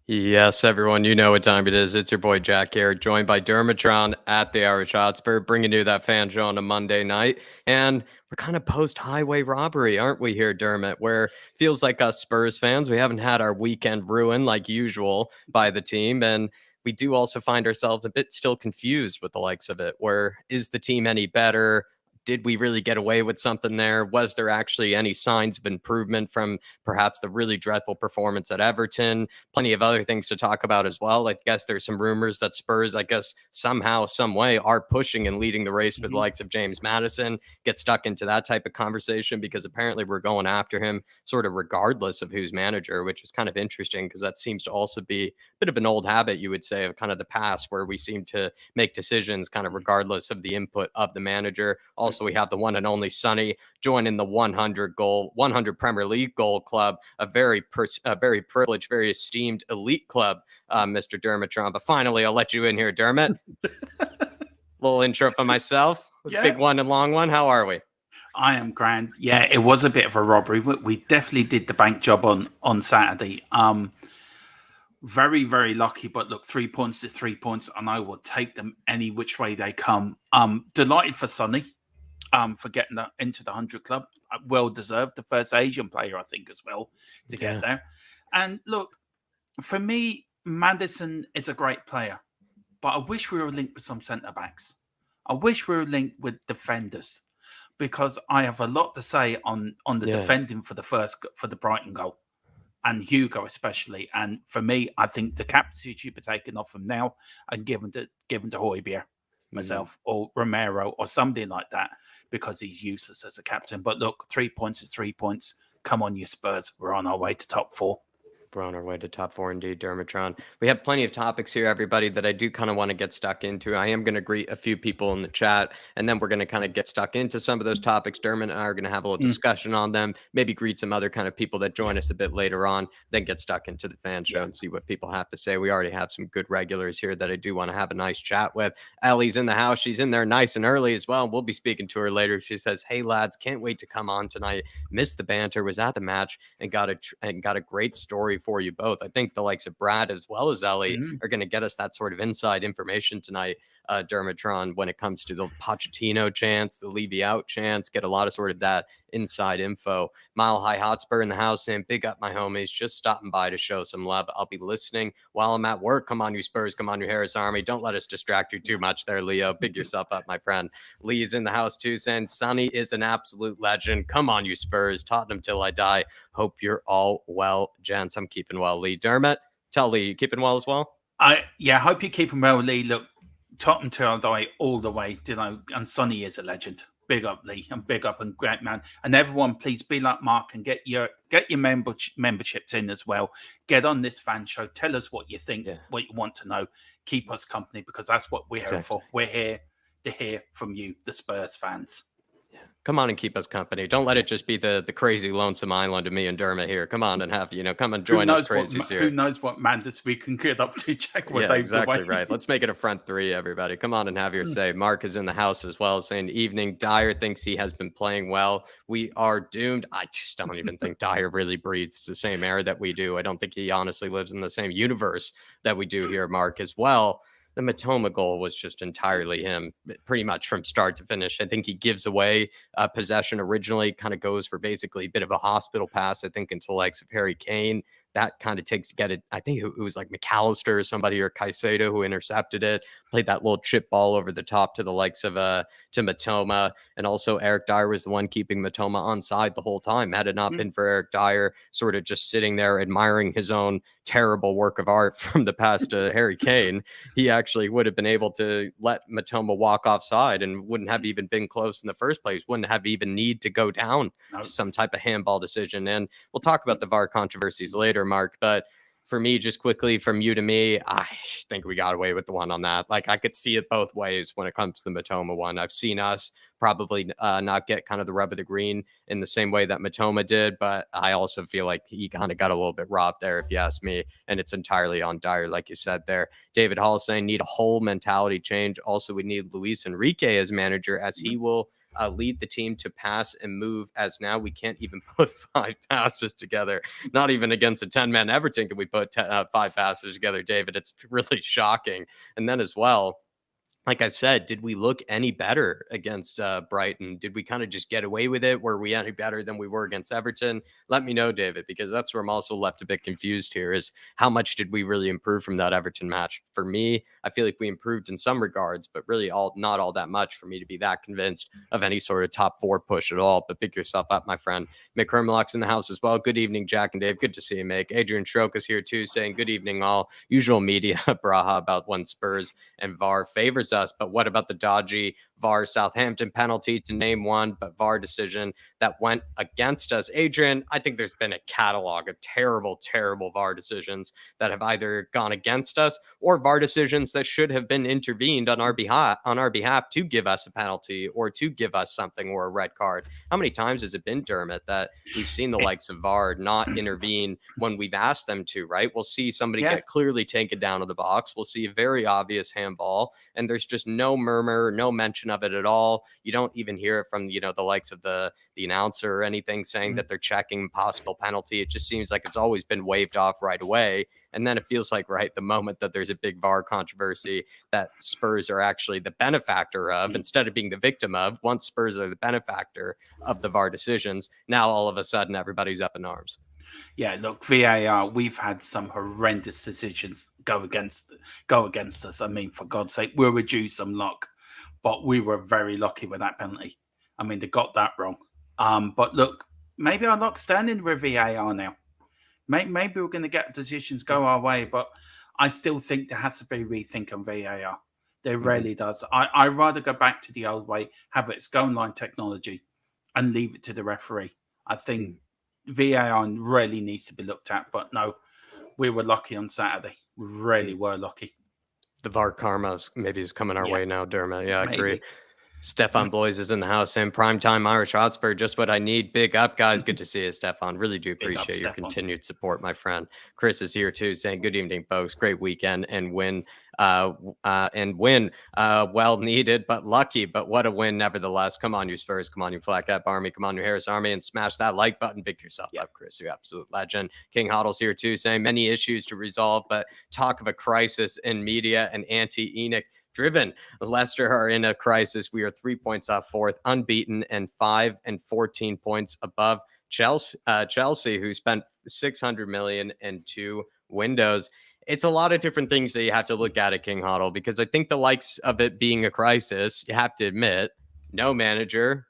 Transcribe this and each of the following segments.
Yes, everyone, you know what time it is. It's your boy Jack here, joined by Dermatron at the IrishHotspur, bringing you that fan show on a Monday night. And we're kind of post-highway robbery, aren't we here, Dermot? Where feels like us Spurs fans, we haven't had our weekend ruined like usual by the team. And we do also find ourselves a bit still confused with the likes of it. Where is the team any better? Did we really get away with something there? Was there actually any signs of improvement from perhaps the really dreadful performance at Everton? Plenty of other things to talk about as well. I guess there's some rumors that Spurs, I guess, somehow, some way are pushing and leading the race for the Mhm. likes of James Maddison. Get stuck into that type of conversation because apparently we're going after him sort of regardless of who's manager, which is kind of interesting because that seems to also be a bit of an old habit, you would say, of kind of the past where we seem to make decisions kind of regardless of the input of the manager. Also, we have the one and only Sonny joining the 100 Premier League goal club, a very privileged, very esteemed elite club, Mr. Dermatron. But finally, I'll let you in here, Dermot. Little intro for myself. Yeah, Big one and long one. How are we? I am grand. Yeah, it was a bit of a robbery. We definitely did the bank job on Saturday. Very, very lucky, but look, 3 points is 3 points, and I will take them any which way they come. Delighted for Sonny, for getting that into the 100 club. Well deserved. The first Asian player, I think, as well, to get there. And look, for me, Maddison is a great player, but I wish we were linked with some centre backs. I wish we were linked with defenders, because I have a lot to say on the defending for the Brighton goal, and Hugo especially. And for me, I think the captaincy should be taken off him now and given to Højbjerg, myself, or Romero or somebody like that, because he's useless as a captain. But look, 3 points is 3 points. Come on, you Spurs. We're on our way to top four. We're on our way to top four indeed, Dermatron. We have plenty of topics here, everybody, that I do kind of want to get stuck into. I am going to greet a few people in the chat, and then we're going to kind of get stuck into some of those topics. Dermot and I are going to have a little discussion on them, maybe greet some other kind of people that join us a bit later on, then get stuck into the fan show and see what people have to say. We already have some good regulars here that I do want to have a nice chat with. Ellie's in the house. She's in there nice and early as well. We'll be speaking to her later. She says, "Hey, lads, can't wait to come on tonight. Missed the banter, was at the match, and got a great story for you both." I think the likes of Brad as well as Ellie are going to get us that sort of inside information tonight, Dermatron, when it comes to the Pochettino chance, the Levy out chance, get a lot of sort of that inside info. Mile High Hotspur in the house saying, "Big up my homies, just stopping by to show some love. I'll be listening while I'm at work. Come on, you Spurs. Come on, you Harris Army. Don't let us distract you too much there, Leo. Big yourself up, my friend." Lee's in the house too saying, "Sonny is an absolute legend. Come on, you Spurs. Tottenham till I die. Hope you're all well, gents." I'm keeping well, Lee. Dermot, tell Lee, you keeping well as well? I hope you keep him well, Lee. Look, Tottenham till I die all the way, and Sonny is a legend. Big up, Lee, and big up, and great man. And everyone, please be like Mark and get your memberships in as well. Get on this fan show. Tell us what you think, what you want to know. Keep us company, because that's what we're here for. We're here to hear from you, the Spurs fans. Come on and keep us company. Don't let it just be the crazy lonesome island of me and Dermot here. Come on and come and join us crazies here. Who knows what madness we can get up to, Jack? Exactly right. Let's make it a front three, everybody. Come on and have your say. Mark is in the house as well, saying, "Evening. Dyer thinks he has been playing well. We are doomed." I just don't even think Dyer really breathes the same air that we do. I don't think he honestly lives in the same universe that we do here, Mark, as well. The Matoma goal was just entirely him, pretty much from start to finish. I think he gives away possession originally, kind of goes for basically a bit of a hospital pass, I think, into the likes of Harry Kane. That kind of takes to get it. I think it was like McAllister or somebody, or Caicedo, who intercepted it, played that little chip ball over the top to the likes of to Matoma. And also Eric Dyer was the one keeping Matoma onside the whole time. Had it not been for Eric Dyer sort of just sitting there admiring his own terrible work of art from the past to Harry Kane, he actually would have been able to let Matoma walk offside and wouldn't have even been close in the first place, wouldn't have even need to go down to some type of handball decision. And we'll talk about the VAR controversies later, Mark, but for me, just quickly from you to me, I think we got away with the one on that. Like, I could see it both ways when it comes to the Matoma one. I've seen us probably not get kind of the rub of the green in the same way that Matoma did, but I also feel like he kind of got a little bit robbed there, if you ask me, and it's entirely on Dyer, like you said there. David Hall saying, "Need a whole mentality change. Also, we need Luis Enrique as manager, as he will lead the team to pass and move, as now we can't even put 5 passes together. Not even against a 10-man Everton can we put 5 passes together, David. It's really shocking. And then as well, like I said, did we look any better against Brighton? Did we kind of just get away with it? Were we any better than we were against Everton? Let me know, David, because that's where I'm also left a bit confused here, is how much did we really improve from that Everton match? For me, I feel like we improved in some regards, but really not all that much for me to be that convinced of any sort of top 4 push at all. But pick yourself up, my friend. Mick Hermlock's in the house as well. Good evening, Jack and Dave. Good to see you, Mick. Adrian Stroke is here too, saying good evening, all. Usual media braha about when Spurs and VAR favors us, but what about the dodgy VAR Southampton penalty, to name one, but VAR decision that went against us? Adrian, I think there's been a catalog of terrible, terrible VAR decisions that have either gone against us or VAR decisions that should have been intervened on our behalf to give us a penalty or to give us something or a red card. How many times has it been, Dermot, that we've seen the likes of VAR not intervene when we've asked them to, right? We'll see somebody get clearly taken down to the box. We'll see a very obvious handball, and there's just no murmur, no mention of it at all. You don't even hear it from, the likes of the announcer or anything saying that they're checking possible penalty. It just seems like it's always been waved off right away. And then it feels like, right, the moment that there's a big VAR controversy that Spurs are actually the benefactor of, instead of being the victim of, once Spurs are the benefactor of the VAR decisions, now all of a sudden everybody's up in arms. Yeah, look, VAR, we've had some horrendous decisions go against us. I mean, for God's sake, we were due some luck, but we were very lucky with that penalty. I mean, they got that wrong. But look, maybe our luck's standing with VAR now. Maybe we're going to get decisions go our way, but I still think there has to be rethink on VAR. There really does. I'd rather go back to the old way, have its goal line technology, and leave it to the referee. I think VAR really needs to be looked at, but no, we were lucky on Saturday. We really were lucky. The VAR karma maybe is coming our way now, Dermot. Yeah, I agree. Stefan Mm. Blois is in the house saying primetime Irish Hotspur, just what I need. Big up, guys. Good to see you, Stefan. Really do appreciate your continued support, my friend. Chris is here too, saying good evening, folks. Great weekend and win. Well needed, but lucky. But what a win, nevertheless. Come on, you Spurs. Come on, you Flat Cap Army. Come on, you Harris Army, and smash that like button. Big yourself up, Chris. You absolute legend. King Hoddle's here too, saying many issues to resolve, but talk of a crisis in media and anti-Enoch driven. Leicester are in a crisis. We are 3 points off fourth, unbeaten, and 5 and 14 points above Chelsea, who spent 600 million in 2 windows. It's a lot of different things that you have to look at King Hoddle, because I think the likes of it being a crisis, you have to admit, no manager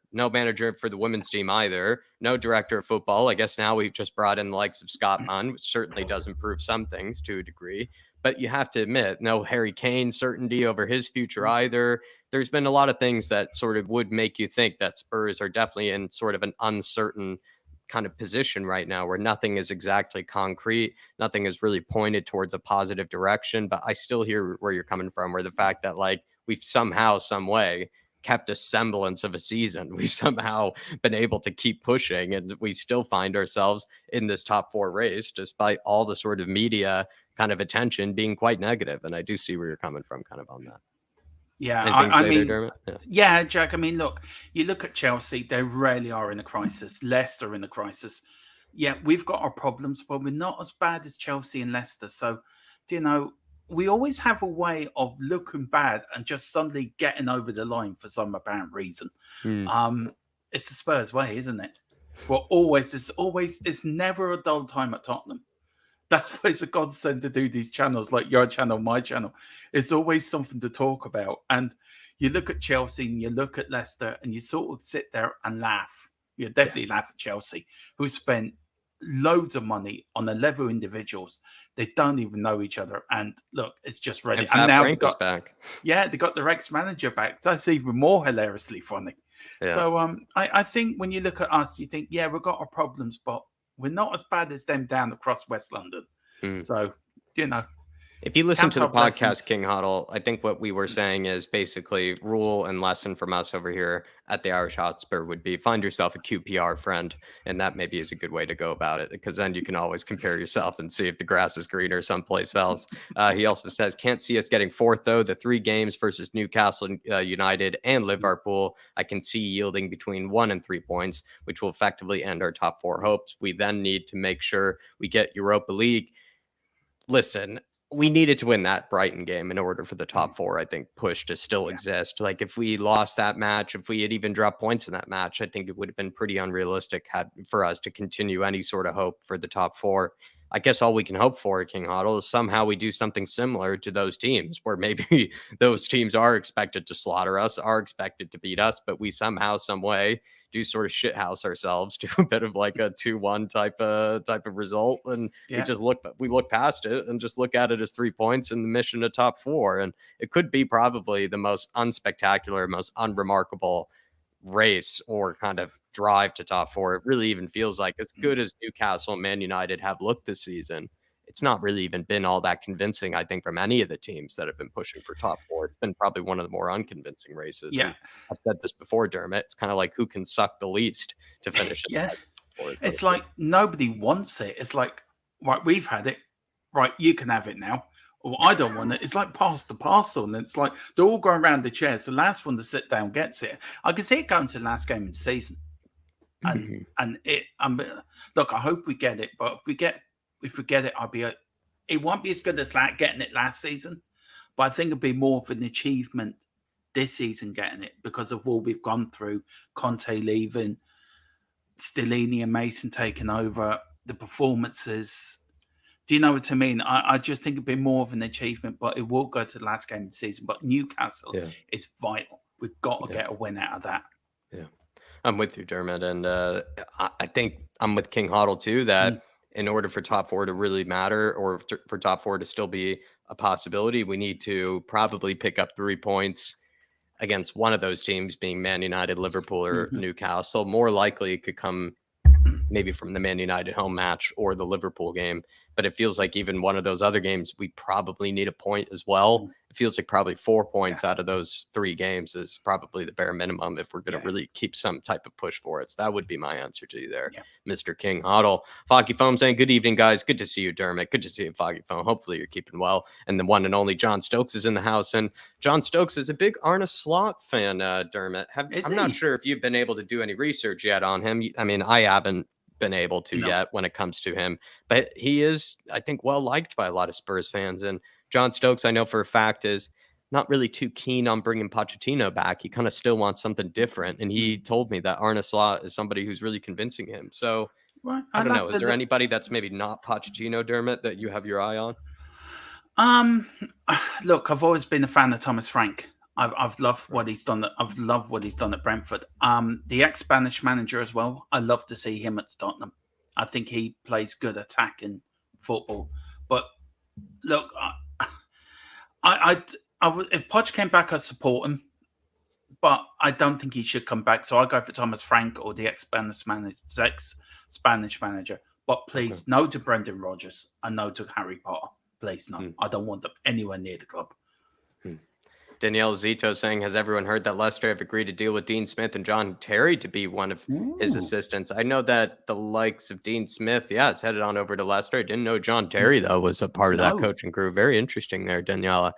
for the women's team either, no director of football. I guess now we've just brought in the likes of Scott Munn, which certainly does improve some things to a degree. But you have to admit, no Harry Kane certainty over his future either. There's been a lot of things that sort of would make you think that Spurs are definitely in sort of an uncertain kind of position right now, where nothing is exactly concrete. Nothing is really pointed towards a positive direction. But I still hear where you're coming from, where the fact that like we've somehow, some way kept a semblance of a season. We've somehow been able to keep pushing, and we still find ourselves in this top 4 race, despite all the sort of media kind of attention being quite negative. And I do see where you're coming from kind of on that. Yeah, I mean, there, yeah, Jack. I mean, look, you look at Chelsea; they really are in a crisis. Leicester in a crisis. Yeah, we've got our problems, but we're not as bad as Chelsea and Leicester. So, we always have a way of looking bad and just suddenly getting over the line for some apparent reason. It's the Spurs way, isn't it? Well, it's never a dull time at Tottenham. That's why it's a godsend to do these channels like your channel, my channel. It's always something to talk about. And you look at Chelsea and you look at Leicester and you sort of sit there and laugh. You definitely laugh at Chelsea, who spent loads of money on 11 individuals. They don't even know each other. And look, it's just ready. And now Franco's back. Yeah, they got their ex-manager back. That's even more hilariously funny. Yeah. So I think when you look at us, you think, yeah, we've got our problems, but we're not as bad as them down across West London. So, If you listen to the Count our podcast, blessings. King Huddle, I think what we were saying is basically rule and lesson from us over here at the Irish Hotspur would be find yourself a QPR friend. And that maybe is a good way to go about it, because then you can always compare yourself and see if the grass is greener someplace else. He also says, can't see us getting fourth, though. The 3 games versus Newcastle United and Liverpool, I can see yielding between 1 and 3 points, which will effectively end our top 4 hopes. We then need to make sure we get Europa League. Listen, we needed to win that Brighton game in order for the top 4, I think, push to still exist. Like, if we lost that match, if we had even dropped points in that match, I think it would have been pretty unrealistic for us to continue any sort of hope for the top 4. I guess all we can hope for, King Huddle, is somehow we do something similar to those teams, where maybe those teams are expected to slaughter us, are expected to beat us, but we somehow, some way, do sort of shithouse ourselves to a bit of like a 2-1 type of result, and we look past it and just look at it as 3 points in the mission to top 4. And it could be probably the most unspectacular, most unremarkable race or kind of drive to top 4. It really even feels like, as good as Newcastle and Man United have looked this season, it's not really even been all that convincing, I think, from any of the teams that have been pushing for top 4. It's been probably one of the more unconvincing races. Yeah. And I've said this before, Dermot. It's kind of like who can suck the least to finish it. Yeah. It's like nobody wants it. It's like, right, we've had it. Right, you can have it now. Or I don't want it. It's like pass the parcel. And it's like they're all going around the chairs. The last one to sit down gets it. I can see it going to the last game of the season. And look, I hope we get it. But if we get it, it won't be as good as getting it last season. But I think it'd be more of an achievement this season getting it, because of all we've gone through. Conte leaving, Stellini and Mason taking over, the performances. Do you know what I mean? I just think it'd be more of an achievement, but it will go to the last game of the season. But Newcastle is vital. We've got to get a win out of that. Yeah, I'm with you, Dermot. And I think I'm with King Hoddle too, that in order for top 4 to really matter, or for top 4 to still be a possibility, we need to probably pick up 3 points against one of those teams, being Man United, Liverpool, or Newcastle. More likely it could come maybe from the Man United home match or the Liverpool game. But it feels like even one of those other games, we probably need a point as well. It feels like probably 4 points out of those 3 games is probably the bare minimum if we're going to really keep some type of push for it. So that would be my answer to you there, Mr. King Hoddle. Foggy Foam saying, good evening, guys. Good to see you, Dermot. Good to see you, Foggy Foam. Hopefully you're keeping well. And the one and only John Stokes is in the house. And John Stokes is a big Arne Slot fan, Dermot. I'm not sure if you've been able to do any research yet on him. I mean, I haven't been able to yet when it comes to him, but he is, I think, well liked by a lot of Spurs fans. And John Stokes, I know for a fact, is not really too keen on bringing Pochettino back. He kind of still wants something different, and he told me that Arne Slot is somebody who's really convincing him. So I don't know, is there anybody that's maybe not Pochettino, Dermot, that you have your eye on? Look, I've always been a fan of Thomas Frank. I've loved what he's done. I've loved what he's done at Brentford. The ex-Spanish manager as well. I love to see him at Tottenham. I think he plays good attacking football. But look, if Poch came back, I'd support him. But I don't think he should come back. So I go for Thomas Frank or the ex-Spanish manager. But please, no to Brendan Rodgers and no to Harry Potter. Please, no. I don't want them anywhere near the club. Danielle Zito saying, has everyone heard that Leicester have agreed to deal with Dean Smith and John Terry to be one of his assistants? I know that the likes of Dean Smith, is headed on over to Leicester. I didn't know John Terry, though, was a part of that coaching crew. Very interesting there, Daniela.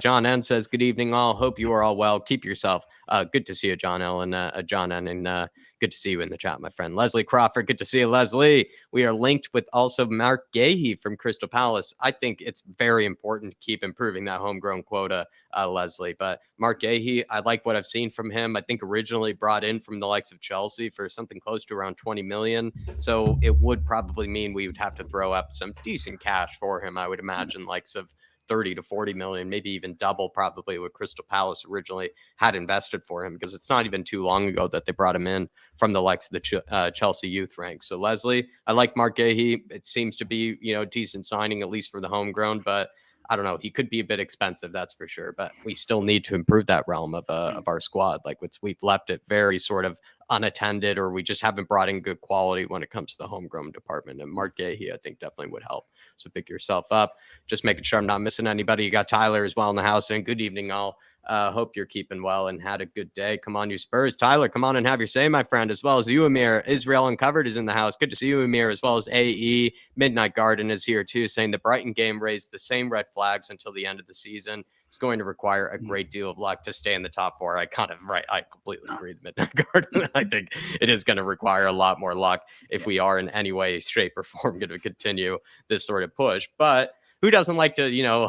John N says, good evening, all. Hope you are all well. Keep yourself. Good to see you, John L. and John N. And good to see you in the chat, my friend. Leslie Crawford, good to see you, Leslie. We are linked with also Mark Gahey from Crystal Palace. I think it's very important to keep improving that homegrown quota, Leslie. But Mark Gahey, I like what I've seen from him. I think originally brought in from the likes of Chelsea for something close to around 20 million. So it would probably mean we would have to throw up some decent cash for him, I would imagine, likes of 30 to 40 million, maybe even double probably what Crystal Palace originally had invested for him, because it's not even too long ago that they brought him in from the likes of the Chelsea youth ranks. So Leslie, I like Mark Gahey. It seems to be, decent signing, at least for the homegrown, but I don't know. He could be a bit expensive, that's for sure. But we still need to improve that realm of our squad. Like we've left it very sort of unattended, or we just haven't brought in good quality when it comes to the homegrown department. And Mark Gahey, I think, definitely would help. So pick yourself up. Just making sure I'm not missing anybody. You got Tyler as well in the house. And good evening, all. Hope you're keeping well and had a good day. Come on, you Spurs. Tyler, come on and have your say, my friend, as well as you, Amir. Israel Uncovered is in the house. Good to see you, Amir, as well as AE. Midnight Garden is here, too, saying the Brighton game raised the same red flags until the end of the season. It's going to require a great deal of luck to stay in the top four. I completely agree with Midnight Garden. I think it is going to require a lot more luck if we are in any way, shape, or form going to continue this sort of push. But who doesn't like to,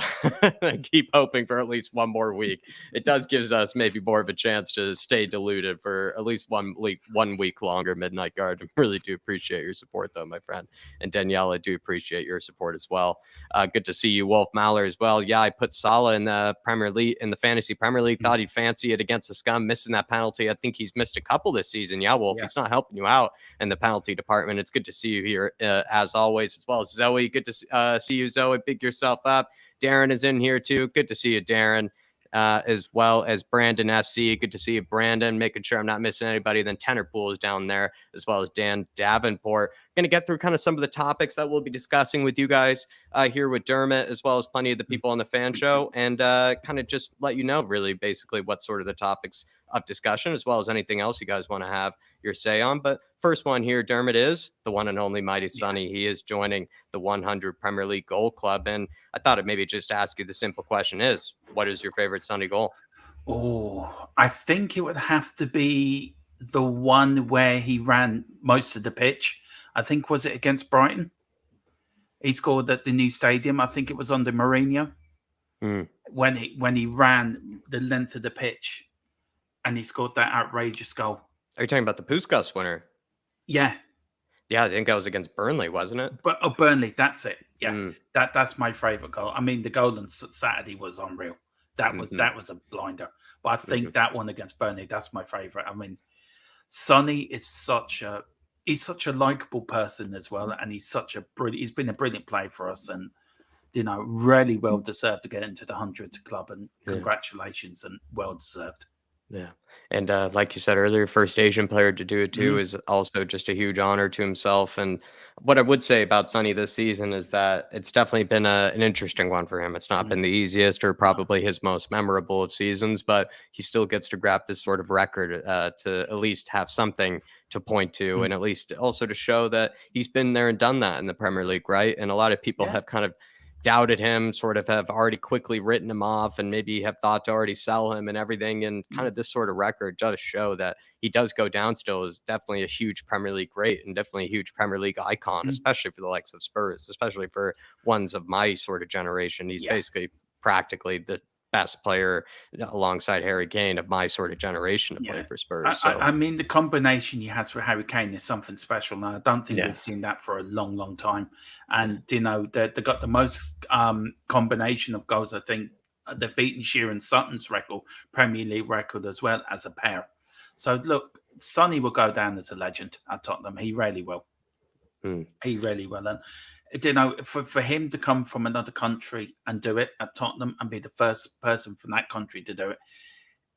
keep hoping for at least one more week? It does gives us maybe more of a chance to stay deluded for at least 1 week longer. Midnight Guard, really do appreciate your support, though, my friend. And Danielle, I do appreciate your support as well. Good to see you, Wolf Maller, as well. Yeah, I put Salah in the Premier League, in the Fantasy Premier League. Thought he'd fancy it against the Scum, missing that penalty. I think he's missed a couple this season. Yeah, Wolf, he's not helping you out in the penalty department. It's good to see you here, as always, as well as Zoe. Good to see you, Zoe. Big yourself up. Darren is in here too. Good to see you, Darren, as well as Brandon SC. Good to see you, Brandon. Making sure I'm not missing anybody. Then Tennerpool is down there, as well as Dan Davenport. Going to get through kind of some of the topics that we'll be discussing with you guys here with Dermot, as well as plenty of the people on the fan show, and kind of just let you know really basically what sort of the topics of discussion, as well as anything else you guys want to have your say on. But first one here, Dermot, is the one and only Mighty Sonny. He is joining the 100 Premier League goal club. And I thought I'd maybe just ask you the simple question is, what is your favorite Sonny goal? Oh, I think it would have to be the one where he ran most of the pitch. I think, was it against Brighton? He scored at the new stadium. I think it was under Mourinho. When he ran the length of the pitch and he scored that outrageous goal. Are you talking about the Puskas winner? Yeah. Yeah, I think that was against Burnley, wasn't it? But Burnley, that's it. Yeah, that's my favorite goal. I mean, the goal on Saturday was unreal. That was a blinder. But I think that one against Burnley, that's my favorite. I mean, Sonny is such a likable person as well, and he's been a brilliant player for us, and really well deserved to get into the 100 club. And congratulations, and well deserved. Yeah. And like you said earlier, first Asian player to do it too is also just a huge honor to himself. And what I would say about Sonny this season is that it's definitely been an interesting one for him. It's not been the easiest or probably his most memorable of seasons, but he still gets to grab this sort of record to at least have something to point to and at least also to show that he's been there and done that in the Premier League, right? And a lot of people have kind of doubted him, sort of have already quickly written him off and maybe have thought to already sell him and everything. And kind of this sort of record does show that he does go down still as definitely a huge Premier League great and definitely a huge Premier League icon, especially for the likes of Spurs, especially for ones of my sort of generation. He's basically practically the best player alongside Harry Kane of my sort of generation to play for Spurs. I mean, the combination he has for Harry Kane is something special. Now, I don't think we've seen that for a long, long time. And, they got the most combination of goals, I think. They've beaten Sheeran Sutton's record, Premier League record as well as a pair. So, look, Sonny will go down as a legend at Tottenham. He really will. He really will. And, for him to come from another country and do it at Tottenham and be the first person from that country to do it,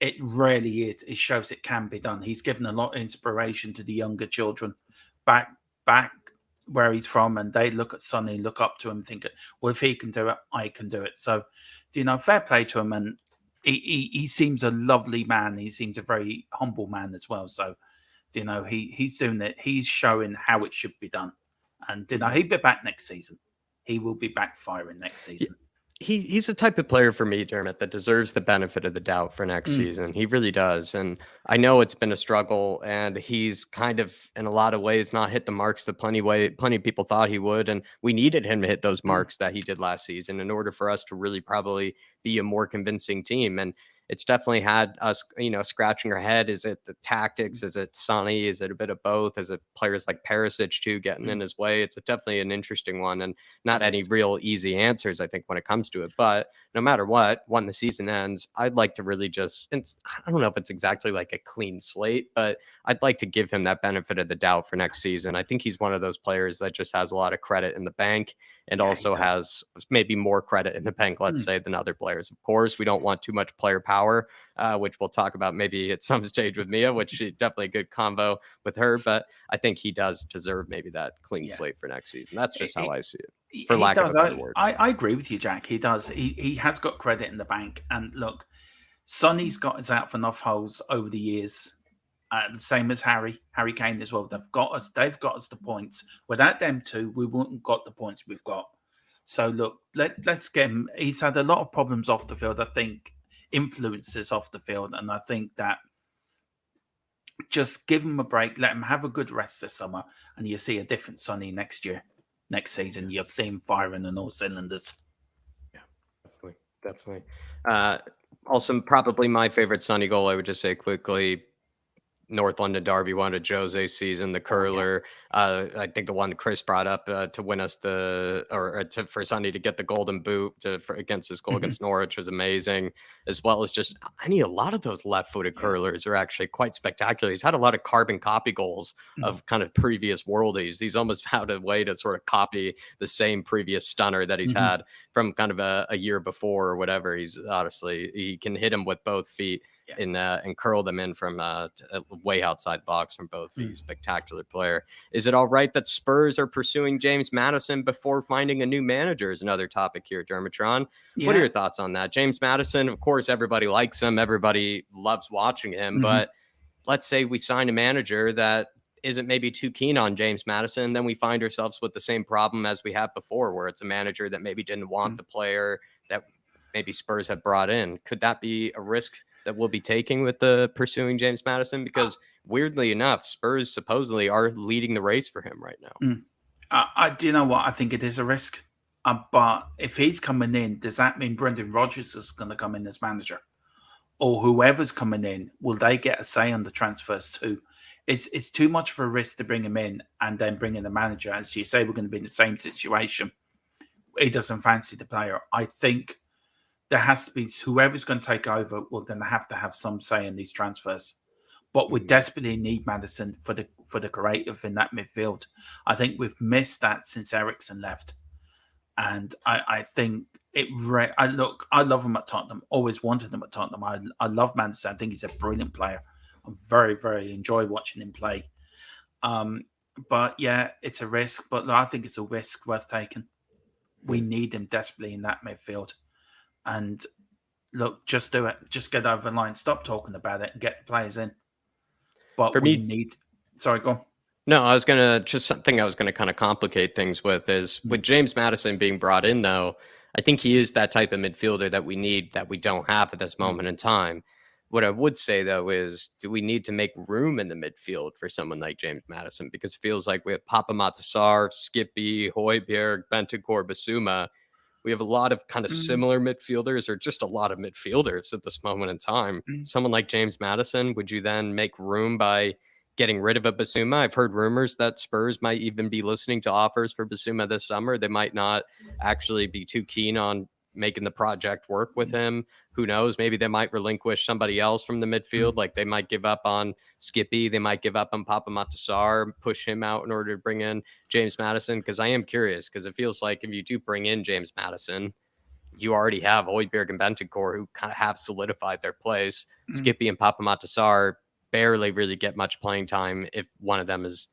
it really is. It shows it can be done. He's given a lot of inspiration to the younger children back where he's from, and they look at Sonny, look up to him, think, well, if he can do it, I can do it. So, fair play to him. And he seems a lovely man. He seems a very humble man as well. So, he's doing it. He's showing how it should be done. And he'll be back next season. He will be back firing next season. He's the type of player for me, Dermot, that deserves the benefit of the doubt for next season. He really does. And I know it's been a struggle, and he's kind of, in a lot of ways, not hit the marks that plenty of people thought he would. And we needed him to hit those marks that he did last season in order for us to really probably be a more convincing team. And it's definitely had us, scratching our head. Is it the tactics? Is it Sonny? Is it a bit of both? Is it players like Perisic too getting in his way? It's definitely an interesting one, and not any real easy answers, I think, when it comes to it. But no matter what, when the season ends, I'd like to really I don't know if it's exactly like a clean slate, but I'd like to give him that benefit of the doubt for next season. I think he's one of those players that just has a lot of credit in the bank, and also has maybe more credit in the bank, let's say, than other players. Of course, we don't want too much player power, which we'll talk about maybe at some stage with Mia, which is definitely a good combo with her. But I think he does deserve maybe that clean slate for next season. That's just how I see it, for lack of a better word. I agree with you, Jack. He does. He has got credit in the bank. And look, Sonny's got us out for enough holes over the years. The same as Harry Kane as well. They've got us the points. Without them two, we wouldn't have got the points we've got. So look, let's get him. He's had a lot of problems off the field, I think, influences off the field, and I think that just give him a break, let him have a good rest this summer, and you'll see a different Sonny next season. You'll see him firing on all cylinders. Yeah, definitely. Also, probably my favorite Sonny goal, I would just say quickly, North London Derby one of Jose's season, the curler. I think the one Chris brought up to win us for Sonny to get the golden boot against his goal against Norwich was amazing, as well as just a lot of those left-footed curlers are actually quite spectacular. He's had a lot of carbon copy goals of kind of previous worldies. He's almost found a way to sort of copy the same previous stunner that he's had from kind of a year before or whatever. He's honestly, he can hit him with both feet. And curl them in from way outside the box from both feet. Spectacular player. Is it all right that Spurs are pursuing James Maddison before finding a new manager is another topic here, Dermatron. What are your thoughts on that? James Maddison, of course, everybody likes him. Everybody loves watching him. But let's say we sign a manager that isn't maybe too keen on James Maddison, then we find ourselves with the same problem as we had before, where it's a manager that maybe didn't want the player that maybe Spurs have brought in. Could that be a risk that we'll be taking with the pursuing James Maddison? Because weirdly enough, Spurs supposedly are leading the race for him right now. Do you know what? I think it is a risk. But if he's coming in, does that mean Brendan Rodgers is going to come in as manager? Or whoever's coming in, will they get a say on the transfers too? It's too much of a risk to bring him in and then bring in the manager. As you say, we're going to be in the same situation. He doesn't fancy the player. I think there has to be whoever's going to take over. We're going to have some say in these transfers, but we desperately need Maddison for the creative in that midfield. I think we've missed that since Eriksen left, and I think I love him at Tottenham. Always wanted him at Tottenham. I love Maddison. I think he's a brilliant player. I very, very enjoy watching him play. But yeah, it's a risk. But I think it's a risk worth taking. We need him desperately in that midfield. And look, just do it. Just get over the line. Stop talking about it and get the players in. But sorry, go on. No, something I was going to kind of complicate things with is with James Maddison being brought in, though, I think he is that type of midfielder that we need that we don't have at this moment in time. What I would say, though, is do we need to make room in the midfield for someone like James Maddison? Because it feels like we have Papa Matasar, Skippy, Højbjerg, Bentancur, Basuma. We have a lot of kind of similar midfielders, or just a lot of midfielders at this moment in time. Someone like James Maddison, would you then make room by getting rid of a Basuma? I've heard rumors that Spurs might even be listening to offers for Basuma this summer. They might not actually be too keen on making the project work with him. Who knows? Maybe they might relinquish somebody else from the midfield. Like they might give up on Skippy. They might give up on Papa Matasar, push him out in order to bring in James Maddison. Because I am curious, because it feels like if you do bring in James Maddison, you already have Højbjerg and Bentancur who kind of have solidified their place. Skippy and Papa Matasar barely really get much playing time if one of them is,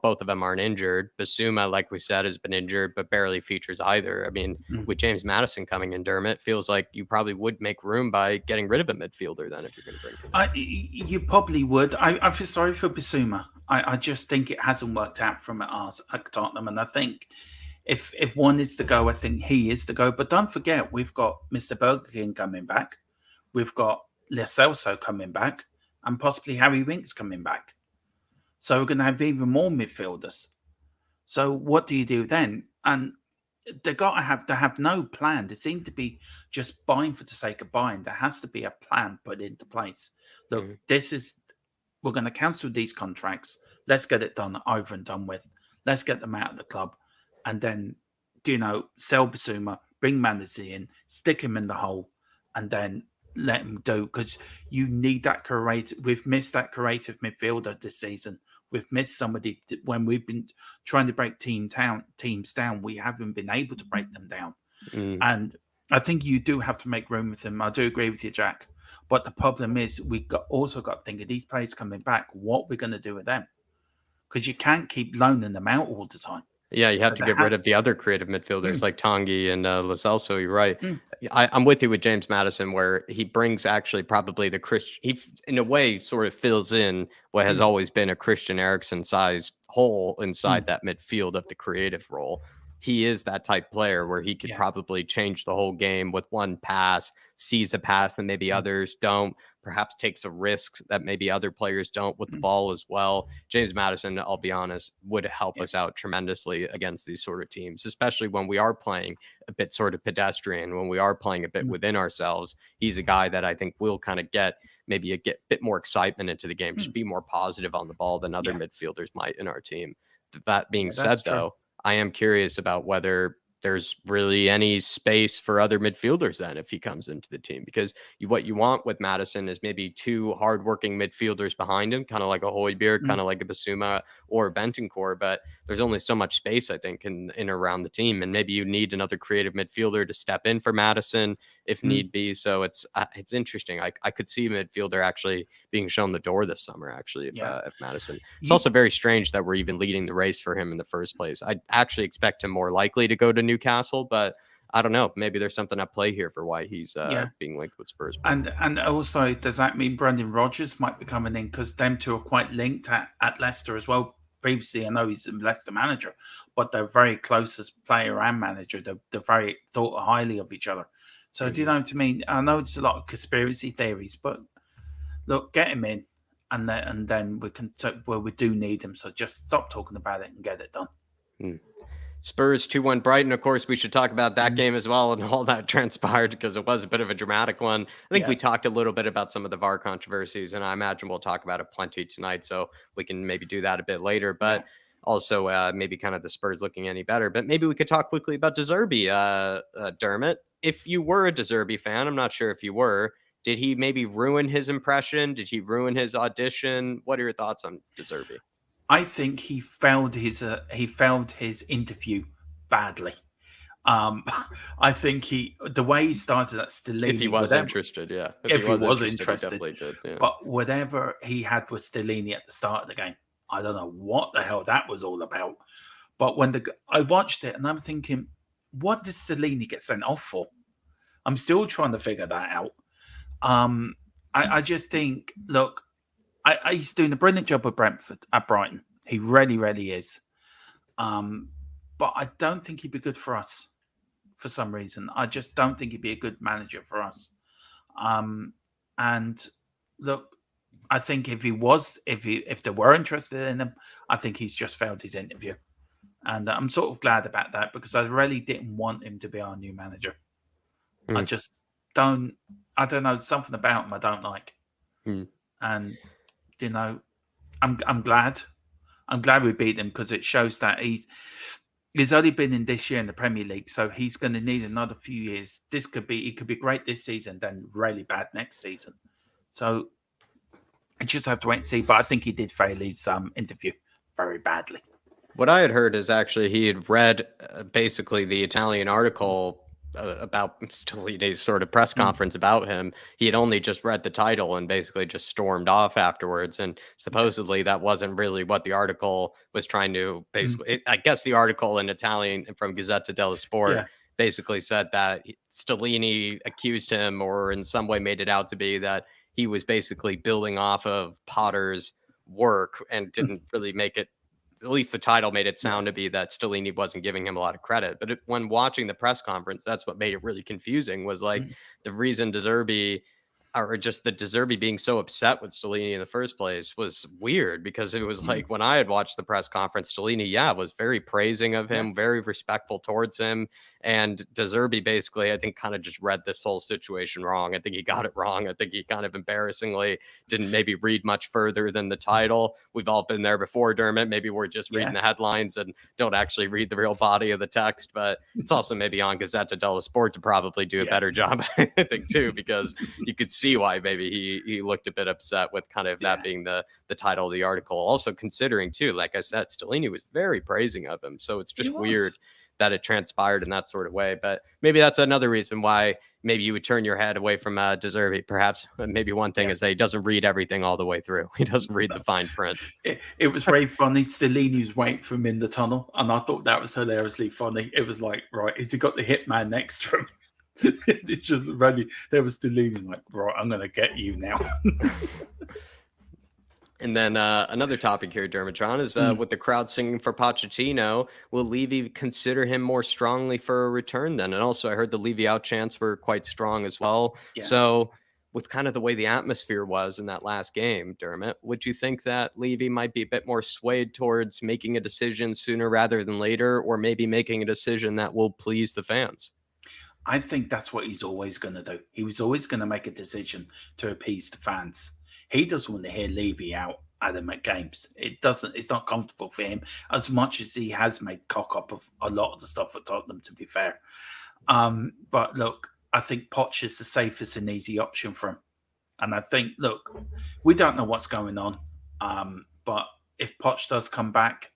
both of them aren't injured. Basuma, like we said, has been injured, but barely features either. I mean, with James Maddison coming in, Dermot, feels like you probably would make room by getting rid of a midfielder then if you're going to bring him in. You probably would. I feel sorry for Basuma. I just think it hasn't worked out from us at Tottenham. And I think if one is to go, I think he is to go. But don't forget, we've got Mr. Burger King coming back. We've got Lo Celso coming back. And possibly Harry Winks coming back. So we're going to have even more midfielders. So what do you do then? And they got to have no plan. They seem to be just buying for the sake of buying. There has to be a plan put into place. Look, Mhm. we're going to cancel these contracts. Let's get it done, over and done with. Let's get them out of the club, and then sell Basuma, bring Maddison in, stick him in the hole, and then let him do, because you need that creative. We've missed that creative midfielder this season. We've missed somebody when we've been trying to break teams down. We haven't been able to break them down, Mm. and I think you do have to make room with them. I do agree with you, Jack. But the problem is also got to think of these players coming back. What we're going to do with them? Because you can't keep loaning them out all the time. Yeah, you have So to they get have. rid of the other creative midfielders Mm, like Tanguy and Lo Celso. You're right. mm, I'm with you with James Maddison, where he brings actually probably the Christian. In a way, sort of fills in what has mm, always been a Christian Eriksen size hole inside mm. that midfield of the creative role. He is that type player where he could Yeah. probably change the whole game with one pass, sees a pass that maybe Mm, others don't, perhaps takes a risk that maybe other players don't with the mm. ball as well. James Maddison, I'll be honest, would help Yeah. us out tremendously against these sort of teams, especially when we are playing a bit sort of pedestrian, when we are playing a bit Mm, within ourselves. He's a guy that I think will kind of get maybe a bit more excitement into the game, just mm. be more positive on the ball than other Yeah. midfielders might in our team. That being Yeah, that's said, true. though, I am curious about whether there's really any space for other midfielders then if he comes into the team, because what you want with Maddison is maybe two hardworking midfielders behind him, kind of like a Højbjerg, Mm, kind of like a Basuma or a Bentancur, but there's only so much space, I think, in around the team, and maybe you need another creative midfielder to step in for Maddison if mm. need be. So it's interesting. I could see a midfielder actually being shown the door this summer. Actually, Yeah. if Maddison, it's You, also very strange that we're even leading the race for him in the first place. I actually expect him more likely to go to Newcastle, but I don't know. Maybe there's something at play here for why he's yeah. being linked with Spurs. And also, does that mean Brendan Rodgers might be coming in? Because them two are quite linked at Leicester as well. Previously, I know he's a Leicester manager, but they're very close as player and manager. They're very thought highly of each other. So, do you Mhm. know what I mean? I know it's a lot of conspiracy theories, but look, get him in, and then we can. Well, we do need him, so just stop talking about it and get it done. Mm. Spurs 2-1 Brighton. Of course, we should talk about that Mhm. game as well and all that transpired because it was a bit of a dramatic one. I think Yeah, we talked a little bit about some of the VAR controversies, and I imagine we'll talk about it plenty tonight. So we can maybe do that a bit later. yeah. But also maybe kind of the Spurs looking any better. But maybe we could talk quickly about Zerbi, Dermot. If you were a Zerbi fan, I'm not sure if you were. Did he maybe ruin his impression? Did he ruin his audition? What are your thoughts on Zerbi? I think he failed his interview badly. Um, I think the way he started at If he Stellini, was whatever, interested, yeah. If he if he was was interested, he interested, definitely did. Yeah. but whatever he had with Stellini at the start of the game, I don't know what the hell that was all about. But I watched it and I'm thinking, what did Stellini get sent off for? I'm still trying to figure that out. Um, I just think, look, he's doing a brilliant job at Brighton. He really, really is. But I don't think he'd be good for us for some reason. I just don't think he'd be a good manager for us. And look, I think if they were interested in him, I think he's just failed his interview. And I'm sort of glad about that because I really didn't want him to be our new manager. I Mm, just don't. I don't know, something about him I don't like. mm. And you know, I'm glad. I'm glad we beat him because it shows that he's only been in this year in the Premier League, so he's going to need another few years. It could be great this season, then really bad next season. So I just have to wait and see. But I think he did fail his interview very badly. What I had heard is actually he had read basically the Italian article about Stellini's sort of press Mm, conference about him. He had only just read the title and basically just stormed off afterwards. And yeah. supposedly that wasn't really what the article was trying to Mm, basically. I guess the article in Italian from Gazzetta dello Sport yeah. basically said that Stellini accused him or in some way made it out to be that he was basically building off of Potter's work and Mm, didn't really make it, at least the title made it yeah. sound to be that Stellini wasn't giving him a lot of credit. But when watching the press conference, that's what made it really confusing was like Mm, the reason De Zerbi, or just the De Zerbi being so upset with Stellini in the first place was weird, because it was like when I had watched the press conference, Stellini, was very praising of him, very respectful towards him. And De Zerbi basically, I think, kind of just read this whole situation wrong. I think he got it wrong. I think he kind of embarrassingly didn't maybe read much further than the title. We've all been there before, Dermot. Maybe we're just reading the headlines and don't actually read the real body of the text. But it's also maybe on Gazzetta dello Sport to probably do a better job, I think, too, because you could see why maybe he looked a bit upset with kind of that being the title of the article. Also considering, too, like I said, Stellini was very praising of him. So it's just weird that it transpired in that sort of way. But maybe that's another reason why maybe you would turn your head away from De Zerbi. Perhaps maybe one thing is that he doesn't read everything all the way through. He doesn't read the fine print. It was very funny. Stellini was waiting for him in the tunnel, and I thought that was hilariously funny. It was like, right, has he got the hitman next to him? It's just really, there was Stellini like, right, I'm going to get you now. And then another topic here, Dermatron, is with the crowd singing for Pochettino, will Levy consider him more strongly for a return then? And also, I heard the Levy out chants were quite strong as well. Yeah. So with kind of the way the atmosphere was in that last game, Dermot, would you think that Levy might be a bit more swayed towards making a decision sooner rather than later, or maybe making a decision that will please the fans? I think that's what he's always going to do. He was always going to make a decision to appease the fans. He doesn't want to hear Levy out at him at games. It's not comfortable for him, as much as he has made cock up of a lot of the stuff at Tottenham, to be fair. But look, I think Poch is the safest and easy option for him. And I think, look, we don't know what's going on. But if Poch does come back,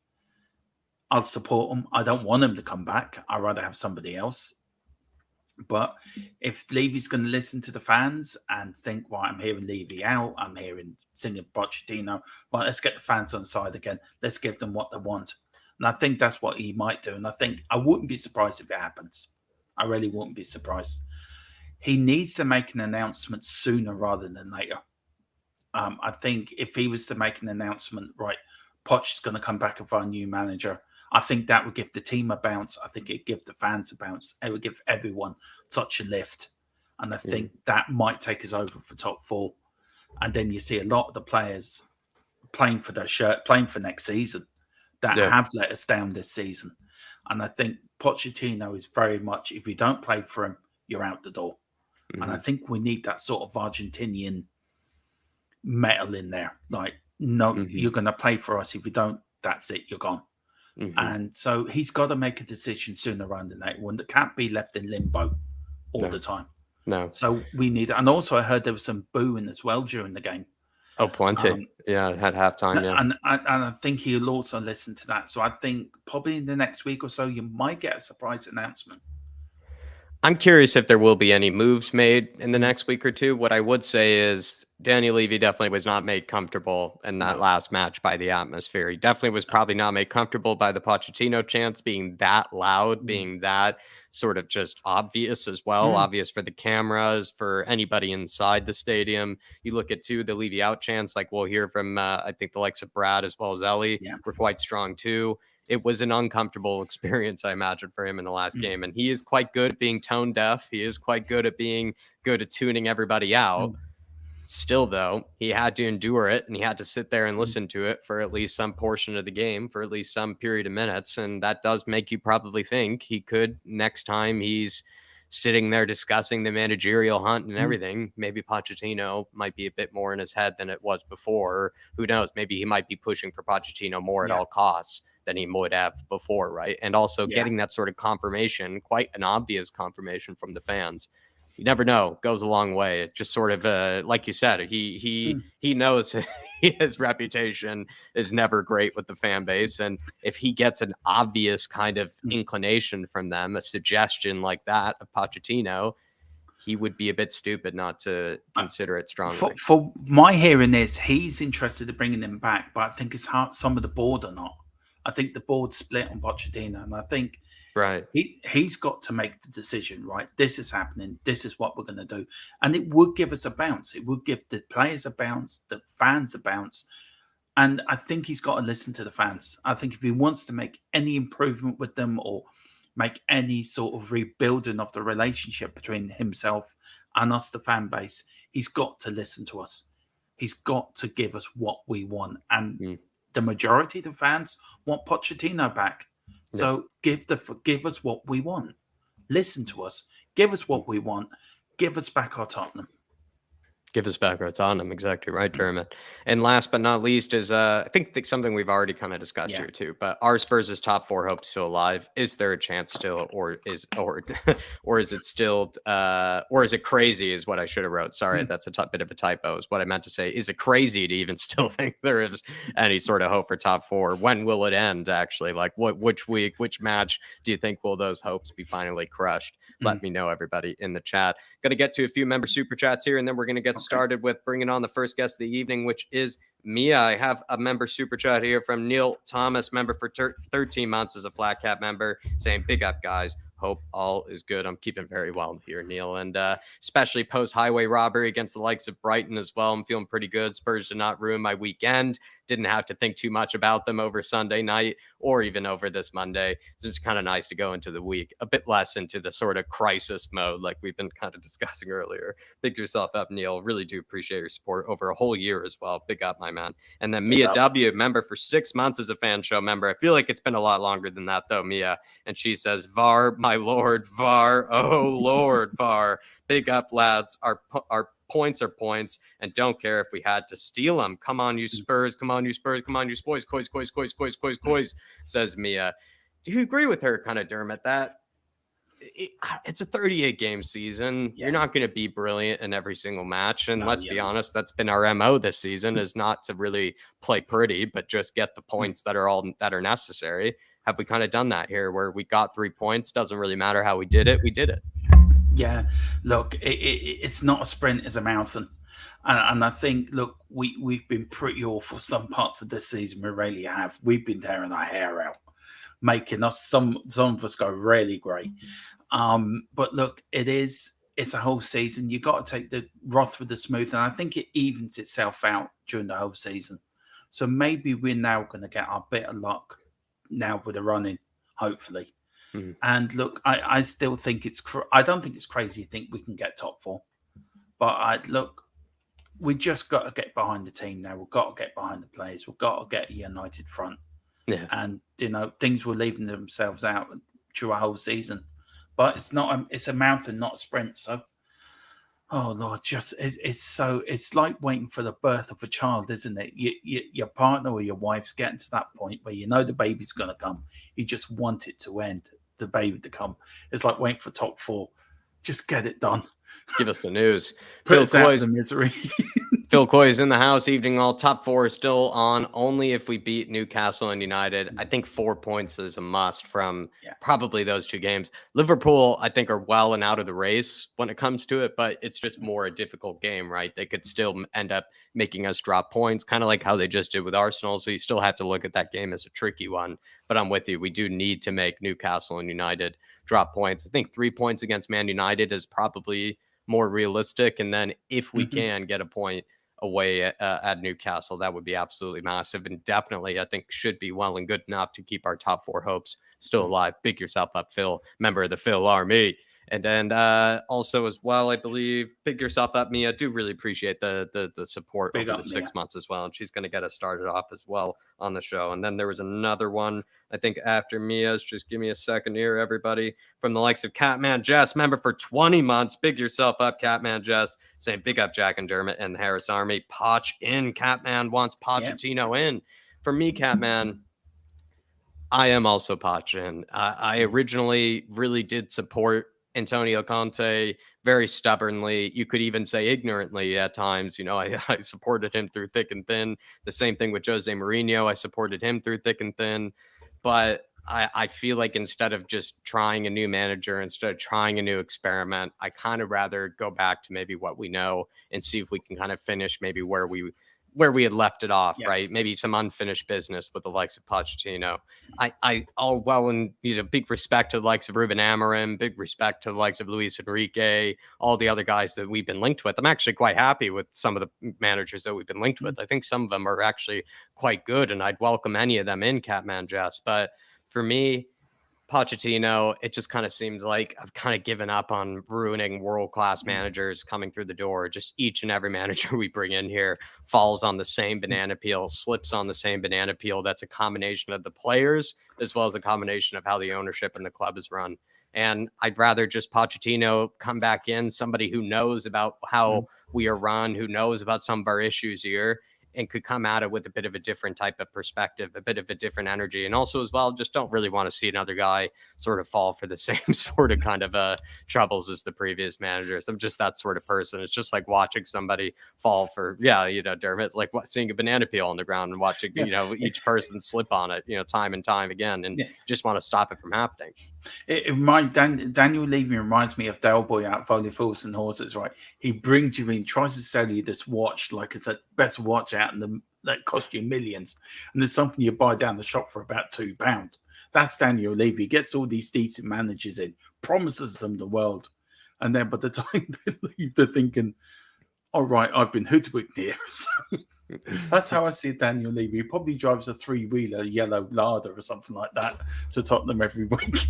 I'll support him. I don't want him to come back. I'd rather have somebody else. But if Levy's going to listen to the fans and think, well, I'm hearing Levy out, I'm hearing singing Pochettino, well, let's get the fans on side again. Let's give them what they want. And I think that's what he might do. And I think I wouldn't be surprised if it happens. I really wouldn't be surprised. He needs to make an announcement sooner rather than later. I think if he was to make an announcement, right, Poch is going to come back with our new manager, I think that would give the team a bounce. I think it'd give the fans a bounce. It would give everyone such a lift. And I think that might take us over for top four. And then you see a lot of the players playing for their shirt, playing for next season, that have let us down this season. And I think Pochettino is very much, if you don't play for him, you're out the door. And I think we need that sort of Argentinian metal in there. Like, no, you're going to play for us. If you don't, that's it, you're gone. And so he's got to make a decision sooner rather than later. One that can't be left in limbo all the time. No. So we need, and also I heard there was some booing as well during the game. Oh, plenty. At halftime. Yeah. And I think he'll also listen to that. So I think probably in the next week or so, you might get a surprise announcement. I'm curious if there will be any moves made in the next week or two. What I would say is Daniel Levy definitely was not made comfortable in that last match by the atmosphere. He definitely was probably not made comfortable by the Pochettino chants being that loud, being that sort of just obvious as well, obvious for the cameras, for anybody inside the stadium. You look at, too, the Levy out chants, like we'll hear from, I think, the likes of Brad as well as Ellie were quite strong, too. It was an uncomfortable experience, I imagine, for him in the last game. And he is quite good at being tone deaf. He is quite good at being good at tuning everybody out. Still, though, he had to endure it, and he had to sit there and listen to it for at least some portion of the game, for at least some period of minutes. And that does make you probably think he could, next time he's sitting there discussing the managerial hunt and everything, maybe Pochettino might be a bit more in his head than it was before. Or who knows? Maybe he might be pushing for Pochettino more at all costs than he would have before, right? And also getting that sort of confirmation, quite an obvious confirmation from the fans. You never know, goes a long way. It just sort of, like you said, he knows his reputation is never great with the fan base. And if he gets an obvious kind of inclination from them, a suggestion like that of Pochettino, he would be a bit stupid not to consider it strongly. For my hearing is he's interested in bringing him back, but I think it's hard. Some of the board are not. I think the board split on Pochettino, and I think he's got to make the decision, right? This is happening. This is what we're going to do. And it would give us a bounce. It would give the players a bounce, the fans a bounce. And I think he's got to listen to the fans. I think if he wants to make any improvement with them or make any sort of rebuilding of the relationship between himself and us, the fan base, he's got to listen to us. He's got to give us what we want. And the majority of the fans want Pochettino back. So give us what we want. Listen to us. Give us what we want. Give us back our Tottenham. Give us back our Tottenham. Exactly right, Dermot. And last but not least is I think something we've already kind of discussed here too. But are Spurs' top four hopes still alive? Is there a chance still, or is it still or is it crazy? Is what I should have wrote. Sorry, that's a bit of a typo. Is what I meant to say. Is it crazy to even still think there is any sort of hope for top four? When will it end? Actually, like which week, which match do you think will those hopes be finally crushed? Let me know, everybody in the chat. Going to get to a few member super chats here, and then we're going to get started with bringing on the first guest of the evening, which is Mia. I have a member super chat here from Neil Thomas, member for 13 months as a Flat Cap member, saying, big up, guys. Hope all is good. I'm keeping very well here, Neil. And especially post-highway robbery against the likes of Brighton as well. I'm feeling pretty good. Spurs did not ruin my weekend. Didn't have to think too much about them over Sunday night or even over this Monday. So it's kind of nice to go into the week a bit less into the sort of crisis mode like we've been kind of discussing earlier. Big yourself up, Neil. Really do appreciate your support over a whole year as well. Big up, my man. And then Mia W, member for 6 months as a fan show member. I feel like it's been a lot longer than that, though, Mia. And she says, VAR, my lord, VAR, oh, Lord, VAR. Big up, lads. Our points are points, and don't care if we had to steal them. Come on, you Spurs. Come on, you Spurs. Come on, you Spoys. Coys, says Mia. Do you agree with her, kind of, Dermot, that it's a 38-game season? You're not going to be brilliant in every single match. And let's be honest, that's been our MO this season, is not to really play pretty, but just get the points that are necessary. Have we kind of done that here where we got 3 points? Doesn't really matter how we did it. We did it. Yeah, look, it's not a sprint, it's a marathon. And I think, look, we've been pretty awful some parts of this season. We really have. We've been tearing our hair out, making us, some of us go really great. But look, it's a whole season. You got to take the rough with the smooth. And I think it evens itself out during the whole season. So maybe we're now going to get our bit of luck now with the running, hopefully. And look, I still think I don't think it's crazy to think we can get top four. But look, we just got to get behind the team now. We've got to get behind the players. We've got to get a united front. Yeah. And, things were leaving themselves out through a whole season. But it's a marathon, not a sprint. So, oh, Lord, it's like waiting for the birth of a child, isn't it? Your partner or your wife's getting to that point where the baby's going to come. You just want it to end, the baby to come. It's like waiting for top four. Just get it done. Give us the news. Put us out of the misery. Phil Coy is in the house. Evening all. Top four is still on only if we beat Newcastle and United. I think 4 points is a must from probably those two games. Liverpool, I think, are well and out of the race when it comes to it, but it's just more a difficult game, right? They could still end up making us drop points, kind of like how they just did with Arsenal. So you still have to look at that game as a tricky one. But I'm with you. We do need to make Newcastle and United drop points. I think 3 points against Man United is probably more realistic. And then if we can get a point away at Newcastle, that would be absolutely massive, and definitely I think should be well and good enough to keep our top four hopes still alive. Big yourself up, Phil, member of the Phil Army. And then also as well, I believe, big yourself up, Mia. Do really appreciate the support over the 6 months as well. And she's going to get us started off as well on the show. And then there was another one, I think, after Mia's. Just give me a second here, everybody. From the likes of Catman Jess, member for 20 months. Big yourself up, Catman Jess. Saying big up Jack and Dermot and the Harris Army. Poch in. Catman wants Pochettino in. For me, Catman, I am also Poch in. I originally really did support Antonio Conte very stubbornly. You could even say ignorantly at times. I supported him through thick and thin. The same thing with Jose Mourinho. I supported him through thick and thin. But I feel like instead of just trying a new manager, instead of trying a new experiment, I kind of rather go back to maybe what we know and see if we can kind of finish maybe where we had left it off, right? Maybe some unfinished business with the likes of Pochettino. I all well and big respect to the likes of Ruben Amorim, big respect to the likes of Luis Enrique, all the other guys that we've been linked with. I'm actually quite happy with some of the managers that we've been linked with. I think some of them are actually quite good, and I'd welcome any of them in, Catman Jess. But for me, Pochettino, it just kind of seems like I've kind of given up on ruining world-class managers coming through the door. Just each and every manager we bring in here falls on the same banana peel, slips on the same banana peel. That's a combination of the players as well as a combination of how the ownership and the club is run. And I'd rather just Pochettino come back in, somebody who knows about how we are run, who knows about some of our issues here, and could come at it with a bit of a different type of perspective, a bit of a different energy. And also as well, just don't really want to see another guy sort of fall for the same sort of kind of troubles as the previous managers. I'm just that sort of person. It's just like watching somebody fall for, Dermot, like seeing a banana peel on the ground and watching, each person slip on it, time and time again, and just want to stop it from happening. Daniel Levy reminds me of Del Boy out Volley Fools and Horses, right? He brings you in, tries to sell you this watch like it's the best watch out and that cost you millions. And there's something you buy down the shop for about £2. That's Daniel Levy. He gets all these decent managers in, promises them the world. And then by the time they leave, they're thinking, all right, I've been hoodwinked here. So that's how I see Daniel Levy. He probably drives a 3-wheeler yellow Lada or something like that to Tottenham every week.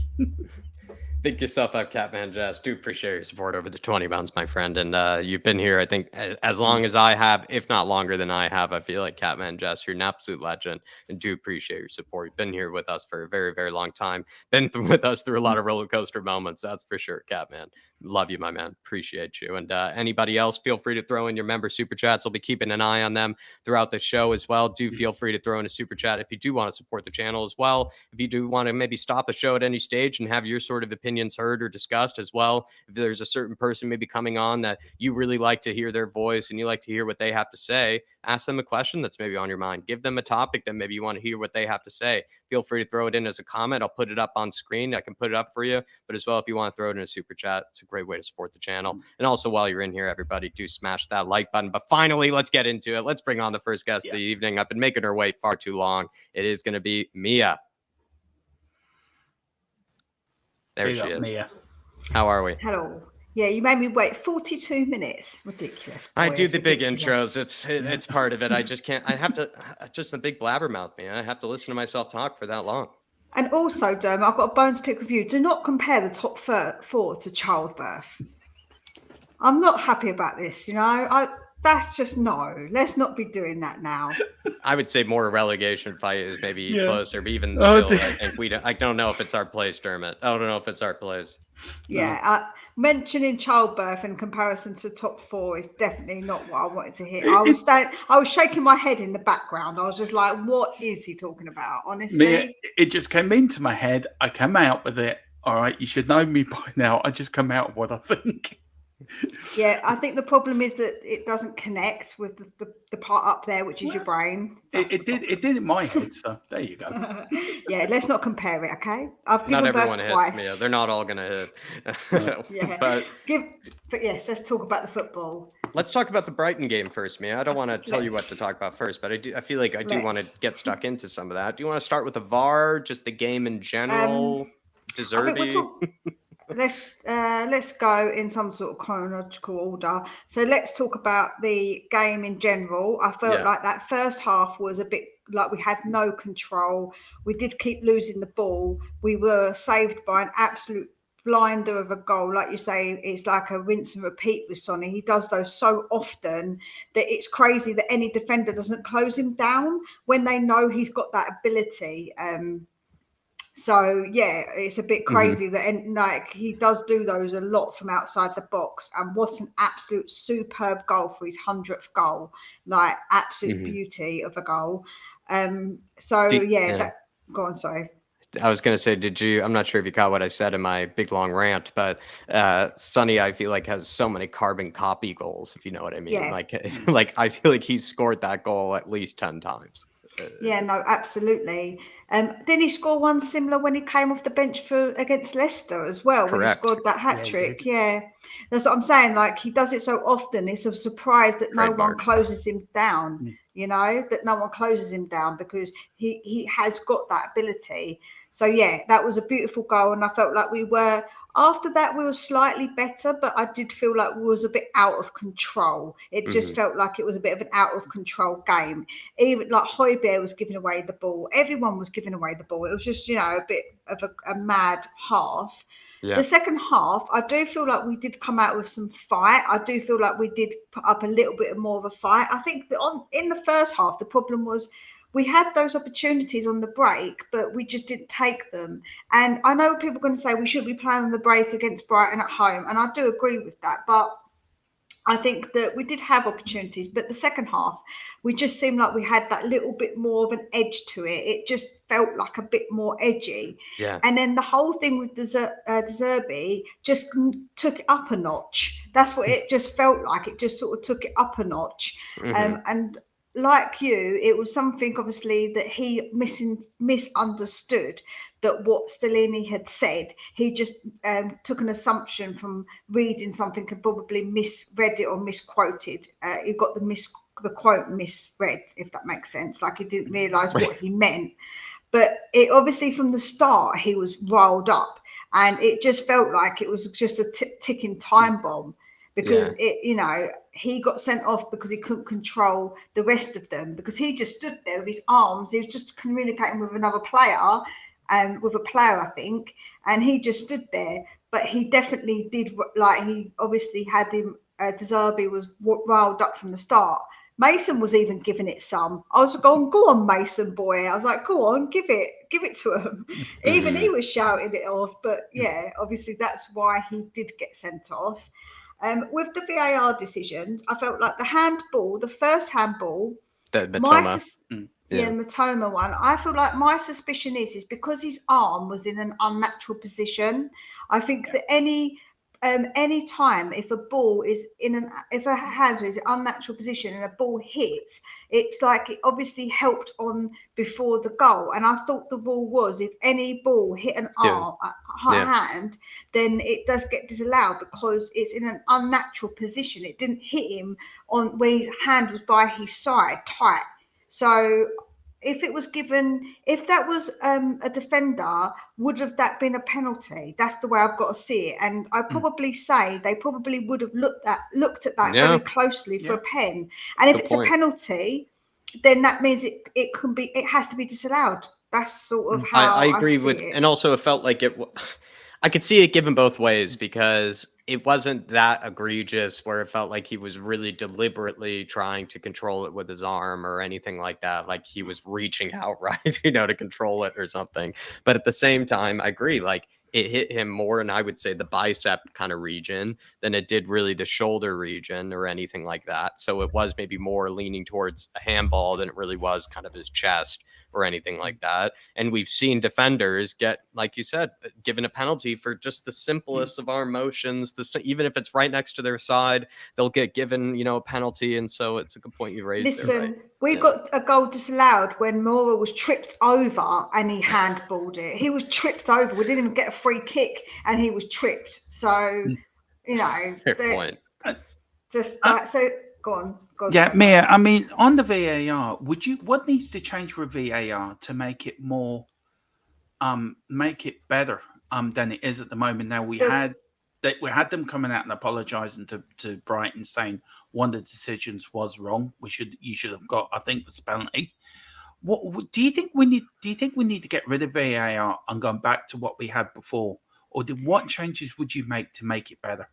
Pick yourself up, Catman Jazz. Do appreciate your support over the 20 pounds, my friend. And you've been here, I think, as long as I have, if not longer than I have. I feel like Catman Jazz, you're an absolute legend, and do appreciate your support. You've been here with us for a very, very long time. Been with us through a lot of roller coaster moments, that's for sure, Catman. Love you, my man. Appreciate you. And anybody else, feel free to throw in your member super chats. I'll be keeping an eye on them throughout the show as well. Do feel free to throw in a super chat if you do want to support the channel as well. If you do want to maybe stop the show at any stage and have your sort of opinions heard or discussed as well. If there's a certain person maybe coming on that you really like to hear their voice and you like to hear what they have to say, ask them a question that's maybe on your mind. Give them a topic that maybe you want to hear what they have to say. Feel free to throw it in as a comment. I'll put it up on screen. I can put it up for you. But as well, if you want to throw it in a super chat, it's a great way to support the channel. And also, while you're in here, everybody, do smash that like button. But finally, let's get into it. Let's bring on the first guest of the evening. I've been making her wait far too long. It is going to be Mia. There she is. Mia. How are we? Hello. Yeah, you made me wait 42 minutes. Ridiculous. Boy, I do the big intros. It's part of it. I just can't. I have to. Just a big blabbermouth, man. I have to listen to myself talk for that long. And also, Derm, I've got a bone to pick with you. Do not compare the top four to childbirth. I'm not happy about this. That's just no. Let's not be doing that now. I would say more relegation fight is maybe closer, but even still, I think I don't know if it's our place, Dermot. I don't know if it's our place. Yeah, mentioning childbirth in comparison to top four is definitely not what I wanted to hear. I was shaking my head in the background. I was just like, "What is he talking about?" Honestly, it just came into my head. I came out with it. All right, you should know me by now. I just come out with what I think. Yeah, I think the problem is that it doesn't connect with the part up there, which is your brain. It did in my head, so there you go. Yeah, let's not compare it, okay? I've given not everyone birth hits twice. Mia. They're not all gonna hit. Yeah, but yes, let's talk about the football. Let's talk about the Brighton game first, Mia. I don't want to tell you what to talk about first, but I feel like I do want to get stuck into some of that. Do you want to start with the VAR, just the game in general? Zerbi? Let's go in some sort of chronological order. So let's talk about the game in general. I felt like that first half was a bit like we had no control. We did keep losing the ball. We were saved by an absolute blinder of a goal. Like you say, it's like a rinse and repeat with Sonny. He does those so often that it's crazy that any defender doesn't close him down when they know he's got that ability. So yeah, it's a bit crazy that he does do those a lot from outside the box. And what an absolute superb goal for his 100th goal! Like absolute beauty of a goal. Go on, sorry. I was going to say, I'm not sure if you caught what I said in my big long rant, but Sonny, I feel like has so many carbon copy goals, if you know what I mean. Yeah. Like I feel like he's scored that goal at least 10 times. Yeah, no, absolutely. Didn't he score one similar when he came off the bench against Leicester as well? Correct. When he scored that hat trick. Yeah, that's what I'm saying. Like he does it so often. It's a surprise that no one closes him down. That no one closes him down because he has got that ability. So yeah, that was a beautiful goal, and I felt like after that we were slightly better, but I did feel like we was a bit out of control. It just felt like it was a bit of an out of control game. Even like Højbjerg was giving away the ball, everyone was giving away the ball. It was just, a bit of a mad half. Yeah. The second half, I do feel like we did come out with some fight. I do feel like we did put up a little bit more of a fight. I think that in the first half, the problem was we had those opportunities on the break, but we just didn't take them. And I know people are going to say we should be playing on the break against Brighton at home, and I do agree with that. But I think that we did have opportunities, but the second half, we just seemed like we had that little bit more of an edge to it. It just felt like a bit more edgy. Yeah. And then the whole thing with the Zerbi just took it up a notch. That's what it just felt like. It just sort of took it up a notch. And like you, it was something obviously that he misunderstood, that what Stellini had said. He just took an assumption from reading something and probably misread it or misquoted. He got the quote misread, if that makes sense. Like he didn't realise what he meant. But it obviously from the start he was riled up, and it just felt like it was just a ticking time bomb. Because he got sent off because he couldn't control the rest of them, because he just stood there with his arms. He was just communicating with another player, with a player, I think, and he just stood there. But he definitely did, like, he obviously had him. De Zerbi was riled up from the start. Mason was even giving it some. I was going, go on, Mason boy. I was like, go on, give it to him. Even he was shouting it off. But yeah, obviously that's why he did get sent off. With the VAR decisions, I felt like the first handball, the Matoma. Matoma one. I feel like my suspicion is because his arm was in an unnatural position. I think that any time if a ball is if a hand is in an unnatural position and a ball hits, it's like it obviously helped on before the goal. And I thought the rule was if any ball hit an hand, then it does get disallowed because it's in an unnatural position. It didn't hit him on where his hand was by his side tight. So if that was a defender, would have that been a penalty? That's the way I've got to see it. And I probably say they probably would have looked at that very closely for a pen. And if it's a penalty, then that means it has to be disallowed. That's sort of how I agree see with it. And also it felt like I could see it given both ways, because it wasn't that egregious where it felt like he was really deliberately trying to control it with his arm or anything like that. Like he was reaching out, right, to control it or something. But at the same time, I agree, like it hit him more in, I would say, the bicep kind of region than it did really the shoulder region or anything like that. So it was maybe more leaning towards a handball than it really was kind of his chest or anything like that. And we've seen defenders get, like you said, given a penalty for just the simplest of arm motions. Even if it's right next to their side, they'll get given, a penalty. And so it's a good point you raised. Listen, we got a goal disallowed when Mora was tripped over and he handballed it. He was tripped over. We didn't even get a free kick and he was tripped. So, fair point. Just that. So go on. Yeah, Mia, I mean, on the VAR, what needs to change for VAR to make it more, make it better than it is at the moment? Now we had them coming out and apologising to Brighton, saying one of the decisions was wrong. You should have got, I think, was a penalty. What do you think we need? Do you think we need to get rid of VAR and go back to what we had before, or what changes would you make to make it better?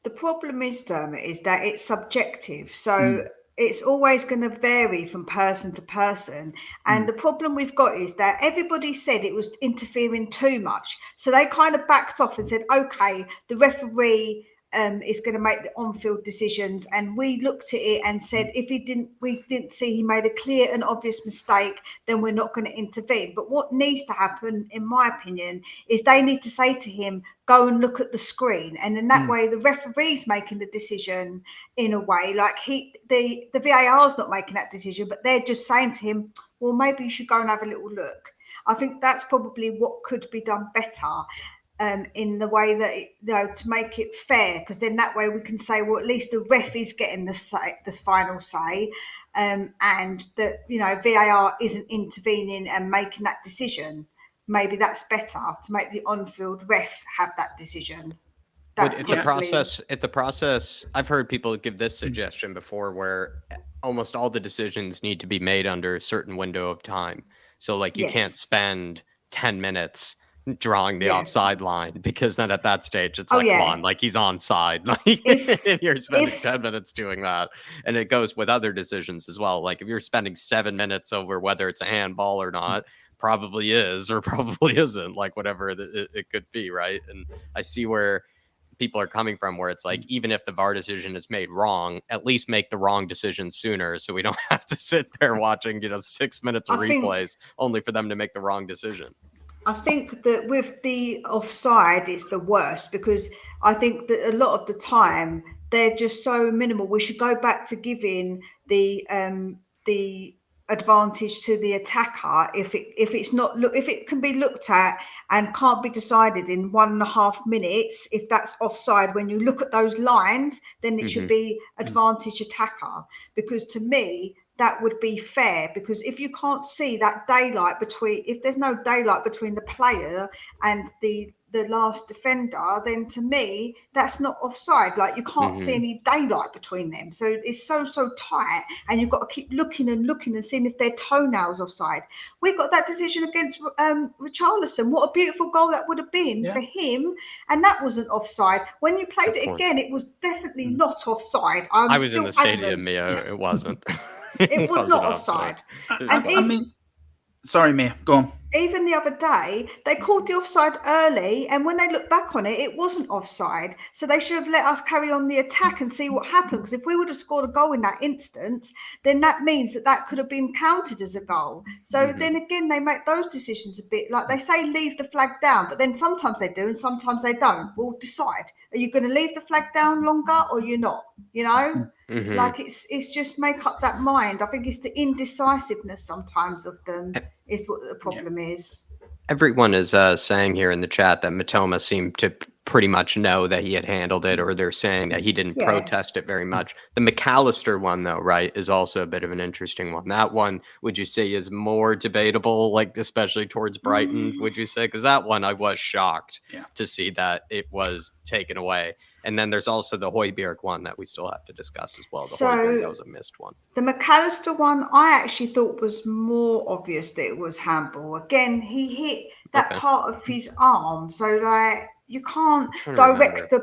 The problem is, Dermot, is that it's subjective. So it's always going to vary from person to person. And the problem we've got is that everybody said it was interfering too much. So they kind of backed off and said, okay, the referee is going to make the on-field decisions. And we looked at it and said, if we didn't see he made a clear and obvious mistake, then we're not going to intervene. But what needs to happen, in my opinion, is they need to say to him, go and look at the screen. And in that way, the referee's making the decision in a way, like the VAR is not making that decision, but they're just saying to him, well, maybe you should go and have a little look. I think that's probably what could be done better. In the way that to make it fair, because then that way we can say, well, at least the ref is getting the final say, and that VAR isn't intervening and making that decision. maybe that's better to make the on-field ref have that decision. If the process, I've heard people give this suggestion before, where almost all the decisions need to be made under a certain window of time. So like you can't spend 10 minutes drawing the offside line, because then at that stage it's come on, like he's onside. Like if you're spending 10 minutes doing that, and it goes with other decisions as well. Like if you're spending 7 minutes over whether it's a handball or not, probably is or probably isn't, like whatever it could be, right? And I see where people are coming from, where it's like, even if the VAR decision is made wrong, at least make the wrong decision sooner, so we don't have to sit there watching 6 minutes of replays only for them to make the wrong decision. I think that with the offside, it's the worst, because I think that a lot of the time they're just so minimal. We should go back to giving the advantage to the attacker if it can be looked at and can't be decided in 1.5 minutes. If that's offside, when you look at those lines, then it should be advantage attacker, because to me that would be fair. Because if you can't see that daylight if there's no daylight between the player and the last defender, then to me that's not offside. Like, you can't see any daylight between them, so it's so tight, and you've got to keep looking and seeing if their toenails offside. We got that decision against Richarlison. What a beautiful goal that would have been for him, and that wasn't offside. When you played it again, it was definitely not offside. I was in the stadium, Mia. It wasn't. It was not offside. Sorry, Mia, go on. Even the other day, they called the offside early, and when they look back on it, it wasn't offside. So they should have let us carry on the attack and see what happened. Because if we would have scored a goal in that instance, then that means that could have been counted as a goal. So then again, they make those decisions a bit like, they say leave the flag down, but then sometimes they do and sometimes they don't. We'll decide. Are you going to leave the flag down longer or you're not? Like, it's just make up that mind. I think it's the indecisiveness sometimes of them is what the problem is. Everyone is saying here in the chat that Mitoma seemed to pretty much know that he had handled it, or they're saying that he didn't protest it very much. The McAllister one, though, right, is also a bit of an interesting one. That one, would you say, is more debatable, like especially towards Brighton, would you say? Because that one, I was shocked to see that it was taken away. And then there's also the Højbjerg one that we still have to discuss as well. Højbjerg, that was a missed one. The McAllister one, I actually thought was more obvious that it was handball. Again, he hit that part of his arm. So, like, you can't direct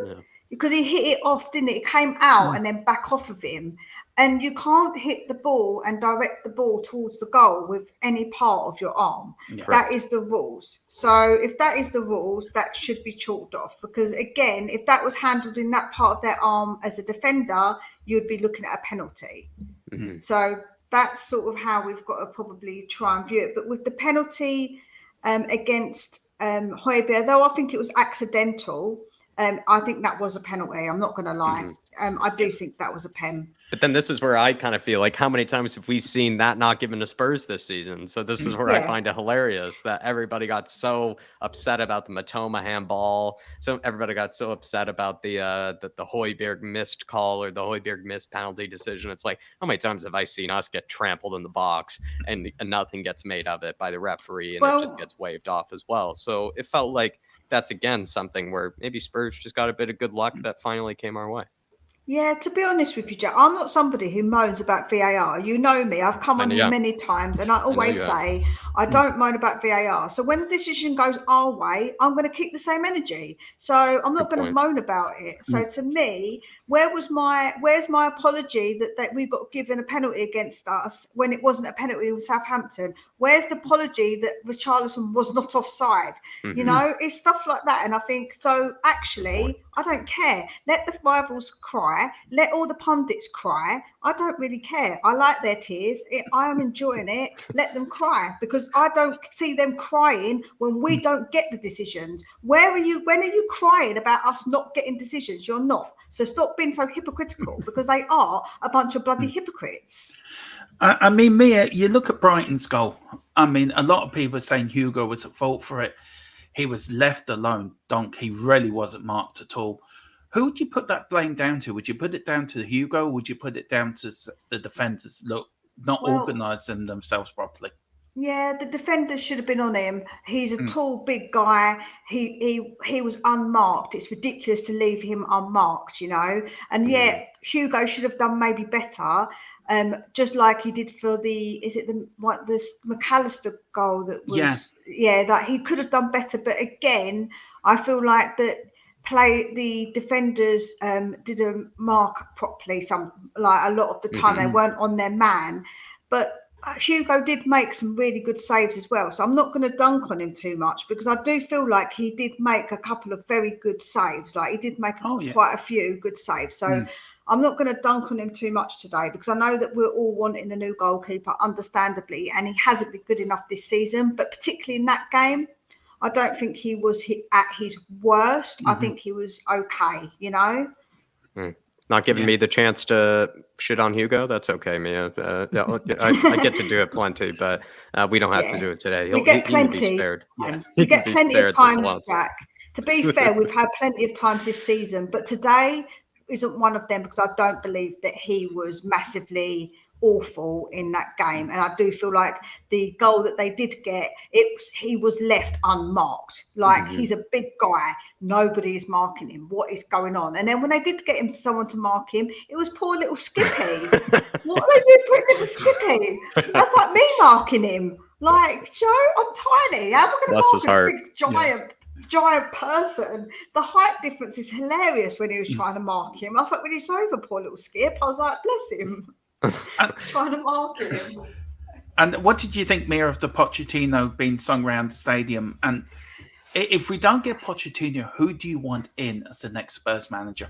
because he hit it off, didn't it? It came out and then back off of him. And you can't hit the ball and direct the ball towards the goal with any part of your arm. Yeah. That is the rules. So if that is the rules, that should be chalked off. Because again, if that was handled in that part of their arm as a defender, you'd be looking at a penalty. So that's sort of how we've got to probably try and view it. But with the penalty against Højbjerg, though I think it was accidental, I think that was a penalty. I'm not going to lie. I do think that was a pen. But then this is where I kind of feel like, how many times have we seen that not given to Spurs this season? So this is where I find it hilarious that everybody got so upset about the Mitoma handball. So everybody got so upset about the Højbjerg missed call or the Højbjerg missed penalty decision. It's like, how many times have I seen us get trampled in the box and nothing gets made of it by the referee, and it just gets waved off as well? So it felt like that's, again, something where maybe Spurs just got a bit of good luck that finally came our way. Yeah, to be honest with you, Jack, I'm not somebody who moans about VAR. You know me. I've come on here many times, and I always say I don't moan about VAR. So when the decision goes our way, I'm going to keep the same energy. So I'm not going to moan about it. So to me, where's my apology that we got given a penalty against us when it wasn't a penalty with Southampton? Where's the apology that Richarlison was not offside? You know, it's stuff like that. And I think, so actually, I don't care. Let the rivals cry. Let all the pundits cry. I don't really care. I like their tears. I am enjoying it. Let them cry, because I don't see them crying when we don't get the decisions. When are you crying about us not getting decisions? You're not. So stop being so hypocritical, because they are a bunch of bloody hypocrites. I mean, Mia, you look at Brighton's goal. I mean, a lot of people are saying Hugo was at fault for it. He was left alone. He really wasn't marked at all. Who would you put that blame down to? Would you put it down to Hugo? Would you put it down to the defenders not organising themselves properly? Yeah, the defenders should have been on him. He's a tall, big guy. He was unmarked. It's ridiculous to leave him unmarked, And yeah, Hugo should have done maybe better. Just like he did for the McAllister goal that was that he could have done better. But again, I feel like the defenders didn't mark properly. A lot of the time they weren't on their man, but Hugo did make some really good saves as well. So I'm not going to dunk on him too much because I do feel like he did make a couple of very good saves. Like he did make quite a few good saves. So I'm not going to dunk on him too much today because I know that we're all wanting a new goalkeeper, understandably, and he hasn't been good enough this season. But particularly in that game, I don't think he was at his worst. I think he was okay, Not giving me the chance to shit on Hugo. That's okay, Mia. I get to do it plenty, but we don't have to do it today. We get plenty. He can be spared. Yes. We get plenty of times back. To be fair, we've had plenty of times this season, but today isn't one of them because I don't believe that he was massively awful in that game, and I do feel like the goal that they did get, he was left unmarked. Like he's a big guy, nobody is marking him. What is going on? And then when they did get him someone to mark him, it was poor little Skippy. What are they doing putting little Skippy? That's like me marking him. Like, Joe, I'm tiny. How am I going to mark a big giant person? The height difference is hilarious when he was trying to mark him. I thought when he's over, poor little Skip, I was like, bless him. Trying to mark him. And what did you think, Mia, of the Pochettino being sung around the stadium? And if we don't get Pochettino, who do you want in as the next Spurs manager?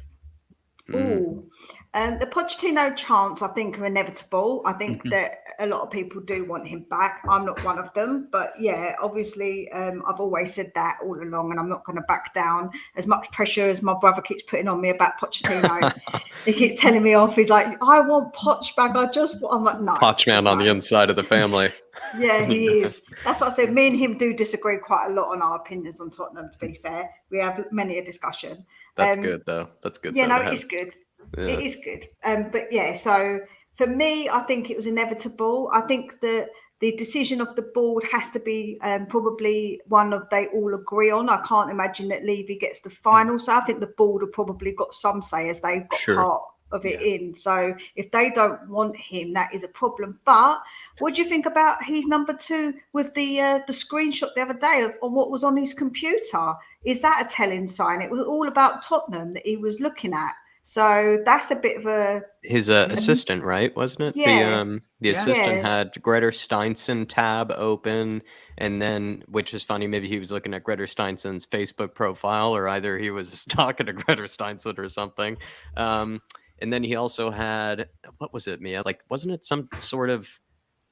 The Pochettino chants, I think, are inevitable. I think that a lot of people do want him back. I'm not one of them, but yeah, obviously, I've always said that all along, and I'm not going to back down. As much pressure as my brother keeps putting on me about Pochettino, he keeps telling me off. He's like, "I want Poch back. I'm like, no." Poch man on the inside of the family. Yeah, he is. That's what I said. Me and him do disagree quite a lot on our opinions on Tottenham. To be fair, we have many a discussion. That's good, though. That's good. Yeah, no, it's good. Yeah. It is good. But yeah, so for me, I think it was inevitable. I think that the decision of the board has to be probably one of they all agree on. I can't imagine that Levy gets the final. So I think the board have probably got some say as they've got part of it in. So if they don't want him, that is a problem. But what do you think about he's number 2 with the screenshot the other day of what was on his computer? Is that a telling sign? It was all about Tottenham that he was looking at. So that's a bit of his assistant, right? Wasn't it? Yeah. The assistant had Greta Steinson tab open, and then, which is funny, maybe he was looking at Greta Steinson's Facebook profile, or either he was talking to Greta Steinson or something. And then he also had, what was it, Mia? Like, wasn't it some sort of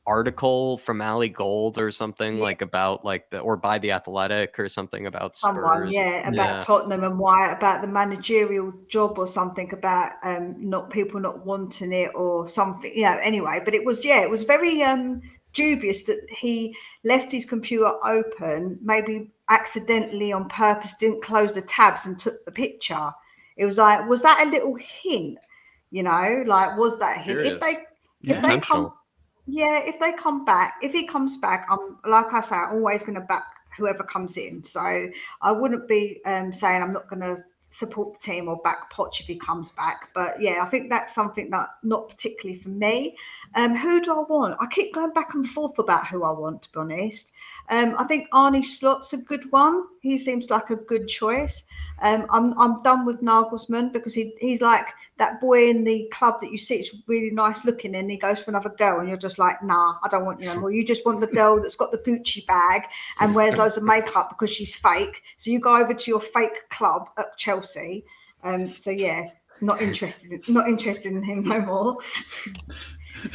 article from Ali Gold or something like about or by The Athletic or something about someone, Spurs? About Tottenham and why, about the managerial job or something, about not people not wanting it or something, anyway. But it was very dubious that he left his computer open, maybe accidentally on purpose, didn't close the tabs and took the picture. It was like, was that a little hint? Was that a hint? If they come back, if he comes back, I'm like I say, I'm always going to back whoever comes in. So I wouldn't be saying I'm not going to support the team or back Poch if he comes back. But yeah, I think that's something that not particularly for me. Who do I want? I keep going back and forth about who I want, to be honest. I think Arne Slot's a good one. He seems like a good choice. I'm done with Nagelsmann because he's like that boy in the club that you see, it's really nice looking, and he goes for another girl, and you're just like, nah, I don't want you anymore. You just want the girl that's got the Gucci bag and wears loads of makeup because she's fake. So you go over to your fake club at Chelsea. So yeah, not interested in him no more.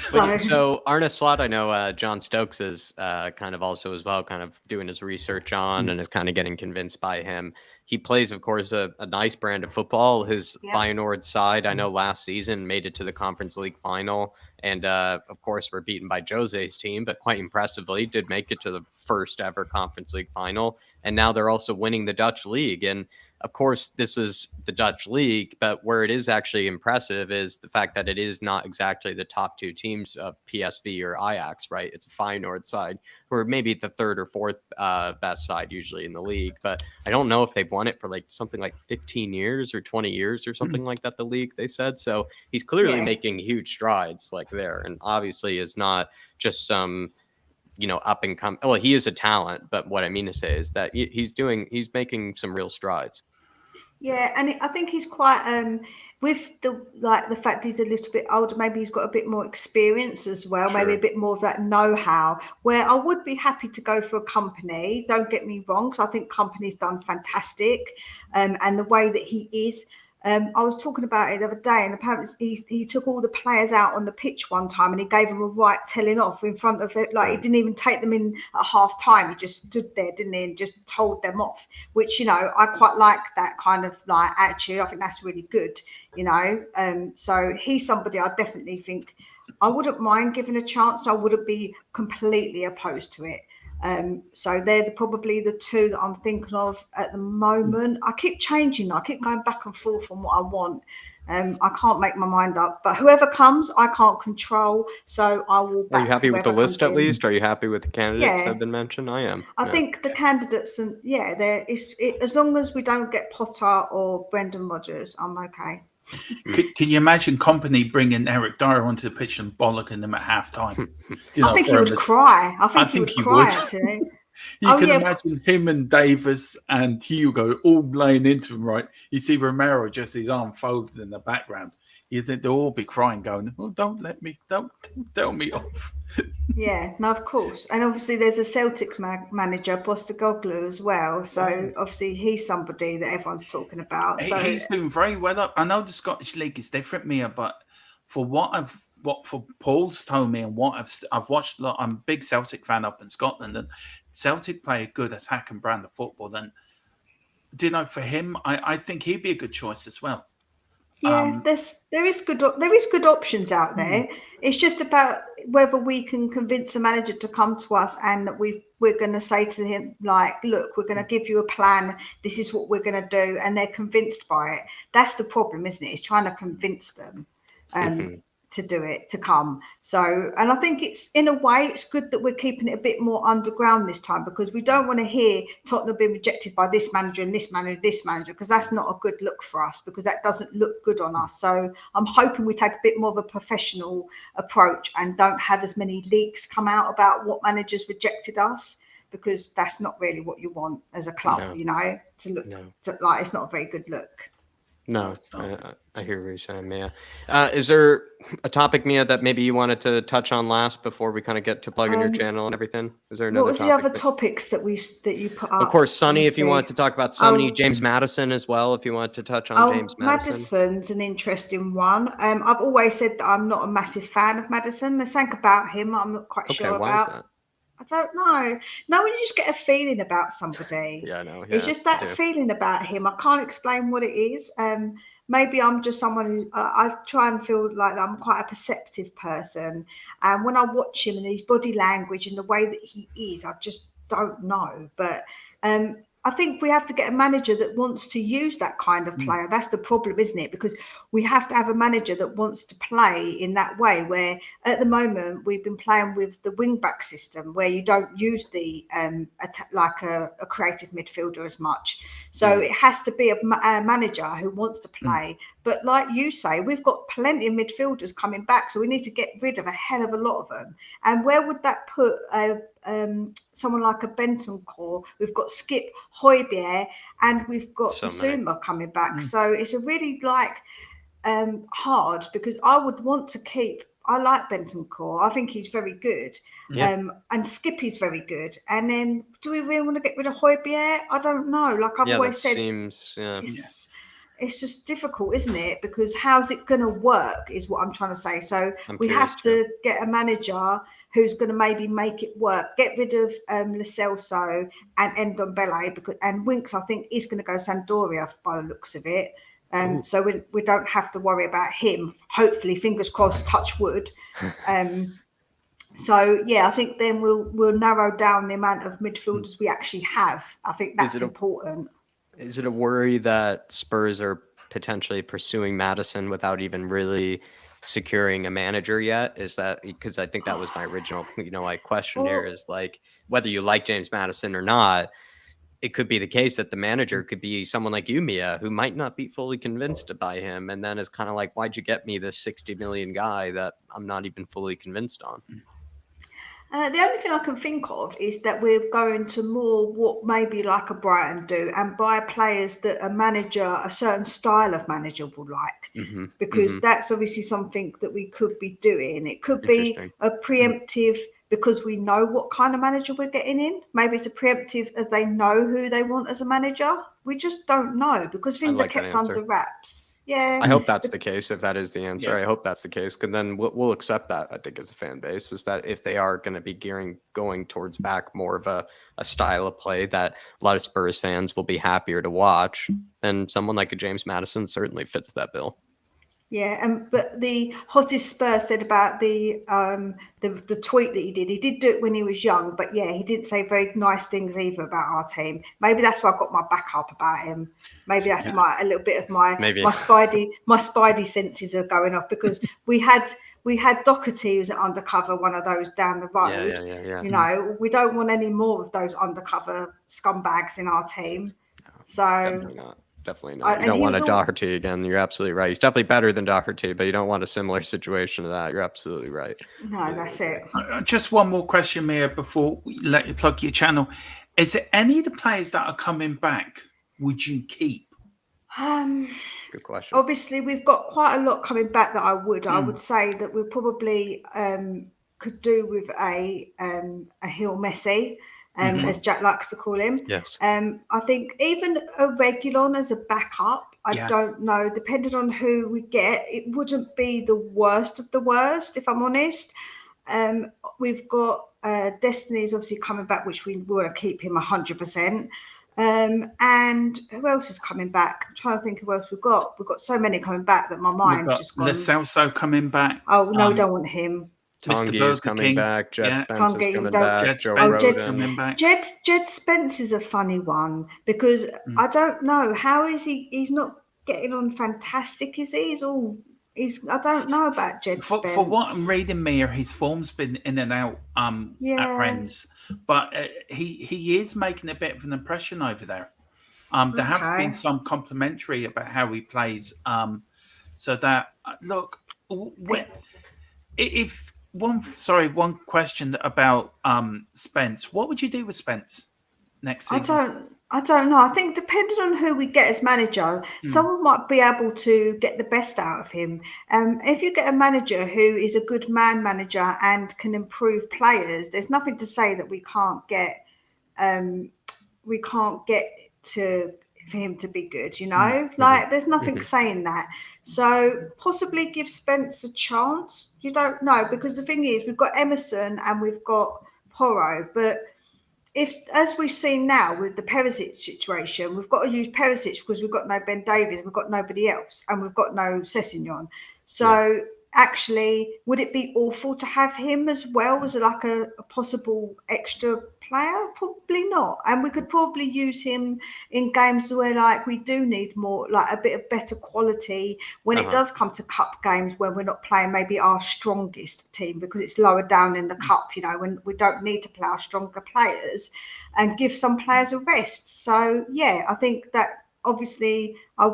So Arne Slot, I know John Stokes is kind of also as well, kind of doing his research on and is kind of getting convinced by him. He plays, of course, a nice brand of football. His Feyenoord side, I know last season, made it to the Conference League final. And, of course, were beaten by Jose's team, but quite impressively did make it to the first ever Conference League final. And now they're also winning the Dutch league. And of course, this is the Dutch league, but where it is actually impressive is the fact that it is not exactly the top two teams of PSV or Ajax, right? It's a Feyenoord side, who are maybe the third or fourth best side usually in the league. But I don't know if they've won it for like something like 15 years or 20 years or something like that, the league, they said. So he's clearly making huge strides like there, and obviously is not just some up and come. Well, he is a talent, but what I mean to say is that he's making some real strides. Yeah, and I think he's quite with the fact he's a little bit older. Maybe he's got a bit more experience as well. Sure. Maybe a bit more of that know-how. Where I would be happy to go for a company. Don't get me wrong, because I think company's done fantastic, and the way that he is. I was talking about it the other day, and apparently he took all the players out on the pitch one time, and he gave them a right telling off in front of it. Like, he didn't even take them in at half time. He just stood there, didn't he, and just told them off, which, I quite like that kind of like attitude. I think that's really good, so he's somebody I definitely think I wouldn't mind giving a chance. I wouldn't be completely opposed to it. So they're probably the two that I'm thinking of at the moment. I keep changing. I keep going back and forth on what I want. I can't make my mind up. But whoever comes, I can't control. So I will back. Are you happy with the list at least? Are you happy with the candidates that have been mentioned? I am. I think the candidates, and as long as we don't get Potter or Brendan Rodgers, I'm okay. Can you imagine Company bringing Eric Dyer onto the pitch and bollocking them at half time? I think he would cry. I think he would cry, actually. You can imagine him and Davis and Hugo all laying into him, right? You see Romero just his arm folded in the background. You think they'll all be crying, going, "Oh, don't tell me off." Yeah, no, of course. And obviously there's a Celtic manager, Postecoglou, as well. So obviously he's somebody that everyone's talking about. So he's doing very well. I know the Scottish League is different, Mia, but for what Paul's told me and what I've watched a lot, I'm a big Celtic fan up in Scotland, and Celtic play a good attack and brand of football. Then, for him, I think he'd be a good choice as well. Yeah, there is good options out there. It's just about whether we can convince the manager to come to us, and that we're going to say to him, like, look, we're going to give you a plan. This is what we're going to do, and they're convinced by it. That's the problem, isn't it? It's trying to convince them to do it, to come. So, and I think it's, in a way, it's good that we're keeping it a bit more underground this time, because we don't want to hear Tottenham being rejected by this manager and this manager, because that's not a good look for us, because that doesn't look good on us. So I'm hoping we take a bit more of a professional approach and don't have as many leaks come out about what managers rejected us, because that's not really what you want as a club, to look like it's not a very good look. No, I hear what you're saying, Mia. Is there a topic, Mia, that maybe you wanted to touch on last before we kind of get to plugging your channel and everything? Is there another? What was the other topics that you put up? Of course, Sonny, if you wanted to talk about Sonny, James Maddison as well, if you wanted to touch on James Maddison. Madison's an interesting one. I've always said that I'm not a massive fan of Maddison. There's something about him I'm not quite sure why about. Is that? I don't know. No, when you just get a feeling about somebody. Yeah, I know. It's just that feeling about him. I can't explain what it is. Maybe I'm just someone who I try and feel like I'm quite a perceptive person. And when I watch him and his body language and the way that he is, I just don't know. But I think we have to get a manager that wants to use that kind of player. That's the problem, isn't it? Because we have to have a manager that wants to play in that way, where at the moment we've been playing with the wing-back system, where you don't use the like a creative midfielder as much. So it has to be a manager who wants to play. But like you say, we've got plenty of midfielders coming back, so we need to get rid of a hell of a lot of them. And where would that put someone like a Bentancur? We've got Skip, Højbjerg, and we've got Basuma coming back. So it's a really hard, because I would want to keep. I like Bentancur. I think he's very good. And Skippy's very good. And then, do we really want to get rid of Højbjerg? I don't know. Like I've always said, it's just difficult, isn't it? Because how's it going to work is what I'm trying to say. So we have to get a manager who's going to maybe make it work. Get rid of Lo Celso and Ndombele, and Winks, I think, is going to go Sampdoria by the looks of it. So we don't have to worry about him. Hopefully, fingers crossed, touch wood. So yeah, I think then we'll narrow down the amount of midfielders we actually have. I think that's important. Is it a worry that Spurs are potentially pursuing Maddison without even really securing a manager yet? Is that because I think that was my original, question here Well, is like whether you like James Maddison or not, it could be the case that the manager could be someone like you, Mia, who might not be fully convinced by him, and then is kind of like, why'd you get me this 60 million guy that I'm not even fully convinced on? the only thing I can think of is that we're going to more what maybe like a Brighton do and buy players that a certain style of manager would like, Mm-hmm. because Mm-hmm. that's obviously something that we could be doing. It could be Interesting. a preemptive because we know what kind of manager we're getting in. Maybe it's a preemptive as they know who they want as a manager. We just don't know because I things are like that kept answer. under wraps. Yeah. I hope that's the case. If that is the answer, Yeah. I hope that's the case. Because then we'll accept that. I think as a fan base, is that if they are going to be going towards back more of a style of play that a lot of Spurs fans will be happier to watch, then someone like a James Maddison certainly fits that bill. Yeah, but the hottest Spur said about the tweet that he did do it when he was young, but yeah, he didn't say very nice things either about our team. Maybe that's why I got my back up about him. Maybe that's a little bit of my Maybe. my spidey senses are going off because we had Doherty who's an undercover, one of those down the road. Yeah. You know, we don't want any more of those undercover scumbags in our team. So Definitely not. You don't want a Doherty again. You're absolutely right. He's definitely better than Doherty, but you don't want a similar situation to that. You're absolutely right. No, that's it. Just one more question, Mia, before we let you plug your channel. Is there any of the players that are coming back would you keep? Good question. Obviously, we've got quite a lot coming back that I would say that we probably could do with a heel Messi, as Jack likes to call him. Yes. I think even a Reguilon as a backup, I don't know, depending on who we get, it wouldn't be the worst of the worst, if I'm honest. We've got Destiny's obviously coming back, which we want to keep him 100%. And who else is coming back? I'm trying to think who else we've got. We've got so many coming back that my mind just gone. Lo Celso coming back. Oh no, we don't want him. Tongi is coming back. Jed Spence is coming back. Joe Rodon. Jed Spence is a funny one because I don't know how is he. He's not getting on fantastic, is he? I don't know about Jed Spence. For what I'm reading, Mia, his form's been in and out at Rennes, but he is making a bit of an impression over there. There have been some complimentary about how he plays. So that look, one question about Spence. What would you do with Spence next season? I don't know. I think depending on who we get as manager, someone might be able to get the best out of him. If you get a manager who is a good man manager and can improve players, there's nothing to say that we can't get for him to be good, you know? Like there's nothing saying that. So possibly give Spence a chance. You don't know, because the thing is we've got Emerson and we've got Porro, but if, as we've seen now with the Perisic situation, we've got to use Perisic because we've got no Ben Davies, we've got nobody else, and we've got no Sessegnon. So actually, would it be awful to have him as well as like a possible extra player? Probably not. And we could probably use him in games where like we do need more, like a bit of better quality when it does come to cup games where we're not playing maybe our strongest team because it's lower down in the cup, you know, when we don't need to play our stronger players, and give some players a rest. So yeah, I think that obviously I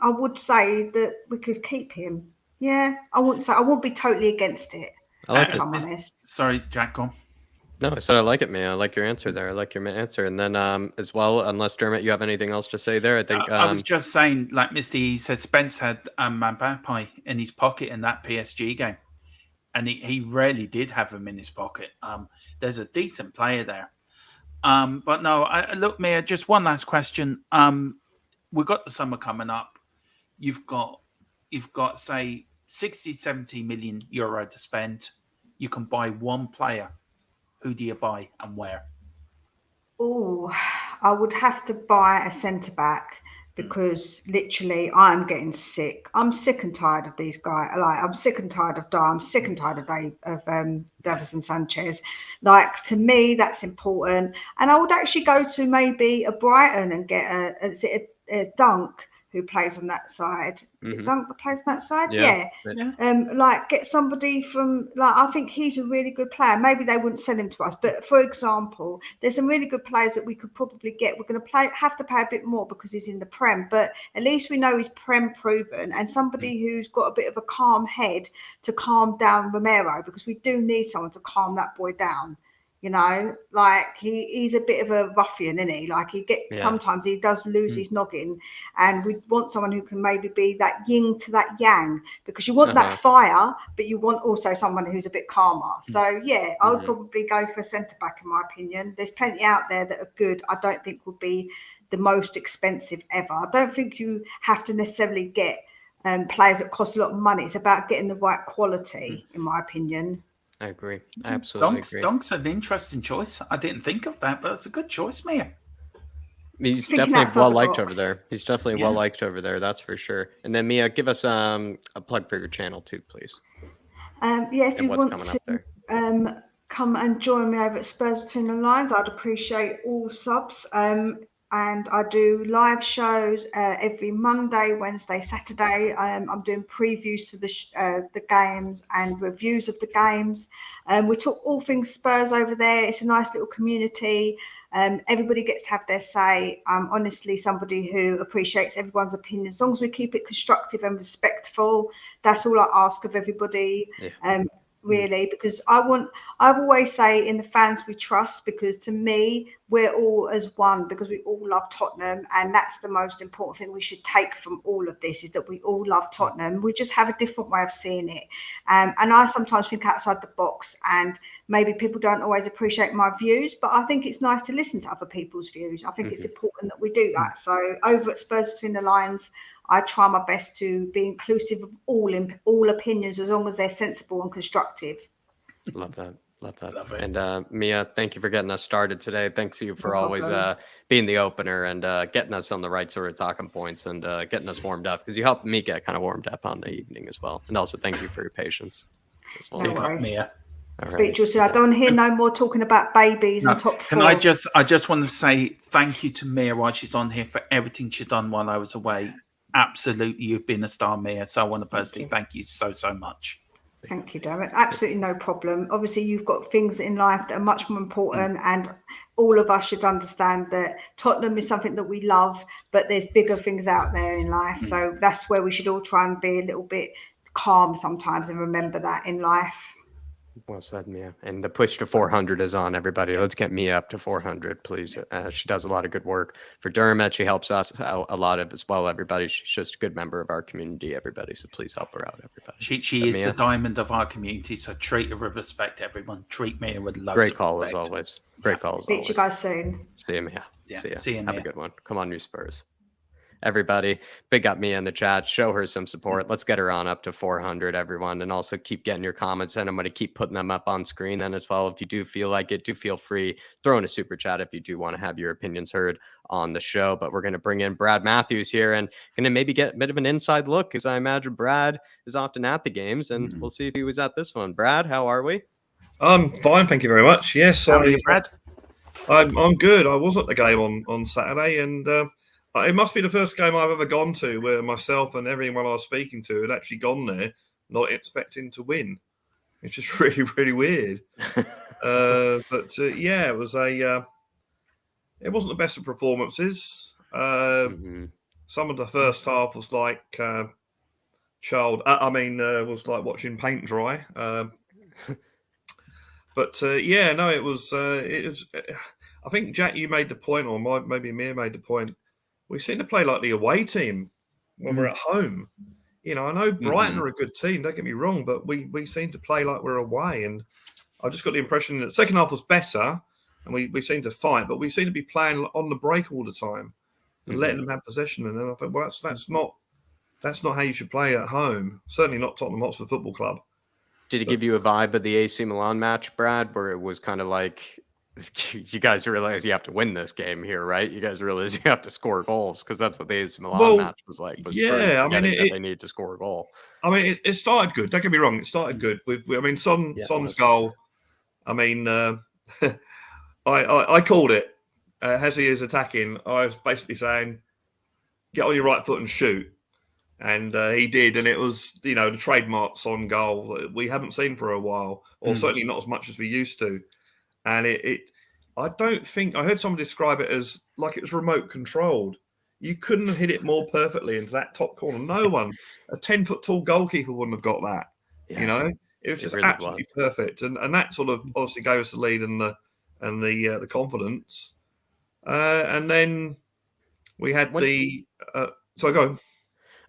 would say that we could keep him. Yeah, I wouldn't be totally against it. I like if I'm honest. Sorry, Jack, go on. No, I said I like it, man. I like your answer there. I like your answer. And then as well, unless Dermot, you have anything else to say there, I think I was just saying, like Misty said, Spence had Mbappe in his pocket in that PSG game, and he rarely did have him in his pocket. There's a decent player there. But no, look, Mia, just one last question. We've got the summer coming up. You've got say 60, 70 million euro to spend. You can buy one player. Who do you buy and where? Oh, I would have to buy a centre back because literally I'm getting sick. I'm sick and tired of these guys. Like, I'm sick and tired of Dyer. I'm sick and tired of Davison Sanchez. Like, to me, that's important. And I would actually go to maybe a Brighton and get a Dunk who plays on that side. Is it Dunk that plays on that side? Yeah. Like, get somebody from, like, I think he's a really good player. Maybe they wouldn't sell him to us, but for example, there's some really good players that we could probably get. We're going to have to pay a bit more because he's in the Prem, but at least we know he's Prem proven, and somebody who's got a bit of a calm head to calm down Romero, because we do need someone to calm that boy down. You know, like he's a bit of a ruffian, isn't he? Like sometimes he does lose his noggin, and we want someone who can maybe be that yin to that yang, because you want that fire, but you want also someone who's a bit calmer. So yeah, I would probably go for a centre back, in my opinion. There's plenty out there that are good. I don't think would be the most expensive ever. I don't think you have to necessarily get players that cost a lot of money. It's about getting the right quality, in my opinion. I agree. I absolutely agree. Donk's an interesting choice. I didn't think of that, but it's a good choice, Mia. He's definitely well liked over there. He's definitely well liked over there. That's for sure. And then Mia, give us a plug for your channel too, please. If you want to come and join me over at Spurs Between the Lines, I'd appreciate all subs. And I do live shows every Monday, Wednesday, Saturday. I'm doing previews to the games and reviews of the games. We talk all things Spurs over there. It's a nice little community. Everybody gets to have their say. I'm honestly somebody who appreciates everyone's opinion. As long as we keep it constructive and respectful, that's all I ask of everybody. Really, because I've always say in the fans we trust, because to me we're all as one, because we all love Tottenham, and that's the most important thing we should take from all of this, is that we all love Tottenham. We just have a different way of seeing it, and I sometimes think outside the box, and maybe people don't always appreciate my views, but I think it's nice to listen to other people's views. I think it's important that we do that. So over at Spurs Between the Lines, I try my best to be inclusive of all opinions, as long as they're sensible and constructive. Love that. Love that. And Mia, thank you for getting us started today. Thanks to you for always being the opener and getting us on the right sort of talking points and getting us warmed up, because you helped me get kind of warmed up on the evening as well. And also thank you for your patience as well. No worries. Mia. Speak to you soon. I don't hear no more talking about babies and top four. Can I just want to say thank you to Mia while she's on here for everything she's done while I was away. Absolutely, you've been a star, Mia. So I want to personally thank you so much. Thank you, Derek. Absolutely no problem. Obviously, you've got things in life that are much more important, and all of us should understand that Tottenham is something that we love, but there's bigger things out there in life. So that's where we should all try and be a little bit calm sometimes and remember that in life. Well said, Mia. And the push to 400 is on, everybody. Let's get Mia up to 400, please. She does a lot of good work for Dermot. She helps us out a lot as well, everybody. She's just a good member of our community, everybody. So please help her out, everybody. She is Mia, the diamond of our community. So treat her with respect, everyone. Treat Mia with love. Great call as always. Great call as always. Speak to you guys soon. See you, Mia. See you. Have a good one. Come on, you Spurs. Everybody, big up Mia in the chat. Show her some support. Let's get her on up to 400, everyone. And also keep getting your comments in. I'm going to keep putting them up on screen then as well. If you do feel like it, do feel free. Throw in a super chat if you do want to have your opinions heard on the show. But we're going to bring in Brad Matthews here and going to maybe get a bit of an inside look, because I imagine Brad is often at the games, and we'll see if he was at this one. Brad, how are we? I'm fine, thank you very much. Yes, how are you, Brad? I'm good. I was at the game on Saturday, and it must be the first game I've ever gone to where myself and everyone I was speaking to had actually gone there not expecting to win. It's just really, really weird. It was it wasn't the best of performances. Some of the first half was like was like watching paint dry. It was. I think Jack, you made the point, or maybe Mia made the point. We seem to play like the away team when we're at home. You know, I know Brighton are a good team, don't get me wrong, but we seem to play like we're away. And I just got the impression that the second half was better, and we seemed to fight, but we seem to be playing on the break all the time and letting them have possession. And then I thought, well, that's not how you should play at home. Certainly not Tottenham Hotspur Football Club. Did it give you a vibe of the AC Milan match, Brad, where it was kind of like you guys realize you have to win this game here, right? You guys realize you have to score goals because that's what the AC Milan Well, match was like. Was yeah, Spurs I mean, forgetting that they need to score a goal. I mean, it started good. Don't get me wrong, it started good. I mean, Son's goal. I mean, I called it as he is attacking. I was basically saying, get on your right foot and shoot. And he did, and it was, the trademark Son goal that we haven't seen for a while, or certainly not as much as we used to. And I don't think, I heard someone describe it as like it was remote controlled. You couldn't have hit it more perfectly into that top corner. No one, a 10-foot tall goalkeeper wouldn't have got that. Yeah, it was just really absolutely perfect, and that sort of obviously gave us the lead and the confidence. And then we had so go on.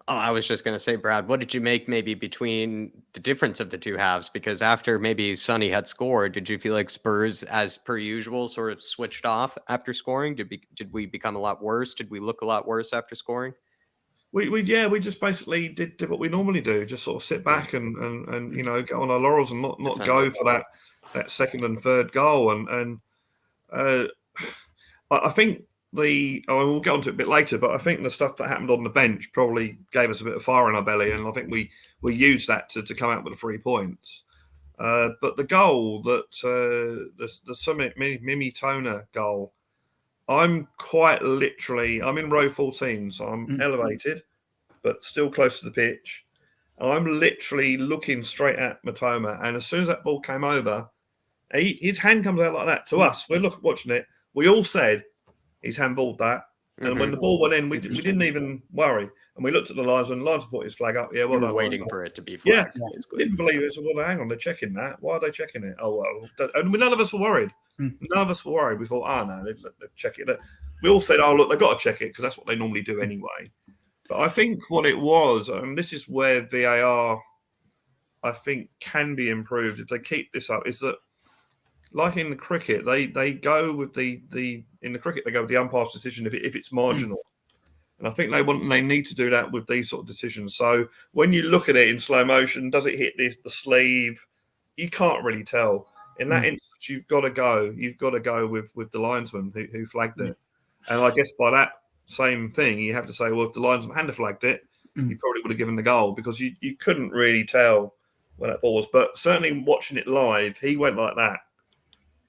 Oh, I was just going to say, Brad, what did you make maybe between the difference of the two halves? Because after maybe Sonny had scored, did you feel like Spurs, as per usual, sort of switched off after scoring? Did we become a lot worse? Did we look a lot worse after scoring? We just basically did what we normally do, just sort of sit back and get on our laurels and not go for that second and third goal. And I think we'll get onto it a bit later, but I think the stuff that happened on the bench probably gave us a bit of fire in our belly, and I think we used that to come out with the 3 points. But the goal that the Summit Mimi Toner goal, I'm in row 14, so I'm elevated, but still close to the pitch. I'm literally looking straight at Matoma, and as soon as that ball came over, his hand comes out like that to us. We're watching it. We all said he's handballed that, and when the ball went in, we didn't even worry. And we looked at the linesman. The linesman put his flag up. Yeah, well done. Waiting for it to be flagged. Yeah, didn't believe it. So, well, hang on, they're checking that. Why are they checking it? Oh well, and none of us were worried. None of us were worried. We thought, no, they'll check it. We all said, oh look, they've got to check it because that's what they normally do anyway. But I think what it was, and this is where VAR, I think, can be improved if they keep this up, is that, like in the cricket, they go with the umpire's decision if it's marginal, and I think they need to do that with these sort of decisions. So when you look at it in slow motion, does it hit the sleeve? You can't really tell. In that instance, you've got to go with the linesman who flagged it, and I guess by that same thing, you have to say, well, if the linesman hadn't flagged it, he probably would have given the goal, because you couldn't really tell where that ball was. But certainly watching it live, he went like that.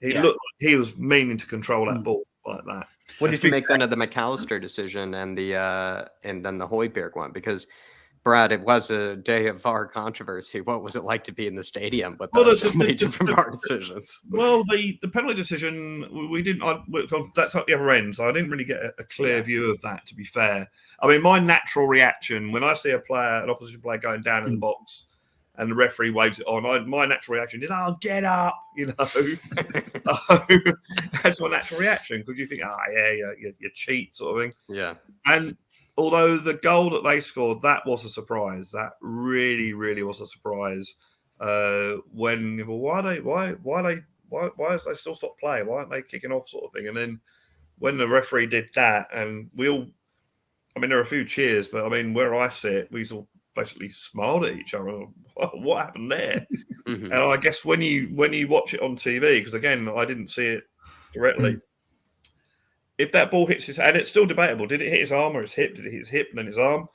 He looked like he was meaning to control that ball like that. What did you make then of the McAllister decision and then the Højbjerg one? Because, Brad, it was a day of VAR controversy. What was it like to be in the stadium with so many different VAR decisions? Well, the penalty decision, we didn't. That's at the other end, so I didn't really get a clear view of that, to be fair. I mean, my natural reaction when I see an opposition player going down in the box and the referee waves it on, my natural reaction is, "Oh, get up!" That's my natural reaction, because you think, you cheat, sort of thing. Yeah. And although the goal that they scored, that was a surprise. That really, really was a surprise. Why is they still stop playing? Why aren't they kicking off, sort of thing? And then when the referee did that, and there are a few cheers, but I mean, where I sit, we all basically smiled at each other. What happened there? And I guess when you watch it on TV, because again, I didn't see it directly. If that ball hits his, and it's still debatable, did it hit his arm or his hip? Did it hit his hip and then his arm?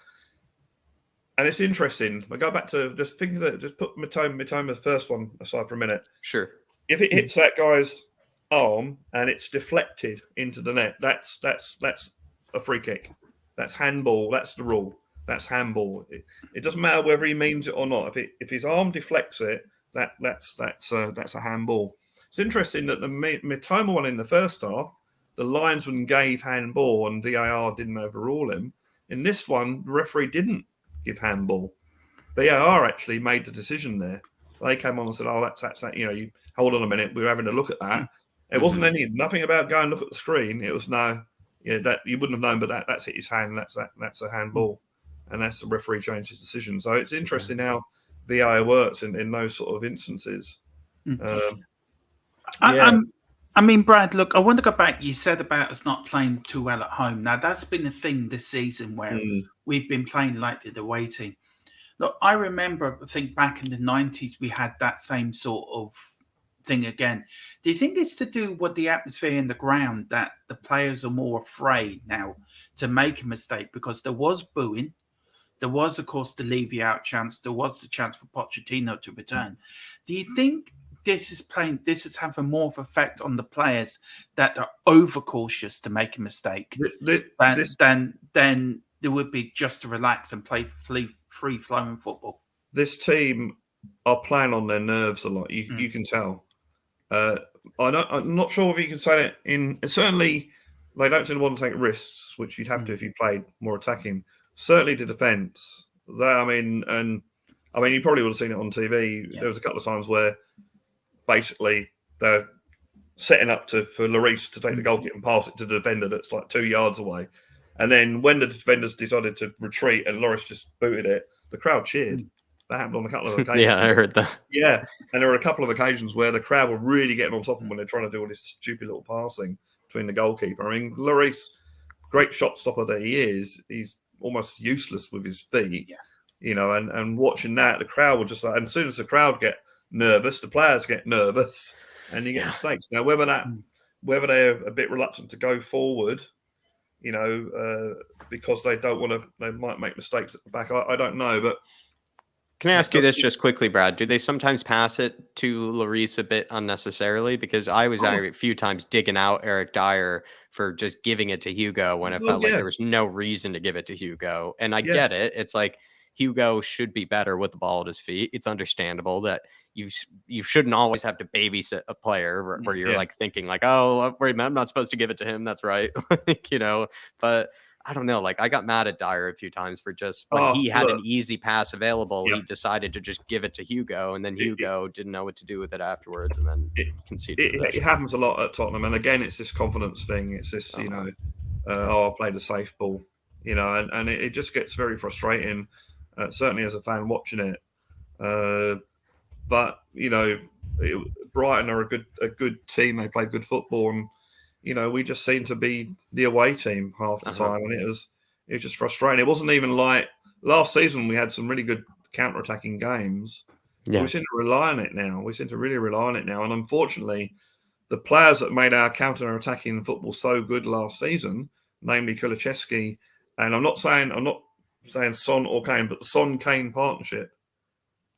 And it's interesting. I go back to just thinking that, just put Matoma, the first one, aside for a minute. Sure. If it hits that guy's arm and it's deflected into the net, that's a free kick. That's handball. That's the rule. That's handball. It doesn't matter whether he means it or not. If his arm deflects it, that's a handball. It's interesting that the Matoma one in the first half, the linesman gave handball and VAR didn't overrule him. In this one, the referee didn't give handball. VAR actually made the decision there. They came on and said, "Oh, that's that. You hold on a minute. We're having a look at that." It wasn't nothing about go and look at the screen. It was that you wouldn't have known, but that's hit his hand. That's a handball, and that's the referee changed his decision. So it's interesting how VAR works in those sort of instances. I mean, Brad, look, I want to go back. You said about us not playing too well at home. Now, that's been a thing this season where we've been playing like the away team. Look, I remember, I think back in the 90s, we had that same sort of thing again. Do you think it's to do with the atmosphere in the ground that the players are more afraid now to make a mistake? Because there was booing. There was, of course, the Levy-out chance. There was the chance for Pochettino to return. Do you think this is having more of an effect on the players that are overcautious to make a mistake than there would be just to relax and play free-flowing football? This team are playing on their nerves a lot. You can tell. I'm not sure if you can say that certainly they don't seem to want to take risks, which you'd have to if you played more attacking. Certainly the defence. You probably would have seen it on TV. Yeah. There was a couple of times where basically they're setting up for Lloris to take the goal kick and pass it to the defender that's like 2 yards away. And then when the defenders decided to retreat and Lloris just booted it, the crowd cheered. That happened on a couple of occasions. Yeah, I heard that. Yeah, and there were a couple of occasions where the crowd were really getting on top of them when they're trying to do all this stupid little passing between the goalkeeper. I mean, Lloris, great shot stopper that he is, he's almost useless with his feet, and watching that, the crowd would just and as soon as the crowd get nervous, the players get nervous, and you get mistakes. Now, whether they're a bit reluctant to go forward, because they don't want to, they might make mistakes at the back. I don't know, but can I ask you this just quickly, Brad? Do they sometimes pass it to Lloris a bit unnecessarily? Because I was a few times digging out Eric Dyer for just giving it to Hugo when it felt like there was no reason to give it to Hugo. And I get it. It's like Hugo should be better with the ball at his feet. It's understandable that you shouldn't always have to babysit a player where you're like thinking like, oh, I'm not supposed to give it to him. That's right. But I don't know. Like I got mad at Dyer a few times for just when he had an easy pass available, he decided to just give it to Hugo, and then Hugo didn't know what to do with it afterwards, and then conceded. It happens a lot at Tottenham, and again, it's this confidence thing. It's this, I played a safe ball, and it just gets very frustrating. Certainly as a fan watching it, but Brighton are a good team. They play good football, and we just seem to be the away team half the time, and it was just frustrating. It wasn't even like last season. We had some really good counter-attacking games. Yeah. We seem to rely on it now. We seem to really rely on it now, and unfortunately, the players that made our counter-attacking football so good last season, namely Kulusevski, and I'm not saying Son or Kane, but the Son-Kane partnership,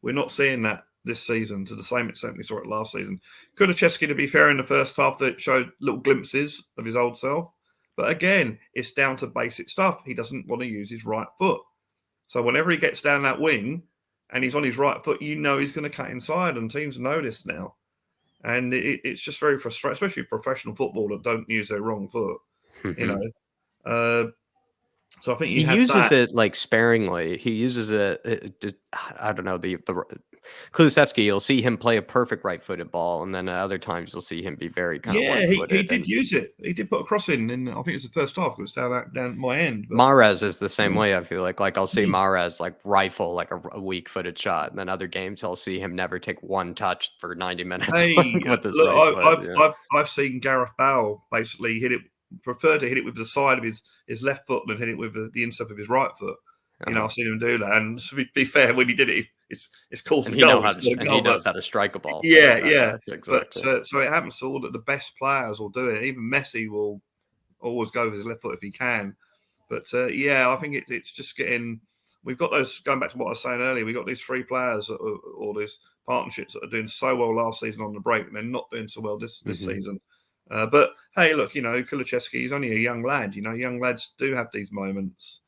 we're not seeing that this season to the same extent we saw it last season. Kulusevski, to be fair, in the first half, that showed little glimpses of his old self. But again, it's down to basic stuff. He doesn't want to use his right foot. So whenever he gets down that wing and he's on his right foot, he's going to cut inside, and teams know this now. And it's just very frustrating, especially professional football that don't use their wrong foot, So I think he uses it like sparingly. He uses it just, I don't know, the Kulusevski, you'll see him play a perfect right-footed ball, and then at other times you'll see him be very kind of one-footed. He did use it. He did put a cross in I think it's the first half. It was down my end. But Mahrez is the same way. I feel like I'll see Mahrez like rifle like a weak-footed shot, and then other games I'll see him never take one touch for 90 minutes. I've seen Gareth Bale basically prefer to hit it with the side of his left foot than hit it with the instep of his right foot. I've seen him do that, and to be fair, when he did it, it's caused the goal. He knows how to strike a ball. Yeah. Exactly. But so it happens to all that the best players will do it. Even Messi will always go with his left foot if he can. But I think it's just getting. We've got those, going back to what I was saying earlier. We've got these three players or these partnerships that are doing so well last season on the break, and they're not doing so well this season. But hey, look, Kulusevski, he's only a young lad. Young lads do have these moments.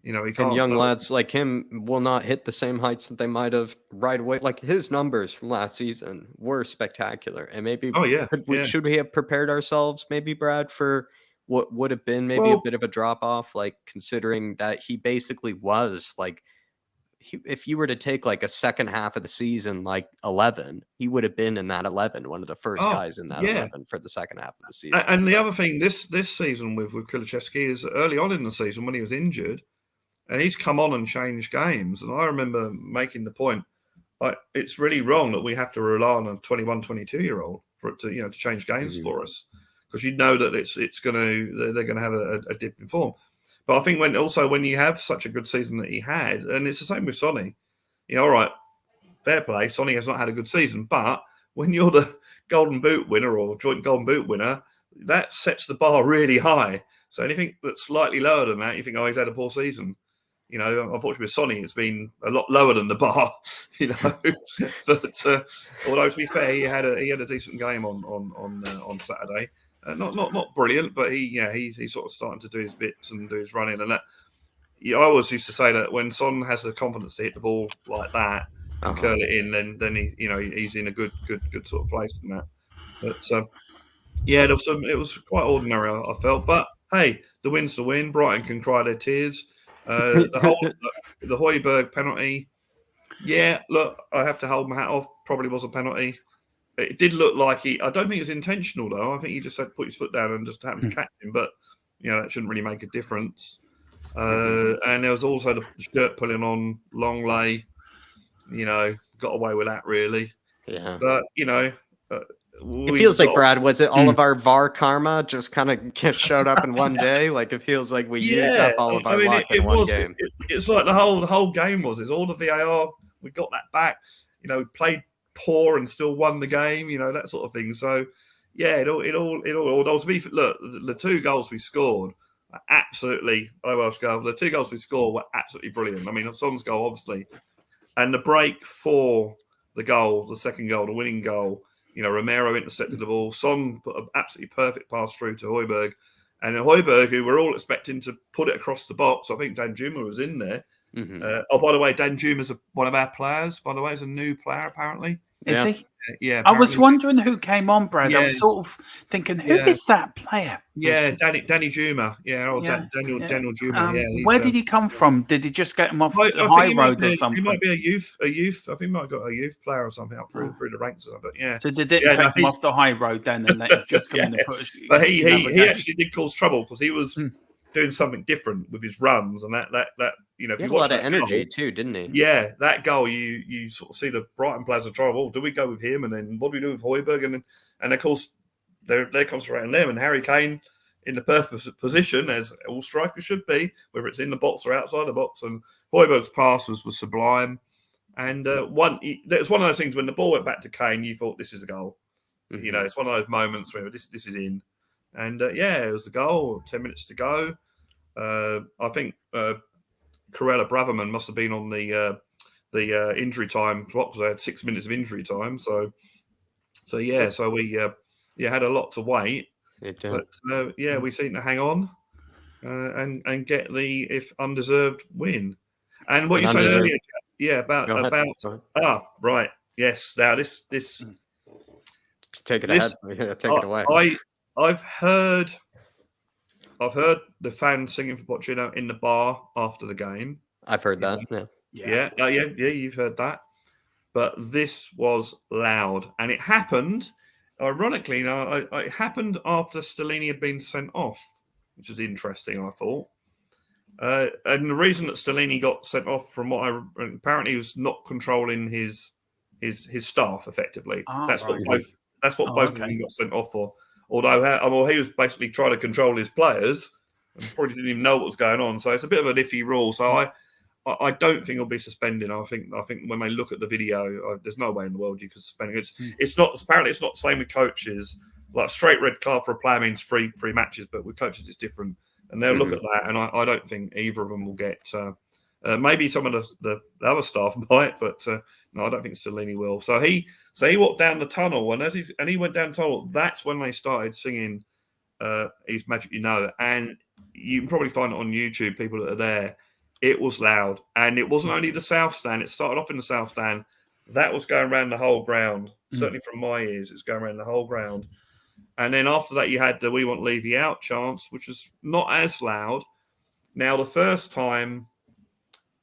And young lads like him will not hit the same heights that they might have right away. Like his numbers from last season were spectacular. And maybe should we have prepared ourselves, maybe, Brad, for what would have been maybe a bit of a drop off, like considering that he basically was like, if you were to take like a second half of the season, like 11, he would have been in that 11, one of the first guys in that 11 for the second half of the season. And the other thing this season with Kulusevski is early on in the season when he was injured, and he's come on and changed games. And I remember making the point, like, it's really wrong that we have to rely on a 21, 22-year-old for it to, to change games for us, because you know that they're going to have a dip in form. But I think when you have such a good season that he had, and it's the same with Sonny, all right, fair play. Sonny has not had a good season, but when you're the Golden Boot winner or joint Golden Boot winner, that sets the bar really high. So anything that's slightly lower than that, you think, oh, he's had a poor season. You know, unfortunately with Sonny, it's been a lot lower than the bar. You know, but although to be fair, he had a decent game on Saturday. Not brilliant, but he's sort of starting to do his bits and do his running and that. I always used to say that when Son has the confidence to hit the ball like that and curl it in, then he's in a good sort of place in that. But it was quite ordinary, I felt. But hey, the win's the win. Brighton can cry their tears. The Højbjerg penalty. Yeah, look, I have to hold my hat off. Probably was a penalty. It did look like I don't think it was intentional though. I think he just had to put his foot down and just happened to catch him. But that shouldn't really make a difference. And there was also the shirt pulling on Longley. Got away with that really. Yeah. But it feels like, Brad, was it all of our VAR karma just kind of showed up in one day? Like it feels like we used up all of our luck in one game. It's like the whole game was. It's all the VAR. We got that back. We played poor and still won the game. That sort of thing. So yeah, it all. Although to be look, the 2 goals we scored are absolutely. The 2 goals we scored were absolutely brilliant. I mean, Son's goal obviously, and the break for the goal, the second goal, the winning goal. Romero intercepted the ball. Son put an absolutely perfect pass through to Højbjerg. And then Højbjerg, who we're all expecting to put it across the box, I think Danjuma was in there. Mm-hmm. By the way, Danjuma's one of our players. By the way, he's a new player, apparently. Is he? Yeah. I was wondering who came on, Brad. Yeah. I was sort of thinking, who is that player? Yeah, Danny Juma. Daniel Juma. Where did he come from? Did he just get him off the high road or something? He might be a youth. I think he might have got a youth player or something up through the ranks or something. But yeah. So did it take him off the high road then and let him just come in and push? But he actually did cause trouble because he was doing something different with his runs and that. He had a lot of energy too, didn't he? Yeah, that goal you sort of see the Brighton players are trying. Well, do we go with him? And then what do we do with Højbjerg? And of course they're concentrating them and Harry Kane in the perfect position as all strikers should be, whether it's in the box or outside the box. And Højbjerg's pass was sublime. And it was one of those things when the ball went back to Kane, you thought this is a goal. Mm-hmm. It's one of those moments where this is in. And it was a goal. 10 minutes to go. I think. Corella Braverman must have been on the injury time clock because they had 6 minutes of injury time. So we had a lot to wait. But we seem to hang on and get the if undeserved win. And what you said earlier, about right, yes. Now this take it ahead. Take it away. I've heard the fans singing for Pochettino in the bar after the game. I've heard that. Yeah. You've heard that. But this was loud, and it happened. Ironically, it happened after Stellini had been sent off, which is interesting. I thought, and the reason that Stellini got sent off, from what apparently he was not controlling his staff effectively. That's what both of them got sent off for. Although he was basically trying to control his players and probably didn't even know what was going on. So it's a bit of an iffy rule. So I don't think he'll be suspended. I think when they look at the video, there's no way in the world you can suspend him. It's not apparently it's not the same with coaches. Like a straight red card for a player means three matches, but with coaches it's different. And they'll look at that, and I don't think either of them will get. Maybe some of the other staff might, but no, I don't think Stellini will. So he walked down the tunnel, and he went down the tunnel. That's when they started singing "He's Magic You Know," and you can probably find it on YouTube. People that are there, it was loud, and it wasn't only the south stand. It started off in the south stand. That was going around the whole ground. Certainly from my ears, it's going around the whole ground. And then after that, you had the "We Want Levy Out" chants, which was not as loud. Now, the first time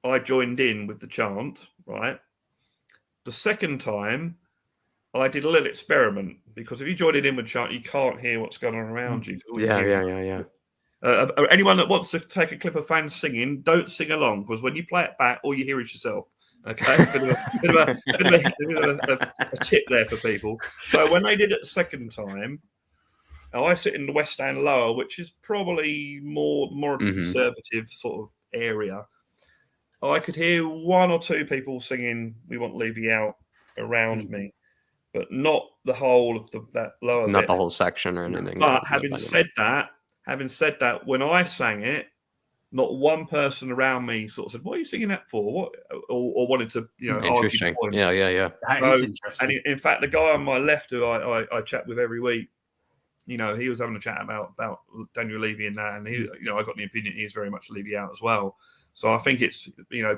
I joined in with the chant, right? The second time, I did a little experiment, because if you join it in with chant, you can't hear what's going on around you. Yeah. Anyone that wants to take a clip of fans singing, don't sing along, because when you play it back, all you hear is yourself. Okay, a tip there for people. So when they did it the second time, I sit in the West End lower, which is probably more of a conservative sort of area. I could hear one or two people singing "We Want Levy Out" around me, but not the whole of that lower Not bit. the whole section or anything. But having said that, when I sang it, not one person around me sort of said, "What are you singing that for?" What or wanted to, argue the point. Yeah. That is interesting. And in fact, the guy on my left, who I chat with every week, he was having a chat about Daniel Levy and that, and he, I got the opinion he's very much Levy out as well. So I think it's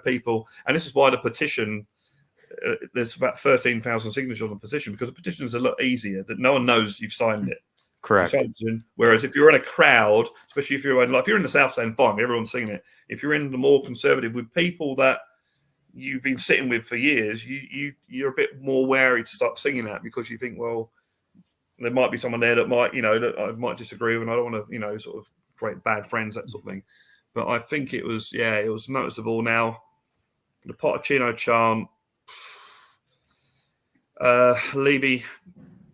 people, and this is why the petition. There's about 13,000 signatures on the petition, because the petition is a lot easier. That no one knows you've signed it. Correct. Whereas if you're in a crowd, especially if you're in the South Stand, fine, everyone's singing it. If you're in the more conservative with people that you've been sitting with for years, you're a bit more wary to start singing that, because you think, well, there might be someone there that might, that I might disagree with, and I don't want to, sort of create bad friends, that sort of thing. But I think it was noticeable. Now, the Pochettino chant, Levy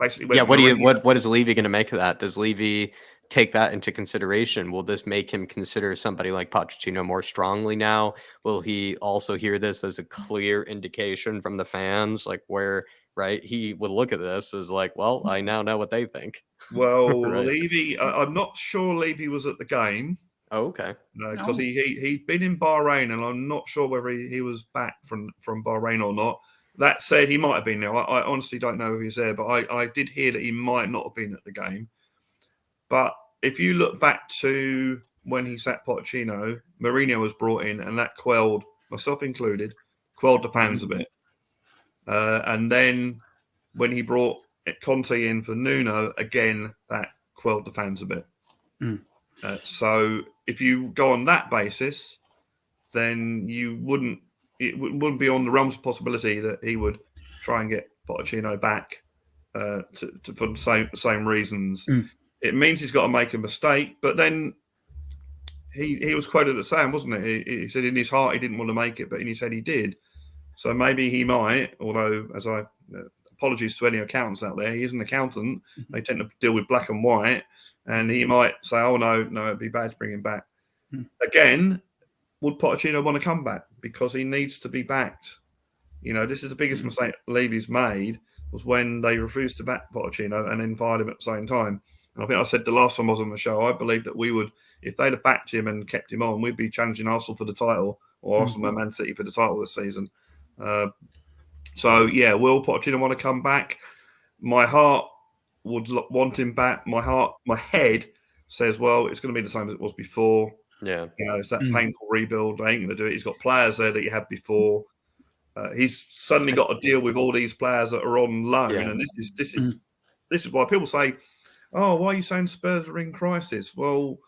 basically went. Yeah, what is Levy going to make of that? Does Levy take that into consideration? Will this make him consider somebody like Pochettino more strongly now? Will he also hear this as a clear indication from the fans, like where, right, he would look at this as like, well, I now know what they think. Well, right. Levy, I'm not sure Levy was at the game. Oh, okay. Because he'd been in Bahrain, and I'm not sure whether he was back from Bahrain or not. That said, he might have been there. I honestly don't know if he's there, but I did hear that he might not have been at the game. But if you look back to when he sacked Pochettino, Mourinho was brought in, and that quelled, myself included, the fans a bit. And then when he brought Conte in for Nuno, again, that quelled the fans a bit. So if you go on that basis, then it wouldn't be on the realms of possibility that he would try and get Pochettino back for the same reasons. It means he's got to make a mistake, but then he was quoted as saying, wasn't it? He said in his heart he didn't want to make it, but in his head he did. So maybe he might, although apologies to any accountants out there, he is an accountant. They tend to deal with black and white, and he might say, oh, no, it'd be bad to bring him back. Again, would Pochettino want to come back? Because he needs to be backed. This is the biggest mistake Levy's made, was when they refused to back Pochettino and then fired him at the same time. And I think I said the last time I was on the show, I believe that we would, if they'd have backed him and kept him on, we'd be challenging Arsenal for the title, or Arsenal and Man City for the title this season. So, yeah, will Pochettino want to come back? My heart would want him back. My head says, well, it's going to be the same as it was before. Yeah. It's that painful rebuild. They ain't going to do it. He's got players there that he had before. He's suddenly got to deal with all these players that are on loan. Yeah. And this is why people say, oh, why are you saying Spurs are in crisis? Well,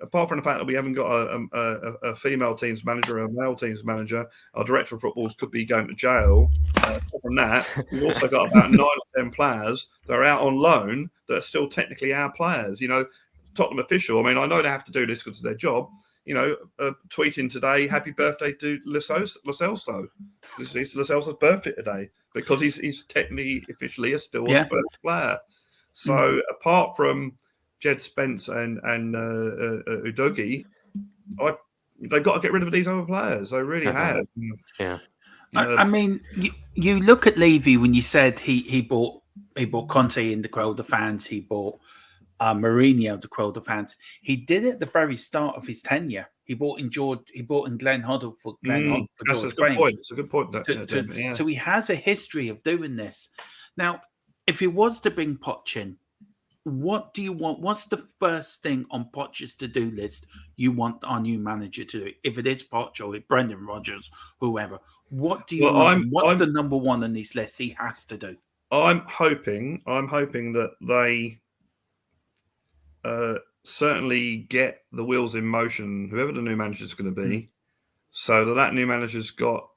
apart from the fact that we haven't got a female team's manager or a male team's manager, our director of footballs could be going to jail. Apart from that, we've also got about 9 or 10 players that are out on loan that are still technically our players. Tottenham official, I know they have to do this because of their job. Tweeting today, happy birthday to Lo Celso. It's Lo Celso's birthday today because he's technically, officially, still a Spurs player. So apart from Jed Spence and Udogie, they've got to get rid of these other players. They really have. Yeah. You look at Levy when you said he bought Conte in to quell the fans. He bought Mourinho to quell the fans. He did it at the very start of his tenure. He bought in Glenn Hoddle for Glenn Hoddle. That's a good point. It's a good point. So he has a history of doing this. Now, if he was to bring Poch in, what do you want? What's the first thing on Poch's to-do list you want our new manager to do? If it is Poch or Brendan Rodgers, whoever, what do you want? What's the number one on this list he has to do? I'm hoping that they certainly get the wheels in motion, whoever the new manager is going to be, so that new manager's got.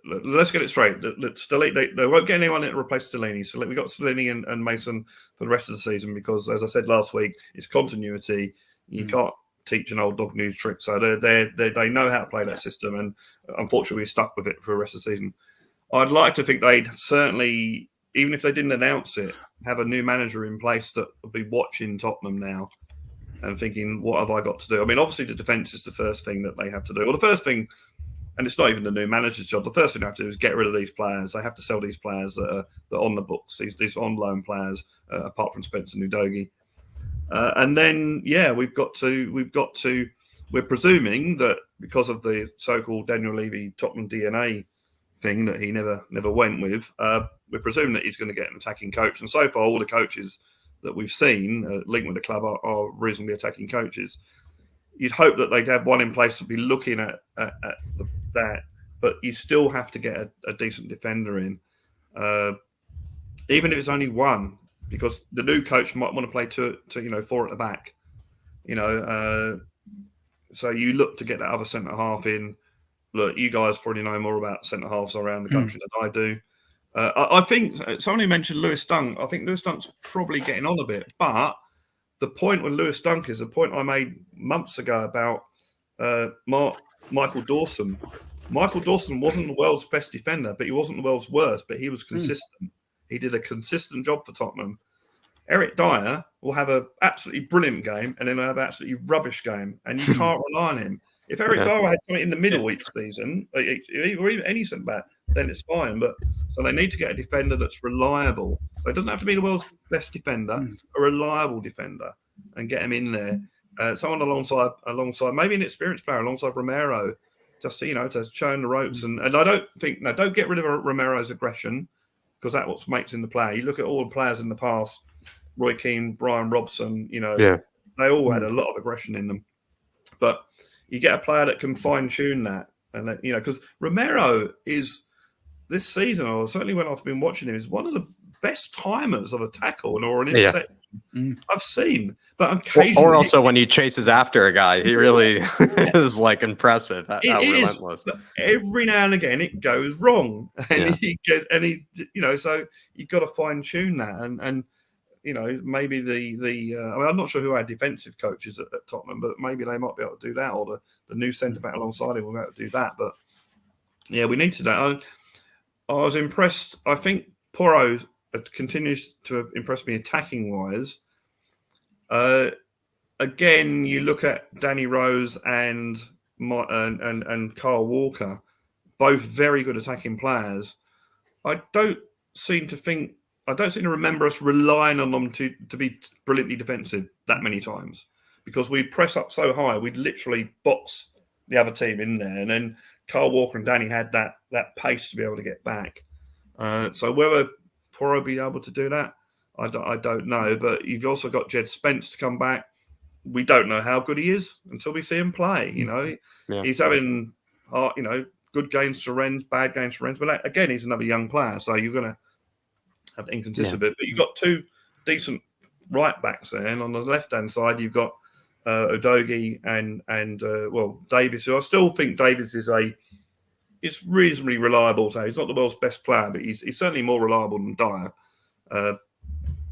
Let's get it straight. They won't get anyone to replace Stellini. So we've got Stellini and Mason for the rest of the season because, as I said last week, it's continuity. You can't teach an old dog new trick. So they know how to play that system, and unfortunately, we're stuck with it for the rest of the season. I'd like to think they'd certainly, even if they didn't announce it, have a new manager in place that will be watching Tottenham now and thinking, what have I got to do? Obviously, the defence is the first thing that they have to do. Well, the first thing and it's not even the new manager's job. The first thing they have to do is get rid of these players. They have to sell these players that are on the books, these on loan players, apart from Spencer Udogie. And then, we're presuming that because of the so-called Daniel Levy Tottenham DNA thing that he never went with, we're presuming that he's going to get an attacking coach. And so far, all the coaches that we've seen linked with the club are reasonably attacking coaches. You'd hope that they'd have one in place to be looking at that, but you still have to get a decent defender in, even if it's only one, because the new coach might want to play four at the back, so you look to get that other centre half in. Look, you guys probably know more about centre halves around the country than I do. I think somebody mentioned Lewis Dunk. I think Lewis Dunk's probably getting on a bit, but the point with Lewis Dunk is the point I made months ago about Michael Dawson. Michael Dawson wasn't the world's best defender, but he wasn't the world's worst, but he was consistent. He did a consistent job for Tottenham. Eric Dyer will have an absolutely brilliant game and then have an absolutely rubbish game, and you can't rely on him. If Eric Dyer had something in the middle each season, or even any centre back, then it's fine. But so they need to get a defender that's reliable. So it doesn't have to be the world's best defender, a reliable defender, and get him in there. Someone alongside, maybe an experienced player alongside Romero, just to show him the ropes. And I don't get rid of Romero's aggression, because that's what makes him the player. You look at all the players in the past, Roy Keane, Brian Robson, they all had a lot of aggression in them. But you get a player that can fine-tune that. And that, because Romero is, this season, or certainly when I've been watching him, is one of the best timers of a tackle or an interception I've seen. But occasionally, or also when he chases after a guy, he really is like impressive. How relentless. But every now and again, it goes wrong, and so you've got to fine tune that, and maybe I'm not sure who our defensive coach is at Tottenham, but maybe they might be able to do that, or the new centre back alongside him will be able to do that. But yeah, we need to do that. I was impressed. I think Porro continues to impress me attacking wise. Again, you look at Danny Rose and Carl Walker, both very good attacking players. I don't seem to remember us relying on them to be brilliantly defensive that many times, because we'd press up so high, we'd literally box the other team in there. And then Carl Walker and Danny had that pace to be able to get back. So whether Porro be able to do that, I don't know. But you've also got Jed Spence to come back. We don't know how good he is until we see him play. He's having, good games for Rennes, bad games for Rennes. But again, he's another young player, so you're going to have inconsistent bit. But you've got two decent right backs there, and on the left hand side, you've got Udogie and Davis. Who I still think Davis is reasonably reliable. So he's not the world's best player, but he's certainly more reliable than Dyer.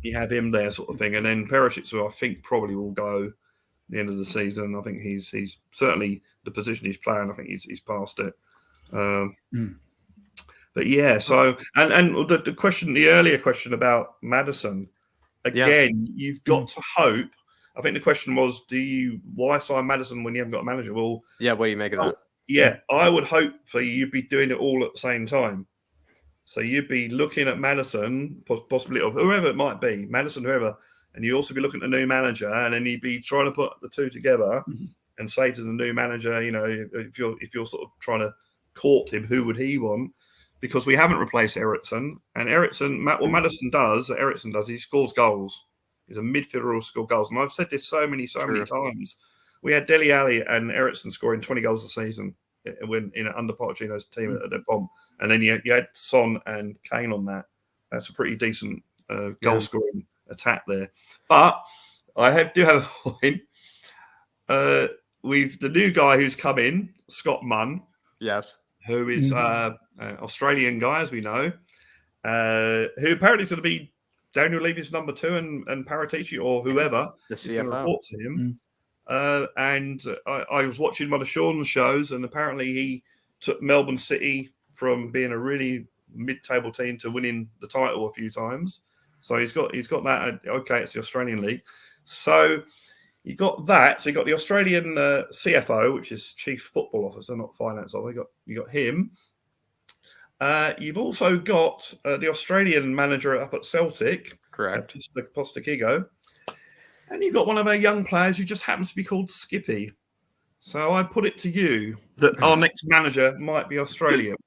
You have him there, sort of thing, and then Perisic, who I think probably will go at the end of the season. I think he's certainly the position he's playing. I think he's past it. But yeah, so and the question, the earlier question about Maddison, again, you've got to hope. I think the question was, why sign Maddison when you haven't got a manager? Well, what do you make of that? Yeah, I would hope for you'd be doing it all at the same time. So you'd be looking at Maddison, possibly, or whoever it might be, Maddison, whoever, and you also be looking at the new manager, and then you'd be trying to put the two together and say to the new manager, if you're sort of trying to court him, who would he want? Because we haven't replaced Eriksson, and what Maddison does, he scores goals. He's a midfielder who scores goals, and I've said this so many times. We had Dele Alli and Eriksson scoring 20 goals a season when under Pochettino's team at the bomb, and then you had Son and Kane on that. That's a pretty decent goal scoring attack there. But I do have a point. With the new guy who's come in, Scott Munn. Yes. Who is an Australian guy, as we know, who apparently is going to be Daniel Levy's number 2 and Paratici or whoever is going to report to him. And I was watching one of Sean's shows, and apparently he took Melbourne City from being a really mid-table team to winning the title a few times. So he's got that. Okay, it's the Australian league. So You got that. So you got the Australian CFO, which is Chief Football Officer, not Finance Officer. You got him. You've also got the Australian manager up at Celtic, Correct. Postecoglou, and you've got one of our young players who just happens to be called Skippy. So I put it to you that our next manager might be Australian.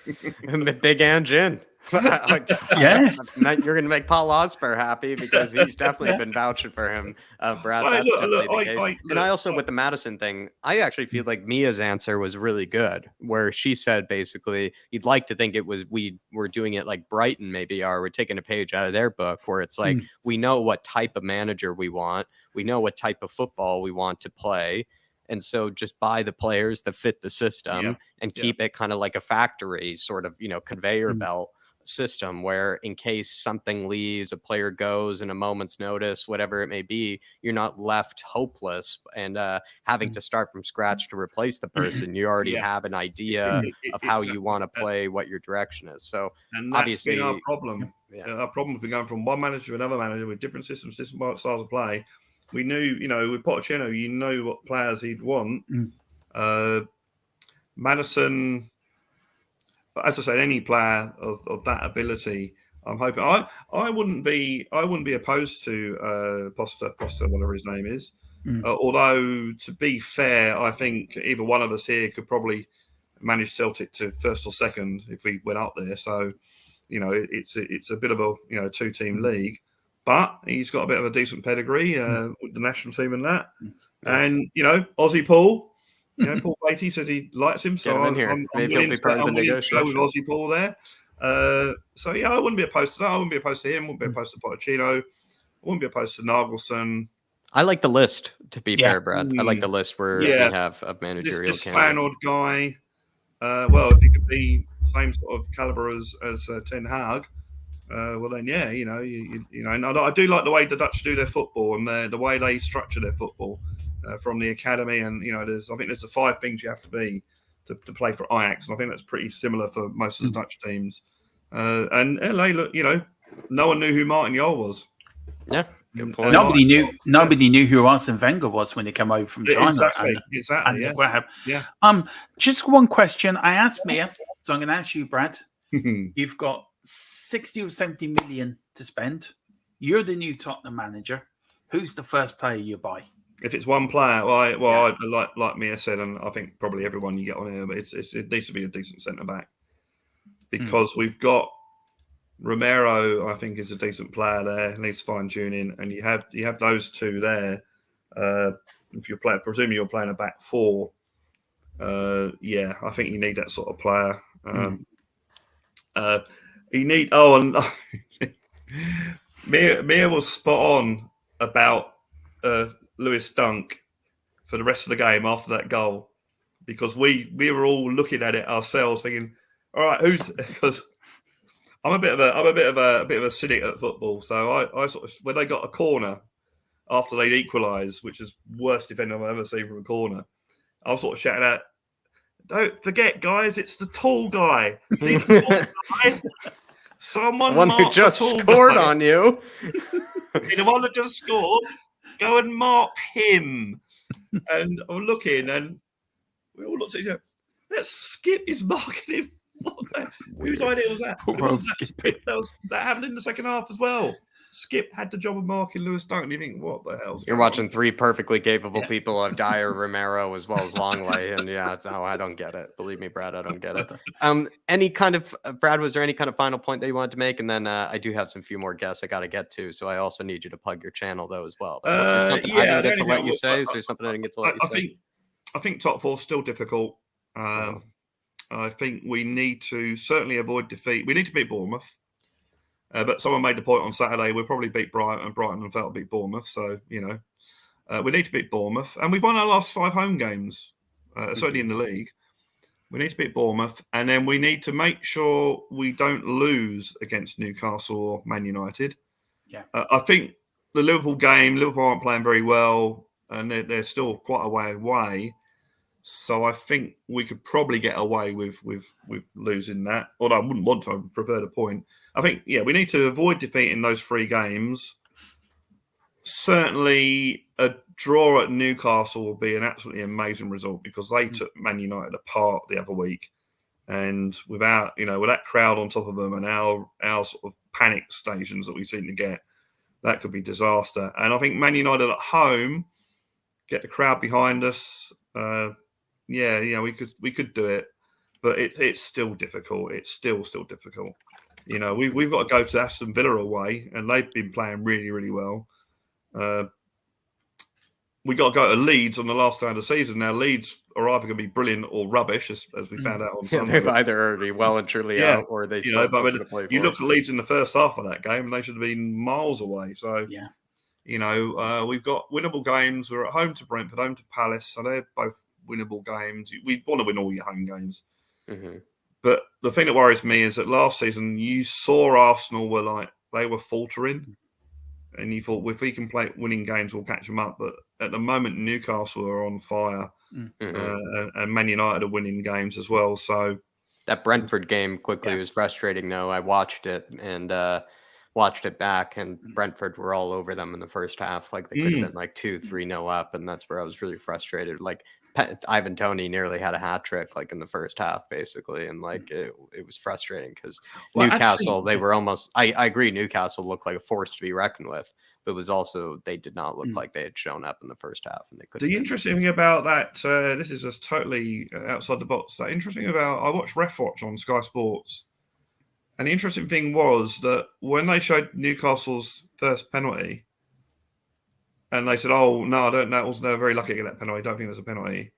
Big Ange. Yeah. You're going to make Paul Hotspur happy because he's definitely been vouching for him. Brad, that's definitely the case. And I also, with the Maddison thing, I actually feel like Mia's answer was really good, where she said basically, you'd like to think it was, we were doing it like Brighton maybe are. We're taking a page out of their book where it's like, we know what type of manager we want. We know what type of football we want to play. And so just buy the players that fit the system and keep it kind of like a factory sort of, conveyor belt system where in case something leaves, a player goes in a moment's notice, whatever it may be, you're not left hopeless and having to start from scratch to replace the person. You already have an idea of how you want to play, what your direction is. So and that's obviously been our problem. Our problem has been going from one manager to another manager with different systems, different styles of play. We knew, with Pochettino, you know what players he'd want. Maddison, as I said, any player of that ability, I'm hoping. I wouldn't be opposed to Poster, whatever his name is. Although, to be fair, I think either one of us here could probably manage Celtic to first or second if we went up there. So, it's a bit of a two-team league. But he's got a bit of a decent pedigree with the national team and that. And, Aussie Paul, Paul Beatty says he likes him. So I'm willing to go with Aussie Paul there. I wouldn't be opposed to that. I wouldn't be opposed to him. I wouldn't be opposed to Pochettino. I wouldn't be opposed to Nagelsmann. I like the list, to be fair, Brad. I like the list where we have a managerial this candidate. Fanord guy, if he could be same sort of caliber as Ten Hag, well then, and I do like the way the Dutch do their football and the way they structure their football from the academy. And I think there's the 5 things you have to be to play for Ajax, and I think that's pretty similar for most of the Dutch teams. And LA, look, no one knew who Martin Jol was. Yeah, good point. Nobody knew who Arsene Wenger was when he came over from China. Exactly. Just one question I asked Mia, so I'm going to ask you, Brad. You've got 60 or 70 million to spend. You're the new Tottenham manager. Who's the first player you buy? If it's one player, I like Mia said, and I think probably everyone you get on here, but it needs to be a decent centre back because we've got Romero. I think is a decent player there. Needs fine tuning, and you have those two there. If you're playing, presumably you're playing a back 4. I think you need that sort of player. You need. And Mia was spot on about Lewis Dunk for the rest of the game after that goal, because we were all looking at it ourselves, thinking, "All right, who's?" Because I'm a bit of a cynic at football, so I sort of, when they got a corner after they'd equalised, which is worst defending I've ever seen from a corner, I was sort of shouting out, "Don't forget, guys, it's the tall guy. See the tall guy? Someone, the one who just scored on you. The one that just scored. Go and mark him." And I'm looking, and we all looked at each other. Let's Skip is marking him. Whose idea was that? That happened in the second half as well. Skip had the job of marking Lewis Dunk. You think, what the hell? You're watching 3 perfectly capable people of Dyer, Romero, as well as Longley, and I don't get it. Believe me, Brad, I don't get it. Any kind of Brad, was there any kind of final point that you wanted to make? And then I do have some few more guests I got to get to, so I also need you to plug your channel though as well. But is there something I didn't get to let you say? Is there something I didn't get to let you say? I think top 4 is still difficult. I think we need to certainly avoid defeat. We need to beat Bournemouth. But someone made the point on Saturday, we'll probably beat Brighton, and Brighton and felt beat Bournemouth. So, we need to beat Bournemouth. And we've won our last 5 home games, certainly in the league. We need to beat Bournemouth. And then we need to make sure we don't lose against Newcastle or Man United. Yeah. I think the Liverpool game, Liverpool aren't playing very well, and they're still quite a way away. So I think we could probably get away with losing that. Although I wouldn't want to, I would prefer the point. I think, we need to avoid defeating those 3 games. Certainly a draw at Newcastle will be an absolutely amazing result because they took Man United apart the other week. And without, with that crowd on top of them and our sort of panic stations that we seem to get, that could be disaster. And I think Man United at home, get the crowd behind us. We could do it, but it's still difficult. It's still difficult. We've got to go to Aston Villa away, and they've been playing really, really well. We got to go to Leeds on the last day of the season. Now, Leeds are either going to be brilliant or rubbish, as we found out on Sunday. They've either already well and truly out, or they still have something to play for. You look at Leeds in the first half of that game, and they should have been miles away. So, we've got winnable games. We're at home to Brentford, home to Palace. So they're both winnable games. We want to win all your home games. Mm-hmm. But the thing that worries me is that last season, you saw Arsenal they were faltering. And you thought, if we can play winning games, we'll catch them up. But at the moment, Newcastle are on fire, and Man United are winning games as well. So that Brentford game quickly was frustrating, though. I watched it and watched it back, and Brentford were all over them in the first half. Like they could have been 2-3-0 up, and that's where I was really frustrated. Like Ivan Toney nearly had a hat trick in the first half, basically, and it was frustrating because Newcastle, they were almost. I agree, Newcastle looked like a force to be reckoned with, but it was also they did not look like they had shown up in the first half, and they couldn't. The interesting thing about that, this is just totally outside the box. The interesting about I watched Ref Watch on Sky Sports, and the interesting thing was that when they showed Newcastle's first penalty. And they said, "Oh no, I don't. That was very lucky to get that penalty. I don't think it was a penalty."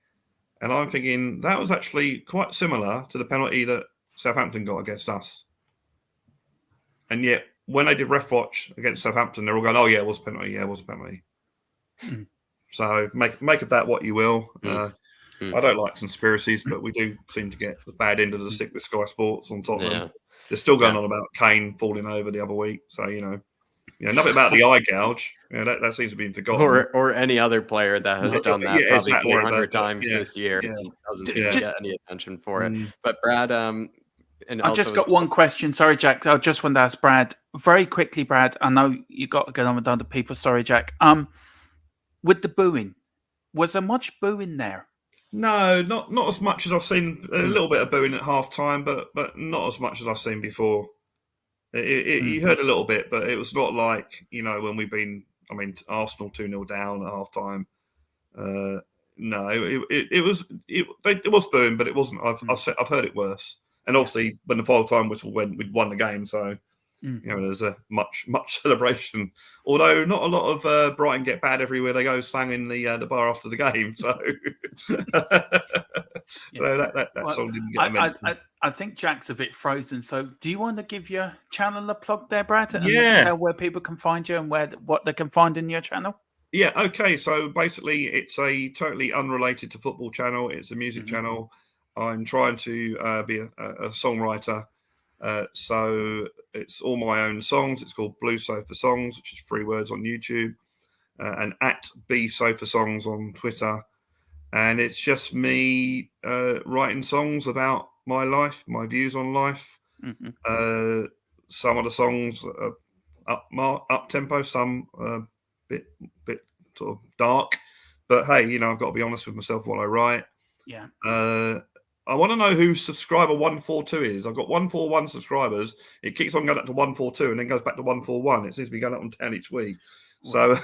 And I'm thinking that was actually quite similar to the penalty that Southampton got against us. And yet, when they did Ref Watch against Southampton, they're all going, "Oh yeah, it was a penalty. Yeah, it was a penalty." So make of that what you will. I don't like conspiracies, but we do seem to get the bad end of the stick with Sky Sports on Tottenham. They're still going on about Kane falling over the other week, so nothing about the eye gouge. That seems to be forgotten. Or any other player that has done that probably 400 times this year and doesn't get any attention for it. But Brad, and I just got one question. Sorry, Jack. I just wanted to ask Brad very quickly. Brad, I know you got to get on with other people. Sorry, Jack. With the booing, was there much booing there? No, not as much as I've seen. A little bit of booing at half time, but not as much as I've seen before. You heard a little bit, but it was not like when we've been. I mean, Arsenal 2-0 down at half time. No, it was booing, but it wasn't. I've heard it worse. And obviously, when the final time whistle went, we'd won the game, so there's a much celebration. Although not a lot of Brighton get bad everywhere they go sang in the bar after the game. So that song didn't get a mention. I think Jack's a bit frozen. So do you want to give your channel a plug there, Brad? And tell where people can find you and what they can find in your channel? Yeah, okay. So basically, it's a totally unrelated to football channel. It's a music channel. I'm trying to be a songwriter. So it's all my own songs. It's called Blue Sofa Songs, which is 3 words on YouTube, and at B Sofa Songs on Twitter. And it's just me writing songs about my life, my views on life. Some of the songs are up tempo, some bit sort of dark. But hey, I've got to be honest with myself while I write. Yeah. I want to know who subscriber 142 is. I've got 141 subscribers. It keeps on going up to 142 and then goes back to 141. It seems to be going up and down each week. So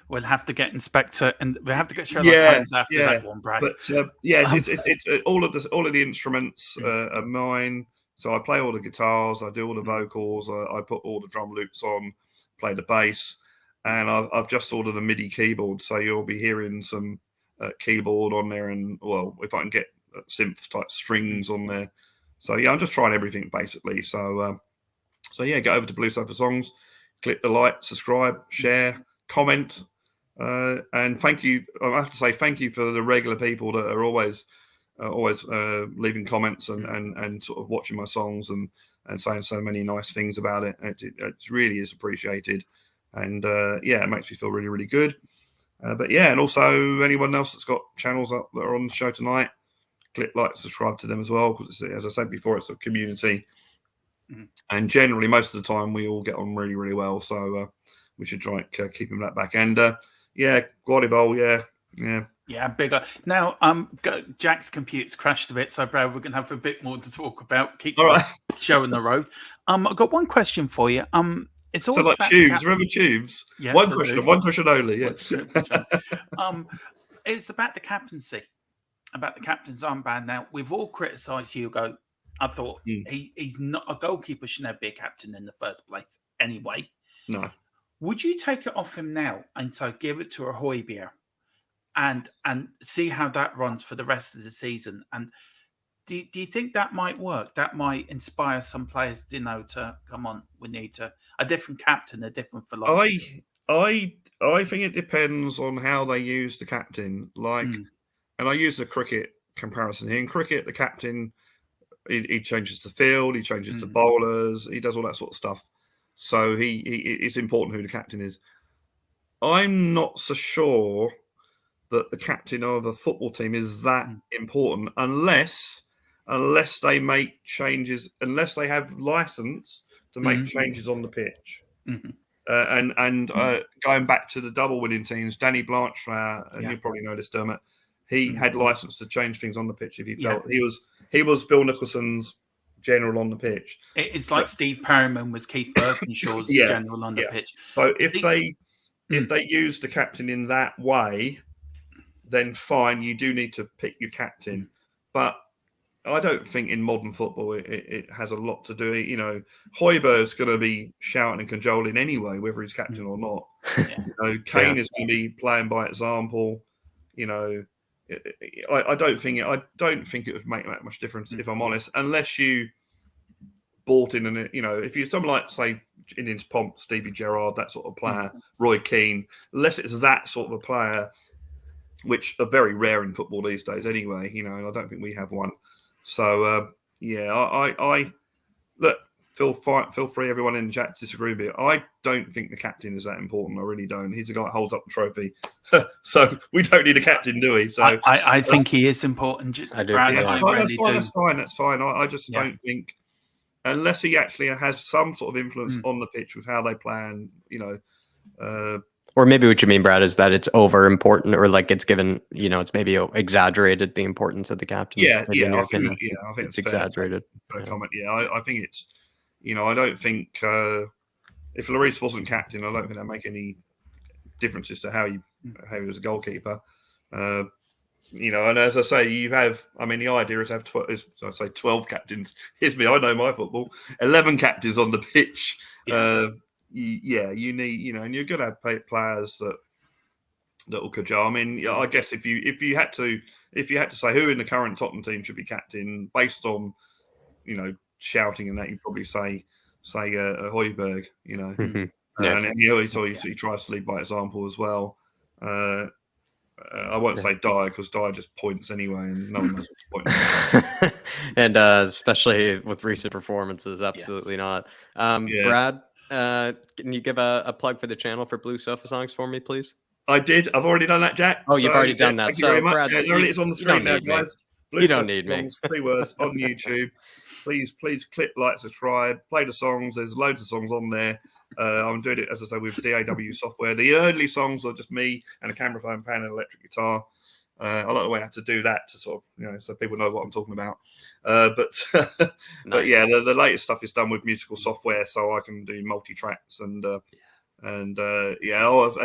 we'll have to get Inspector and we'll have to get Sherlock Holmes after that one, Brad. But it's all of the instruments are mine. So I play all the guitars, I do all the vocals, I put all the drum loops on, play the bass, and I've just ordered a MIDI keyboard. So you'll be hearing some keyboard on there, and if I can get synth type strings on there. So I'm just trying everything basically. So get over to Blue Sofa Songs. Click the like, subscribe, share, comment, and thank you. I have to say thank you for the regular people that are always leaving comments and sort of watching my songs and saying so many nice things about it. It really is appreciated, and it makes me feel really, really good. And also anyone else that's got channels up that are on the show tonight, click like, subscribe to them as well, because as I said before, it's a community. And generally, most of the time, we all get on really, really well. So we should try and keep that back. And Yeah, Guardiola. Yeah. Yeah, bigger. Now, Jack's computer's crashed a bit, so Brad, we're going to have a bit more to talk about. Keep All right. the show on the road. I've got one question for you. It's So always like about tubes. Remember tubes? Yes, one I question, do. one question only. Yeah. It's about the captaincy, about the captain's armband. Now, we've all criticised Hugo. I thought he's not a goalkeeper, should never be a captain in the first place anyway. No. Would you take it off him now and so give it to a Højbjerg and see how that runs for the rest of the season? And do you think that might work? That might inspire some players, to come on. We need a different captain, a different philosophy. I think it depends on how they use the captain. And I use the cricket comparison here. In cricket, the captain he changes the field, he changes the bowlers, he does all that sort of stuff. So it's important who the captain is. I'm not so sure that the captain of a football team is that important unless they make changes, unless they have license to make changes on the pitch. And going back to the double winning teams, Danny Blanchard, and you probably know this, Dermot, he had license to change things on the pitch if he felt he was Bill Nicholson's general on the pitch. It's like Steve Perryman was Keith Birkinshaw's general on the pitch. So if they use the captain in that way, then fine, you do need to pick your captain. But I don't think in modern football it has a lot to do. Højbjerg's going to be shouting and cajoling anyway, whether he's captain or not. Kane is going to be playing by example. I don't think it would make that much difference, if I'm honest, unless you bought in and if you're someone like, say, Indians Pomp, Stevie Gerrard, that sort of player, Roy Keane, unless it's that sort of a player, which are very rare in football these days anyway. I don't think we have one. So I look. Feel free, everyone in the chat, to disagree with me. I don't think the captain is that important. I really don't. He's the guy that holds up the trophy. So we don't need a captain, do we? So I think he is important. I do. That's fine. I just don't think, unless he actually has some sort of influence on the pitch with how they play, or maybe what you mean, Brad, is that it's over important, or like it's given, it's maybe exaggerated the importance of the captain. I think it's exaggerated. Fair comment. I think it's. I don't think if Lloris wasn't captain, I don't think that make any differences to how he was a goalkeeper. And as I say, the idea is to have 12 captains. Here's me, I know my football. 11 captains on the pitch. You need, and you're going to have players that will cajole. I guess if you had to say who in the current Tottenham team should be captain based on, shouting and that, you'd probably say Højbjerg, and he tries to lead by example as well. I won't say Dyer, because Dyer just points anyway, and no one knows what point. And especially with recent performances, absolutely not. Brad, can you give a plug for the channel for Blue Sofa Songs for me, please? I did. I've already done that, Jack. Oh, you've already done that. Thank you very much. Brad, it's on the screen now, guys. You don't need me. 3 words on YouTube. Please click, like, subscribe, play the songs. There's loads of songs on there. I'm doing it, as I say, with DAW software. The early songs are just me and a camera phone, pan, and an electric guitar. I like the way I have to do that to sort of, so people know what I'm talking about. But the latest stuff is done with musical software, so I can do multi-tracks and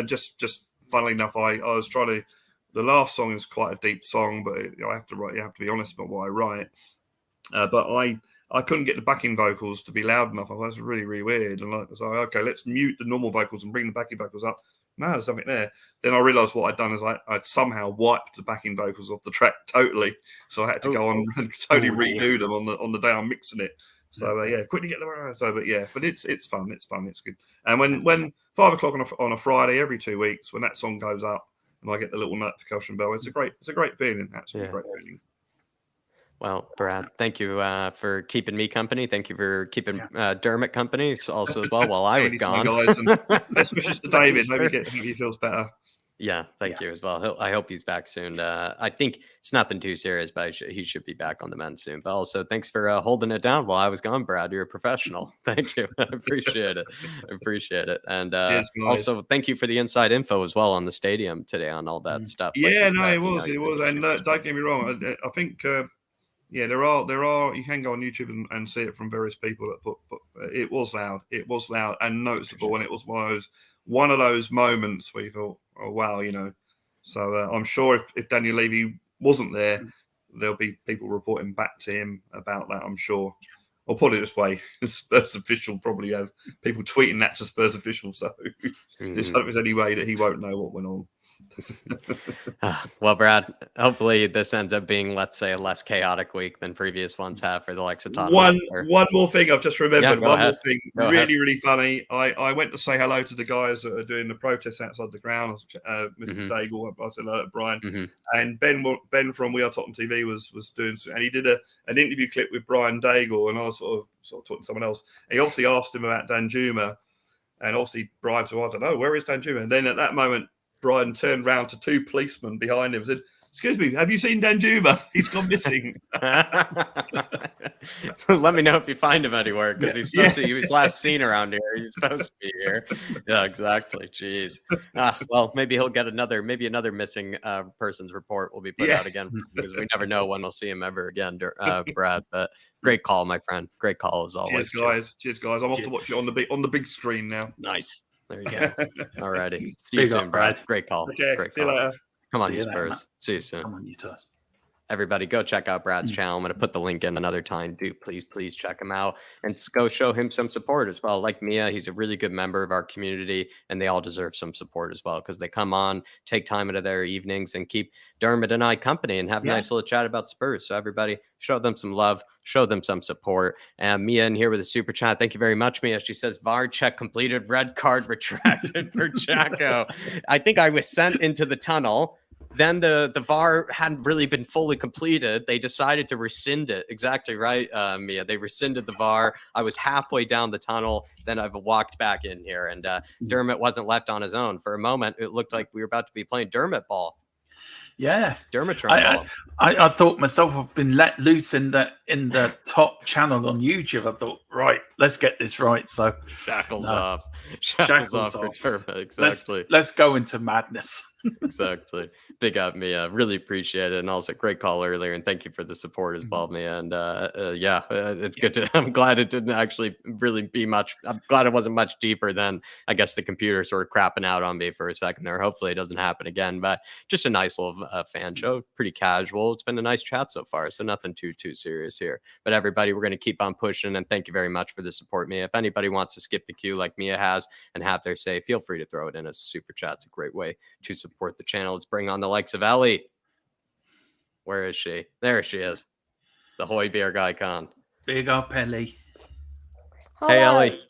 just funnily enough, I was trying to. The last song is quite a deep song, but you have to be honest about what I write. But I couldn't get the backing vocals to be loud enough. I thought that's really, really weird. And so okay, let's mute the normal vocals and bring the backing vocals up. No, there's something there. Then I realised what I'd done is I'd somehow wiped the backing vocals off the track totally. So I had to go on and totally redo them on the day I'm mixing it. So quickly get them. So but it's fun. It's fun. It's good. And when 5 o'clock on a Friday every 2 weeks, when that song goes up and I get the little notification bell, it's a great feeling. Absolutely great feeling. Well, Brad, thank you for keeping me company. Thank you for keeping Dermot company also as well while I was gone. Guys, and best wishes to David. Hope he feels better. Yeah, thank you as well. I hope he's back soon. I think it's nothing too serious, but he should be back on the men soon. But also, thanks for holding it down while I was gone, Brad. You're a professional. Thank you. I appreciate it. I appreciate it. And also, thank you for the inside info as well on the stadium today on all that stuff. Yeah, no, it was. And don't get me wrong. I think, there are. You can go on YouTube and see it from various people that put. It was loud. It was loud and noticeable, and it was one of those moments where you thought, oh wow, So I'm sure if Daniel Levy wasn't there, there'll be people reporting back to him about that. I'm sure. I'll put it this way: Spurs official probably have people tweeting that to Spurs officials. So there's hope there's any way that he won't know what went on. Well, Brad, hopefully this ends up being, let's say, a less chaotic week than previous ones have for the likes of Tottenham. One more thing I've just remembered. More thing. Really funny. I went to say hello to the guys that are doing the protests outside the ground. Mr. Daigle, I said hello to Brian, and Ben from We Are Tottenham TV was doing, and he did an interview clip with Brian Daigle, and I was sort of talking to someone else. He obviously asked him about Danjuma, and obviously Brian said, I don't know, where is Danjuma? And then at that moment, Brian turned round to two policemen behind him and said, "Excuse me, have you seen Danjuma? He's gone missing." Let me know if you find him anywhere, because he's supposed to. He was last seen around here. He's supposed to be here. Yeah, exactly. Jeez. Well, maybe he'll get another missing person's report will be put out again, because we never know when we'll see him ever again, Brad. But great call, my friend. Great call as always. Cheers, guys. I'm off to watch it on the big screen now. Nice. There you go. All righty. See you soon, Brad. Great call. Okay, great call. See you later. Come on, you Spurs. See you soon. Come on, you Spurs. Everybody, go check out Brad's channel. I'm going to put the link in another time. Do please check him out and go show him some support as well. Like Mia, he's a really good member of our community, and they all deserve some support as well, because they come on, take time out of their evenings, and keep Dermot and I company and have a nice little chat about Spurs. So everybody, show them some love, show them some support. And Mia in here with a super chat. Thank you very much, Mia. She says, VAR check completed, red card retracted for Jacko. I think I was sent into the tunnel. Then the VAR hadn't really been fully completed. They decided to rescind it. Exactly right, Mia. They rescinded the VAR. I was halfway down the tunnel. Then I've walked back in here. And Dermot wasn't left on his own. For a moment, it looked like we were about to be playing Dermot ball. Yeah, Dermot ball. I thought myself, I've been let loose in the top channel on YouTube. I thought, right, let's get this right. So shackles off for Dermot. Exactly. Let's go into madness. Exactly. Big up, Mia. Really appreciate it. And also great call earlier. And thank you for the support as well, Mia. And it's good to, I'm glad it didn't actually really be much. I'm glad it wasn't much deeper than, I guess, the computer sort of crapping out on me for a second there. Hopefully it doesn't happen again, but just a nice little fan show. Pretty casual. It's been a nice chat so far. So nothing too serious here, but everybody, we're going to keep on pushing, and thank you very much for the support, Mia. If anybody wants to skip the queue like Mia has and have their say, feel free to throw it in as super chat. It's a great way to support the channel. Let's bring on the likes of Ellie. Where is she? There she is. The Hoiberg icon. Big up, Ellie. Hello. Hey, Ellie.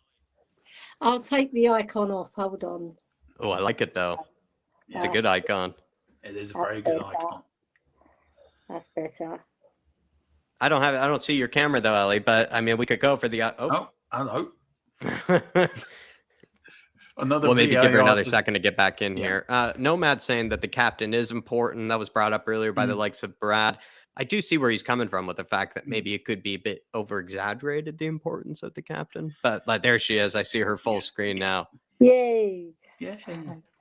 I'll take the icon off. Hold on. Oh, I like it though. It's a good icon. It is a very good icon. That's better. I don't see your camera though, Ellie, but I mean, we could go for the hello. We'll maybe give her another second to get back in here. Nomad saying that the captain is important. That was brought up earlier by the likes of Brad. I do see where he's coming from with the fact that maybe it could be a bit over exaggerated, the importance of the captain. But like, there she is. I see her full screen now. Yay. Yeah.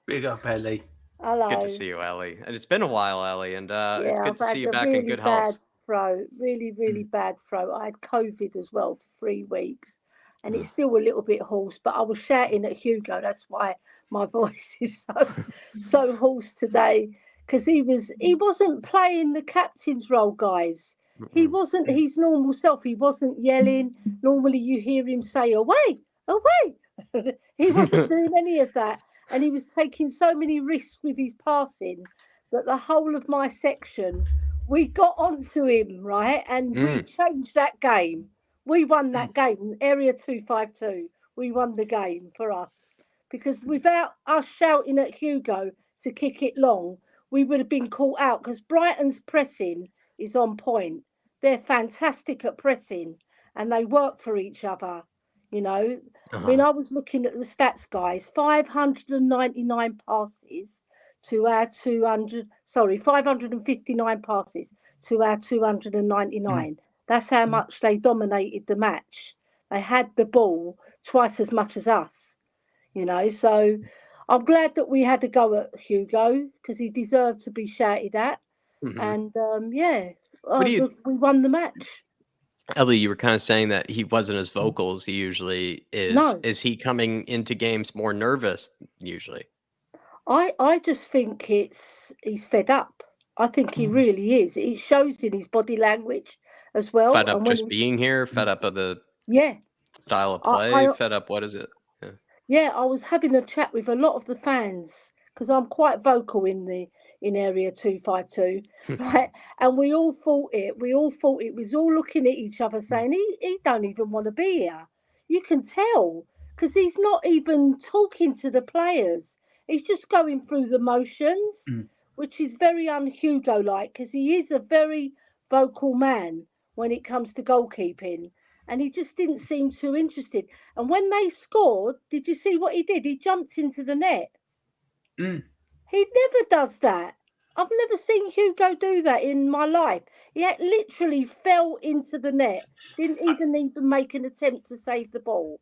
Big up, Ellie. Hello. Good to see you, Ellie. And it's been a while, Ellie. And it's good to see you back in good health. Really bad throat. I had COVID as well for 3 weeks. And it's still a little bit hoarse, but I was shouting at Hugo. That's why my voice is so hoarse today, because he wasn't playing the captain's role, guys. He wasn't his normal self. He wasn't yelling. Normally, you hear him say, "Away, away." He wasn't doing any of that, and he was taking so many risks with his passing that the whole of my section, we got onto him, right, and we changed that game. We won that game, Area 252. We won the game for us, because without us shouting at Hugo to kick it long, we would have been caught out, because Brighton's pressing is on point. They're fantastic at pressing and they work for each other, you know. When I was looking at the stats, guys, 599 passes to our 559 passes to our 299. That's how much they dominated the match. They had the ball twice as much as us, you know. So I'm glad that we had to go at Hugo because he deserved to be shouted at. And we won the match. Ellie, you were kind of saying that he wasn't as vocal as he usually is. No. Is he coming into games more nervous usually? I just think he's fed up. I think he really is. It shows in his body language as well. Fed up just being here, fed up of the style of play, fed up, what is it? Yeah, I was having a chat with a lot of the fans because I'm quite vocal in area 252, right? And we all thought it was all looking at each other saying he don't even want to be here. You can tell because he's not even talking to the players. He's just going through the motions, which is very un-Hugo-like because he is a very vocal man when it comes to goalkeeping. And he just didn't seem too interested. And when they scored, did you see what he did? He jumped into the net. He never does that. I've never seen Hugo do that in my life. He literally fell into the net. Didn't even make an attempt to save the ball.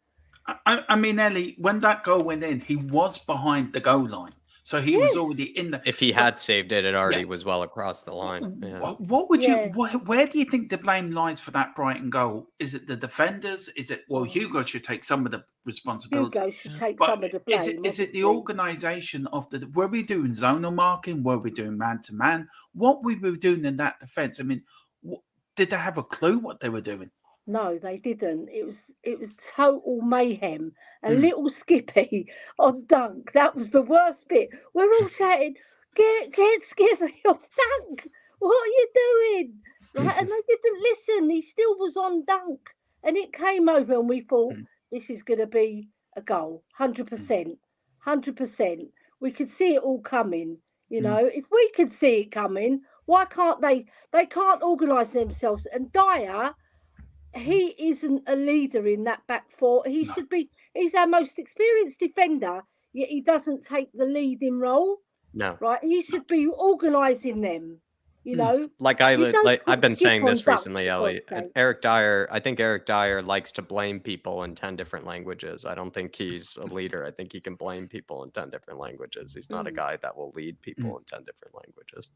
I mean, Ellie, when that goal went in, he was behind the goal line. So he was already in the... If he had saved it, it already was well across the line. Yeah. Where do you think the blame lies for that Brighton goal? Is it the defenders? Is it, Hugo should take some of the responsibility. Hugo should take some of the blame. Is it the organisation of were we doing zonal marking? Were we doing man-to-man? What we were doing in that defence? I mean, did they have a clue what they were doing? No, they didn't. It was total mayhem. And little Skippy on Dunk, that was the worst bit. We're all shouting, get Skippy off Dunk. What are you doing? Right? And they didn't listen. He still was on Dunk. And it came over and we thought, this is going to be a goal. 100%. 100%. We could see it all coming. You know, if we could see it coming, why can't they? They can't organise themselves. And Dyer... he isn't a leader in that back four. He should be. He's our most experienced defender, yet he doesn't take the leading role. No, right? He should be organising them. You know, I've been saying this recently, Ellie. Eric Dyer. I think Eric Dyer likes to blame people in 10 different languages. I don't think he's a leader. I think he can blame people in 10 different languages. He's not a guy that will lead people in 10 different languages.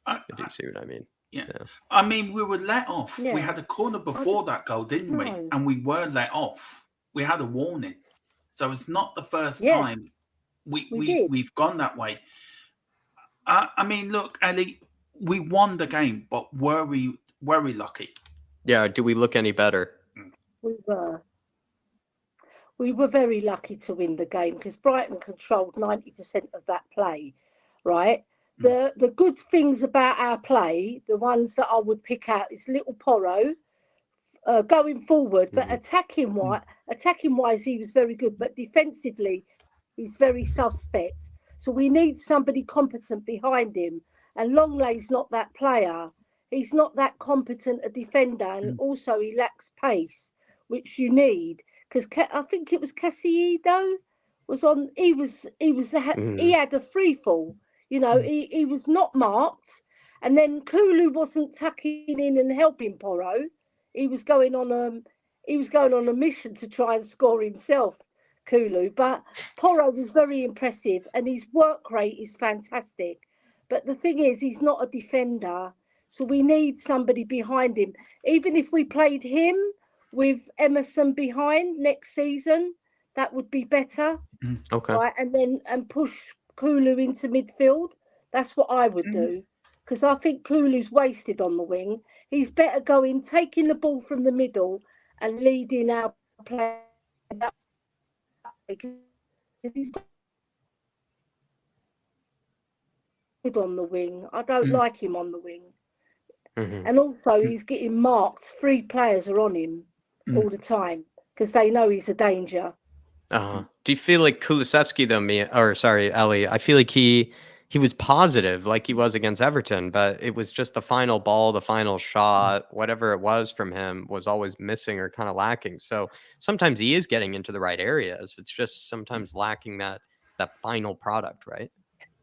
If you see what I mean. Yeah. I mean, we were let off. Yeah. We had a corner before that goal, didn't we? And we were let off. We had a warning. So it's not the first time we've gone that way. I mean, look, Ellie, we won the game, but were we lucky? Yeah. Do we look any better? We were. We were very lucky to win the game because Brighton controlled 90% of that play, right? The good things about our play, the ones that I would pick out, is little Porro going forward, but attacking wise, he was very good. But defensively, he's very suspect. So we need somebody competent behind him. And Longlay's not that player. He's not that competent a defender, and also he lacks pace, which you need. Because I think it was Casido was on. He had a free fall. You know, he was not marked, and then Kulu wasn't tucking in and helping Porro. He was going on a mission to try and score himself, Kulu. But Porro was very impressive, and his work rate is fantastic. But the thing is, he's not a defender, so we need somebody behind him. Even if we played him with Emerson behind next season, that would be better. Okay, right, and push Kulu into midfield. That's what I would do, because I think Kulu's wasted on the wing. He's better going, taking the ball from the middle and leading our play. He's good on the wing. I don't like him on the wing. And also he's getting marked. 3 players are on him all the time because they know he's a danger. Do you feel like Kulusevski though, Ellie? I feel like he was positive like he was against Everton, but it was just the final ball, the final shot, whatever it was from him was always missing or kind of lacking. So sometimes he is getting into the right areas. It's just sometimes lacking that final product, right?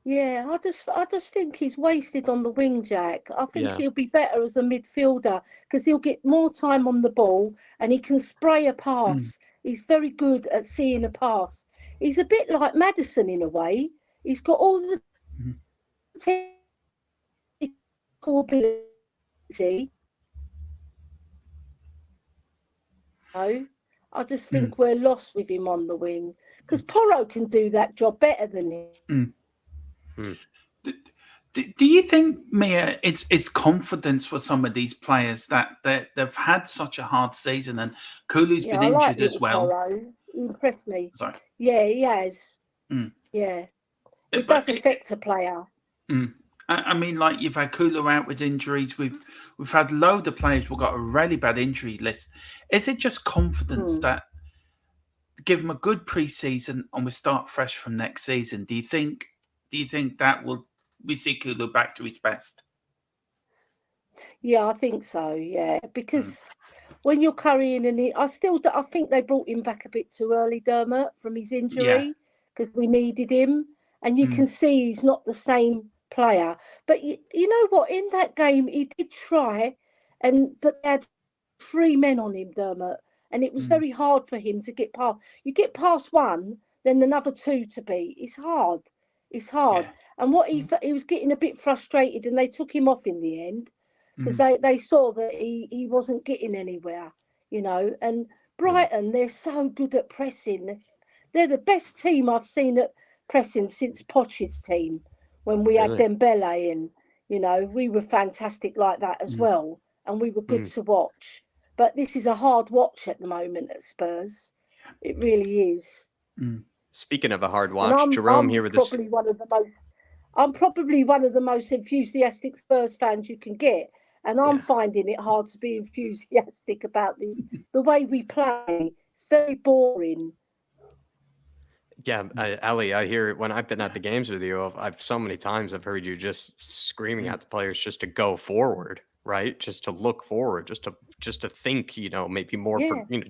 Yeah, I just think he's wasted on the wing, Jack. I think Yeah. he'll be better as a midfielder because he'll get more time on the ball and he can spray a pass. He's very good at seeing a pass. He's a bit like Maddison in a way. He's got all the technical ability. No, I just think we're lost with him on the wing because Porro can do that job better than him. Do you think, Mia, it's confidence for some of these players that they've had such a hard season, and Kulu's been injured as well? Porro. He impressed me. Sorry. Yeah, he has. Yeah, it does affect a player. I mean, like, you've had Kulu out with injuries. We've had a load of players who've got a really bad injury list. Is it just confidence that give them a good pre-season and we start fresh from next season? Do you think that we see Kulu back to his best? Yeah, I think so. Yeah, because when you're carrying I think they brought him back a bit too early, Dermot, from his injury because we needed him, and you can see he's not the same player. But you know what? In that game, he did try, but they had 3 men on him, Dermot, and it was very hard for him to get past. You get past one, then another 2 to beat. It's hard. It's hard. Yeah. And what he was getting a bit frustrated, and they took him off in the end because they saw that he wasn't getting anywhere, you know. And Brighton, they're so good at pressing. They're the best team I've seen at pressing since Poch's team. When we had Dembele, and you know, we were fantastic like that as well, and we were good to watch. But this is a hard watch at the moment at Spurs. It really is. Speaking of a hard watch, Jerome here with this. I'm probably one of the most enthusiastic Spurs fans you can get, and I'm finding it hard to be enthusiastic about this. The way we play, it's very boring. Yeah, Ali, I hear it when I've been at the games with you. I've so many times I've heard you just screaming at the players just to go forward, right? Just to look forward, just to think, you know, maybe more,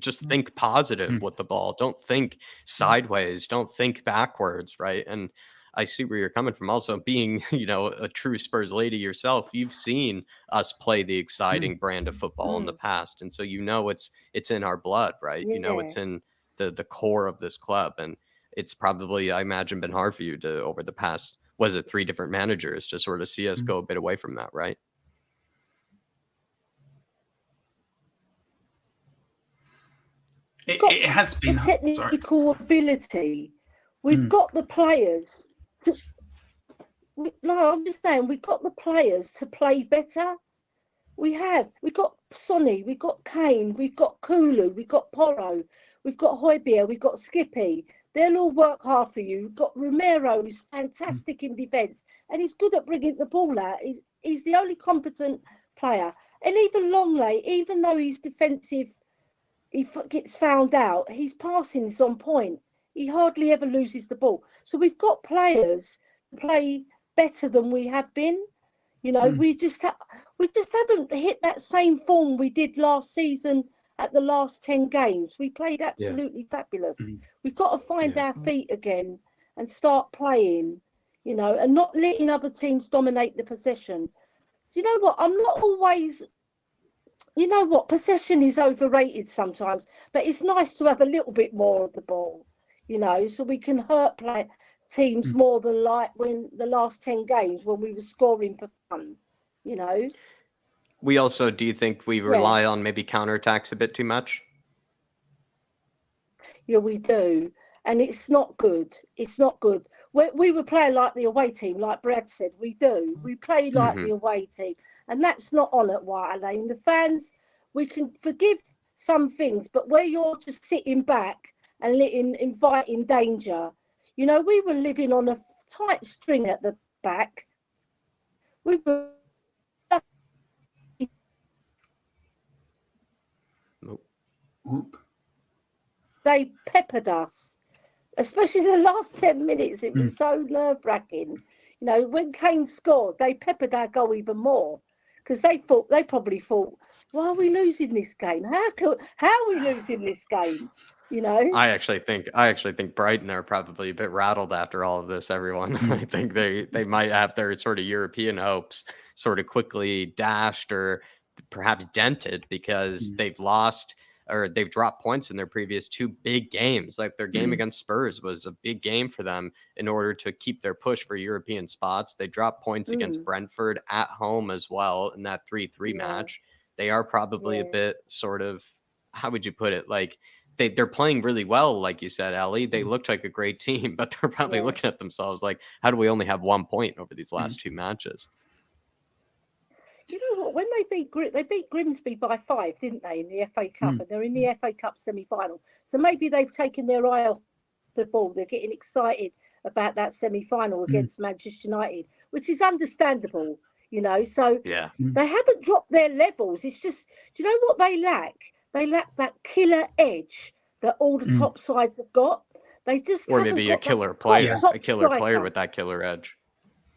just think positive with the ball. Don't think sideways. Don't think backwards, right? And I see where you're coming from. Also, being, you know, a true Spurs lady yourself, you've seen us play the exciting brand of football in the past, and so you know it's in our blood, right? You know, it's in the core of this club, and it's probably, I imagine, been hard for you to, over the past, 3 different managers, to sort of see us go a bit away from that, right? It has been technical ability. We've got the players to. No, I'm just saying we've got the players to play better. We've got Sonny, we've got Kane, we've got Kulu, we've got Porro, we've got Højbjerg, we've got Skippy. They'll all work hard for you. We've got Romero, who's fantastic in defence, and he's good at bringing the ball out. He's the only competent player. And even Longley, even though he's defensive, he gets found out, his passing is on point. He hardly ever loses the ball. So we've got players to play better than we have been. You know, we just haven't hit that same form we did last season at the last 10 games. We played absolutely fabulous. We've got to find our feet again and start playing, you know, and not letting other teams dominate the possession. Do you know what? I'm not always, you know what? Possession is overrated sometimes, but it's nice to have a little bit more of the ball, you know, so we can hurt teams more than like when the last 10 games when we were scoring for fun, you know. We also, do you think we rely on maybe counterattacks a bit too much? Yeah, we do. And it's not good. It's not good. We were playing like the away team, like Brad said. We do. We play like the away team. And that's not on at White Hart Lane. The fans, we can forgive some things, but where you're just sitting back and inviting danger, you know, we were living on a tight string at the back. We were. They peppered us, especially the last 10 minutes. It was so nerve-wracking. You know, when Kane scored, they peppered our goal even more because they probably thought, why are we losing this game? How are we losing this game? You know, I actually think Brighton are probably a bit rattled after all of this. Everyone, I think they might have their sort of European hopes sort of quickly dashed or perhaps dented because they've lost or they've dropped points in their previous 2 big games. Like their game against Spurs was a big game for them in order to keep their push for European spots. They dropped points against Brentford at home as well in that 3-3 match. They are probably a bit sort of, how would you put it? Like they're playing really well, like you said, Ellie. They looked like a great team, but they're probably looking at themselves like, how do we only have 1 point over these last 2 matches? You know what? When they beat Grimsby by 5, didn't they, in the FA Cup? And they're in the FA Cup semi-final. So maybe they've taken their eye off the ball. They're getting excited about that semi-final against Manchester United, which is understandable, you know. So they haven't dropped their levels. It's just, do you know what they lack? They lack that killer edge that all the top sides have got. They just or maybe a killer player, with that killer edge.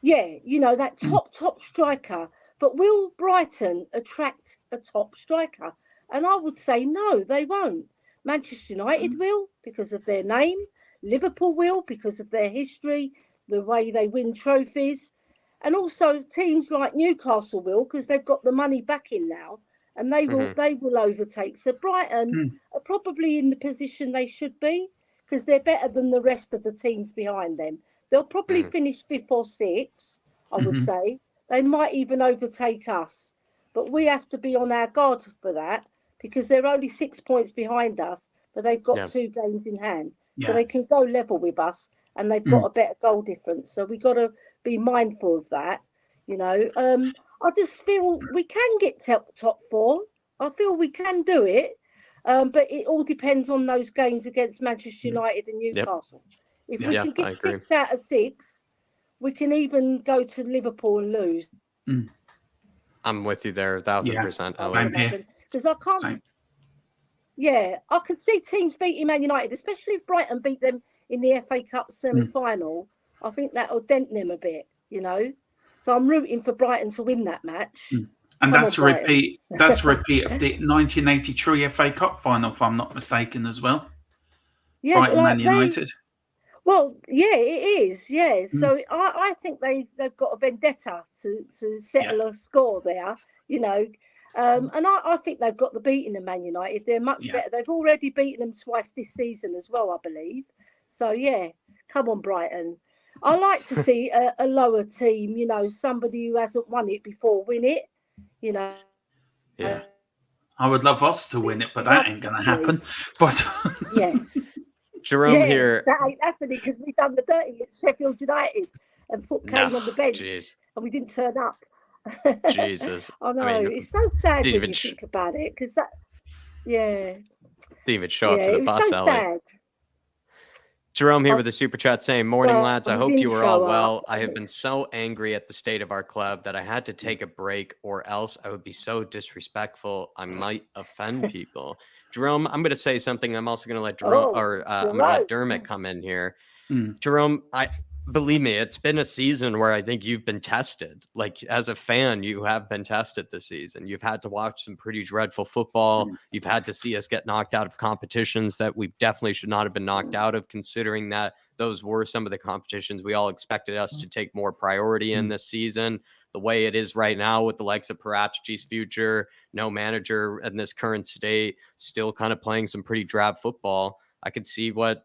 Yeah, you know, that top striker. But will Brighton attract a top striker? And I would say no, they won't. Manchester United will because of their name. Liverpool will because of their history, the way they win trophies. And also teams like Newcastle will because they've got the money backing now. And they will overtake. So Brighton are probably in the position they should be because they're better than the rest of the teams behind them. They'll probably finish 5th or 6th, I would say. They might even overtake us. But we have to be on our guard for that because they're only 6 points behind us, but they've got 2 games in hand. So they can go level with us and they've got a better goal difference. So we've got to be mindful of that, you know. I just feel we can get top 4. I feel we can do it. But it all depends on those games against Manchester United and Newcastle. If we can get 6 out of 6, we can even go to Liverpool and lose. I'm with you there, 1,000%. Same here. Because I can't. Yeah, I can see teams beating Man United, especially if Brighton beat them in the FA Cup semi-final. I think that'll dent them a bit, you know. So I'm rooting for Brighton to win that match. And that's a repeat. That's a repeat of the 1983 FA Cup final, if I'm not mistaken, as well. Yeah, Brighton, Man United. Well, yeah, it is. Yeah, so I think they've got a vendetta to settle a score there, you know. And I think they've got the beating of Man United. They're much better. They've already beaten them twice this season as well, I believe. So yeah, come on, Brighton. I like to see a lower team, you know, somebody who hasn't won it before win it, you know. Yeah. I would love us to win it, but that ain't going to happen. But Jerome here. That ain't happening because we've done the dirty at Sheffield United and put Kane on the bench and we didn't turn up. Jesus. I know. I mean, it's so sad when you think about it because that, didn't even show up to the bus, so sad. Jerome here with the super chat saying, morning, lads. I hope you are all well. I have been so angry at the state of our club that I had to take a break or else I would be so disrespectful. I might offend people. Jerome, I'm going to say something. I'm also going to let Jerome I'm going to let Dermot come in here. Jerome, believe me, it's been a season where I think you've been tested. Like as a fan, you have been tested this season. You've had to watch some pretty dreadful football. You've had to see us get knocked out of competitions that we definitely should not have been knocked out of, considering that those were some of the competitions we all expected us to take more priority in this season. The way it is right now with the likes of Paratici's future, no manager in this current state, still kind of playing some pretty drab football. I could see that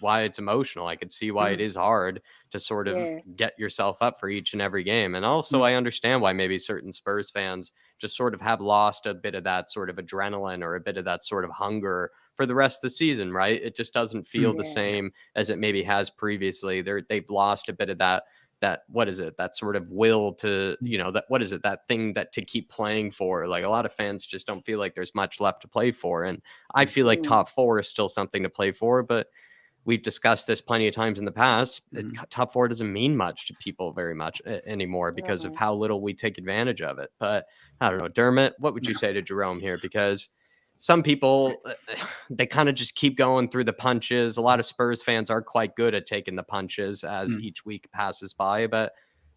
why it's emotional. I could see why it is hard to sort of get yourself up for each and every game. And also I understand why maybe certain Spurs fans just sort of have lost a bit of that sort of adrenaline or a bit of that sort of hunger for the rest of the season, right? It just doesn't feel the same as it maybe has previously. They've lost a bit of that what is it, that sort of will to, you know, that what is it, that thing that to keep playing for. Like a lot of fans just don't feel like there's much left to play for. And I feel like top 4 is still something to play for, but we've discussed this plenty of times in the past. Top 4 doesn't mean much to people very much anymore because of how little we take advantage of it. But I don't know, Dermot, what would you say to Jerome here? Because some people, they kind of just keep going through the punches. A lot of Spurs fans are quite good at taking the punches as each week passes by, but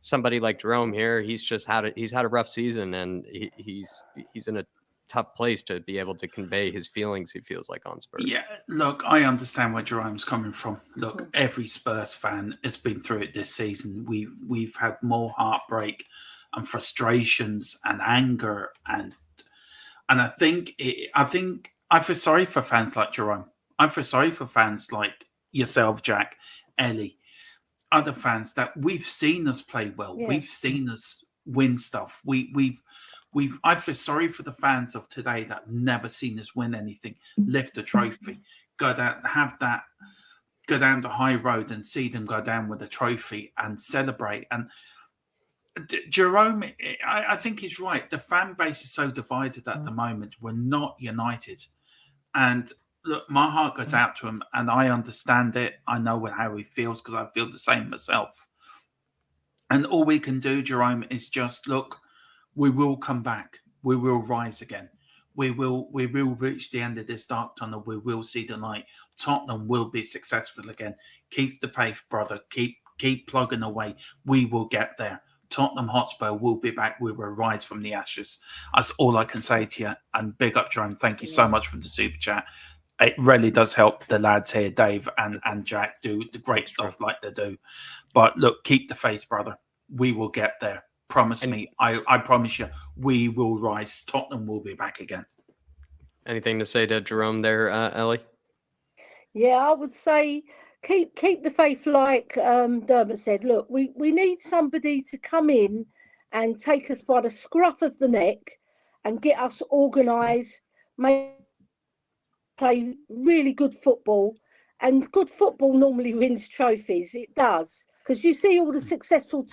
somebody like Jerome here, he's had a rough season, and he's in a tough place to be able to convey his feelings, he feels like, on Spurs. Yeah, look, I understand where Jerome's coming from. Look, every Spurs fan has been through it this season. We've had more heartbreak and frustrations and anger, and I think I feel sorry for fans like Jerome. I feel sorry for fans like yourself, Jack, Ellie, other fans that we've seen us play well. Yeah. We've seen us win stuff. I feel sorry for the fans of today that have never seen us win anything, lift a trophy, go down the high road and see them go down with a trophy and celebrate. And Jerome, I think he's right. The fan base is so divided at the moment. We're not united. And look, my heart goes out to him, and I understand it. I know how he feels because I feel the same myself. And all we can do, Jerome, is just look. We will come back. We will rise again. We will reach the end of this dark tunnel. We will see the light. Tottenham will be successful again. Keep the faith, brother. Keep plugging away. We will get there. Tottenham Hotspur will be back. We will rise from the ashes. That's all I can say to you. And big up, Jerome. Thank you so much for the super chat. It really does help the lads here, Dave and Jack, do the great stuff like they do. But look, keep the faith, brother. We will get there. Promise me. I promise you, we will rise. Tottenham will be back again. Anything to say to Jerome there, Ellie? Yeah, I would say keep the faith, like Dermot said. Look, we need somebody to come in and take us by the scruff of the neck and get us organised, play really good football. And good football normally wins trophies. It does. Because you see all the successful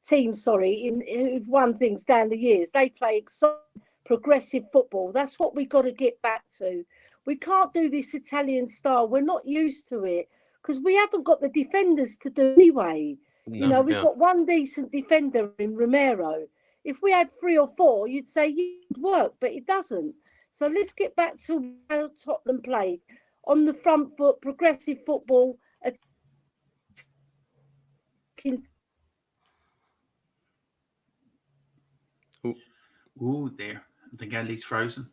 teams, who've won things down the years. They play exciting, progressive football. That's what we got to get back to. We can't do this Italian style. We're not used to it because we haven't got the defenders to do anyway. No, we've got one decent defender in Romero. If we had 3 or 4, you'd say it would work, but it doesn't. So let's get back to how Tottenham play on the front foot, progressive football. Ooh, there. I think Ellie's frozen.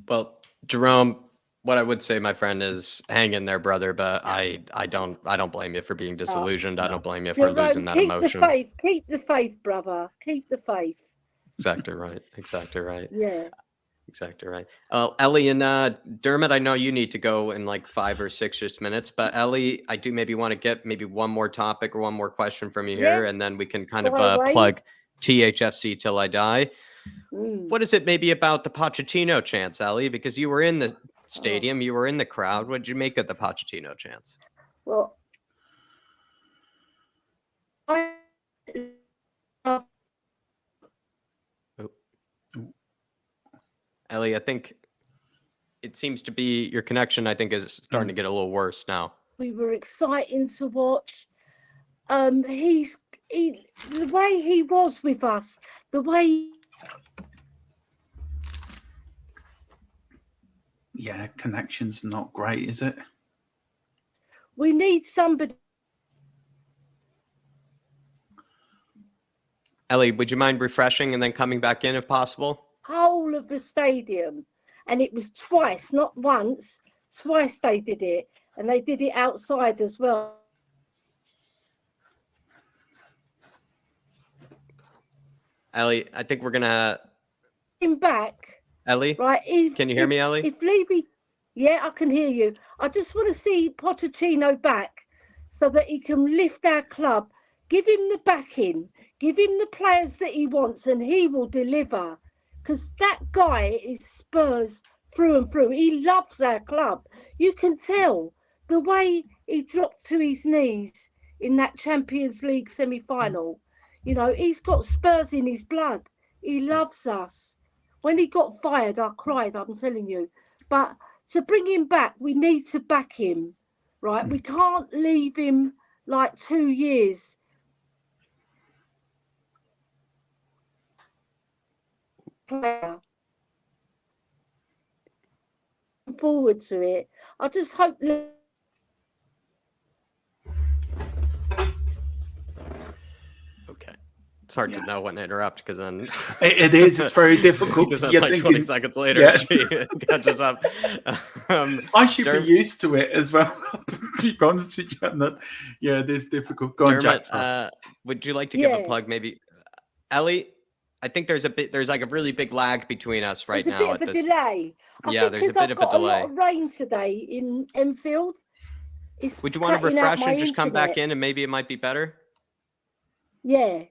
Well, Jerome, what I would say, my friend, is hang in there, brother. But I don't blame you for being disillusioned. I don't blame you for losing that emotion. Keep the faith, brother. Keep the faith. Exactly right. Yeah. Exactly right. Ellie and Dermot, I know you need to go in like 5 or 6 minutes, but Ellie, I do maybe want to get maybe one more topic or one more question from you here, and then we can kind of plug THFC Till I Die. What is it maybe about the Pochettino chance, Ellie? Because you were in the stadium, you were in the crowd. What did you make of the Pochettino chance? Well, Ellie, I think it seems to be your connection, I think, is starting to get a little worse now. We were exciting to watch. The way he was with us, the way. Yeah, connection's not great, is it? We need somebody. Ellie, would you mind refreshing and then coming back in if possible? Whole of the stadium, and it was twice, not once, twice they did it, and they did it outside as well. Ellie, I think we're gonna him back. Ellie, right? Can you hear me, Ellie? If Levy, yeah, I can hear you. I just want to see Pochettino back so that he can lift our club. Give him the backing, give him the players that he wants, and he will deliver. Because that guy is Spurs through and through. He loves our club. You can tell the way he dropped to his knees in that Champions League semi-final. You know, he's got Spurs in his blood. He loves us. When he got fired, I cried, I'm telling you. But to bring him back, we need to back him, right? We can't leave him like 2 years. Forward to it. I just hope. It's hard to know when to interrupt because then It is. It's very difficult. because then You're like 20 thinking, seconds later yeah. she catches up. I should Derm- be used to it as well. Be honest with you, I'm not. Yeah, it is difficult. Go on, Dermot, Jack. would you like to give a Yeah. plug? Maybe Ellie. I think there's like a really big lag between us right There's a now. bit of a delay. I Yeah, think there's a 'cause bit I've of a got a lot delay. of rain today in Enfield. It's Would you want to cutting out refresh my and just come back internet. in and maybe it might be better? Yeah.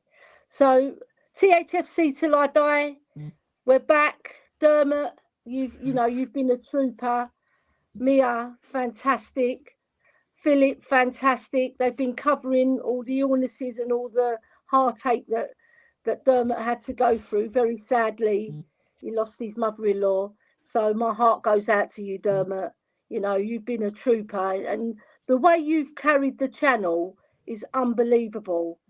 So THFC till I die. We're back. Dermot, you've been a trooper. Mia, fantastic. Philip, fantastic. They've been covering all the illnesses and all the heartache that Dermot had to go through. Very sadly, he lost his mother-in-law. So my heart goes out to you, Dermot. You've been a trooper, and the way you've carried the channel is unbelievable,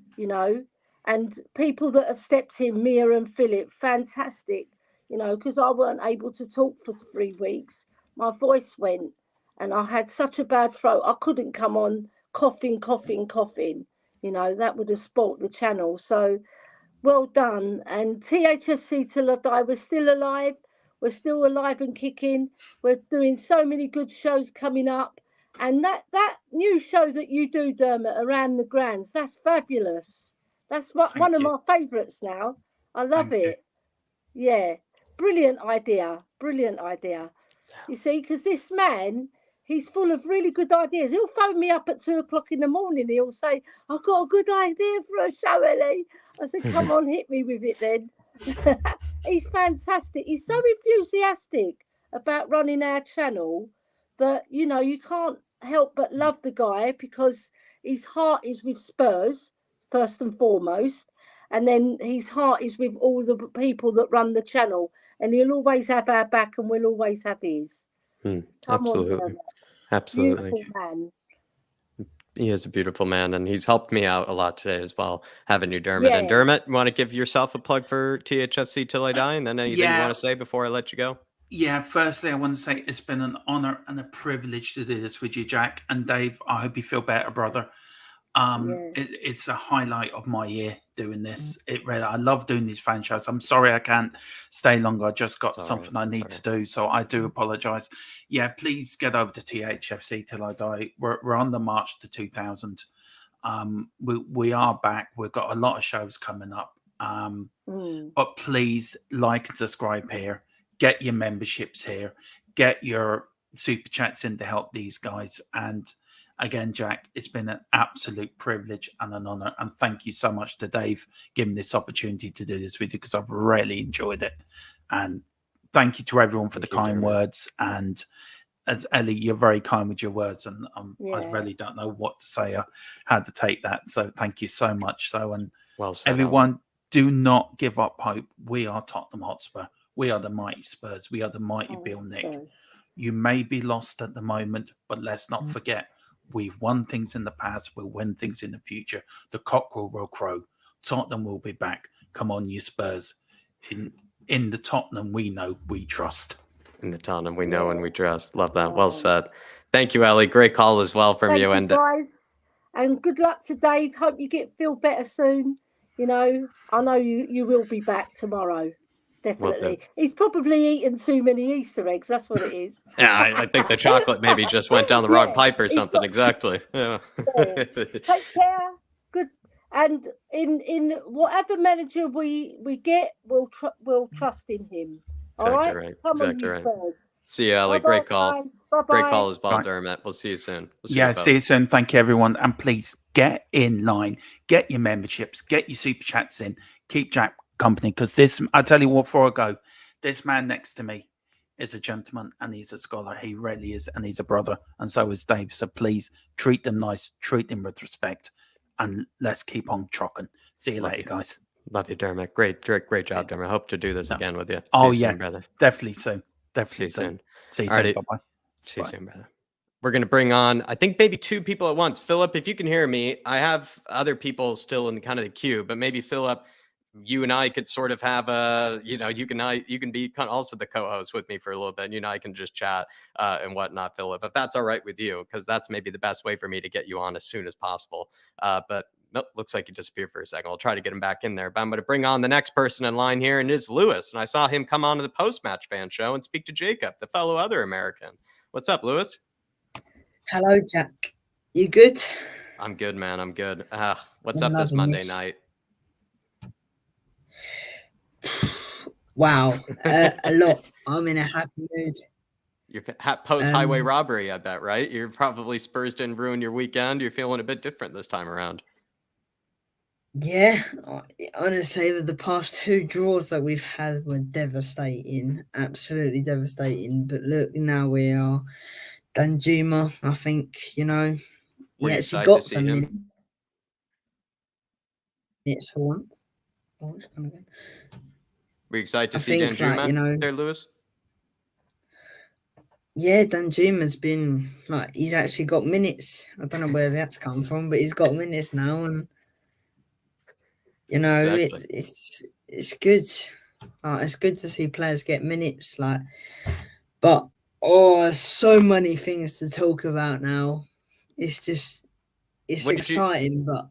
and people that have stepped in, Mia and Philip, fantastic, because I weren't able to talk for 3 weeks. My voice went and I had such a bad throat. I couldn't come on coughing. That would have spoilt the channel. So well done. And THFC till I die, we're still alive. We're still alive and kicking. We're doing so many good shows coming up. And that new show that you do, Dermot, around the Grands, that's fabulous. That's one of my favourites now. I love it. Yeah. Brilliant idea. You see, because this man, he's full of really good ideas. He'll phone me up at 2:00 in the morning. He'll say, I've got a good idea for a show, Ellie. I said, come on, hit me with it then. He's fantastic. He's so enthusiastic about running our channel that, you can't help but love the guy because his heart is with Spurs, first and foremost. And then his heart is with all the people that run the channel. And he'll always have our back and we'll always have his. Absolutely. Absolutely. Beautiful man. He is a beautiful man, and he's helped me out a lot today as well, having you, Dermot. And Yeah. Dermot, you want to give yourself a plug for THFC till I die, and then anything you want to say before I let you go? Yeah, firstly, I want to say it's been an honor and a privilege to do this with you, Jack. And Dave, I hope you feel better, brother. It's a highlight of my year doing this. I love doing these fan shows. I'm sorry I can't stay longer. I just got something I need to do, so I do apologize. Yeah, please get over to THFC till I die. We're on the march to 2000. We are back. We've got a lot of shows coming up. But please like and subscribe here. Get your memberships here. Get your super chats in to help these guys. And again, Jack, it's been an absolute privilege and an honor. And thank you so much to Dave giving this opportunity to do this with you, because I've really enjoyed it. And thank you to everyone for the kind words. And as Ellie, you're very kind with your words. And I really don't know what to say or how to take that. So thank you so much. So, and well said, everyone, do not give up hope. We are Tottenham Hotspur. We are the mighty Spurs. We are the mighty Bill Nick. You may be lost at the moment, but let's not forget, we've won things in the past. We'll win things in the future. The cockerel will crow. Tottenham will be back. Come on, you Spurs. In the Tottenham we know, we trust. In the Tottenham we know and we trust. Love that. Well said. Thank you, Ellie. Great call as well from you. And guys, and good luck to Dave. Hope you feel better soon. I know you will be back tomorrow. Definitely. He's probably eaten too many Easter eggs. That's what it is. Yeah, I think the chocolate maybe just went down the wrong pipe or something. Exactly. Yeah. Take care. Good. And in whatever manager we get, we'll trust in him. All right. Right. Come exactly on, right. Spurs. See you, Ellie. Great call. Bye-bye. Great call as well, Bye. Dermot. We'll see you soon. See you soon. Thank you, everyone. And please get in line. Get your memberships. Get your super chats in. Keep Jack company, because I tell you what, before I go, this man next to me is a gentleman and he's a scholar. He really is, and he's a brother, and so is Dave. So please treat them nice, treat them with respect, and let's keep on trucking. See you later, guys. Love you, Dermot. Great job, Dermot. I hope to do this again with you. See you soon, brother. Definitely soon. See you soon. See you soon. Bye-bye. See you soon, brother. We're going to bring on, I think, maybe 2 people at once. Philip, if you can hear me, I have other people still in kind of the queue, but maybe Philip, you and I could sort of have you can be kind of also the co-host with me for a little bit. And you and I can just chat and whatnot, Philip, if that's all right with you, because that's maybe the best way for me to get you on as soon as possible. But Nope, looks like he disappeared for a second. I'll try to get him back in there. But I'm going to bring on the next person in line here, and it is Lewis. And I saw him come on to the post-match fan show and speak to Jacob, the fellow other American. What's up, Lewis? Hello, Jack. You good? I'm good, man. I'm good. What's I'm up this loving Monday this. night? Wow, a lot. I'm in a happy mood. You're post-highway robbery, I bet, right? You're probably Spurs didn't ruin your weekend. You're feeling a bit different this time around. Yeah, honestly, the past 2 draws that we've had were devastating, absolutely devastating. But look, now we are Danjuma. I think, you know, Were you he actually excited got to see some him? minutes for once. Oh, it's gone again. Were you excited to I see think, Danjuma like, you know, there, Lewis? yeah, Danjuma's been like, he's actually got minutes. I don't know where that's come from, but he's got minutes now, and you know, Exactly. it's good. It's good to see players get minutes, like, but there's so many things to talk about now. It's just, it's exciting, but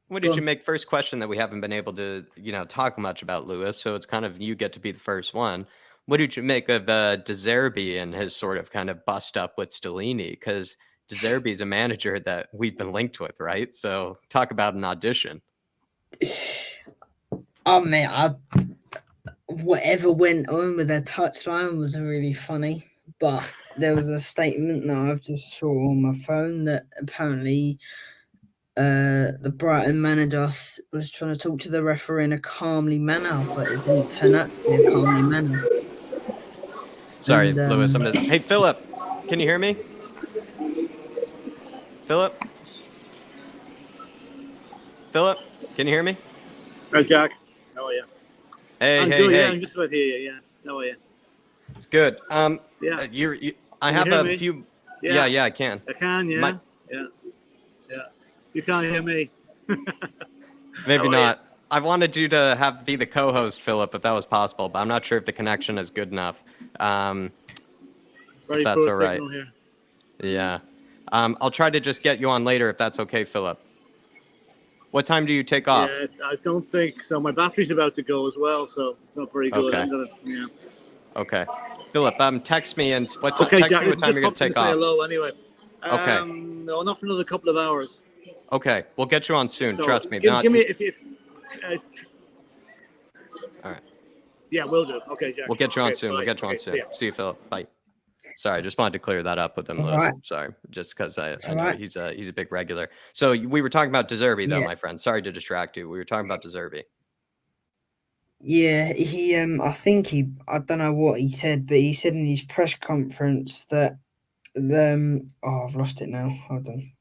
what did you make? First question that we haven't been able to, talk much about, Lewis. So it's kind of, you get to be the first one. What did you make of Zerbi and his sort of kind of bust up with Stellini? Because Zerbi is a manager that we've been linked with, right? So talk about an audition. Oh man, whatever went on with their touchline was really funny. But there was a statement that I've just saw on my phone that apparently the Brighton manager was trying to talk to the referee in a calmly manner, but it didn't turn out to be a calmly manner. Sorry, Lewis. Hey, Philip, can you hear me? Philip, can you hear me? Hi, Jack. How are you? Hey. Yeah, I'm just about here. Yeah. How are you? It's good. Yeah. I have a few. Yeah, I can. I can. Yeah. Yeah. You can't hear me. Maybe not. I wanted you to be the co-host, Philip, if that was possible, but I'm not sure if the connection is good enough. Very that's poor all right. signal here. Yeah. I'll try to just get you on later if that's okay, Philip. What time do you take off? Yeah, I don't think so. My battery's about to go as well, so it's not very good. Okay. Okay. Philip, text me and text Jack, me what time you're going to take off. Hello, anyway. Okay. No, not for another couple of hours. Okay, we'll get you on soon. So Trust me. Give me if all right. Yeah, we'll do. Okay, Jack. We'll get you on soon. Bye. We'll get you on soon. See you, Philip. Bye. Sorry, I just wanted to clear that up with him, Lewis. Right. Sorry, just because I know he's a big regular. So we were talking about Zerbi, though, my friend. Sorry to distract you. We were talking about Zerbi. Yeah, I don't know what he said, but he said in his press conference that I've lost it now. Hold on.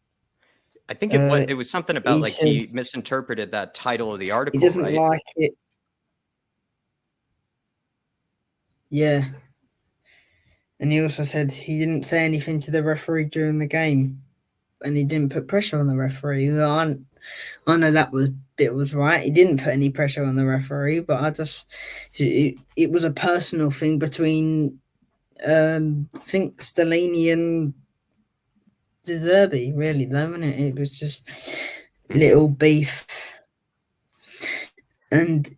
I think it was something about he misinterpreted that title of the article. He doesn't right? like it. Yeah. And he also said he didn't say anything to the referee during the game, and he didn't put pressure on the referee. I know that was right. He didn't put any pressure on the referee, but it was a personal thing between I think Stellini and Zerbi, really, though, wasn't it? It was just little beef. And,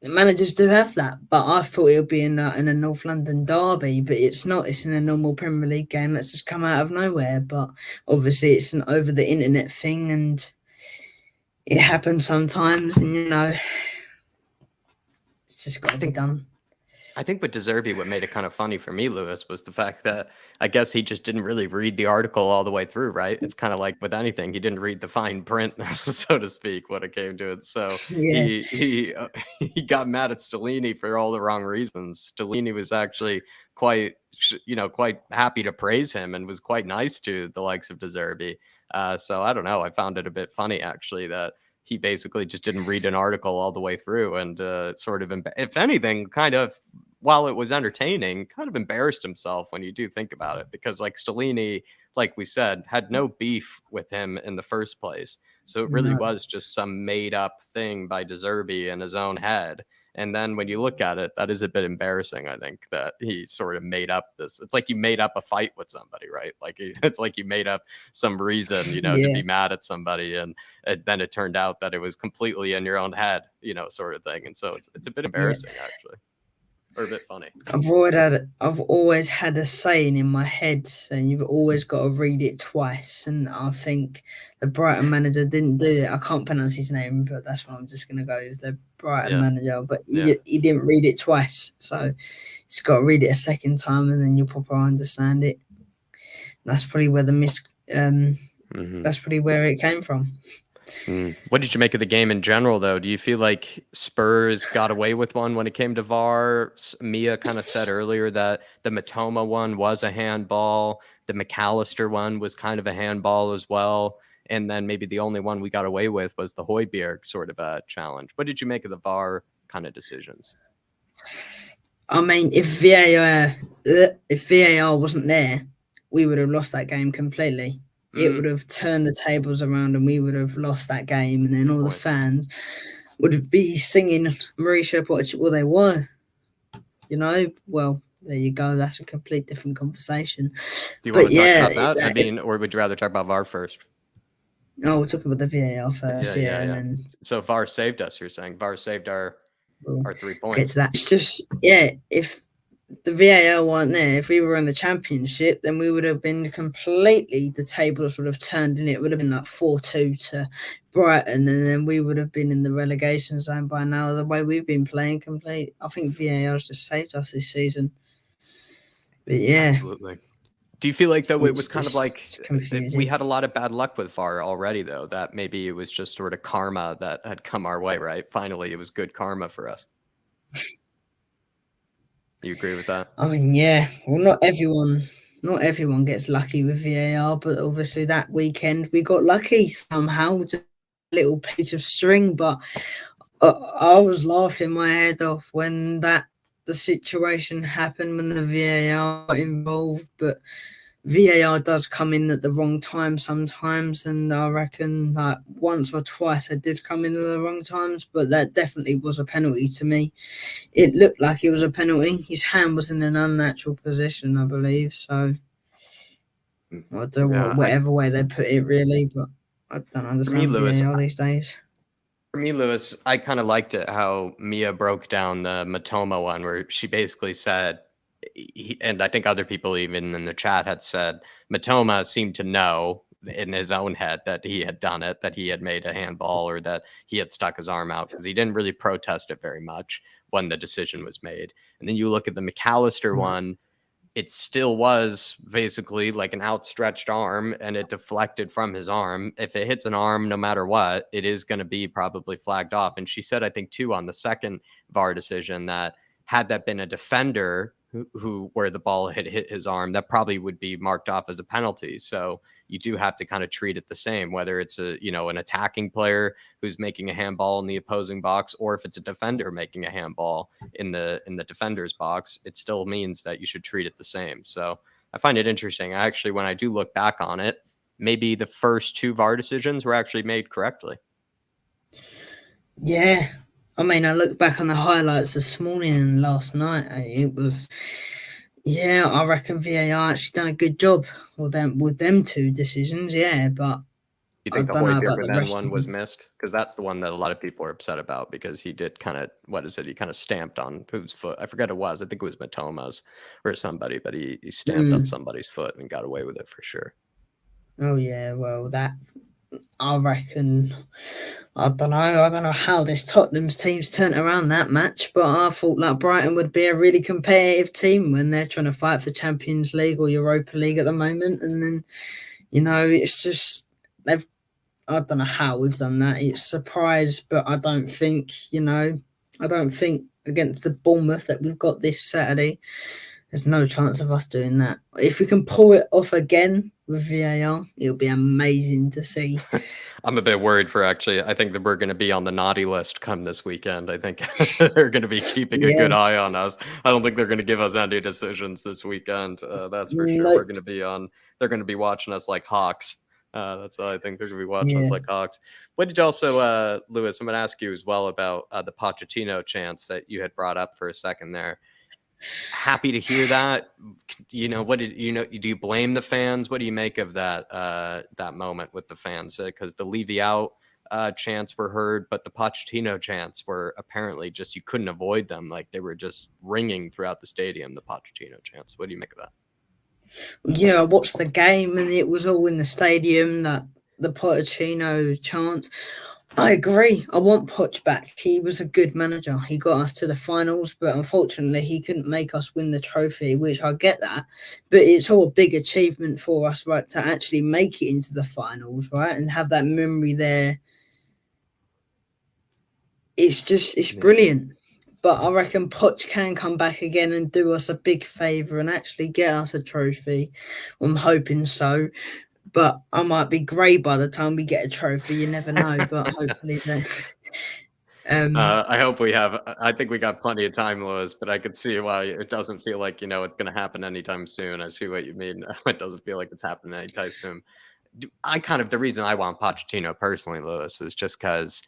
managers do have that, but I thought it would be in a North London derby, but it's not. It's in a normal Premier League game that's just come out of nowhere. But obviously, it's an over the internet thing, and it happens sometimes. And it's just got to be done. I think with Zerbi, what made it kind of funny for me, Lewis, was the fact that I guess he just didn't really read the article all the way through, right? It's kind of like with anything. He didn't read the fine print, so to speak, when it came to it. So he got mad at Stellini for all the wrong reasons. Stellini was actually quite happy to praise him and was quite nice to the likes of Zerbi. So I don't know. I found it a bit funny, actually, that he basically just didn't read an article all the way through and sort of, if anything, kind of, while it was entertaining, kind of embarrassed himself when you do think about it, because Stellini, like we said, had no beef with him in the first place. So it really was just some made up thing by Zerbi in his own head. And then when you look at it, that is a bit embarrassing. I think that he sort of made up this. It's like you made up a fight with somebody, right? Like it's like you made up some reason, to be mad at somebody, and then it turned out that it was completely in your own head, sort of thing. And so it's a bit embarrassing, actually, or a bit funny. I've always had a saying in my head saying you've always got to read it twice, and I think the Brighton manager didn't do it. I can't pronounce his name, but that's what I'm just going to go with, the Brighton manager. But he didn't read it twice, so he's got to read it a second time, and then you'll properly understand it. That's probably where that's probably where it came from. What did you make of the game in general, though? Do you feel like Spurs got away with one when it came to VAR? Mia kind of said earlier that the Matoma one was a handball. The McAllister one was kind of a handball as well. And then maybe the only one we got away with was the Højbjerg sort of a challenge. What did you make of the VAR kind of decisions? I mean, if VAR wasn't there, we would have lost that game completely. It would have turned the tables around and we would have lost that game. And then all the fans would be singing Mauricio Pochettino. Well, they were, Well, there you go. That's a complete different conversation. Do you want to talk about that? Or would you rather talk about VAR first? No, we're talking about the VAR first. Yeah. And then, so VAR saved us, you're saying? VAR saved our 3 points. Get to that. It's just, if the VAR weren't there, if we were in the Championship, then we would have been completely, the tables would have turned and it would have been like 4-2 to Brighton, and then we would have been in the relegation zone by now. The way we've been playing, I think VAR has just saved us this season. But absolutely. Do you feel like, though, it was kind of like we had a lot of bad luck with VAR already, though, that maybe it was just sort of karma that had come our way, right? Finally, it was good karma for us. You agree with that? I mean, well, not everyone gets lucky with VAR, but obviously that weekend we got lucky somehow, just a little piece of string. But I was laughing my head off when the situation happened, when the VAR got involved. But VAR does come in at the wrong time sometimes, and I reckon like once or twice it did come in at the wrong times, but that definitely was a penalty to me. It looked like it was a penalty. His hand was in an unnatural position, I believe, so I don't know whatever way they put it really, but I don't understand VAR these days. For me, Lewis, I kind of liked it how Mia broke down the Matoma one, where she basically said, and I think other people even in the chat had said, Matoma seemed to know in his own head that he had done it, that he had made a handball or that he had stuck his arm out, because he didn't really protest it very much when the decision was made. And then you look at the McAllister one, it still was basically like an outstretched arm and it deflected from his arm. If it hits an arm, no matter what, it is going to be probably flagged off. And she said, I think too, on the second VAR decision, that had that been a defender where the ball had hit his arm, that probably would be marked off as a penalty. So you do have to kind of treat it the same, whether it's an attacking player who's making a handball in the opposing box, or if it's a defender making a handball in the defender's box, it still means that you should treat it the same. So I find it interesting. Actually, when I do look back on it, maybe the first two VAR decisions were actually made correctly. Yeah. I mean, I looked back on the highlights this morning and last night. It was, I reckon VAR actually done a good job with them two decisions. Yeah, but you think the Højbjerg one was missed? Because that's the one that a lot of people are upset about, because he did kind of, he kind of stamped on whose foot? I forget it was. I think it was Matoma's or somebody, but he stamped on somebody's foot and got away with it for sure. Oh yeah, well that. I reckon, I don't know how this Tottenham's team's turned around that match, but I thought that Brighton would be a really competitive team when they're trying to fight for Champions League or Europa League at the moment. And then, it's just, I don't know how we've done that. It's a surprise, but I don't think against the Bournemouth that we've got this Saturday, there's no chance of us doing that. If we can pull it off again with VAR, it'll be amazing to see. I'm a bit worried I think that we're going to be on the naughty list come this weekend. I think they're going to be keeping a good eye on us. I don't think they're going to give us any decisions this weekend. That's for sure. Nope. They're going to be watching us like hawks That's all I think they're going to be watching us like hawks. What did you also, Lewis, I'm going to ask you as well about the Pochettino chance that you had brought up for a second there. Happy to hear that. You know, what did you know? Do you blame the fans? What do you make of that that moment with the fans? Because the Levy out chants were heard, but the Pochettino chants were apparently just, you couldn't avoid them. Like they were just ringing throughout the stadium, the Pochettino chants. What do you make of that? Yeah, I watched the game and it was all in the stadium, that the Pochettino chant. I agree. I want Poch back. He was a good manager. He got us to the finals, but unfortunately he couldn't make us win the trophy, which I get that. But it's all a big achievement for us, right, to actually make it into the finals, right, and have that memory there. It's brilliant. But I reckon Poch can come back again and do us a big favour and actually get us a trophy. I'm hoping so. But I might be grey by the time we get a trophy. You never know. But hopefully then. I hope we have. I think we got plenty of time, Lewis. But I could see why it doesn't feel like, you know, it's going to happen anytime soon. I see what you mean. It doesn't feel like it's happening anytime soon. The reason I want Pochettino personally, Lewis, is just because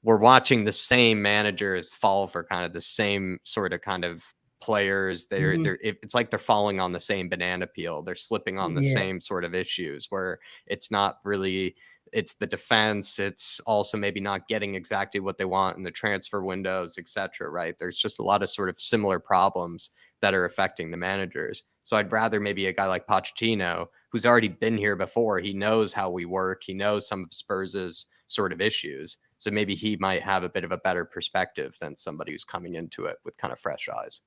we're watching the same managers fall for kind of the same sort of kind of players. It's like they're falling on the same banana peel. They're slipping on the same sort of issues where it's not really, it's the defense. It's also maybe not getting exactly what they want in the transfer windows, etc. Right? There's just a lot of sort of similar problems that are affecting the managers. So I'd rather maybe a guy like Pochettino, who's already been here before. He knows how we work. He knows some of Spurs' sort of issues. So maybe he might have a bit of a better perspective than somebody who's coming into it with kind of fresh eyes.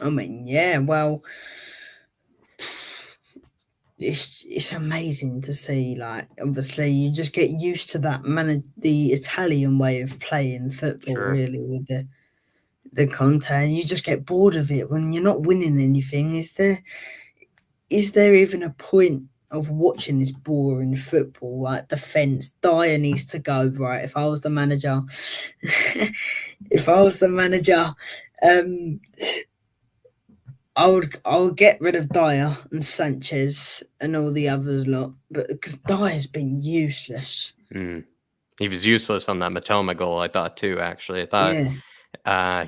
I mean, yeah, well, it's amazing to see. Like, obviously, you just get used to that the Italian way of playing football, really, with the Conte, and you just get bored of it when you're not winning anything. Is there even a point of watching this boring football? Like, defense, Dyer needs to go, right? If I was the manager, I would get rid of Dyer and Sanchez and all the others lot, but because Dyer's been useless. He was useless on that Matoma goal, I thought too. Actually, I thought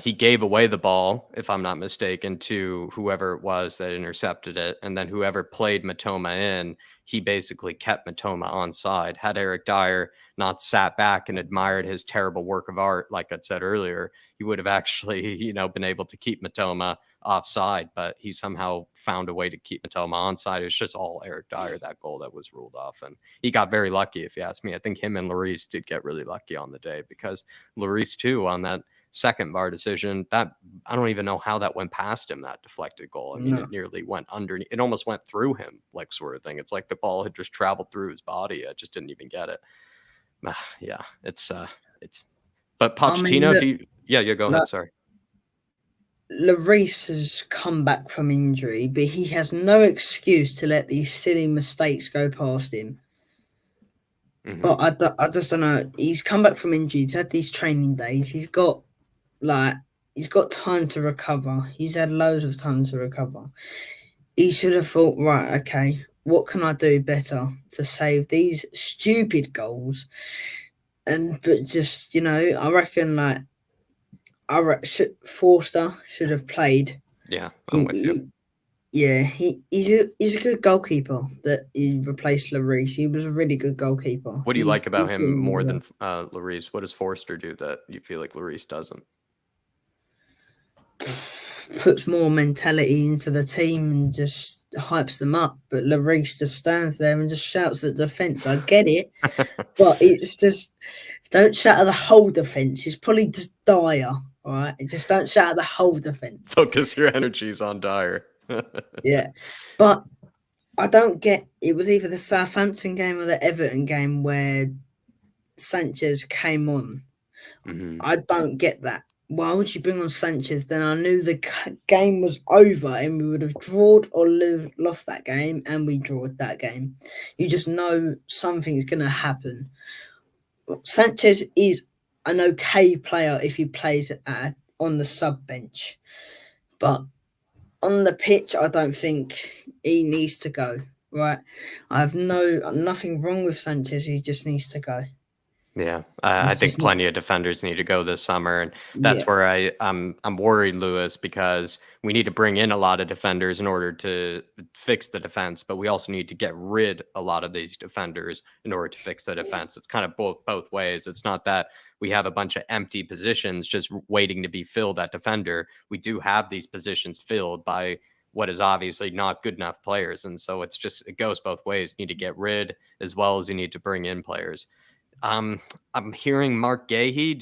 he gave away the ball, if I'm not mistaken, to whoever it was that intercepted it, and then whoever played Matoma in, he basically kept Matoma onside. Had Eric Dyer not sat back and admired his terrible work of art, like I said earlier, he would have actually, you know, been able to keep Matoma offside, but he somehow found a way to keep Matoma onside. It was just all Eric Dyer, that goal that was ruled off, and he got very lucky, if you ask me. I think him and Lloris did get really lucky on the day, because Lloris too, on that second VAR decision, that I don't even know how that went past him, that deflected goal. I mean, it nearly went underneath. It almost went through him, like, sort of thing. It's like the ball had just traveled through his body. I just didn't even get it. Yeah, it's but Pochettino, I mean, go ahead. Sorry. Lloris has come back from injury, but he has no excuse to let these silly mistakes go past him. But I just don't know. He's come back from injury. He's had these training days. He's got time to recover. He's had loads of time to recover. He should have thought, right, okay, what can I do better to save these stupid goals? But just, you know, I reckon Forster should have played. Yeah, I'm with you. He's a good goalkeeper that he replaced Lloris. He was a really good goalkeeper. What do you like about him more than Lloris? What does Forster do that you feel like Lloris doesn't? Puts more mentality into the team and just hypes them up. But Lloris just stands there and just shouts at the defence. I get it, but it's just, don't shout at the whole defence. It's probably just Dyer, all right? Just don't shout at the whole defence. Focus your energies on Dyer. Yeah, but I don't get, it was either the Southampton game or the Everton game where Sanchez came on. I don't get that. Why would you bring on Sanchez? Then I knew the game was over and we would have drawed or lost that game, and we drawed that game. You just know something's going to happen. Sanchez is an okay player if he plays on the sub bench, but on the pitch, I don't think he needs to go. right. I have nothing wrong with Sanchez. He just needs to go. Yeah, I He's think just not. plenty of defenders need to go this summer, and that's Yeah, where I'm worried, Lewis, because we need to bring in a lot of defenders in order to fix the defense, but we also need to get rid a lot of these defenders in order to fix the defense. It's kind of both ways. It's not that we have a bunch of empty positions just waiting to be filled at defender. We do have these positions filled by what is obviously not good enough players, and so it goes both ways. You need to get rid as well as you need to bring in players. I'm hearing Mark Gahey.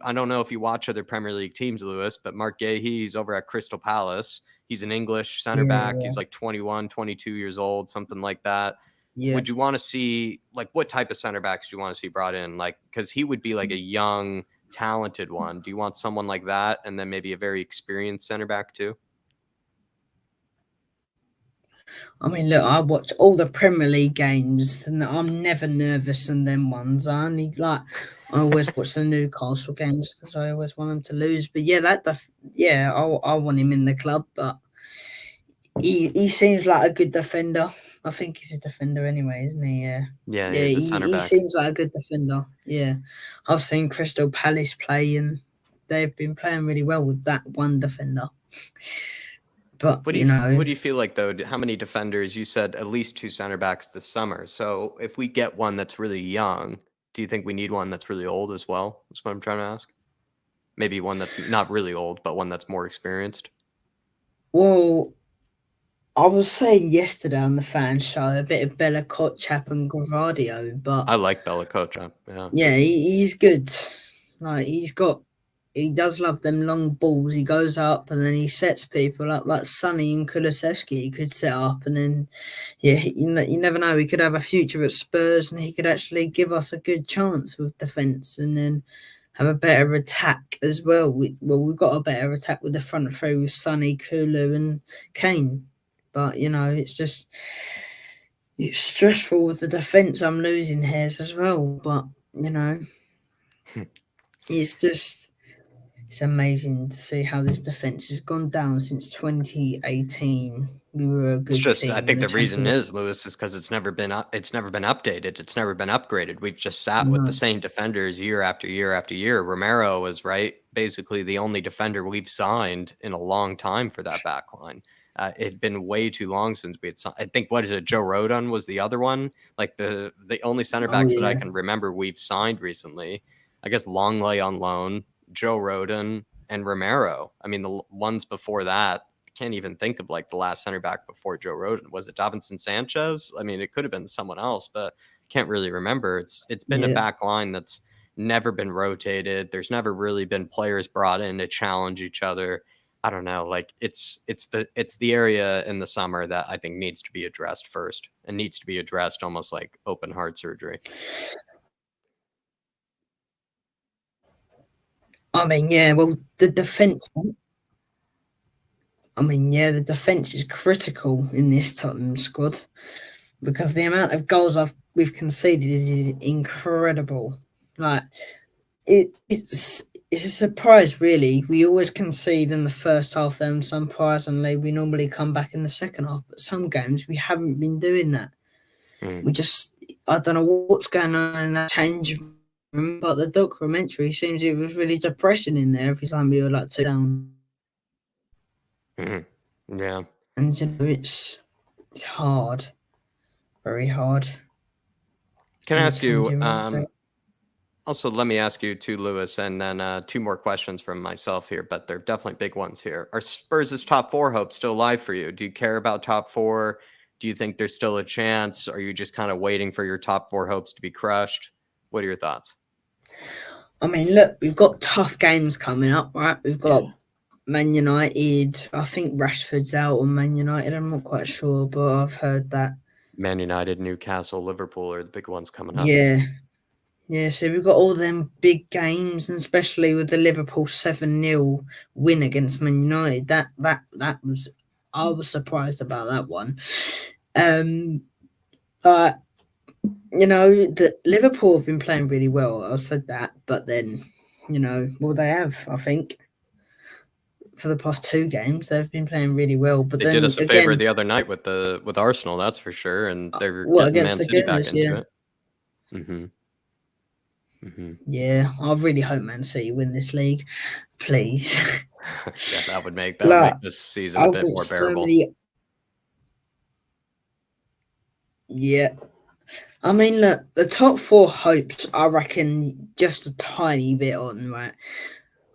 I don't know if you watch other Premier League teams, Lewis, but Mark Gahey, he's over at Crystal Palace. He's an English center back. yeah, He's like 21, 22 years old, something like that. yeah. Would you want to see, like, what type of center backs do you want to see brought in? Like, because he would be like a young, talented one. Do you want someone like that? And then maybe a very experienced center back too? I mean, look, I watch all the Premier League games, and I'm never nervous in them ones. I always watch the Newcastle games because I always want them to lose. But yeah, I want him in the club, but he seems like a good defender. I think he's a defender anyway, isn't he? Yeah. Yeah, Yeah, he's a center he back. seems like a good defender. Yeah. I've seen Crystal Palace play, and they've been playing really well with that one defender. But What do you feel like, though? How many defenders? You said at least 2 center backs this summer. So if we get one that's really young, do you think we need one that's really old as well? That's what I'm trying to ask. Maybe one that's not really old, but one that's more experienced. Well, I was saying yesterday on the fan show a bit of Bella Kotchap and Gravadio, but I like Bella Kotchap. Yeah. yeah, he's good. Like he does love them long balls. He goes up and then he sets people up like Sonny and Kulusevski. He could set up and then, yeah, you never know. He could have a future at Spurs and he could actually give us a good chance with defence and then have a better attack as well. We've got a better attack with the front three with Sonny, Kulu and Kane. But, it's stressful with the defence. I'm losing hairs as well. But, it's amazing to see how this defence has gone down since 2018. We were a good team. I think the reason is, Lewis, is because it's never been updated. It's never been upgraded. We've just sat with the same defenders year after year after year. Romero was basically the only defender we've signed in a long time for that back line. It'd been way too long since we had signed. I think, what is it? Joe Rodon was the other one. Like the only center backs that I can remember we've signed recently. I guess Longley on loan, Joe Rodon, and Romero. I mean, the ones before that, I can't even think of like the last center back before Joe Rodon. Was it Davinson Sanchez? I mean, it could have been someone else, but can't really remember. It's been a back line that's never been rotated. There's never really been players brought in to challenge each other. I don't know. Like it's the area in the summer that I think needs to be addressed first, and needs to be addressed almost like open heart surgery. I mean, yeah, well, the defence. I mean, yeah, the defence is critical in this Tottenham squad because the amount of goals we've conceded is incredible. Like, it's a surprise, really. We always concede in the first half, then surprisingly, we normally come back in the second half. But some games, we haven't been doing that. I don't know what's going on in that change room, but the documentary seems it was really depressing in there every time we were like 2 down. Yeah. And it's hard. Very hard. Can I ask you, also, let me ask you too, Lewis, and then 2 more questions from myself here, but they're definitely big ones here. Are Spurs' top 4 hopes still alive for you? Do you care about top 4? Do you think there's still a chance? Are you just kind of waiting for your top 4 hopes to be crushed? What are your thoughts? I mean, look, we've got tough games coming up, right? We've got Man United. I think Rashford's out on Man United. I'm not quite sure, but I've heard that. Man United, Newcastle, Liverpool are the big ones coming up. Yeah, so we've got all them big games, and especially with the Liverpool 7-0 win against Man United. That was, I was surprised about that one. The Liverpool have been playing really well. I said that, but then, they have, I think. for the past 2 games. They've been playing really well. But They then did us a again, favor the other night with Arsenal, that's for sure, and they're what, getting against Man the City back Gunners, into yeah. it. Mm-hmm. Mm-hmm. Yeah, I really hope Man City win this league, please. Yeah, that would make this season a I've bit got more so bearable. many. Yeah. I mean, look, the top 4 hopes, I reckon, just a tiny bit on, right?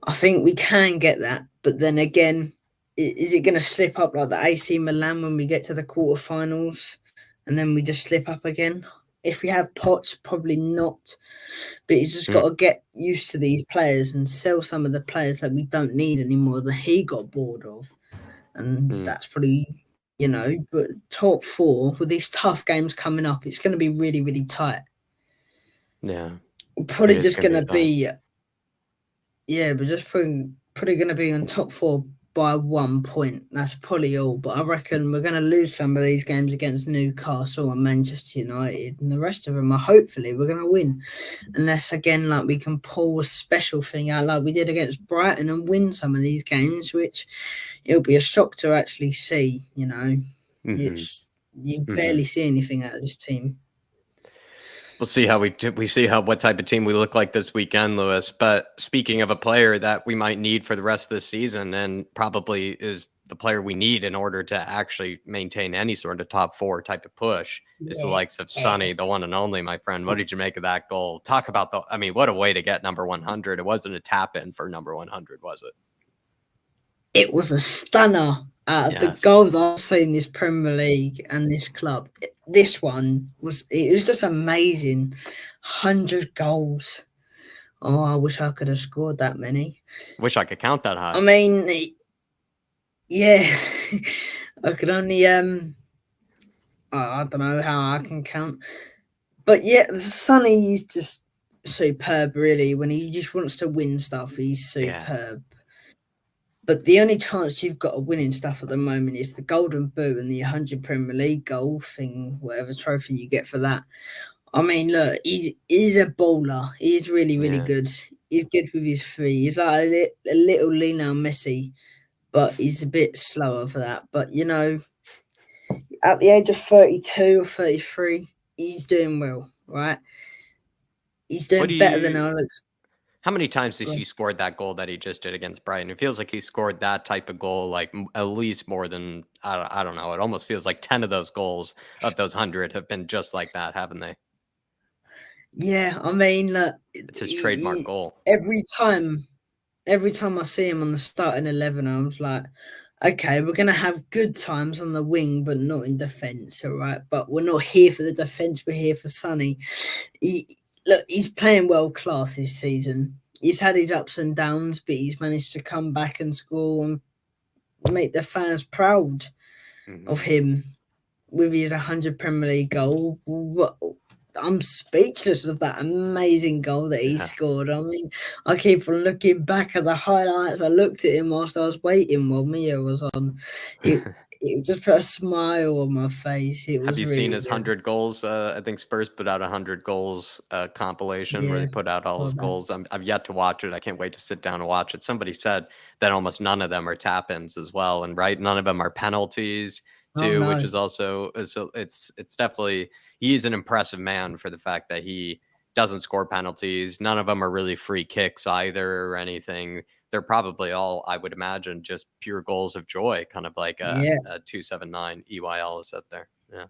I think we can get that, but then again, is it going to slip up like the AC Milan when we get to the quarterfinals, and then we just slip up again? If we have Poch, probably not. But he's just got to get used to these players and sell some of the players that we don't need anymore that he got bored of, and that's probably. But top 4 with these tough games coming up, it's going to be really, really tight. Yeah, probably just going to be. Yeah, but just probably going to be on top 4 by 1 point. That's probably all. But I reckon we're going to lose some of these games against Newcastle and Manchester United, and the rest of them are hopefully we're going to win, unless again like we can pull a special thing out like we did against Brighton and win some of these games, which it'll be a shock to actually see. You barely see anything out of this team. We'll see how we see what type of team we look like this weekend, Lewis. But speaking of a player that we might need for the rest of the season, and probably is the player we need in order to actually maintain any sort of top 4 type of push, is the likes of Sonny, the one and only, my friend. What did you make of that goal? Talk about what a way to get number 100. It wasn't a tap in for number 100, was it? It was a stunner. The goals I've seen in this Premier League and this club, this one was just amazing. 100 goals. Oh, I wish I could have scored that many. Wish I could count that high. I mean, yeah, I could only I don't know how I can count, but yeah, Sonny is just superb. Really, when he just wants to win stuff, he's superb. Yeah. But the only chance you've got of winning stuff at the moment is the Golden Boot and the 100 Premier League goal thing, whatever trophy you get for that. I mean, look, he's a baller. He's really, really good. He's good with his feet. He's like a little Lionel Messi, but he's a bit slower for that. But, at the age of 32 or 33, he's doing well, right? He's doing better than Alex. How many times has he scored that goal that he just did against Brighton? It feels like he scored that type of goal like at least more than, I don't know. It almost feels like 10 of those goals of those 100 have been just like that, haven't they? Yeah, I mean, look, it's his trademark goal. Every time I see him on the starting 11, I was like, okay, we're going to have good times on the wing, but not in defence, all right? But we're not here for the defence. We're here for Sonny. Look, he's playing world class this season. He's had his ups and downs, but he's managed to come back and score and make the fans proud of him with his 100 Premier League goal. I'm speechless of that amazing goal that he scored. I mean, I keep on looking back at the highlights. I looked at him whilst I was waiting while Mia was on. It just put a smile on my face. Have you seen his 100 goals? I think Spurs put out 100 goals compilation where they put out all his goals. I've yet to watch it. I can't wait to sit down and watch it. Somebody said that almost none of them are tap-ins as well, and none of them are penalties too, which is also it's definitely, he's an impressive man for the fact that he doesn't score penalties. None of them are really free kicks either or anything. They're probably all, I would imagine, just pure goals of joy, kind of like a 279 EYL is out there. Yeah.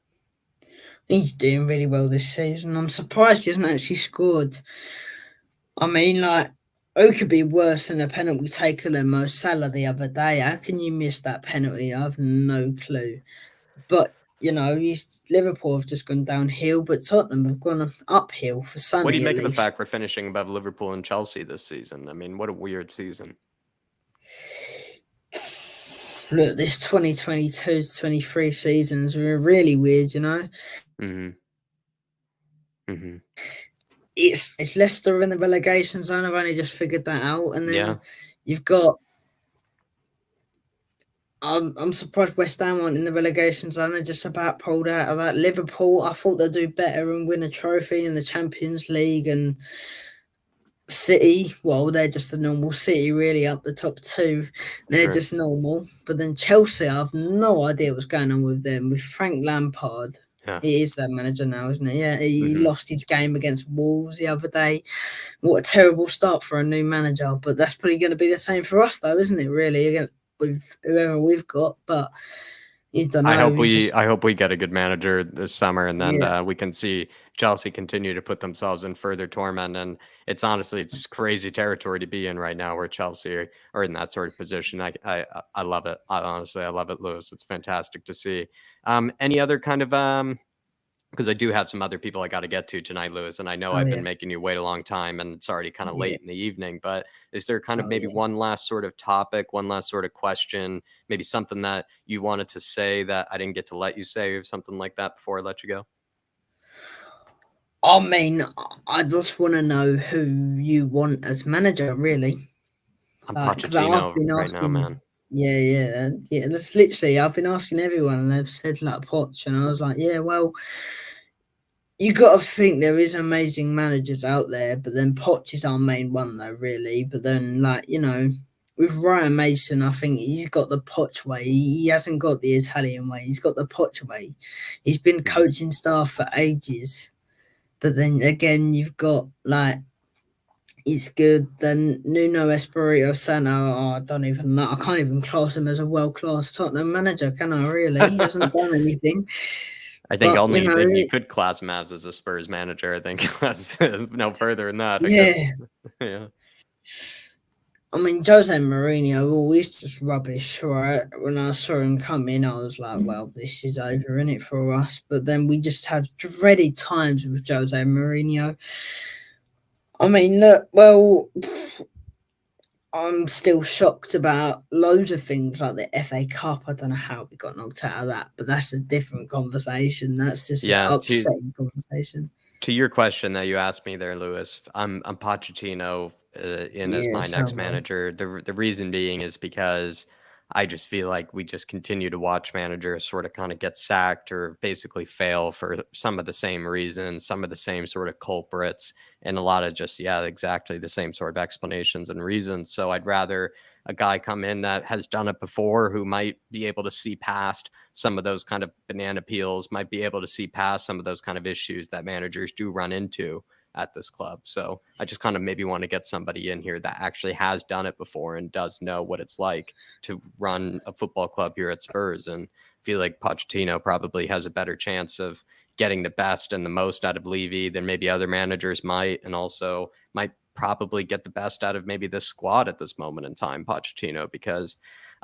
He's doing really well this season. I'm surprised he hasn't actually scored. I mean, like, who could be worse than a penalty taker than Mo Salah the other day? How can you miss that penalty? I have no clue. But, Liverpool have just gone downhill, but Tottenham have gone uphill for Sonny. What do you make of the fact we're finishing above Liverpool and Chelsea this season? I mean, what a weird season. Look, this 2022-23 seasons were really weird, It's Leicester in the relegation zone. I've only just figured that out. And then you've got... I'm surprised West Ham weren't in the relegation zone. They just about pulled out of that. Liverpool, I thought they'd do better and win a trophy in the Champions League. And City, well, they're just a normal City, really, up the top two. They're Sure. just normal. But then Chelsea, I have no idea what's going on with them. With Frank Lampard, Yeah. he is their manager now, isn't he? Yeah, he Mhm. lost his game against Wolves the other day. What a terrible start for a new manager. But that's probably going to be the same for us, though, isn't it? Really, against with whoever we've got. But you don't know. I hope we get a good manager this summer, and then Yeah. we can see Chelsea continue to put themselves in further torment. And it's honestly, it's crazy territory to be in right now, where Chelsea are in that sort of position. I love it. I love it, Lewis. It's fantastic to see. Any other kind of because I do have some other people I got to get to tonight, Lewis, and I know Oh, I've yeah. been making you wait a long time, and it's already kind of late in the evening. But is there kind of Oh, maybe yeah. one last sort of topic, one last sort of question, maybe something that you wanted to say that I didn't get to let you say, or something like that before I let you go? I mean, I just want to know who you want as manager, really. I'm 'Cause I've Pochettino been right now, man. Yeah. That's literally, I've been asking everyone, and they've said like Poch, and I was like, yeah, well, you got to think there is amazing managers out there, but then Poch is our main one, though, really. But then, like, you know, with Ryan Mason, I think he's got the Poch way. He hasn't got the Italian way. He's got the Poch way. He's been coaching staff for ages. But then again, you've got like, it's good. Then Nuno Espirito Santo, I don't even know. I can't even class him as a world-class Tottenham manager, can I? Really, he hasn't done anything. I think But only you know, you could class him as a Spurs manager. I think that's no further than that. I yeah. guess. Yeah. I mean, Jose Mourinho, always just rubbish, right? When I saw him come in, I was like, well, this is over, innit, for us? But then we just have dreaded times with Jose Mourinho. I mean, look, well, I'm still shocked about loads of things like the FA Cup. I don't know how we got knocked out of that, but that's a different conversation. That's just an upsetting conversation. To your question that you asked me there, Lewis, I'm Pochettino as my next manager. The reason being is because I just feel like we just continue to watch managers sort of kind of get sacked or basically fail for some of the same reasons, some of the same sort of culprits, and a lot of just, exactly the same sort of explanations and reasons. So I'd rather a guy come in that has done it before, who might be able to see past some of those kind of banana peels, might be able to see past some of those kind of issues that managers do run into at this club. So I just kind of maybe want to get somebody in here that actually has done it before and does know what it's like to run a football club here at Spurs. And I feel like Pochettino probably has a better chance of getting the best and the most out of Levy than maybe other managers might, and also might probably get the best out of maybe this squad at this moment in time, Pochettino, because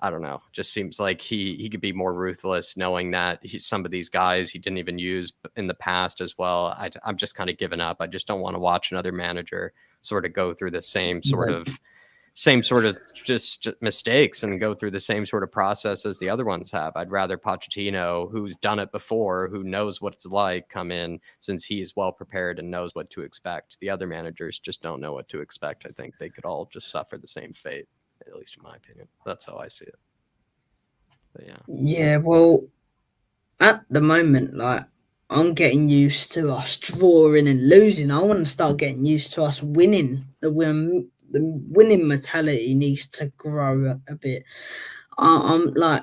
I don't know, just seems like he could be more ruthless, knowing that some of these guys he didn't even use in the past as well. I'm just kind of giving up. I just don't want to watch another manager sort of go through the same sort of just mistakes and go through the same sort of process as the other ones have. I'd rather Pochettino, who's done it before, who knows what it's like, come in, since he is well prepared and knows what to expect. The other managers just don't know what to expect. I think they could all just suffer the same fate, at least in my opinion. That's how I see it. But yeah, well, at the moment, like, I'm getting used to us drawing and losing. I want to start getting used to us winning. The winning mentality needs to grow a bit. I'm like,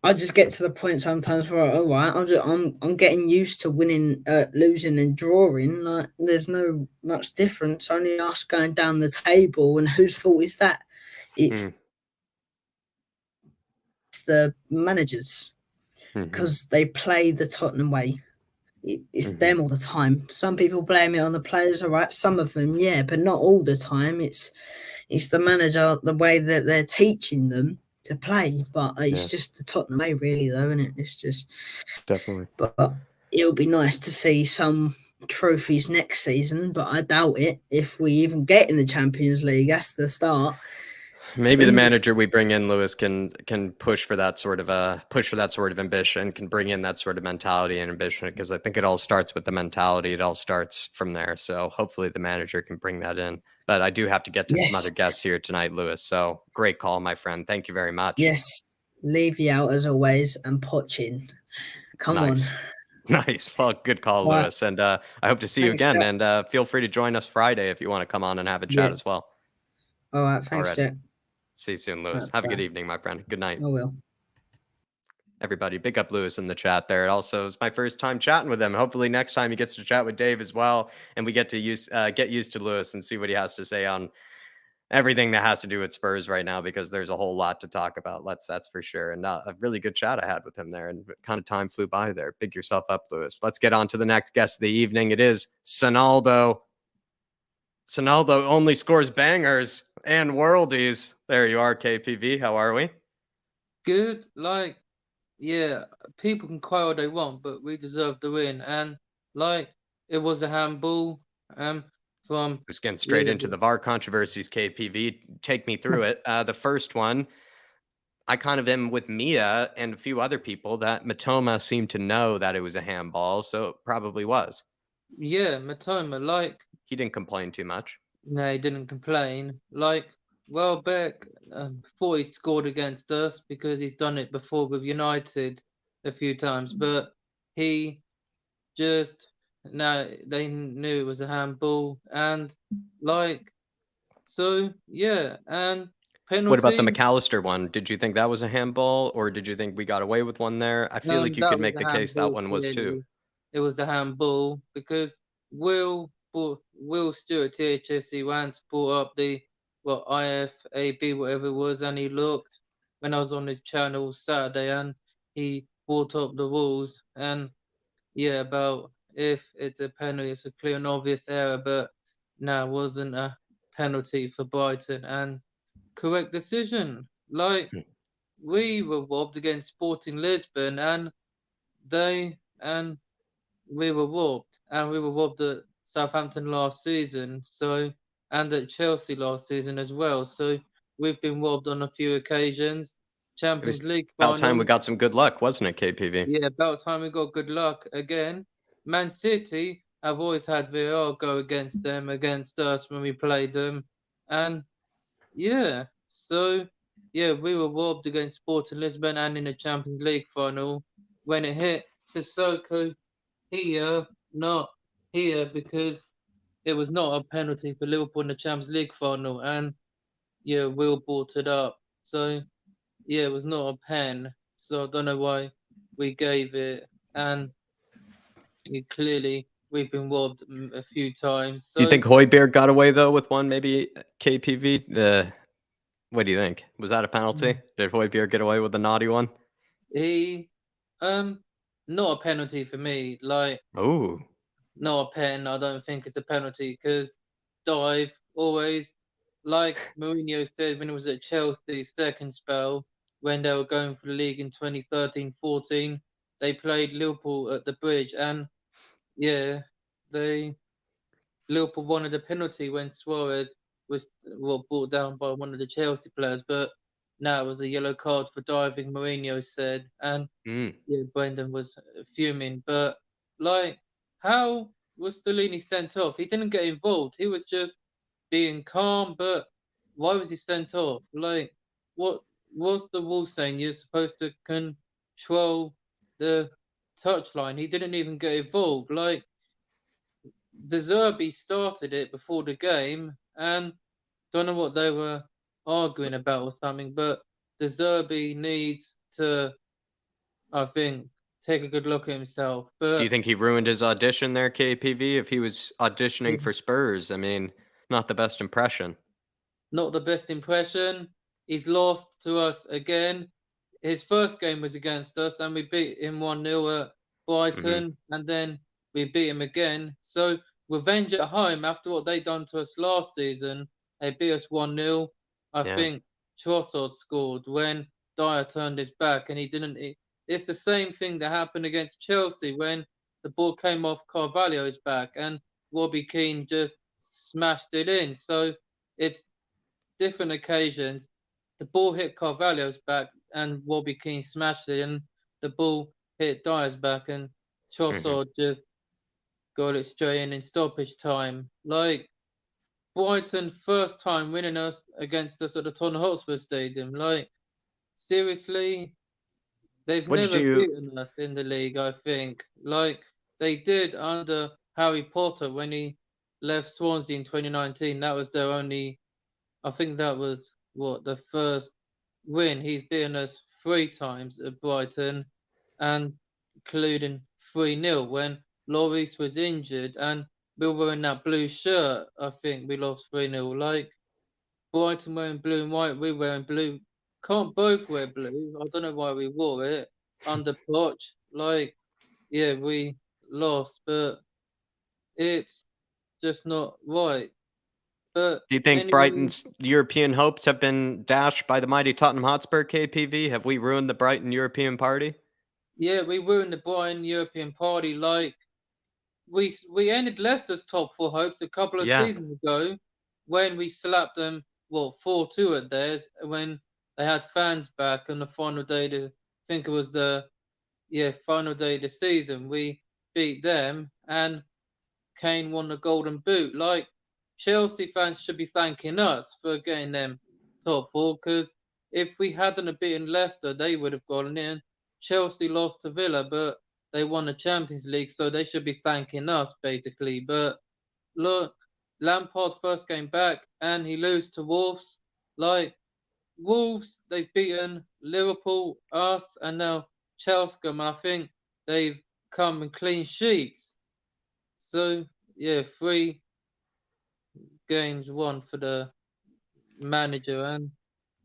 I just get to the point sometimes where, all right, I'm getting used to winning, losing and drawing. Like, there's no much difference. Only us going down the table, and whose fault is that? It's the managers, because they play the Tottenham way. It's them all the time. Some people blame it on the players, all right. Some of them, yeah, but not all the time. It's the manager, the way that they're teaching them to play. But it's just the Tottenham way, really, though, isn't it? It's just definitely. But it'll be nice to see some trophies next season, but I doubt it. If we even get in the Champions League, that's the start. Maybe the manager we bring in, Lewis, can push for that sort of ambition, can bring in that sort of mentality and ambition, because I think it all starts with the mentality. It all starts from there. So hopefully the manager can bring that in. But I do have to get to some other guests here tonight, Lewis. So great call, my friend. Thank you very much. Yes. Leave you out as always and Poch in. Come on. Nice. Well, good call, Right. Lewis. And I hope to see you Thanks, again. Jack. And feel free to join us Friday if you want to come on and have a chat Yeah. as well. All right. Thanks, Alrighty. Jack. See you soon, Lewis. Right, Have a good bye. evening, my friend. Good night. I will. Everybody, big up Lewis in the chat there. It also is my first time chatting with him. Hopefully next time he gets to chat with Dave as well, and we get to get used to Lewis and see what he has to say on everything that has to do with Spurs right now, because there's a whole lot to talk about. That's for sure. And a really good chat I had with him there, and kind of time flew by there. Big yourself up, Lewis. Let's get on to the next guest of the evening. It is Sonaldo. Sonaldo only scores bangers and worldies. There you are, KPV. How are we? Good. Like, yeah, people can cry all they want, but we deserve the win. And like, it was a handball. From Just getting straight yeah, into the VAR controversies, KPV. Take me through it. The first one, I kind of am with Mia and a few other people that Matoma seemed to know that it was a handball, so it probably was. yeah, Matoma. Like, He didn't complain too much. no, he didn't complain. Like, Welbeck thought he scored against us because he's done it before with United a few times, but he just they knew it was a handball, and like, so yeah, and penalty. What about the McAllister one? Did you think that was a handball, or did you think we got away with one there? I feel like you That could was make a the case that handball, one was too. clearly. It was a handball because Will Stewart THSC Wance brought up the IFAB, whatever it was, and he looked when I was on his channel Saturday, and he brought up the rules, and yeah, about if it's a penalty, it's a clear and obvious error, but no, it wasn't a penalty for Brighton, and correct decision. Like, we were robbed against Sporting Lisbon, and we were robbed, and we were robbed at Southampton last season, so, and at Chelsea last season as well. So we've been robbed on a few occasions. It Champions was League about time we final. got some good luck, wasn't it, KPV? Yeah, about time we got good luck again. Man City have always had VAR go against us when we played them, and yeah, so yeah, we were robbed against Sporting Lisbon and in the Champions League final when it hit Sissoko here, not here, because it was not a penalty for Liverpool in the Champions League final, and yeah, Will brought it up. So yeah, it was not a pen. So I don't know why we gave it, and clearly we've been robbed a few times. So Do you think Højbjerg got away though with one? Maybe KPV. What do you think? Was that a penalty? Did Højbjerg get away with the naughty one? he, not a penalty for me. Like, Oh, not a pen. I don't think it's a penalty because dive always, like Mourinho said when it was at Chelsea's second spell when they were going for the league in 2013-14, they played Liverpool at the Bridge, and yeah, Liverpool wanted a penalty when Suarez was brought down by one of the Chelsea players, but now it was a yellow card for diving, Mourinho said, and yeah, Brendan was fuming. But like, how was Stellini sent off? He didn't get involved. He was just being calm. But why was he sent off? Like, what's the rule saying? You're supposed to control the touchline. He didn't even get involved. Like, the Zerbi started it before the game, and don't know what they were arguing about or something. But the Zerbi needs to, I think, take a good look at himself. But do you think he ruined his audition there, KPV? If he was auditioning for Spurs, I mean, not the best impression. Not the best impression. He's lost to us again. His first game was against us, and we beat him 1-0 at Brighton, and then we beat him again. So revenge at home after what they done to us last season. They beat us 1-0. I think Trossard scored when Dyer turned his back, and he didn't. It's the same thing that happened against Chelsea when the ball came off Carvalho's back, and Robbie Keane just smashed it in. So it's different occasions. The ball hit Carvalho's back, and Robbie Keane smashed it, and the ball hit Dyer's back, and Trossard just got it straight in stoppage time. Like, Brighton first time winning us against us at the Tottenham Hotspur Stadium. Like, seriously, They've What did never you? beaten us in the league, I think. Like they did under Harry Potter when he left Swansea in 2019. That was their only, I think that was the first win. He's beaten us 3 times at Brighton, and including 3-0 when Lloris was injured and we were in that blue shirt. I think we lost 3-0. Like Brighton wearing blue and white, we wearing blue. Can't both wear blue. I don't know why we wore it under Poch. Like, yeah, we lost, but it's just not right. But Do you think anyway, Brighton's European hopes have been dashed by the mighty Tottenham Hotspur, KPV? Have we ruined the Brighton European party? yeah, we ruined the Brighton European party. Like we ended Leicester's top 4 hopes a couple of Yeah. seasons ago when we slapped them 4-2 at theirs when they had fans back on the final day. I think it was the final day of the season. We beat them and Kane won the Golden Boot. Like Chelsea fans should be thanking us for getting them top 4 because if we hadn't beaten Leicester, they would have gone in. Chelsea lost to Villa, but they won the Champions League, so they should be thanking us basically. But look, Lampard first came back and he loses to Wolves. Like Wolves, they've beaten Liverpool, us, and now Chelsea. And I think they've come in clean sheets. So yeah, 3 games won for the manager and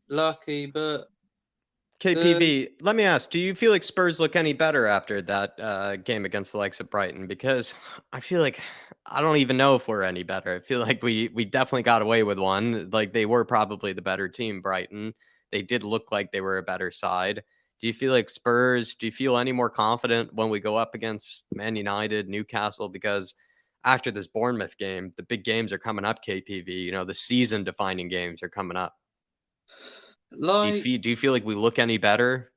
lucky, but KPV, let me ask, do you feel like Spurs look any better after that game against the likes of Brighton? Because I feel like I don't even know if we're any better. I feel like we definitely got away with one. Like they were probably the better team, Brighton. They did look like they were a better side. Do you feel like Spurs, do you feel any more confident when we go up against Man United, Newcastle? Because after this Bournemouth game, the big games are coming up, KPV. You know, the season-defining games are coming up. like Do you feel like we look any better?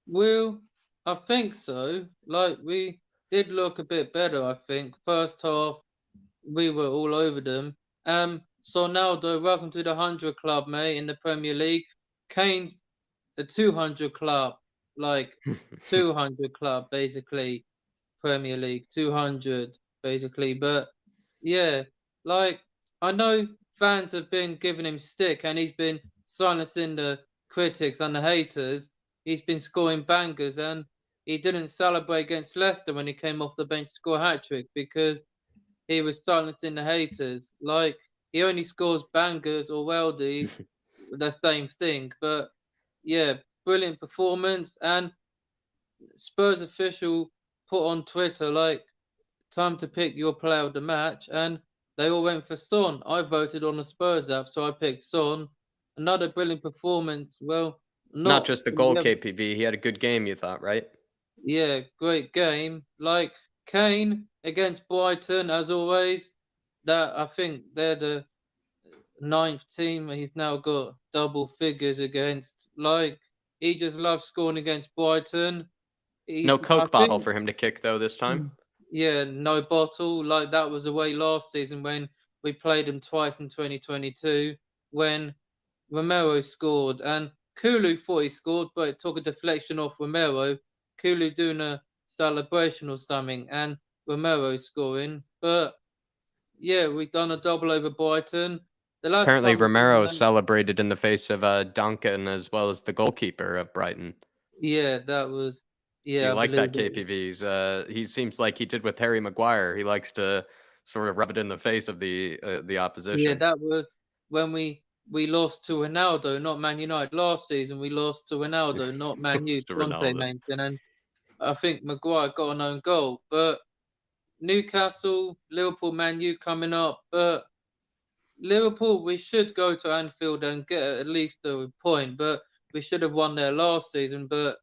well, I think so. Like we did look a bit better, I think. First half we were all over them. So Ronaldo, welcome to the 100 club, mate, in the Premier League. Kane's the 200 club, like 200 club, basically. Premier League 200, basically. But yeah, like I know fans have been giving him stick, and he's been silencing the critics and the haters. He's been scoring bangers, and he didn't celebrate against Leicester when he came off the bench to score a hat trick because he was silencing the haters. Like he only scores bangers or worldies, the same thing. But yeah, brilliant performance. And Spurs official put on Twitter like time to pick your player of the match, and they all went for Son. I voted on the Spurs app, so I picked Son. Another brilliant performance. Well, Not just the from goal, the other- KPV. He had a good game, you thought, right? Yeah, great game. Like Kane against Brighton, as always. That I think they're the 9th team he's now got double figures against. Like he just loves scoring against Brighton. No I Coke bottle think for him to kick, though, this time. yeah, no bottle. Like that was away last season when we played him twice in 2022 when Romero scored and Kulu thought he scored, but it took a deflection off Romero. Kulu doing a celebration or something and Romero scoring. But yeah, we've done a double over Brighton. The last Apparently, time we Romero won, celebrated in the face of Duncan as well as the goalkeeper of Brighton. yeah, that was Do yeah, you I like that, believe it. KPVs? He seems like he did with Harry Maguire. He likes to sort of rub it in the face of the Yeah, opposition. that was when we lost to Ronaldo, not Man United. Last season we lost to Ronaldo, not Man U. Lost to Conte Ronaldo. mentioned, and I think Maguire got an own goal. But Newcastle, Liverpool, Man U coming up. But Liverpool, we should go to Anfield and get at least a point. But we should have won there last season. But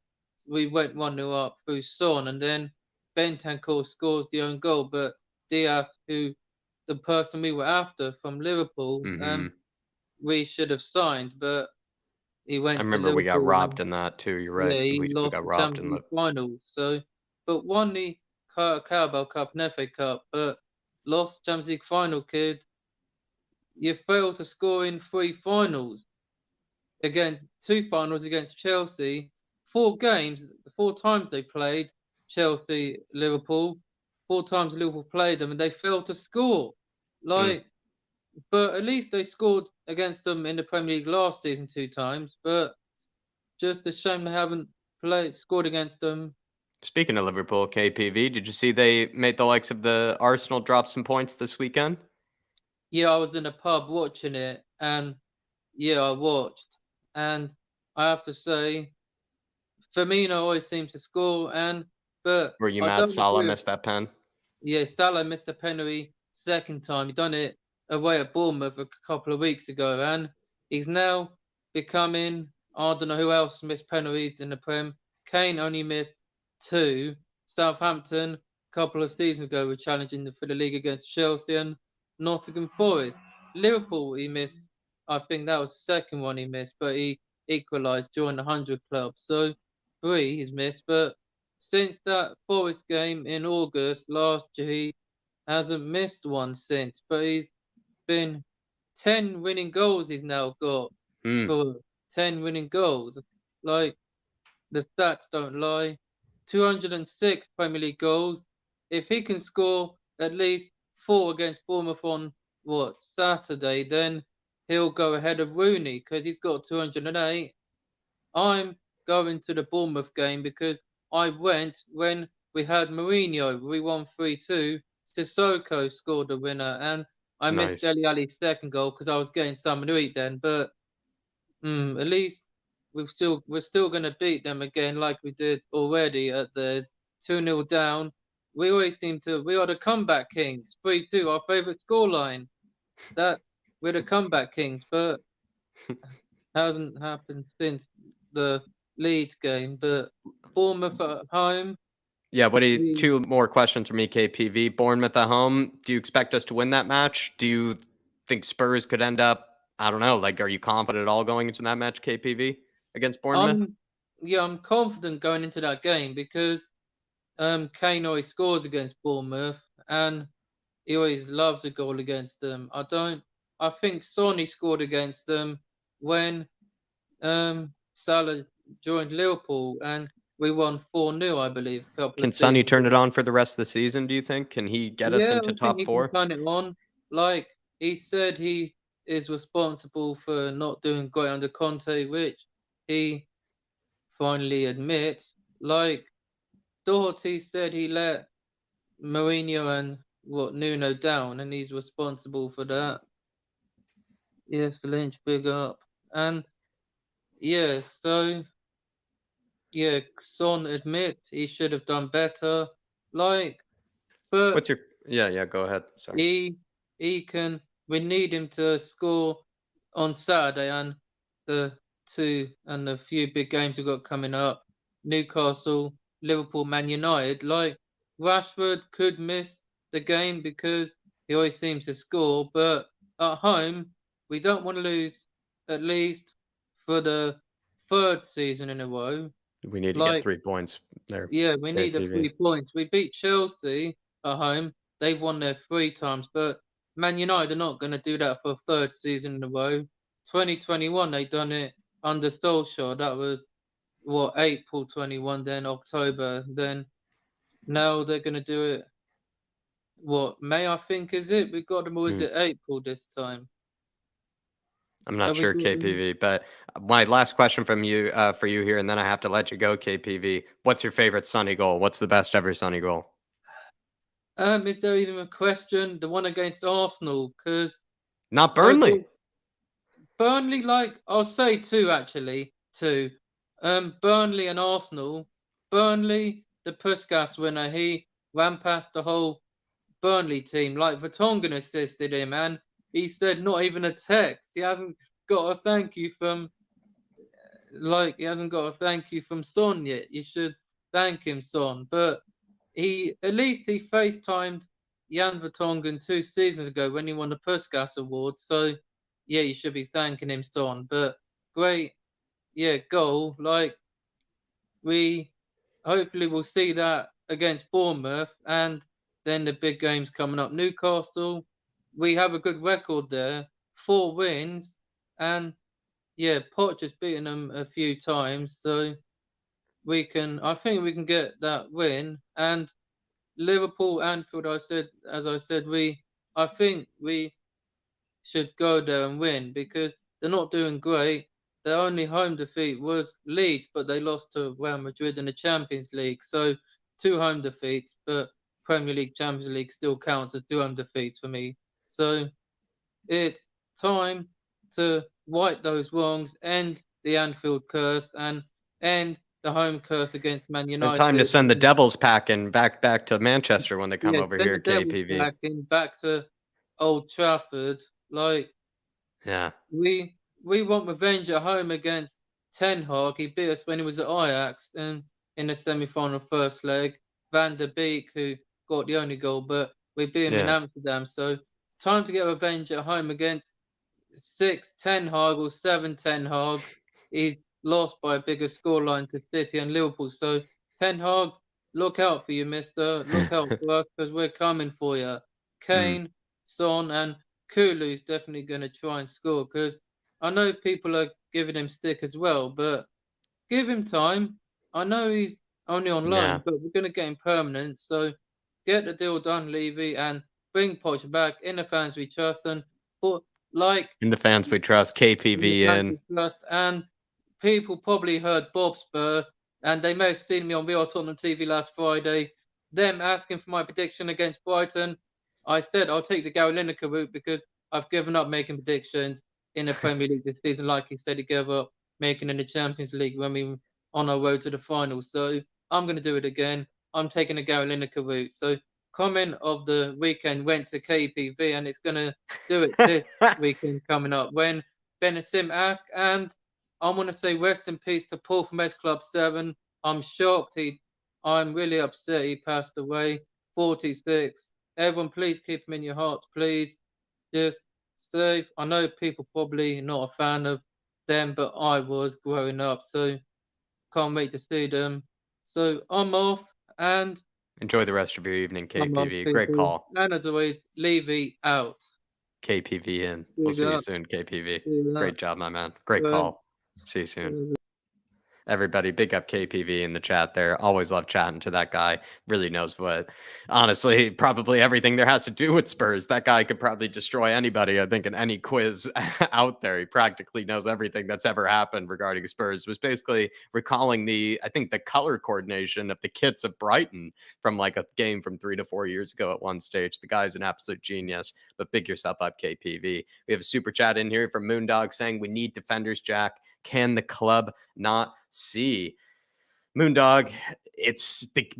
we went 1-0 up through Son, and then Bentancur scores the own goal. But Diaz, who the person we were after from Liverpool, Mhm. we should have signed, but he I went to remember we got Liverpool robbed and in that too. You're right. yeah, he We lost got the robbed in Champions the. League final. So, but won the Carabao Cup and FA Cup, but lost Champions League final, kid. You failed to score in 3 finals. Again, 2 finals against Chelsea, 4 games, the 4 times they played Chelsea, Liverpool, 4 times Liverpool played them and they failed to score. Like, but at least they scored against them in the Premier League last season 2 times. But just a shame they haven't scored against them. Speaking of Liverpool, KPV, did you see they made the likes of the Arsenal drop some points this weekend? Yeah, I was in a pub watching it, and yeah, I watched, and I have to say, Firmino always seems to score, but Were you I mad don't Salah agree with, missed that pen? yeah, Salah missed a penalty second time. He done it away at Bournemouth a couple of weeks ago, and he's now becoming. I don't know who else missed penalties in the Prem. Kane only missed 2. Southampton a couple of seasons ago were challenging for the league against Chelsea and Nottingham Forest. Liverpool he missed. I think that was the second one he missed, but he equalised, joined the 100 club. So 3 he's missed, but since that Forest game in August last year, he hasn't missed one since. But he's been 10 winning goals he's now got for 10 winning goals. Like, the stats don't lie. 206 Premier League goals. If he can score at least 4 against Bournemouth on Saturday, then he'll go ahead of Rooney because he's got 208. I'm going to the Bournemouth game because I went when we had Mourinho. We won 3-2. Sissoko scored the winner, and I missed Nice. Dele Alli's second goal because I was getting something to eat then. But at least we're still going to beat them again like we did already at the 2-0 down. We always we are the comeback kings. 3-2, our favourite scoreline. That we're the comeback kings, but hasn't happened since the Leeds game. But Bournemouth at home. Yeah, two more questions for me, KPV. Bournemouth at home. Do you expect us to win that match? Do you think Spurs could end up, I don't know, like, are you confident at all going into that match, KPV, against Bournemouth? I'm confident going into that game because Kane always scores against Bournemouth and he always loves a goal against them. I think Sonny scored against them when Salah joined Liverpool and we won 4-0, I believe. Can Sonny turn it on for the rest of the season, do you think? Can he get us into top 4? Can turn it on. Like, he said he is responsible for not doing great under Conte, which he finally admits. Like, Doherty said he let Mourinho and Nuno down, and he's responsible for that. Yes, Lynch, big up. And yeah, so yeah, Son admits he should have done better. Like, but What's your go ahead. Sorry. We need him to score on Saturday and the few big games we've got coming up. Newcastle, Liverpool, Man United. Like, Rashford could miss the game because he always seems to score, but at home we don't want to lose at least for the 3rd season in a row. We need to get 3 points there. Yeah, we need the 3 points. We beat Chelsea at home. They've won there 3 times, but Man United are not going to do that for a 3rd season in a row. 2021, they done it under Solskjaer. That was April 21, then October. Then now they're going to do it. May, I think, is it? We got them, or is it April this time? I'm not sure, KPV, but my last question from you for you here, and then I have to let you go, KPV. What's your favorite Sonny goal? What's the best ever Sonny goal? Is there even a question? The one against Arsenal, because not Burnley. Burnley, like, I'll say 2 actually. 2. Burnley and Arsenal. Burnley, the Puskas winner, he ran past the whole Burnley team. Like, Vertonghen assisted him, and he said not even a text. He hasn't got a thank you from Son yet. You should thank him, Son. But at least he FaceTimed Jan Vertonghen 2 seasons ago when he won the Puskas Award. So yeah, you should be thanking him, Son. But great, goal. Like, we hopefully will see that against Bournemouth, and then the big games coming up. Newcastle, we have a good record there, 4 wins, and Poch has beaten them a few times. So I think we can get that win. And Liverpool, Anfield, I think we should go there and win because they're not doing great. Their only home defeat was Leeds, but they lost to Real Madrid in the Champions League. So 2 home defeats, but Premier League, Champions League still counts as 2 home defeats for me. So it's time to right those wrongs, end the Anfield curse, and end the home curse against Man United. And time to send the Devils packing back to Manchester when they come over here, KPV. Back to Old Trafford. Like, yeah, we want revenge at home against Ten Hag. He beat us when he was at Ajax and in the semi-final first leg. Van der Beek, who got the only goal, but we beat him in Amsterdam. So time to get revenge at home against 6 Ten Hag or 7 Ten Hag. He's lost by a bigger scoreline to City and Liverpool. So Ten Hag, look out for you, mister. Look out for us because we're coming for you. Kane, Son, and Kulu's definitely going to try and score because I know people are giving him stick as well, but give him time. I know he's only on loan, but we're going to get him permanent. So get the deal done, Levy, and bring Poch back in the fans we trust and in the fans we trust, KPV in. And people probably heard Bob Spur, and they may have seen me on Real Tottenham TV last Friday. Them asking for my prediction against Brighton. I said I'll take the Gary Lineker route because I've given up making predictions in the Premier League this season, like he said he gave up making in the Champions League when we were on our road to the final. So I'm going to do it again. I'm taking the Gary Lineker route. So comment of the weekend went to KPV, and it's going to do it this weekend coming up when Benasim asked. And I want to say rest in peace to Paul from S Club 7. I'm shocked. I'm really upset he passed away, 46. Everyone, please keep him in your hearts, please. Just safe. I know people probably not a fan of them, but I was growing up, so can't wait to see them. So I'm off, and enjoy the rest of your evening, KPV. Great call. And as always, Levy out. KPV in. We'll see you soon, KPV. Great job, my man. Great call. See you soon. Everybody, big up KPV in the chat there. Always love chatting to that guy. Really knows what, honestly, probably everything there has to do with Spurs. That guy could probably destroy anybody, I think, in any quiz out there. He practically knows everything that's ever happened regarding Spurs. Was basically recalling the color coordination of the kits of Brighton from like a game from 3 to 4 years ago at one stage. The guy's an absolute genius, but big yourself up, KPV. We have a super chat in here from Moondog saying, we need defenders, Jack. Can the club not see? Moondog, it's the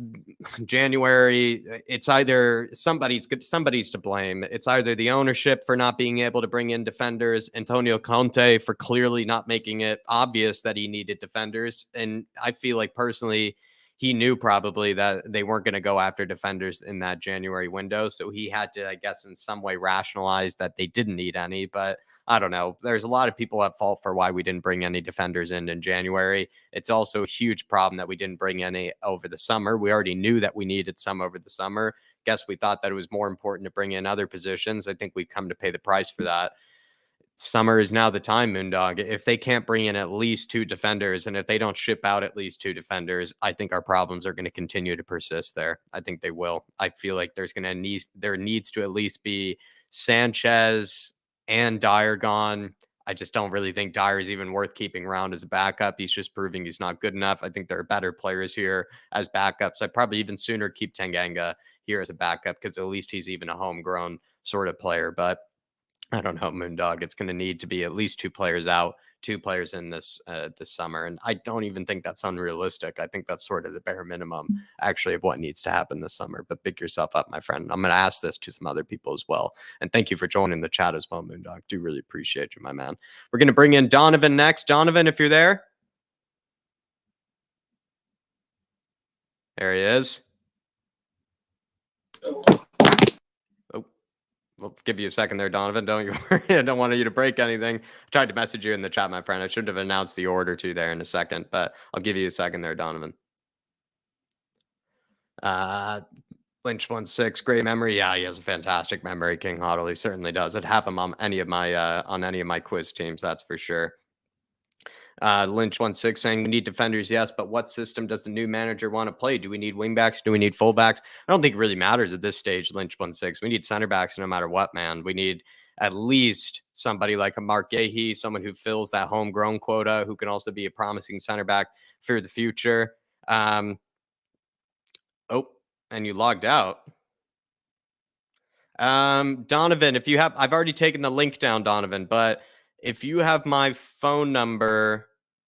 January. It's either somebody's to blame. It's either the ownership for not being able to bring in defenders, Antonio Conte for clearly not making it obvious that he needed defenders. And I feel like personally, he knew probably that they weren't going to go after defenders in that January window. So he had to, I guess, in some way rationalize that they didn't need any. But I don't know. There's a lot of people at fault for why we didn't bring any defenders in January. It's also a huge problem that we didn't bring any over the summer. We already knew that we needed some over the summer. Guess we thought that it was more important to bring in other positions. I think we've come to pay the price for that. Summer is now the time, Moondog. If they can't bring in at least 2 defenders, and if they don't ship out at least 2 defenders, I think our problems are going to continue to persist there. I think they will. I feel like there needs to at least be Sanchez and Dyer gone. I just don't really think Dyer is even worth keeping around as a backup. He's just proving he's not good enough. I think there are better players here as backups. I'd probably even sooner keep Tanganga here as a backup because at least he's even a homegrown sort of player. But I don't know, Moondog. It's going to need to be at least 2 players out, 2 players in this summer. And I don't even think that's unrealistic. I think that's sort of the bare minimum, actually, of what needs to happen this summer. But pick yourself up, my friend. I'm going to ask this to some other people as well. And thank you for joining the chat as well, Moondog. Do really appreciate you, my man. We're going to bring in Donovan next. Donovan, if you're there. There he is. We'll give you a second there, Donovan. Don't you worry. I don't want you to break anything. I tried to message you in the chat, my friend. I should have announced the order to there in a second, but I'll give you a second there, Donovan. Lynch16, great memory. Yeah, he has a fantastic memory, King Hoddle. He certainly does. It'd happen on any of my quiz teams, that's for sure. Lynch16 saying we need defenders, yes, but what system does the new manager want to play? Do we need wingbacks? Do we need fullbacks? I don't think it really matters at this stage, Lynch16. We need center backs no matter what, man. We need at least somebody like a Mark Gahey, someone who fills that homegrown quota, who can also be a promising center back for the future. Oh, and you logged out. Donovan, if you have, I've already taken the link down, Donovan, but if you have my phone number,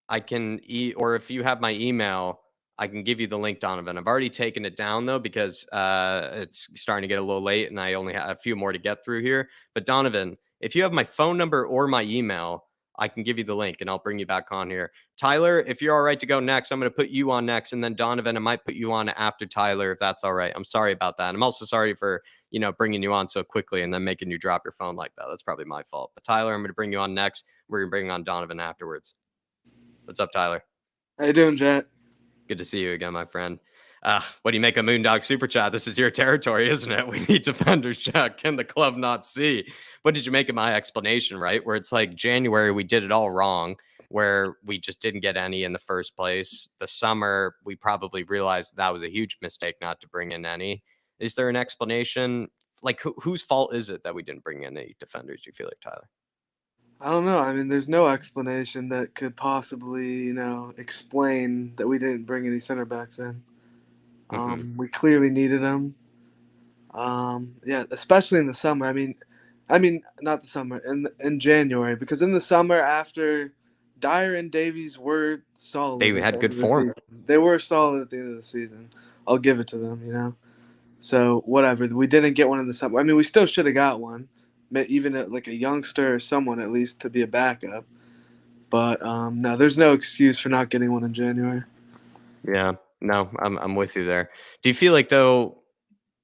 I can or if you have my email, I can give you the link, Donovan. I've already taken it down though, because it's starting to get a little late and I only have a few more to get through here. But Donovan, if you have my phone number or my email, I can give you the link and I'll bring you back on here. Tyler, if you're all right to go next, I'm going to put you on next. And then Donovan, I might put you on after Tyler, if that's all right. I'm sorry about that. I'm also sorry for, bringing you on so quickly and then making you drop your phone like that. That's probably my fault. But Tyler, I'm going to bring you on next. We're going to bring on Donovan afterwards. What's up, Tyler? How you doing, Jet? Good to see you again, my friend. What do you make a Moondog Super Chat? This is your territory, isn't it? We need defenders, Jack. Can the club not see? What did you make of my explanation, right? Where it's like January, we did it all wrong, where we just didn't get any in the first place. The summer, we probably realized that was a huge mistake not to bring in any. Is there an explanation? Like, whose fault is it that we didn't bring in any defenders, do you feel like, Tyler? I don't know. I mean, there's no explanation that could possibly, explain that we didn't bring any center backs in. We clearly needed them. Yeah, especially in the summer. I mean, not the summer, in January, because in the summer after Dyer and Davies were solid. They had good form. They were solid at the end of the season. I'll give it to them, So whatever. We didn't get one in the summer. I mean, we still should have got one. Even like a youngster or someone at least to be a backup. But no, there's no excuse for not getting one in January. Yeah, no, I'm with you there. Do you feel like, though,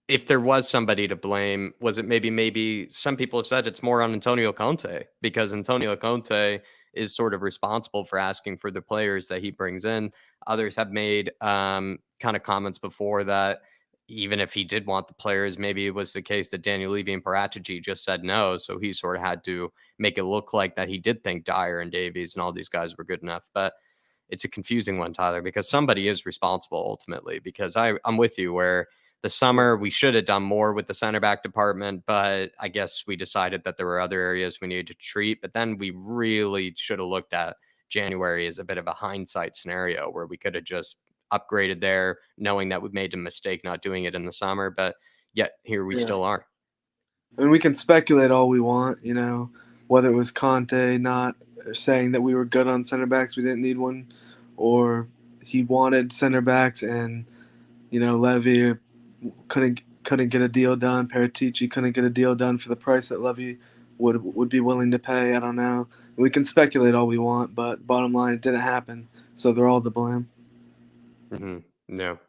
if there was somebody to blame, was it maybe some people have said it's more on Antonio Conte, because Antonio Conte is sort of responsible for asking for the players that he brings in. Others have made kind of comments before that even if he did want the players, maybe it was the case that Daniel Levy and Paratici just said no. So he sort of had to make it look like that he did think Dyer and Davies and all these guys were good enough. But it's a confusing one, Tyler, because somebody is responsible ultimately, because I'm with you where the summer we should have done more with the center back department, but I guess we decided that there were other areas we needed to treat. But then we really should have looked at January as a bit of a hindsight scenario where we could have just upgraded there, knowing that we made a mistake not doing it in the summer, but yet here we still are. I mean, we can speculate all we want, whether it was Conte not saying that we were good on center backs, we didn't need one, or he wanted center backs and, Levy couldn't get a deal done. Paratici couldn't get a deal done for the price that Levy would be willing to pay. I don't know. We can speculate all we want, but bottom line, it didn't happen, so they're all to blame. No.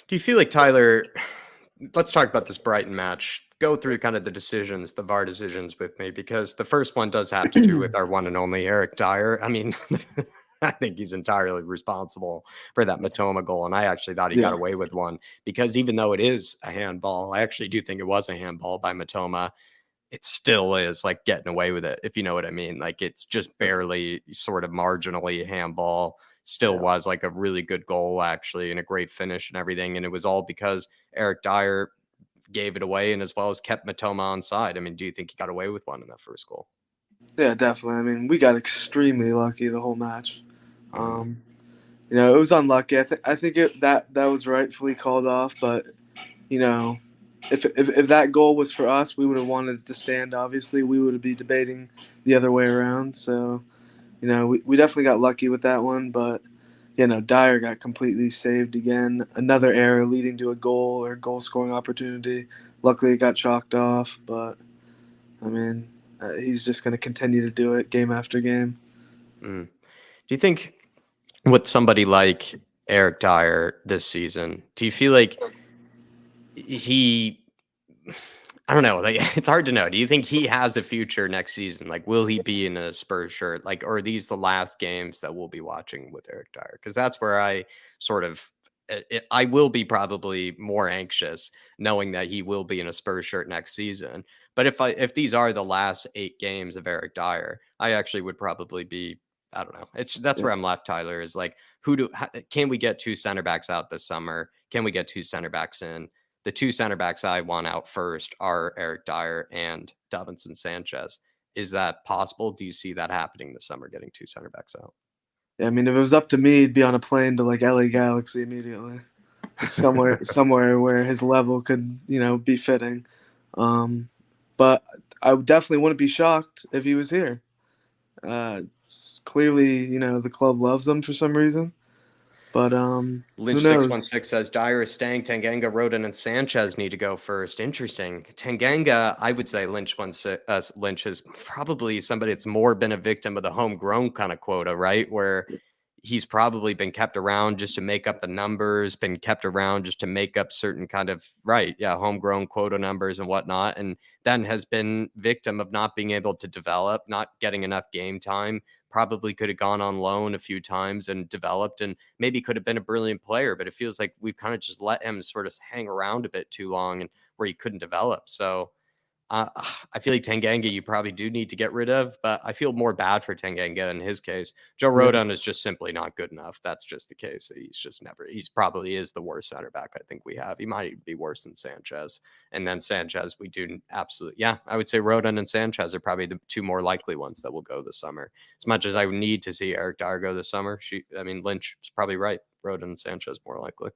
Do you feel like, Tyler, let's talk about this Brighton match. Go through kind of the decisions, the VAR decisions with me, because the first one does have to do with our one and only Eric Dyer. I mean, I think he's entirely responsible for that Matoma goal. And I actually thought he got away with one, because even though it is a handball, I actually do think it was a handball by Matoma. It still is like getting away with it, if you know what I mean. Like, it's just barely sort of marginally a handball. Still was like a really good goal, actually, and a great finish and everything. And it was all because Eric Dyer gave it away and as well as kept Matoma on side. I mean, do you think he got away with one in that first goal? Yeah, definitely. I mean, we got extremely lucky the whole match. It was unlucky. I think that was rightfully called off, but if that goal was for us, we would have wanted it to stand. Obviously, we would be debating the other way around. So, we definitely got lucky with that one, but Dyer got completely saved again. Another error leading to a goal or goal scoring opportunity. Luckily, it got chalked off, but I mean, he's just going to continue to do it game after game. Do you think with somebody like Eric Dyer this season, do you feel like I don't know. Like, it's hard to know. Do you think he has a future next season? Like, will he be in a Spurs shirt? Like, or are these the last games that we'll be watching with Eric Dyer? Because that's where I sort of, I will be probably more anxious knowing that he will be in a Spurs shirt next season. But if these are the last 8 games of Eric Dyer, I actually would probably be I don't know. That's where I'm left, Tyler, is like, can we get 2 center backs out this summer? Can we get 2 center backs in? The 2 center backs I want out first are Eric Dyer and Davinson Sanchez. Is that possible? Do you see that happening this summer, getting 2 center backs out? Yeah, I mean, if it was up to me, he'd be on a plane to like LA Galaxy immediately, somewhere where his level could, be fitting. But I definitely wouldn't be shocked if he was here. Clearly, the club loves him for some reason. But Lynch 616 says Dyer is staying. Tanganga, Rodon, and Sanchez need to go first. Interesting. Tanganga, I would say Lynch is probably somebody that's more been a victim of the homegrown kind of quota, right? Where he's probably been kept around just to make up the numbers, been kept around just to make up certain kind of homegrown quota numbers and whatnot, and then has been victim of not being able to develop, not getting enough game time. Probably could have gone on loan a few times and developed, and maybe could have been a brilliant player, but it feels like we've kind of just let him sort of hang around a bit too long and where he couldn't develop. So I feel like Tanganga you probably do need to get rid of, but I feel more bad for Tanganga in his case. Joe Rodon is just simply not good enough. That's just the case. He's probably is the worst center back I think we have. He might even be worse than Sanchez. And then Sanchez, we do absolutely, I would say Rodon and Sanchez are probably the 2 more likely ones that will go this summer. As much as I would need to see Eric Dyer go this summer, Lynch is probably right. Rodon and Sanchez more likely.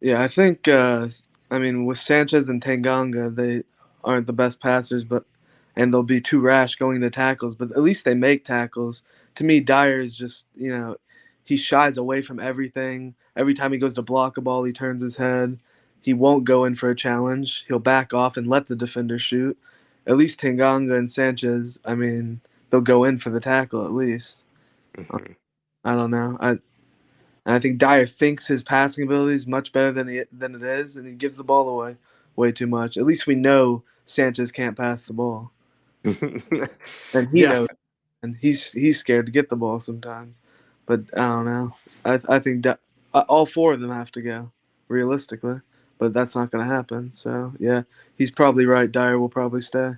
Yeah, I think, with Sanchez and Tanganga, they aren't the best passers, and they'll be too rash going to tackles, but at least they make tackles. To me, Dyer is just, he shies away from everything. Every time he goes to block a ball, he turns his head. He won't go in for a challenge. He'll back off and let the defender shoot. At least Tanganga and Sanchez, they'll go in for the tackle at least. Mm-hmm. I don't know. I think Dyer thinks his passing ability is much better than it is, and he gives the ball away way too much. At least we know Sanchez can't pass the ball, and he knows, and he's scared to get the ball sometimes. But I don't know. I think all 4 of them have to go realistically, but that's not going to happen. So yeah, he's probably right. Dyer will probably stay.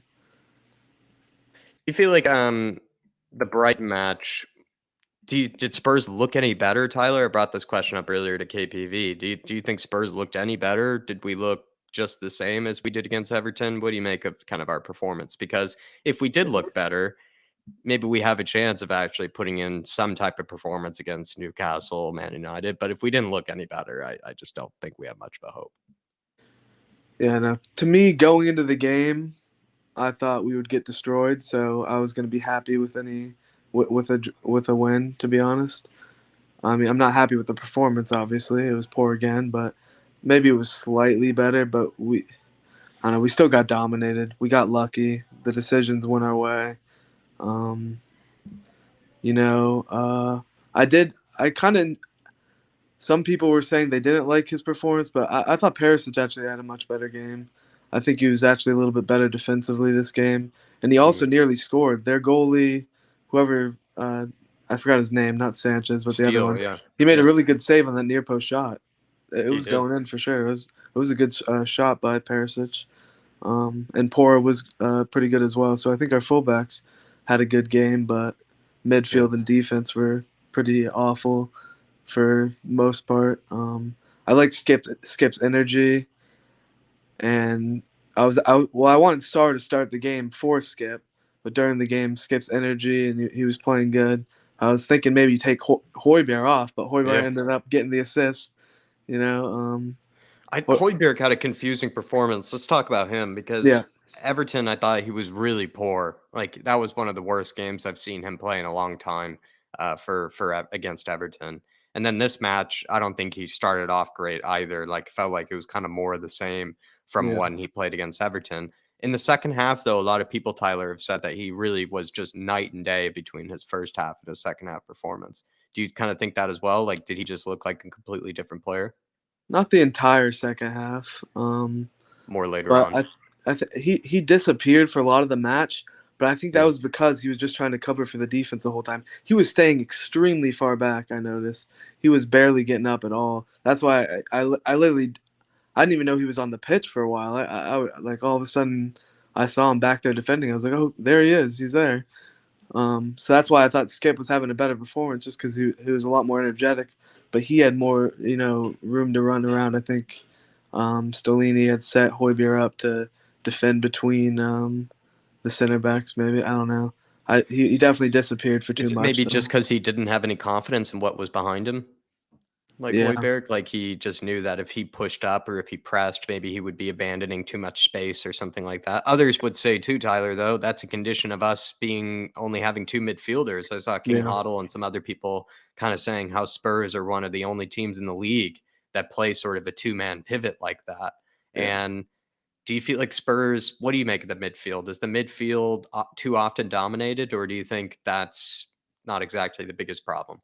You feel like the Brighton match? Did Spurs look any better, Tyler? I brought this question up earlier to KPV. Do you think Spurs looked any better? Did we look just the same as we did against Everton? What do you make of kind of our performance? Because if we did look better, maybe we have a chance of actually putting in some type of performance against Newcastle, Man United. But if we didn't look any better, I just don't think we have much of a hope. Yeah, no. To me, going into the game, I thought we would get destroyed, so I was going to be happy with a win, to be honest. I'm not happy with the performance, obviously. It was poor again, but maybe it was slightly better, but we still got dominated. We got lucky. The decisions went our way. Some people were saying they didn't like his performance, but I thought Perisic actually had a much better game. I think he was actually a little bit better defensively this game. And he also nearly scored. Their goalie, whoever, I forgot his name, not Sanchez, but the other one. Yeah. He made a really good save on that near post shot. It was going in for sure. It was a good shot by Perisic. And Pora was pretty good as well. So I think our fullbacks had a good game, but midfield and defense were pretty awful for most part. I liked Skip's energy, and I wanted Sarr to start the game for Skip, but during the game, Skip's energy and he was playing good. I was thinking maybe you take Højbjerg off, but Højbjerg ended up getting the assist. Højbjerg had a confusing performance. Let's talk about him because Everton, I thought he was really poor. Like that was one of the worst games I've seen him play in a long time for against Everton. And then this match, I don't think he started off great either. Like felt like it was kind of more of the same from when he played against Everton. In the second half, though, a lot of people, Tyler, have said that he really was just night and day between his first half and his second half performance. Do you kind of think that as well? Like, did he just look like a completely different player? Not the entire second half. More later on. He disappeared for a lot of the match, but I think that was because he was just trying to cover for the defense the whole time. He was staying extremely far back, I noticed. He was barely getting up at all. That's why I literally – I didn't even know he was on the pitch for a while. I like all of a sudden I saw him back there defending. I was like, oh, there he is. He's there. So that's why I thought Skip was having a better performance, just because he was a lot more energetic, but he had more, room to run around. I think Stellini had set Højbjerg up to defend between the center backs. Maybe, I don't know. He definitely disappeared for too Is it much. maybe so. just because he didn't have any confidence in what was behind him? Like Yeah. Højbjerg, like he just knew that if he pushed up or if he pressed, maybe he would be abandoning too much space or something like that. Others would say too, Tyler, though, that's a condition of us being only having two midfielders. I saw King Yeah. Hoddle and some other people kind of saying how Spurs are one of the only teams in the league that play sort of a two-man pivot like that. Yeah. And do you feel like Spurs, what do you make of the midfield? Is the midfield too often dominated, or do you think that's not exactly the biggest problem?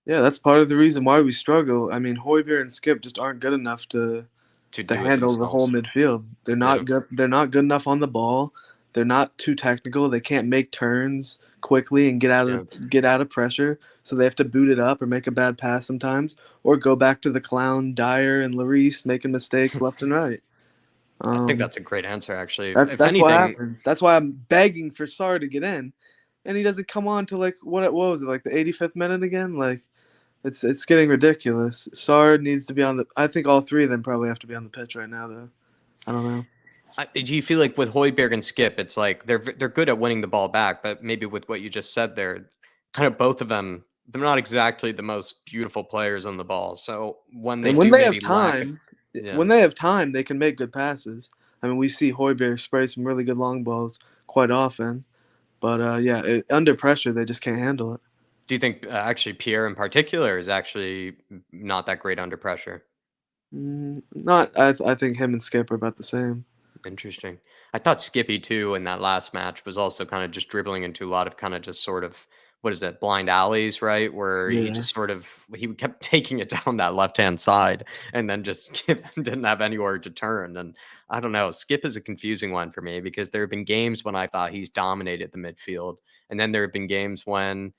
Yeah, that's part of the reason why we struggle. I mean, Højbjerg and Skip just aren't good enough to To do it handle the whole themselves? midfield. They're not good. They're not good enough on the ball. They're not too technical. They can't make turns quickly and get out of pressure. So they have to boot it up or make a bad pass sometimes, or go back to the clown Dyer and Lloris making mistakes left and right. I think that's a great answer, actually. If That's what anything, happens. That's why I'm begging for Sarr to get in, and he doesn't come on till like what was it, like the 85th minute again? Like it's getting ridiculous. Sarr needs to be on the. I think all three of them probably have to be on the pitch right now, though. I don't know. do you feel like with Højbjerg and Skip, it's like they're good at winning the ball back, but maybe with what you just said there, kind of both of them, they're not exactly the most beautiful players on the ball. So when they And when do they maybe have time, they can make good passes. I mean, we see Højbjerg spray some really good long balls quite often, but under pressure they just can't handle it. Do you think actually Pierre in particular is actually not that great under pressure? Not. I think him and Skip are about the same. Interesting. I thought Skippy too in that last match was also kind of just dribbling into a lot of kind of just sort of what is that, blind alleys, right? Where he Yeah. just sort of he kept taking it down that left hand side and then just didn't have anywhere to turn. And I don't know. Skip is a confusing one for me because there have been games when I thought he's dominated the midfield, and then there have been games when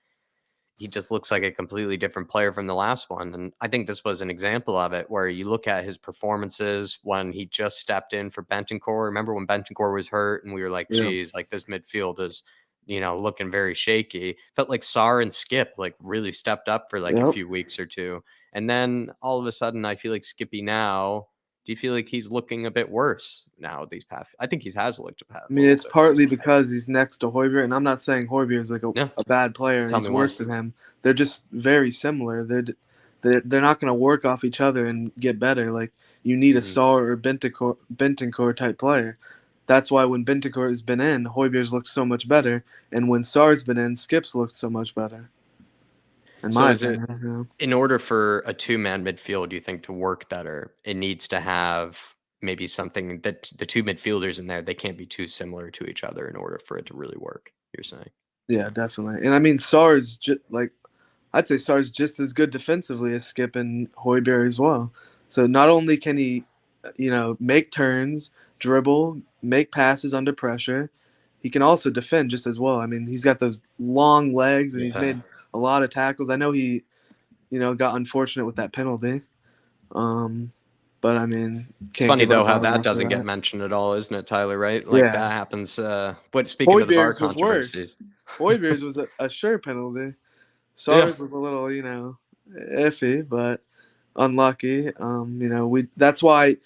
he just looks like a completely different player from the last one. And I think this was an example of it where you look at his performances when he just stepped in for Bentancur. Remember when Bentancur was hurt and we were like, geez, like this midfield is, looking very shaky. Felt like Sarr and Skip like really stepped up for like a few weeks or two. And then all of a sudden I feel like Skippy now, do you feel like he's looking a bit worse now these past? I think he has looked a bit. I mean, it's partly because he's next to Højbjerg, and I'm not saying Højbjerg is like a bad player and he's worse than him. They're just very similar. They're not going to work off each other and get better. Like you need a Sarr or Bentancur type player. That's why when Bentancur has been in, Højbjerg's looked so much better, and when Sarr's been in, Skip's looked so much better. In order for a two-man midfield, do you think to work better, it needs to have maybe something that the two midfielders in there, they can't be too similar to each other in order for it to really work, you're saying? Yeah, definitely. And I mean, Sarr's I'd say Sarr's just as good defensively as Skip and Højbjerg as well. So not only can he, make turns, dribble, make passes under pressure, he can also defend just as well. I mean, he's got those long legs and he's made a lot of tackles. I know he, got unfortunate with that penalty. But I mean, it's funny though how that doesn't get mentioned at all, isn't it, Tyler? Right? Like that happens. But speaking of the VAR controversies, Højbjerg's was a sure penalty. Sarr's was a little, iffy, but unlucky. That's why,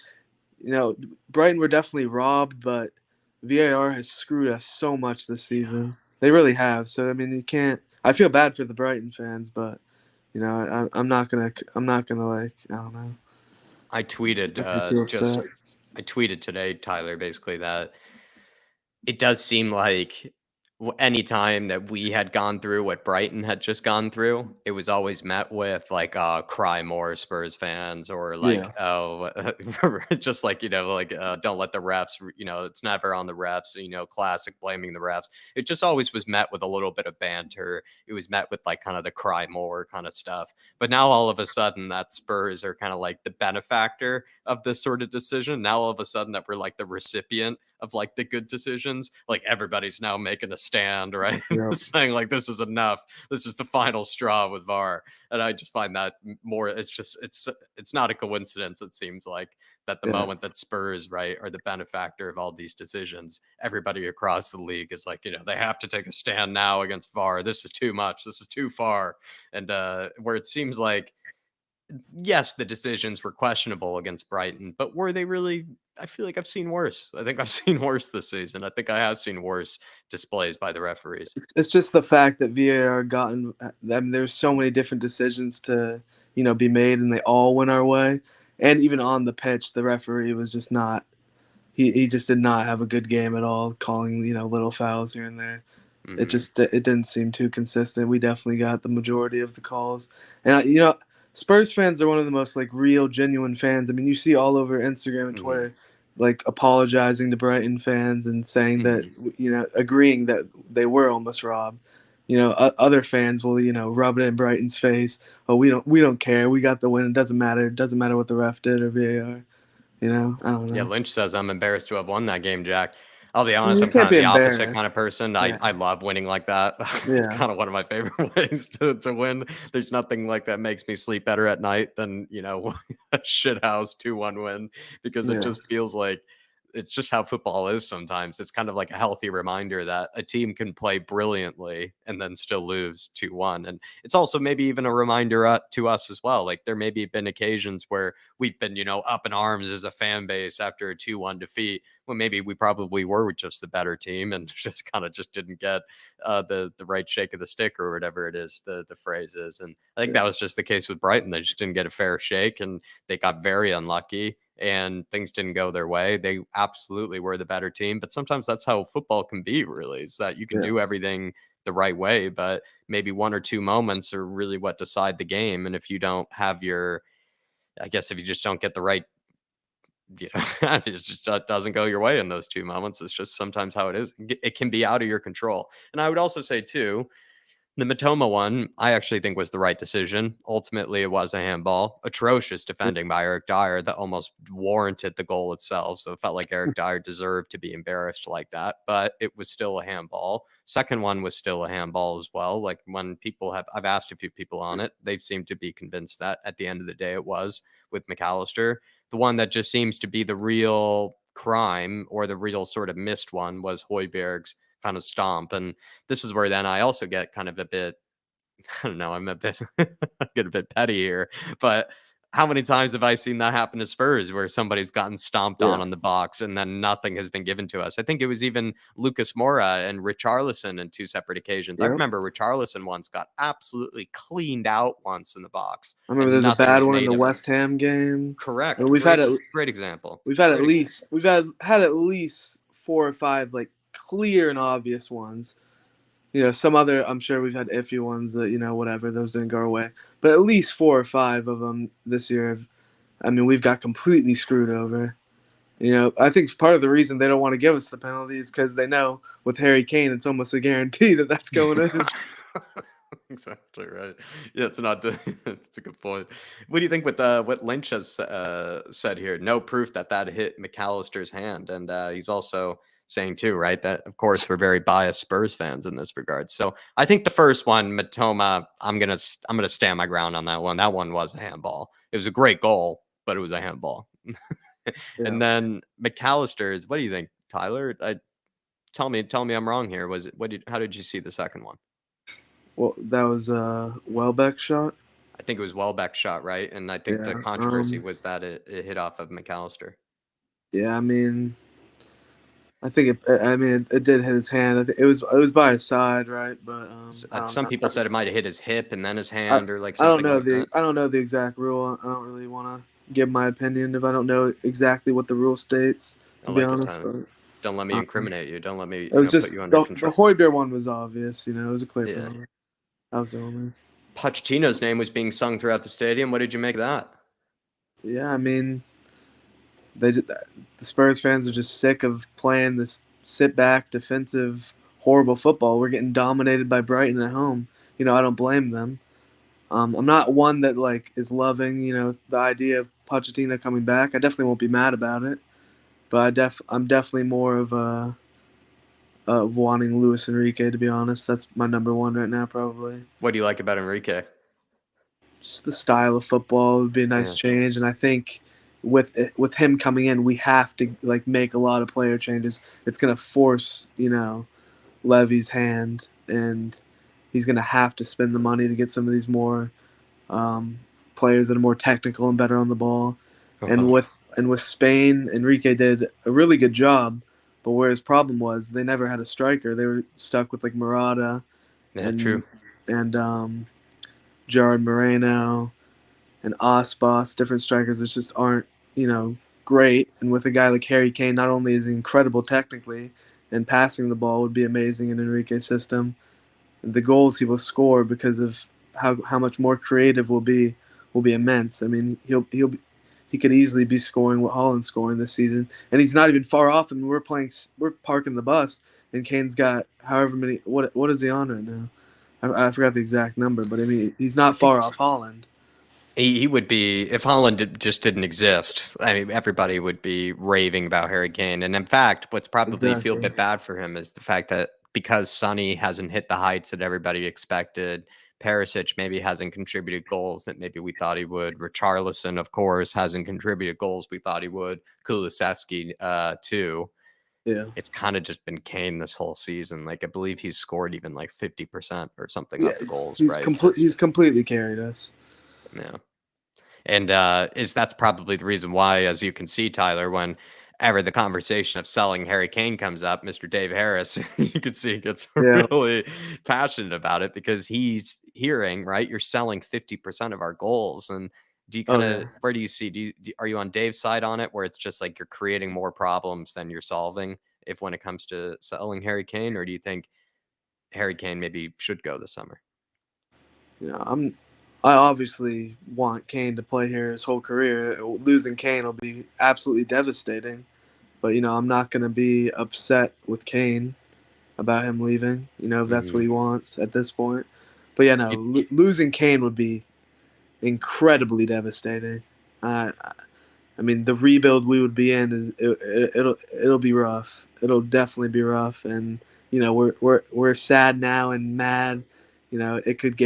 Brighton were definitely robbed, but VAR has screwed us so much this season. They really have. So I mean, you can't. I feel bad for the Brighton fans, but I'm not gonna like, I don't know. I tweeted I tweeted today, Tyler, basically that it does seem like any time that we had gone through what Brighton had just gone through, it was always met with like cry more Spurs fans, or like just like don't let the refs, it's never on the refs, classic blaming the refs. It just always was met with a little bit of banter. It was met with like kind of the cry more kind of stuff. But now all of a sudden that Spurs are kind of like the benefactor of this sort of decision. Now all of a sudden that we're like the recipient of like the good decisions, like everybody's now making a stand, right? Yeah. Saying like this is enough. This is the final straw with VAR. And I just find that more, it's not a coincidence, it seems like, that the moment that Spurs, right, are the benefactor of all these decisions, everybody across the league is like, they have to take a stand now against VAR. This is too much. This is too far. And where it seems like, yes, the decisions were questionable against Brighton, but were they really? I feel like I've seen worse. I think I've seen worse this season. I think I have seen worse displays by the referees. It's just the fact that VAR gotten. I mean, there's so many different decisions to be made, and they all went our way. And even on the pitch, the referee was just not. He just did not have a good game at all, calling little fouls here and there. Mm-hmm. It didn't seem too consistent. We definitely got the majority of the calls, and Spurs fans are one of the most like real, genuine fans. I mean, you see all over Instagram and Twitter, like apologizing to Brighton fans and saying that agreeing that they were almost robbed. Other fans will rub it in Brighton's face. Oh, we don't care. We got the win. It doesn't matter. It doesn't matter what the ref did or VAR. I don't know. Yeah, Lynch says I'm embarrassed to have won that game, Jack. I'll be honest, You I'm kind can't of be the opposite embarrassed. kind of person. Yeah. I love winning like that. It's Yeah. kind of one of my favorite ways to win. There's nothing like that makes me sleep better at night than, a shithouse 2-1 win, because it Yeah. just feels like it's just how football is sometimes. It's kind of like a healthy reminder that a team can play brilliantly and then still lose 2-1. And it's also maybe even a reminder to us as well. Like there maybe been occasions where we've been, up in arms as a fan base after a 2-1 defeat, when maybe we probably were just the better team and just didn't get the right shake of the stick or whatever it is the phrase is. And I think that was just the case with Brighton. They just didn't get a fair shake and they got very unlucky and things didn't go their way. They absolutely were the better team, but sometimes that's how football can be, really, is that you can do everything the right way, but maybe one or two moments are really what decide the game. And if you don't have if you just don't get the right, if it just doesn't go your way in those two moments, it's just sometimes how it is. It can be out of your control. And I would also say too, the Matoma one, I actually think was the right decision. Ultimately, it was a handball. Atrocious defending by Eric Dyer that almost warranted the goal itself. So it felt like Eric Dyer deserved to be embarrassed like that, but it was still a handball. Second one was still a handball as well. Like when I've asked a few people on it, they've seemed to be convinced that at the end of the day it was with McAllister. The one that just seems to be the real crime or the real sort of missed one was Højbjerg's kind of stomp. And this is where then I also get kind of a bit, I don't know, get a bit petty here, but how many times have I seen that happen to Spurs where somebody's gotten stomped on the box and then nothing has been given to us? I think it was even Lucas Moura and Richarlison in two separate occasions. I remember Richarlison once got absolutely cleaned out once in the box. I remember there's a bad one in the West Ham game. Correct. And we've had a great example. We've had at least 4 or 5 like clear and obvious ones. Some other, I'm sure we've had iffy ones that, whatever, those didn't go our way. But at least 4 or 5 of them this year, we've got completely screwed over. I think part of the reason they don't want to give us the penalty is because they know with Harry Kane, it's almost a guarantee that that's going in. Exactly right. Yeah, it's a good point. What do you think with what Lynch has said here? No proof that hit McAllister's hand. And he's also saying too, right, that of course we're very biased Spurs fans in this regard. So I think the first one, Matoma, I'm gonna stand my ground on that one. That one was a handball. It was a great goal, but it was a handball. And then McAllister's, what do you think, Tyler? Tell me I'm wrong here. How did you see the second one? Well, that was a Welbeck shot. I think it was Welbeck's shot, right? And I think the controversy was that it hit off of McAllister. Yeah, I think it did hit his hand. It was by his side, right? But some people said it might have hit his hip and then his hand, or like something. I don't know the exact rule. I don't really want to give my opinion if I don't know exactly what the rule states. To be honest, don't let me incriminate you. Don't let me. It was just put you under control. The Højbjerg one was obvious. It was a clear penalty. That was the only. Pochettino's name was being sung throughout the stadium. What did you make of that? Yeah, the Spurs fans are just sick of playing this sit-back, defensive, horrible football. We're getting dominated by Brighton at home. I don't blame them. I'm not one that is loving, the idea of Pochettino coming back. I definitely won't be mad about it. but I'm definitely more of wanting Luis Enrique, to be honest. That's my number one right now, probably. What do you like about Enrique? Just the style of football would be a nice change, and I think with him coming in, we have to like make a lot of player changes. It's gonna force Levy's hand, and he's gonna have to spend the money to get some of these more players that are more technical and better on the ball. And with Spain, Enrique did a really good job, but where his problem was, they never had a striker. They were stuck with like Murata and Gerard Moreno and Aspas, different strikers that just aren't, great. And with a guy like Harry Kane, not only is he incredible technically and passing the ball would be amazing in Enrique's system, the goals he will score because of how much more creative will be immense. I mean, he could easily be scoring what Haaland's scoring this season, and he's not even far off. And we're parking the bus, and Kane's got however many. What is he on right now? I forgot the exact number, but I mean, he's not far off Haaland. He would be, if Haaland just didn't exist, I mean, everybody would be raving about Harry Kane. And in fact, what's probably feel a bit bad for him is the fact that because Sonny hasn't hit the heights that everybody expected, Perisic maybe hasn't contributed goals that maybe we thought he would. Richarlison, of course, hasn't contributed goals we thought he would. Kulusevski, too. Yeah, it's kind of just been Kane this whole season. Like, I believe he's scored even like 50% or something of the goals, right? He's completely carried us. Yeah. And that's probably the reason why, as you can see, Tyler, whenever the conversation of selling Harry Kane comes up, Mr. Dave Harris, you can see he gets really passionate about it because he's hearing, right, you're selling 50% of our goals. And do you where do you see, are you on Dave's side on it, where it's just like you're creating more problems than you're solving when it comes to selling Harry Kane? Or do you think Harry Kane maybe should go this summer? I obviously want Kane to play here his whole career. Losing Kane will be absolutely devastating. But, I'm not going to be upset with Kane about him leaving, if that's what he wants at this point. But, losing Kane would be incredibly devastating. I mean, the rebuild we would be in it'll be rough. It'll definitely be rough. And, we're sad now and mad. It could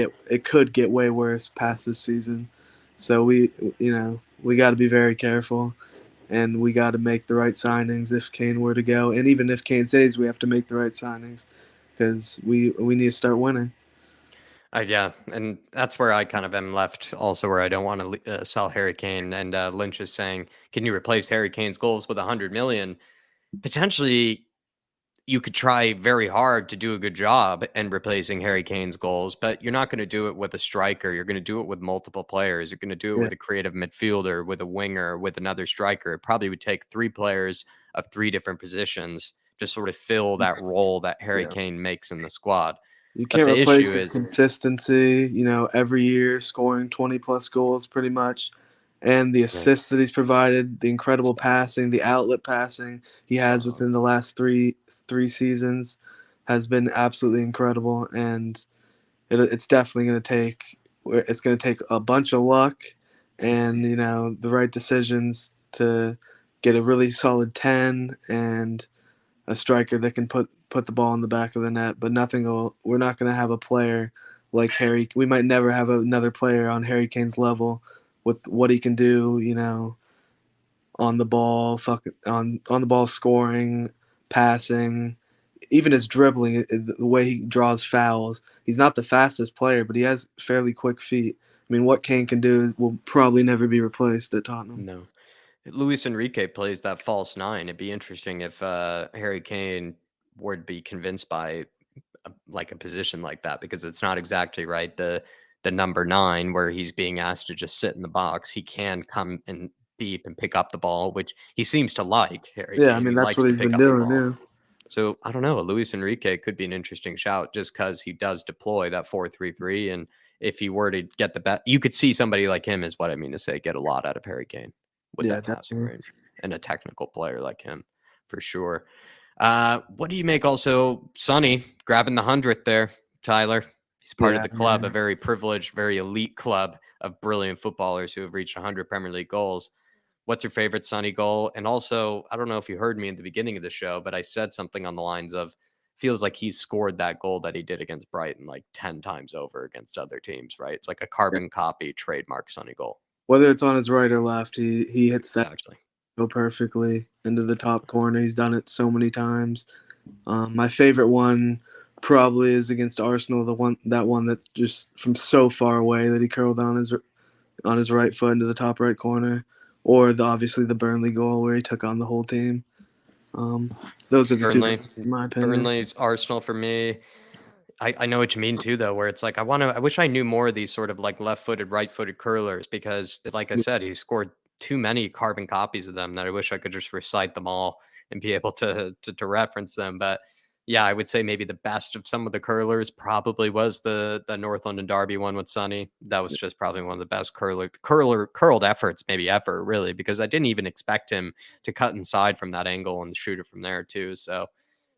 get way worse past this season. So we got to be very careful, and we got to make the right signings if Kane were to go. And even if Kane stays, we have to make the right signings because we need to start winning. Yeah, and that's where I kind of am left also, where I don't want to sell Harry Kane. And Lynch is saying, can you replace Harry Kane's goals with 100 million? Potentially, you could try very hard to do a good job in replacing Harry Kane's goals, but you're not going to do it with a striker. You're going to do it with multiple players. You're going to do it with a creative midfielder, with a winger, with another striker. It probably would take 3 players of 3 different positions to sort of fill that role that Harry Kane makes in the squad. You can't replace his consistency, every year scoring 20-plus goals pretty much. And the assists that he's provided, the incredible passing, the outlet passing he has within the last three seasons has been absolutely incredible. And it's definitely going to take a bunch of luck and, the right decisions to get a really solid 10 and a striker that can put the ball in the back of the net. But we're not going to have a player like Harry. We might never have another player on Harry Kane's level with what he can do, on the ball, on the ball, scoring, passing, even his dribbling, the way he draws fouls. He's not the fastest player, but he has fairly quick feet. I mean, what Kane can do will probably never be replaced at Tottenham. No. Luis Enrique plays that false 9. It'd be interesting if Harry Kane were to be convinced by a position like that, because it's not exactly right. The number 9 where he's being asked to just sit in the box. He can come and deep and pick up the ball, which he seems to like. Harry Kane. I mean, that's what he's been doing. Yeah. So I don't know. Luis Enrique could be an interesting shout just because he does deploy that 4-3-3, and if he were to get the best, you could see somebody like him, is what I mean to say, get a lot out of Harry Kane with that passing range and a technical player like him for sure. What do you make also Sonny grabbing the 100th there, Tyler? He's part of the club, a very privileged, very elite club of brilliant footballers who have reached 100 Premier League goals. what's your favorite Sonny goal? And also, I don't know if you heard me in the beginning of the show, but I said something on the lines of, feels like he scored that goal that he did against Brighton like 10 times over against other teams, right? It's like a carbon copy trademark Sonny goal. Whether it's on his right or left, he hits that Exactly. so perfectly into the top corner. He's done it so many times. My favorite one probably is against Arsenal, the one that's just from so far away that he curled on his right foot into the top right corner, or obviously the Burnley goal where he took on the whole team. Those are the Burnley, two, in my opinion. Burnley's Arsenal for me. I know what you mean too, though, where it's like I wish I knew more of these sort of like left-footed, right-footed curlers, because like I said, he scored too many carbon copies of them that I wish I could just recite them all and be able to reference them. But yeah, I would say maybe the best of some of the curlers probably was the North London Derby one with Sonny. That was just probably one of the best curled efforts maybe ever, really, because I didn't even expect him to cut inside from that angle and shoot it from there too. So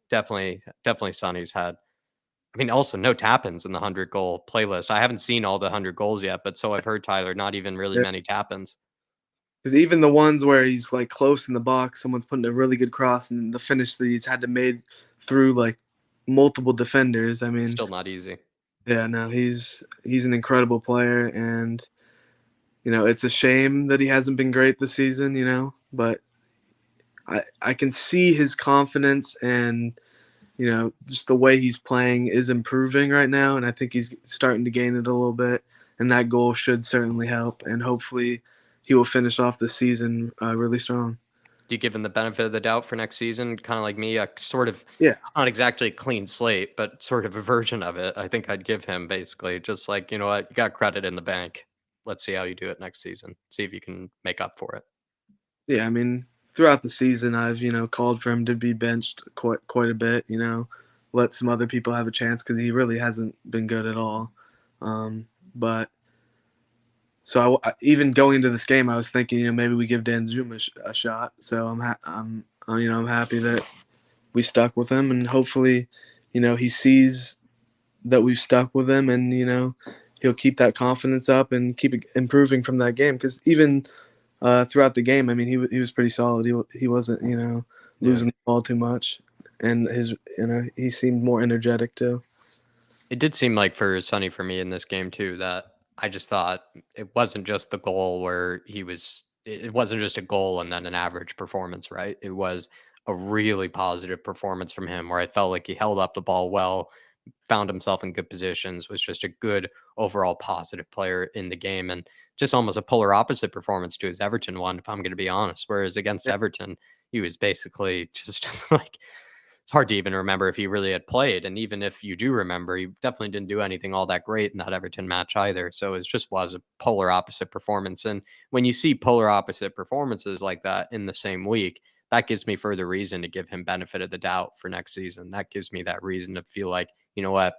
definitely Sonny's had. I mean, also no tap-ins in the 100-goal playlist. I haven't seen all the 100 goals yet, but so I've heard, Tyler, not even really many tap-ins. Because even the ones where he's like close in the box, someone's putting a really good cross, and the finish that he's had to made through like multiple defenders. I mean, Still not easy. Yeah, no, he's an incredible player, and it's a shame that he hasn't been great this season. But I can see his confidence and just the way he's playing is improving right now, and I think he's starting to gain it a little bit, and that goal should certainly help, and hopefully he will finish off the season really strong. Do you give him the benefit of the doubt for next season? Kind of like me, sort of, Yeah. It's not exactly a clean slate, but sort of a version of it. I think I'd give him basically just like, you know what, you got credit in the bank. Let's see how you do it next season. See if you can make up for it. Yeah, I mean, throughout the season, I've called for him to be benched quite a bit. Let some other people have a chance because he really hasn't been good at all. But so even going into this game, I was thinking maybe we give Dan Zoom a shot. So I'm happy that we stuck with him, and hopefully he sees that we've stuck with him, and he'll keep that confidence up and keep improving from that game, because even throughout the game, I mean, he was pretty solid. He wasn't, losing the ball too much, and he seemed more energetic too. It did seem like for Sonny, for me in this game too, that I just thought it wasn't just the goal where it wasn't just a goal and then an average performance, right? It was a really positive performance from him where I felt like he held up the ball well, found himself in good positions, was just a good overall positive player in the game, and just almost a polar opposite performance to his Everton one, if I'm going to be honest. Whereas against Everton, he was basically just like, it's hard to even remember if he really had played. And even if you do remember, he definitely didn't do anything all that great in that Everton match either. So it just was a polar opposite performance. And when you see polar opposite performances like that in the same week, that gives me further reason to give him benefit of the doubt for next season. That gives me that reason to feel like, you know what,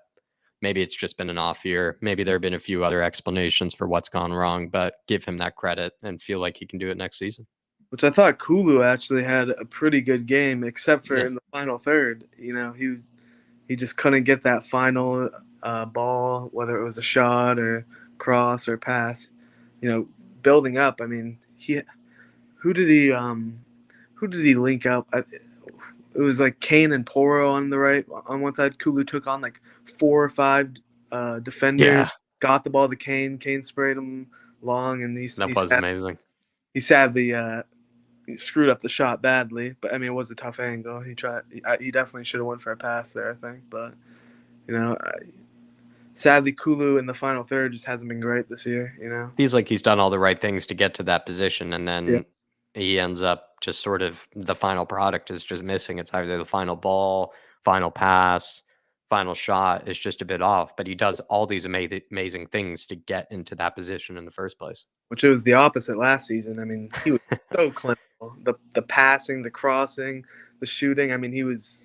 maybe it's just been an off year. Maybe there have been a few other explanations for what's gone wrong, but give him that credit and feel like he can do it next season. Which I thought Kulu actually had a pretty good game, except for in the final third. He just couldn't get that final ball, whether it was a shot or cross or pass. Building up. I mean, who did he link up? It was like Kane and Poro on the right on one side. Kulu took on like 4 or 5 defenders. Got the ball to Kane. Kane sprayed him long, and that was amazing. He sadly he screwed up the shot badly, but I mean, it was a tough angle. He tried. He definitely should have went for a pass there, I think. But sadly, Kulu in the final third just hasn't been great this year. Feels like he's done all the right things to get to that position, and then he ends up just sort of the final product is just missing. It's either the final ball, final pass, final shot is just a bit off, but he does all these amazing things to get into that position in the first place. Which it was the opposite last season. I mean, he was so clinical. The passing, the crossing, the shooting. I mean, he was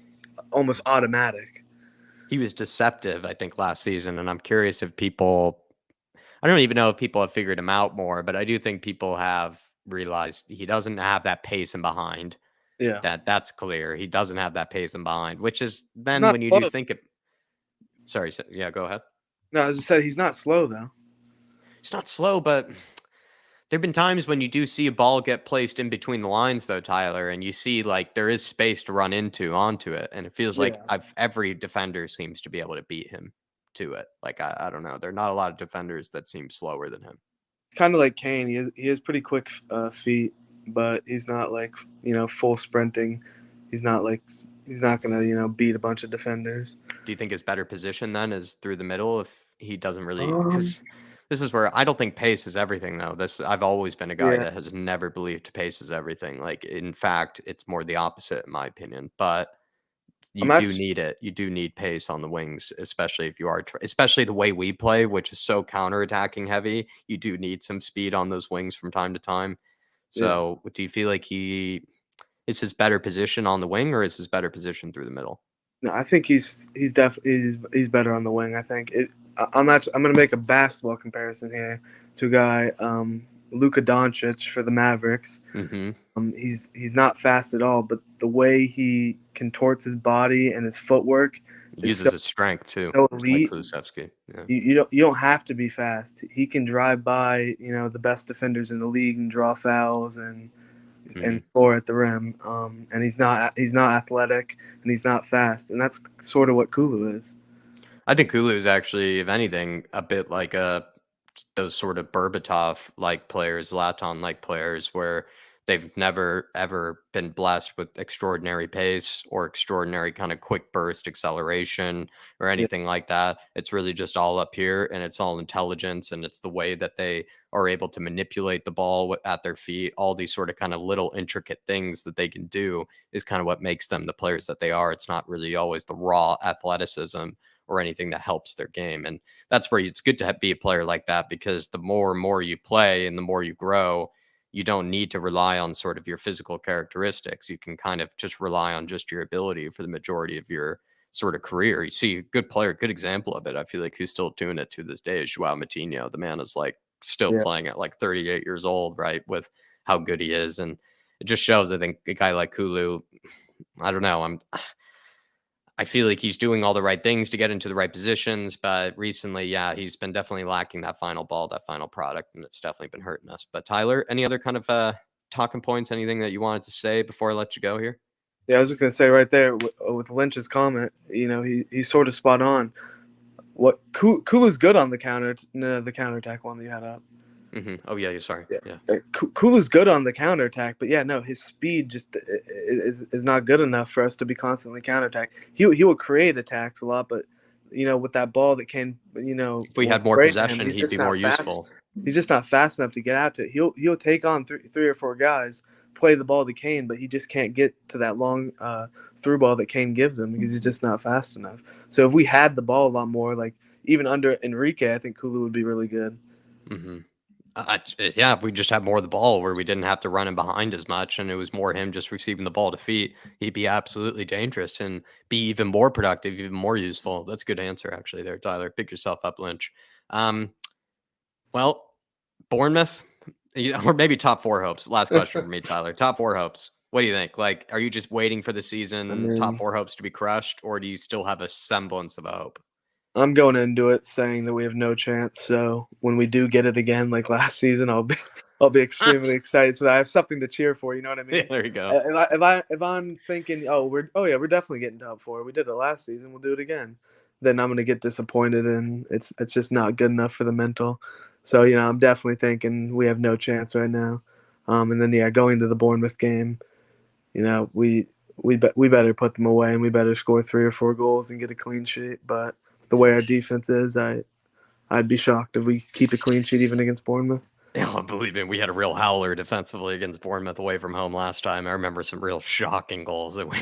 almost automatic. He was deceptive, I think, last season, and I'm curious if people. I don't even know if people have figured him out more, but I do think people have realized he doesn't have that pace and behind. Yeah, that's clear. He doesn't have that pace and behind, which is then when you do think it. Sorry, yeah, go ahead. No, as I said, he's not slow though. He's not slow, but There've been times when you do see a ball get placed in between the lines, though, Tyler, and you see like there is space to run onto it, and it feels like Yeah. every defender seems to be able to beat him to it. Like I don't know, there are not a lot of defenders that seem slower than him. It's kind of like Kane. He has pretty quick feet, but he's not like full sprinting. He's not gonna beat a bunch of defenders. Do you think his better position then is through the middle if he doesn't really? Um, Because this is where I don't think pace is everything, though. I've always been a guy Yeah. that has never believed pace is everything. Like in fact, it's more the opposite in my opinion. But you I'm do actually need it. You do need pace on the wings, especially if you are, especially the way we play, which is so counterattacking heavy. You do need some speed on those wings from time to time. Yeah. So, do you feel like is his better position on the wing, or is his better position through the middle? No, I think he's definitely better on the wing. I think I'm gonna make a basketball comparison here to a guy Luka Doncic for the Mavericks. Mm-hmm. He's not fast at all, but the way he contorts his body and his footwork Uses his strength too, so like elite. Kulusevski. Yeah. You don't have to be fast. He can drive by the best defenders in the league and draw fouls and score at the rim. And he's not athletic and he's not fast, and that's sort of what Kulu is. I think Kulu is actually, if anything, a bit like those sort of Berbatov like players, Zlatan like players, where they've never ever been blessed with extraordinary pace or extraordinary kind of quick burst acceleration or anything like that. It's really just all up here, and it's all intelligence, and it's the way that they are able to manipulate the ball at their feet. All these sort of kind of little intricate things that they can do is kind of what makes them the players that they are. It's not really always the raw athleticism or anything that helps their game. And that's where it's good to be a player like that, because the more and more you play and the more you grow, you don't need to rely on sort of your physical characteristics. You can kind of just rely on just your ability for the majority of your sort of career. You see a good player, good example of it, I feel like, who's still doing it to this day is Joao Moutinho. The man is like still playing at like 38 years old, right, with how good he is. And it just shows, I think, a guy like Kulu, I don't know, I feel like he's doing all the right things to get into the right positions, but recently, yeah, he's been definitely lacking that final ball, that final product, and it's definitely been hurting us. But Tyler, any other kind of talking points, anything that you wanted to say before I let you go here? Yeah, I was just gonna say right there with Lynch's comment, he's sort of spot on. What Kulu's good on the counterattack one that you had up. Mm-hmm. Oh yeah, sorry. Yeah. Kulu's good on the counterattack, but yeah, no, his speed just is not good enough for us to be constantly counterattack. He will create attacks a lot, but with that ball that can if we had more possession, he'd be more useful. He's just not fast enough to get out to it. He'll take on three or four guys, play the ball to Kane, but he just can't get to that long through ball that Kane gives him because he's just not fast enough. So if we had the ball a lot more, like even under Enrique, I think Kulu would be really good. Mm-hmm. Yeah, if we just had more of the ball where we didn't have to run him behind as much and it was more him just receiving the ball to feet, he'd be absolutely dangerous and be even more productive, even more useful. That's a good answer, actually, there, Tyler. Pick yourself up, Lynch. Well, Bournemouth, or maybe top four hopes. Last question for me, Tyler. Top four hopes. What do you think? Like, are you just waiting for the season top four hopes to be crushed, or do you still have a semblance of a hope? I'm going into it saying that we have no chance. So when we do get it again, like last season, I'll be extremely excited. So I have something to cheer for. You know what I mean? Yeah, there you go. If I'm thinking, we're definitely getting top four. We did it last season. We'll do it again. Then I'm going to get disappointed, and it's just not good enough for the mental. So I'm definitely thinking we have no chance right now. And then going to the Bournemouth game, we better put them away, and we better score 3 or 4 goals and get a clean sheet. But the way our defense is, I'd be shocked if we keep a clean sheet even against Bournemouth. Yeah, believe me, we had a real howler defensively against Bournemouth away from home last time. I remember some real shocking goals that we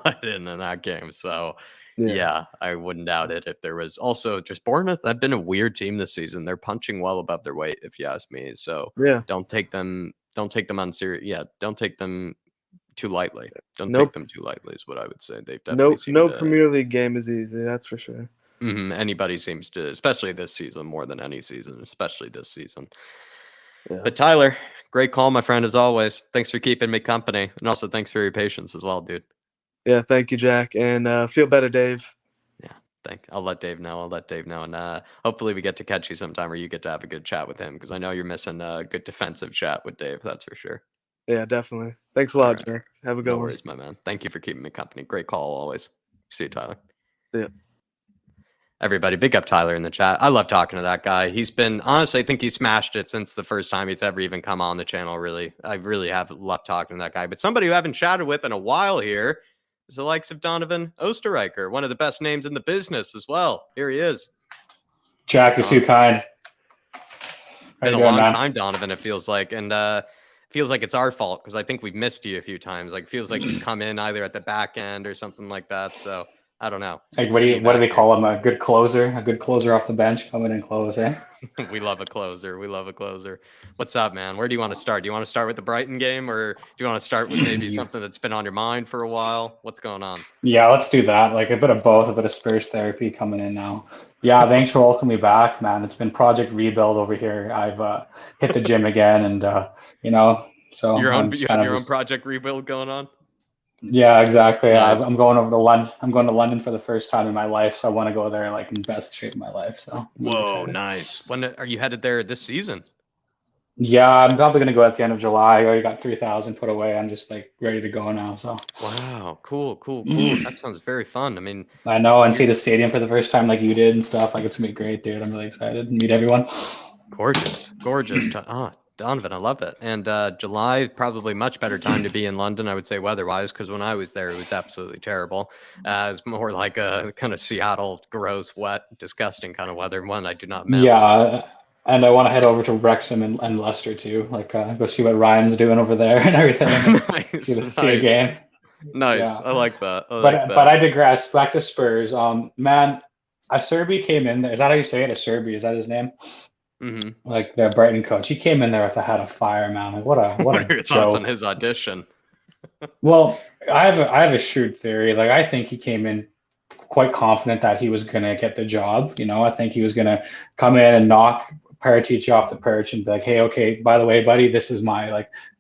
let in that game. So, yeah, I wouldn't doubt it if there was also just Bournemouth. They've been a weird team this season. They're punching well above their weight, if you ask me. So, don't take them unserious. Yeah, don't take them too lightly. Don't take them too lightly is what I would say. They've definitely no Premier League game is easy. That's for sure. Mm-hmm. Anybody seems to, especially this season, more than any season, especially this season. Yeah. But Tyler, great call, my friend, as always. Thanks for keeping me company. And also thanks for your patience as well, dude. Yeah, thank you, Jack. And feel better, Dave. Yeah. I'll let Dave know. And hopefully we get to catch you sometime, or you get to have a good chat with him, because I know you're missing a good defensive chat with Dave. That's for sure. Yeah, definitely. Thanks a All lot, right. Jack. Have a good No one. worries, my man. Thank you for keeping me company. Great call always. See you, Tyler. See ya. Everybody, big up Tyler in the chat. I love talking to that guy. He's been, honestly, I think he smashed it since the first time he's ever even come on the channel, really. I really have loved talking to that guy. But somebody who I haven't chatted with in a while here is the likes of Donovan Osterreicher, one of the best names in the business as well. Here he is. Jack, you're too kind. Been a long time, Donovan, it feels like. And feels like it's our fault, because I think we've missed you a few times. Like, feels like you've come in either at the back end or something like that. So I don't know. Like, what do they call him? A good closer off the bench, come in and close, eh? We love a closer. What's up, man? Where do you want to start? Do you want to start with the Brighton game, or do you want to start with maybe something that's been on your mind for a while? What's going on? Yeah, let's do that. Like a bit of both, a bit of Spurs therapy coming in now. Yeah, thanks for welcoming me back, man. It's been Project Rebuild over here. I've hit the gym again, and so you have your own Project Rebuild going on. Yeah, exactly. Nice. I'm going over to London. I'm going to London for the first time in my life, so I want to go there like in best shape of my life. So I'm really excited. Nice. When are you headed there this season? Yeah, I'm probably gonna go at the end of July. I already got 3,000 put away. I'm just like ready to go now. So wow, cool. That sounds very fun. I mean, I know, and see the stadium for the first time like you did and stuff. Like, it's gonna be great, dude. I'm really excited to meet everyone. Gorgeous. Donovan, I love it. And July, probably much better time to be in London, I would say, weather-wise, because when I was there, it was absolutely terrible. It's more like a kind of Seattle, gross, wet, disgusting kind of weather. One I do not miss. Yeah, and I want to head over to Wrexham and Leicester too. Like, go see what Ryan's doing over there and everything. And see a game. Nice. Yeah. I like that. But I digress. Back to Spurs. Man, Zerbi came in there. Is that how you say it? Zerbi, is that his name? Mm-hmm. Like the Brighton coach, he came in there with a head of fire, man. Like, what are your joke. thoughts on his audition? Well, I have a shrewd theory. Like, I think he came in quite confident that he was gonna get the job. I think he was gonna come in and knock Paratici off the perch and be like, hey, okay, by the way, buddy, this is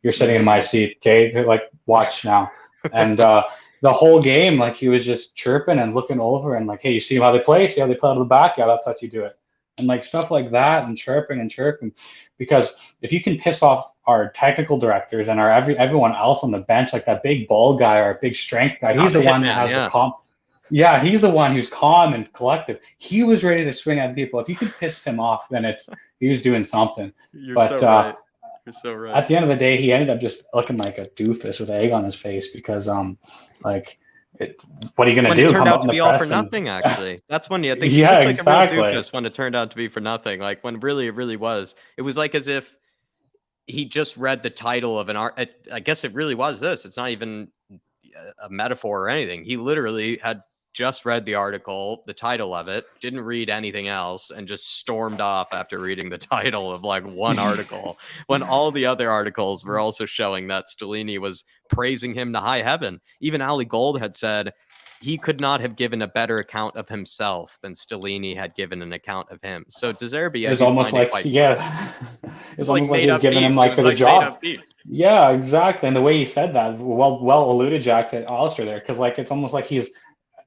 you're sitting in my seat, okay? Like, watch now. And the whole game, like, he was just chirping and looking over and like, hey, you see how they play? See how they play out of the back? Yeah, that's how you do it. And like stuff like that, and chirping, because if you can piss off our technical directors and everyone else on the bench, like that big ball guy or big strength guy, he's the one that has the calm. Yeah, he's the one who's calm and collective. He was ready to swing at people. If you can piss him off, then he was doing something. You're so right. At the end of the day, he ended up just looking like a doofus with egg on his face because what are you going to do? It turned out to be all for nothing, actually. That's when I think he looked like a real doofus when it turned out to be for nothing. Like, when really, it really was. It was like as if he just read the title of an art. I guess it really was this. It's not even a metaphor or anything. He literally had just read the article, the title of it, didn't read anything else, and just stormed off after reading the title of like one article, when all the other articles were also showing that Stellini was praising him to high heaven. Even Ali Gold had said he could not have given a better account of himself than Stellini had given an account of him. So De Zerbi, it's almost like it's almost like he was giving him like for the job. Yeah, exactly. And the way he said that, well alluded, Jack, to Alistair there, because like it's almost like he's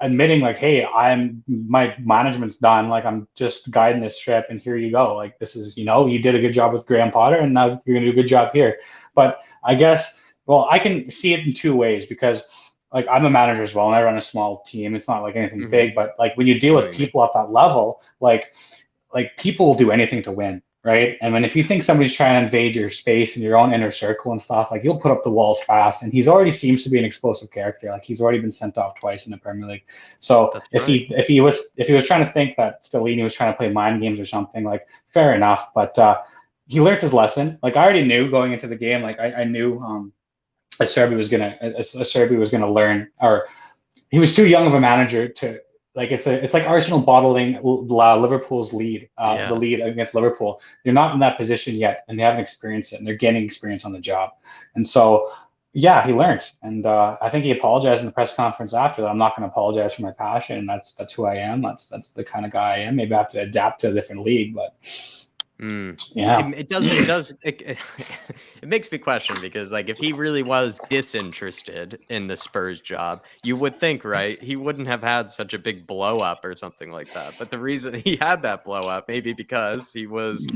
admitting like, hey, my management's done, like I'm just guiding this ship and here you go. Like, this is, you did a good job with Graham Potter and now you're gonna do a good job here. But I guess, well, I can see it in two ways, because like I'm a manager as well and I run a small team. It's not like anything big, but like when you deal with people at that level, like people will do anything to win, right? And if you think somebody's trying to invade your space and your own inner circle and stuff, like you'll put up the walls fast. And he's already seems to be an explosive character. Like, he's already been sent off twice in the Premier League. So if he was trying to think that Stellini was trying to play mind games or something, like, fair enough. But he learned his lesson. Like, I already knew going into the game, like I knew Zerbi was gonna learn, or he was too young of a manager to. Like, it's like Arsenal bottling Liverpool's lead, the lead against Liverpool. They're not in that position yet, and they haven't experienced it, and they're gaining experience on the job. And so, yeah, he learned, and I think he apologized in the press conference after that. I'm not going to apologize for my passion. That's who I am. That's the kind of guy I am. Maybe I have to adapt to a different league, but Yeah. It makes me question, because like if he really was disinterested in the Spurs job, you would think, right, he wouldn't have had such a big blow up or something like that. But the reason he had that blow up, maybe because he was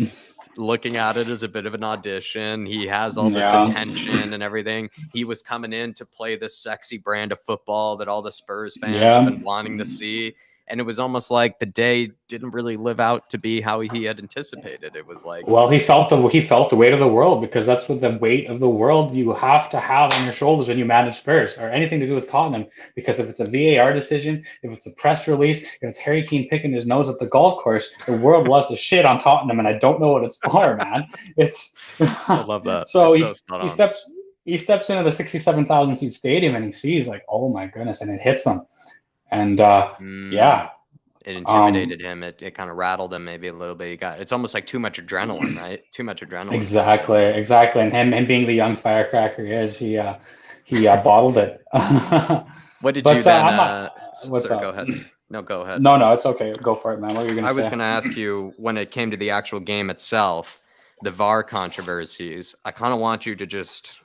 looking at it as a bit of an audition. He has all this attention and everything. He was coming in to play this sexy brand of football that all the Spurs fans have been wanting to see. And it was almost like the day didn't really live out to be how he had anticipated. It was like, well, he felt the weight of the world, because that's what the weight of the world you have to have on your shoulders when you manage Spurs or anything to do with Tottenham. Because if it's a VAR decision, if it's a press release, if it's Harry Kane picking his nose at the golf course, the world loves to shit on Tottenham, and I don't know what it's for, man. It's I love that. So he steps into the 67,000 seat stadium and he sees like, oh my goodness, and it hits him. And yeah, it intimidated him. It kind of rattled him maybe a little bit. It's almost like too much adrenaline, right? Too much adrenaline. Exactly. And him being the young firecracker he is, he bottled it. What did you then? What's up? Go ahead. No, go ahead. No, it's okay. Go for it, man. What were you going to say? I was going to ask you, when it came to the actual game itself, the VAR controversies, I kind of want you to just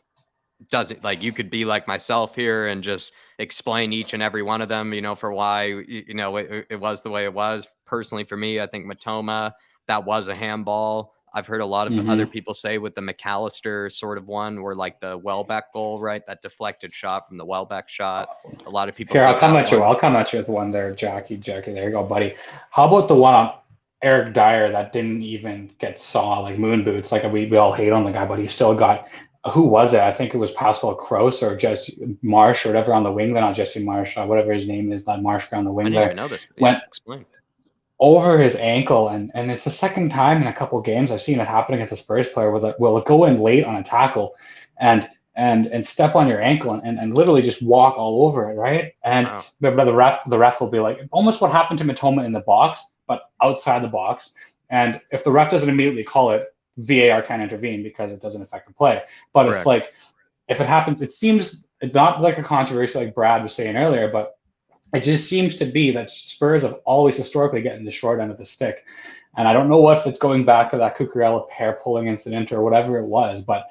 you could be like myself here and just explain each and every one of them, for why, it was the way it was. Personally, for me, I think Matoma, that was a handball. I've heard a lot of other people say with the McAllister sort of one, where like the Welbeck goal, right? That deflected shot from the Welbeck shot. A lot of people Here, say I'll come at you with one there, Jackie. There you go, buddy. How about the one on Eric Dyer that didn't even get saw, like moon boots? Like we all hate on the guy, but he still got. Who was it? I think it was Pascal Kroos or Jesse Marsh or whatever on the wing. Then not Jesse Marsh, whatever his name is, that Marsh guy on the wing. I didn't even know this. Went explain. Over his ankle, and it's the second time in a couple games I've seen it happen against a Spurs player where will go in late on a tackle and step on your ankle and literally just walk all over it, right? And the ref will be like, almost what happened to Matoma in the box, but outside the box. And if the ref doesn't immediately call it, VAR can't intervene because it doesn't affect the play. But Correct. It's like, if it happens, it seems not like a controversy like Brad was saying earlier, but it just seems to be that Spurs have always historically gotten the short end of the stick. And I don't know if it's going back to that Cucurella hair pulling incident or whatever it was, but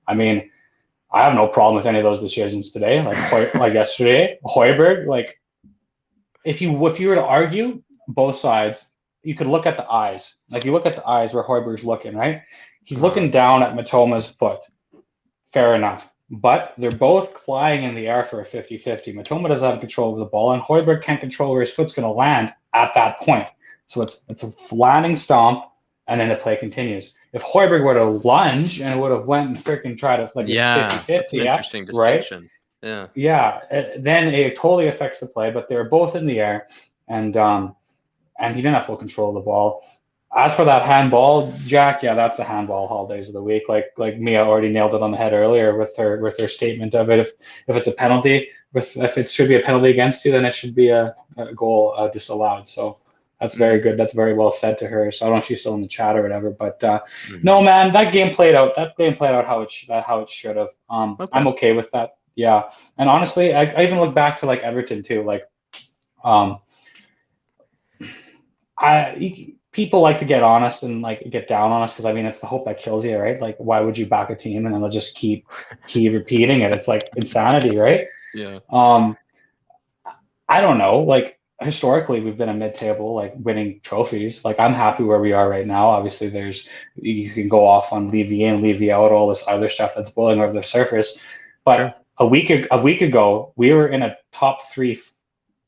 I mean, I have no problem with any of those decisions today. Like yesterday, Højbjerg, like if you were to argue both sides, you could look at the eyes. Like you look at the eyes where Højbjerg's looking, right? He's looking down at Matoma's foot. Fair enough. But they're both flying in the air for a 50-50. Matoma doesn't have control of the ball, and Højbjerg can't control where his foot's going to land at that point. So it's a landing stomp, and then the play continues. If Højbjerg were to lunge and it would have went and freaking tried to 50-50, that's an interesting distinction. Right? Yeah, then it totally affects the play. But they're both in the air, and he didn't have full control of the ball. As for that handball, Jack, yeah, that's a handball all days of the week. Like Mia already nailed it on the head earlier with her statement of it. If it's a penalty, if it should be a penalty against you, then it should be a goal disallowed. So that's very good. That's very well said to her. So I don't know if she's still in the chat or whatever. But no, man, that game played out. That game played out how it should have. Okay. I'm okay with that. Yeah, and honestly, I even look back to like Everton too. Like, people like to get honest and like get down on us because I mean it's the hope that kills you, right? Like, why would you back a team and then they'll just keep repeating it? It's like insanity, right? Yeah. I don't know. Like historically, we've been a mid-table, like winning trophies. Like I'm happy where we are right now. Obviously, you can go off on Levy in, Levy out, all this other stuff that's boiling over the surface. But sure. a week ago, we were in a top 3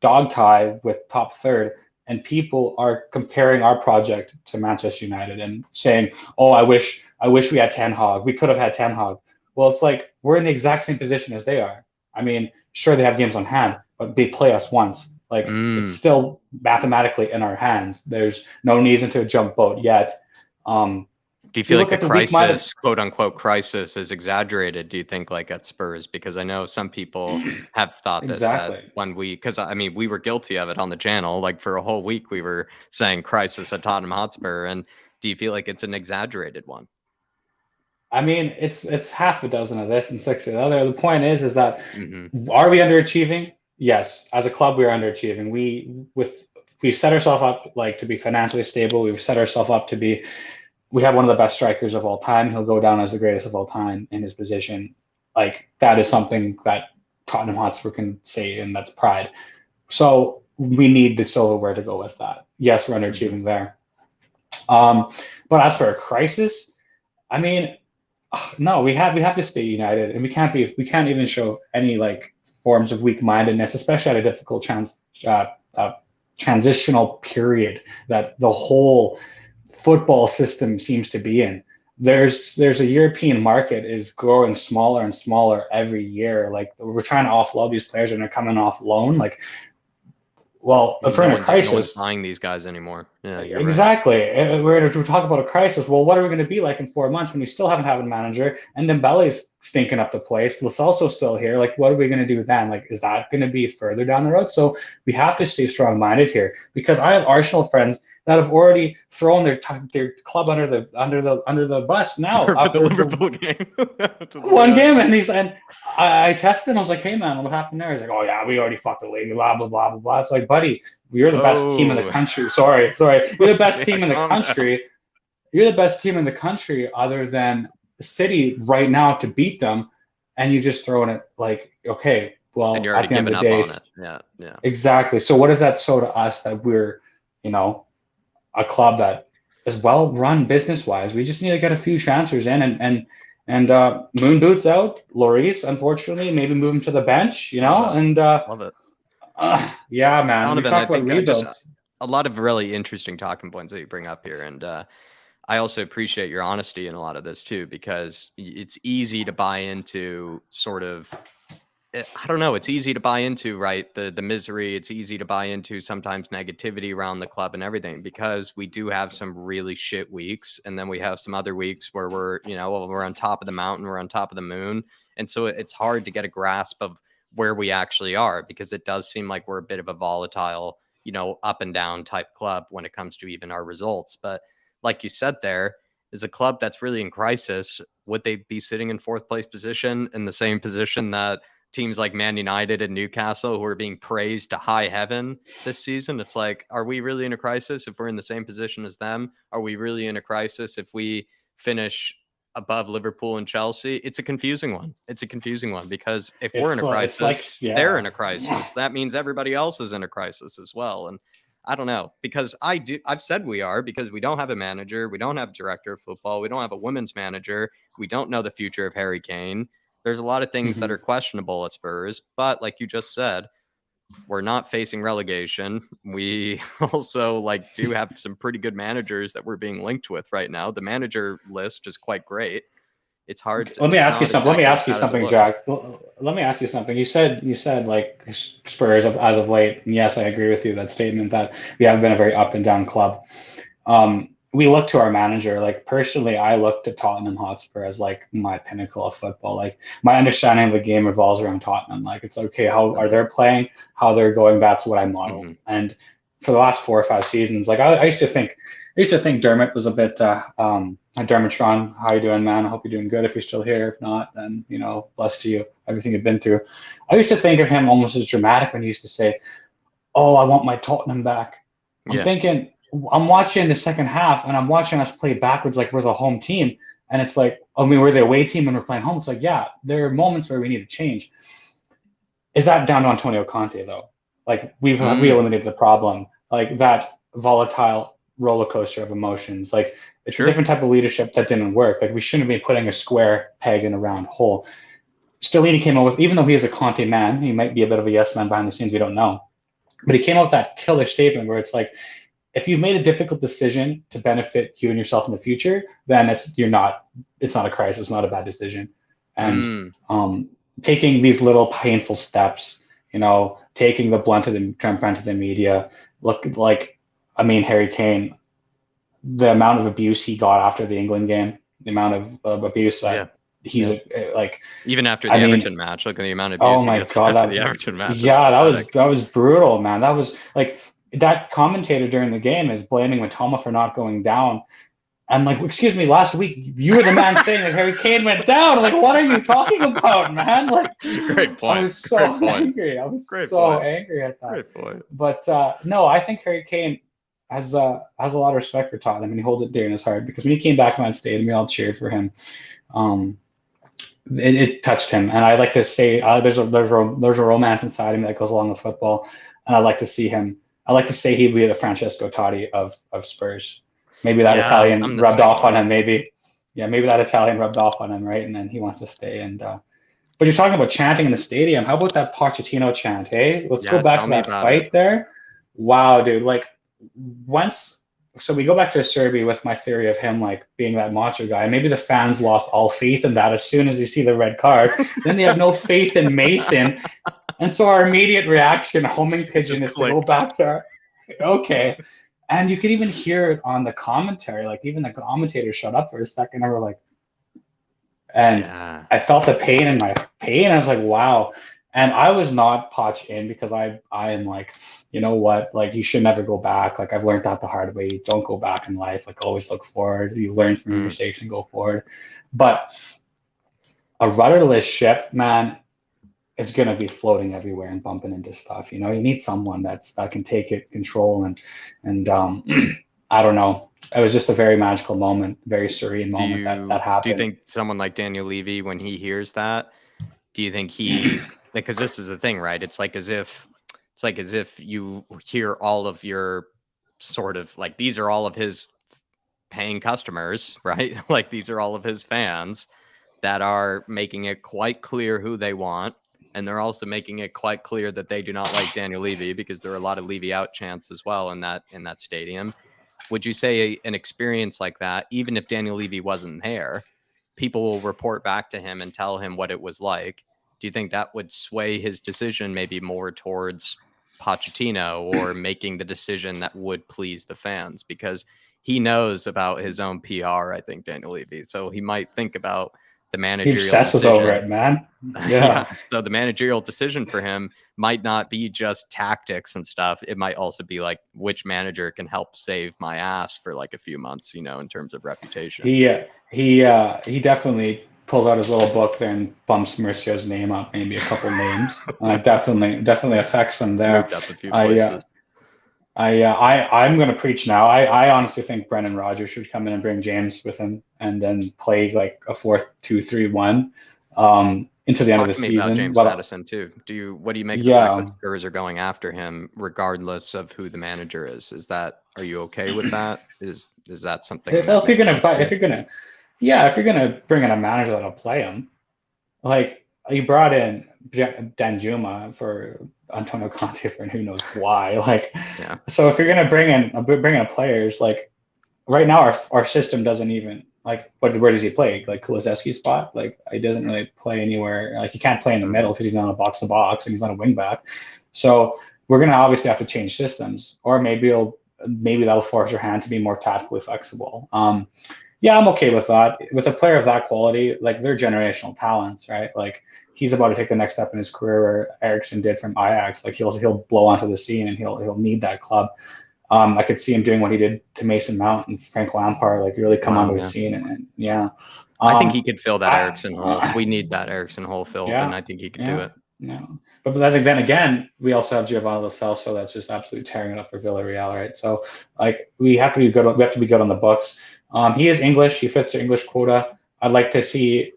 dog tie with top 3rd. And people are comparing our project to Manchester United and saying, "Oh, I wish we had Ten Hag. We could have had Ten Hag." Well, it's like we're in the exact same position as they are. I mean, sure they have games on hand, but they play us once. Like it's still mathematically in our hands. There's no need into a jump boat yet. Do you feel like the crisis, quote unquote crisis, is exaggerated? Do you think, like at Spurs? Because I know some people have thought this that when because I mean, we were guilty of it on the channel. Like for a whole week, we were saying crisis at Tottenham Hotspur. And do you feel like it's an exaggerated one? I mean, it's half a dozen of this and 6 of the other. The point is that are we underachieving? Yes, as a club, we are underachieving. We've set ourselves up like to be financially stable. We've set ourselves up to be we have one of the best strikers of all time. He'll go down as the greatest of all time in his position. Like, that is something that Tottenham Hotspur can say, and that's pride. So we need the silverware to go with that. Yes, we're underachieving there. But as for a crisis, I mean, no, we have to stay united, and we can't even show any like forms of weak-mindedness, especially at a difficult transitional period that the whole football system seems to be in. There's a European market is growing smaller and smaller every year. Like, we're trying to offload these players and they're coming off loan. Like, well, if we're in a crisis, no one's buying these guys anymore. Yeah, you're exactly. Right. We're talking about a crisis. Well, what are we going to be like in 4 months when we still haven't had a manager and Dembele's stinking up the place? Lo Celso's still here. Like, what are we going to do then? Like, is that going to be further down the road? So we have to stay strong-minded here, because I have Arsenal friends that have already thrown their club under the bus now for the Liverpool game. One game, and I tested him. I was like, "Hey man, what happened there?" He's like, "Oh yeah, we already fucked the league, blah blah blah blah blah." It's like, buddy, you're the best team in the country. Sorry, you're the best team in the country. You're the best team in the country, other than City right now, to beat them, and you just throw in it like, okay, well, and you're already at the end of the day, yeah, exactly. So what does that show to us? That we're, a club that is well run business wise. We just need to get a few transfers in, and Moon Boots out, Lloris, unfortunately, maybe move him to the bench, and love it. Yeah, man. Donovan, I think just a lot of really interesting talking points that you bring up here, and I also appreciate your honesty in a lot of this too, because it's easy to buy into sort of, I don't know, it's easy to buy into, right? The misery. It's easy to buy into sometimes negativity around the club and everything, because we do have some really shit weeks. And then we have some other weeks where we're on top of the mountain, we're on top of the moon. And so it's hard to get a grasp of where we actually are, because it does seem like we're a bit of a volatile, up and down type club when it comes to even our results. But like you said, there is a club that's really in crisis. Would they be sitting in fourth place position, in the same position that teams like Man United and Newcastle, who are being praised to high heaven this season? It's like, are we really in a crisis if we're in the same position as them? Are we really in a crisis if we finish above Liverpool and Chelsea? It's a confusing one. Because if we're in a crisis, they're in a crisis. Yeah. That means everybody else is in a crisis as well. And I don't know, because I've said we are, because we don't have a manager. We don't have a director of football. We don't have a women's manager. We don't know the future of Harry Kane. There's a lot of things that are questionable at Spurs, but like you just said, we're not facing relegation. We also do have some pretty good managers that we're being linked with right now. The manager list is quite great. It's hard. Let me ask you something, Jack. Let me ask you something. You said like Spurs as of late. And yes, I agree with you, that statement that we have been a very up and down club. We look to our manager. Like, personally, I look to Tottenham Hotspur as like my pinnacle of football. Like, my understanding of the game revolves around Tottenham. Like, it's okay, how are they playing, how they're going. That's what I model. Mm-hmm. And for the last 4 or 5 seasons, like I used to think Dermot was a bit. Dermot Strong, how you doing, man? I hope you're doing good. If you're still here, if not, then bless to you, everything you've been through. I used to think of him almost as dramatic when he used to say, "Oh, I want my Tottenham back." I'm thinking, I'm watching the second half and I'm watching us play backwards like we're the home team. And it's like, we're the away team and we're playing home. It's like, yeah, there are moments where we need to change. Is that down to Antonio Conte, though? Like, we eliminated the problem. Like, that volatile roller coaster of emotions. Like, it's a different type of leadership that didn't work. Like, we shouldn't be putting a square peg in a round hole. Stellini came out with, even though he is a Conte man, he might be a bit of a yes man behind the scenes, we don't know. But he came out with that killer statement where it's like, if you've made a difficult decision to benefit you and yourself in the future, then it's not a crisis, it's not a bad decision. And taking these little painful steps, taking the brunt of the media, Harry Kane, the amount of abuse he got after the England game, the amount of abuse even after the Everton match, look at the amount of abuse he gets after the Everton match. Yeah, that was brutal, man. That was like, that commentator during the game is blaming Matoma for not going down. I'm like, excuse me, last week you were the man saying that Harry Kane went down. I'm like, what are you talking about, man? Like, great point. I was so angry. I was so angry at that. Great point. But no, I think Harry Kane, has a lot of respect for Tottenham, and he holds it dear in his heart, because when he came back to Man Stadium, we all cheered for him. It touched him, and I like to say there's a romance inside him that goes along with football, and I like to see him. I like to say he'd be the Francesco Totti of Spurs. Maybe that Italian rubbed off on him. Maybe that Italian rubbed off on him, right? And then he wants to stay. And but you're talking about chanting in the stadium. How about that Pochettino chant? Hey, let's go back to that fight there. Wow, dude! Like so we go back to Zerbi with my theory of him like being that macho guy. Maybe the fans lost all faith in that as soon as they see the red card. Then they have no faith in Mason. And so our immediate reaction, homing pigeon, is to go back to okay. And you could even hear it on the commentary. Like even the commentators shut up for a second and were like, and I felt the pain in my pain. I was like, wow. And I was not Poch in, because I am like, you know what, like you should never go back. Like I've learned that the hard way. You don't go back in life. Like always look forward. You learn from your mistakes and go forward. But a rudderless ship, man, is going to be floating everywhere and bumping into stuff. You know, you need someone that can take it control and I don't know. It was just a very magical moment, very serene moment that happened. Do you think someone like Daniel Levy, when he hears that, do you think he, because this is the thing, right? It's like as if you hear all of your sort of like, these are all of his paying customers, right? Like these are all of his fans that are making it quite clear who they want. And they're also making it quite clear that they do not like Daniel Levy, because there are a lot of Levy out chants as well in that stadium. Would you say an experience like that, even if Daniel Levy wasn't there, people will report back to him and tell him what it was like? Do you think that would sway his decision maybe more towards Pochettino, or making the decision that would please the fans? Because he knows about his own PR, I think, Daniel Levy. So he might think about the managerial obsesses decision. Over it, man. Yeah. So the managerial decision for him might not be just tactics and stuff. It might also be like, which manager can help save my ass for like a few months, you know, in terms of reputation. He definitely pulls out his little book there and bumps Mauricio's name up, maybe a couple names. Definitely affects him there. Moved up a few places. I'm going to preach now. I honestly think Brendan Rodgers should come in and bring James with him, and then play like a 4-2-3-1 into the end of the season. About James Maddison too. What do you make of the fact that Spurs are going after him regardless of who the manager is? Are you okay with that? Is that something? If you're gonna bring in a manager that'll play him, like you brought in Danjuma for Antonio Conte for who knows why. Like, so if you're gonna bring in players, like right now our system doesn't even like where does he play? Like Kulusevski's spot? Like he doesn't really play anywhere. Like he can't play in the middle because he's not a box to box and he's not a wing back. So we're gonna obviously have to change systems, or maybe that'll force our hand to be more tactically flexible. Yeah, I'm okay with that. With a player of that quality, like they're generational talents, right? Like he's about to take the next step in his career where Eriksen did from Ajax. Like he'll blow onto the scene and he'll need that club. I could see him doing what he did to Mason Mount and Frank Lampard, like really come onto the scene and I think he could fill that Eriksen hole. We need that Eriksen hole filled, and I think he could do it. Yeah, but I think then again, we also have Giovanni Lo Celso that's just absolutely tearing it up for Villarreal, right? So like we have to be good. We have to be good on the books. He is English. He fits the English quota. I'd like to see,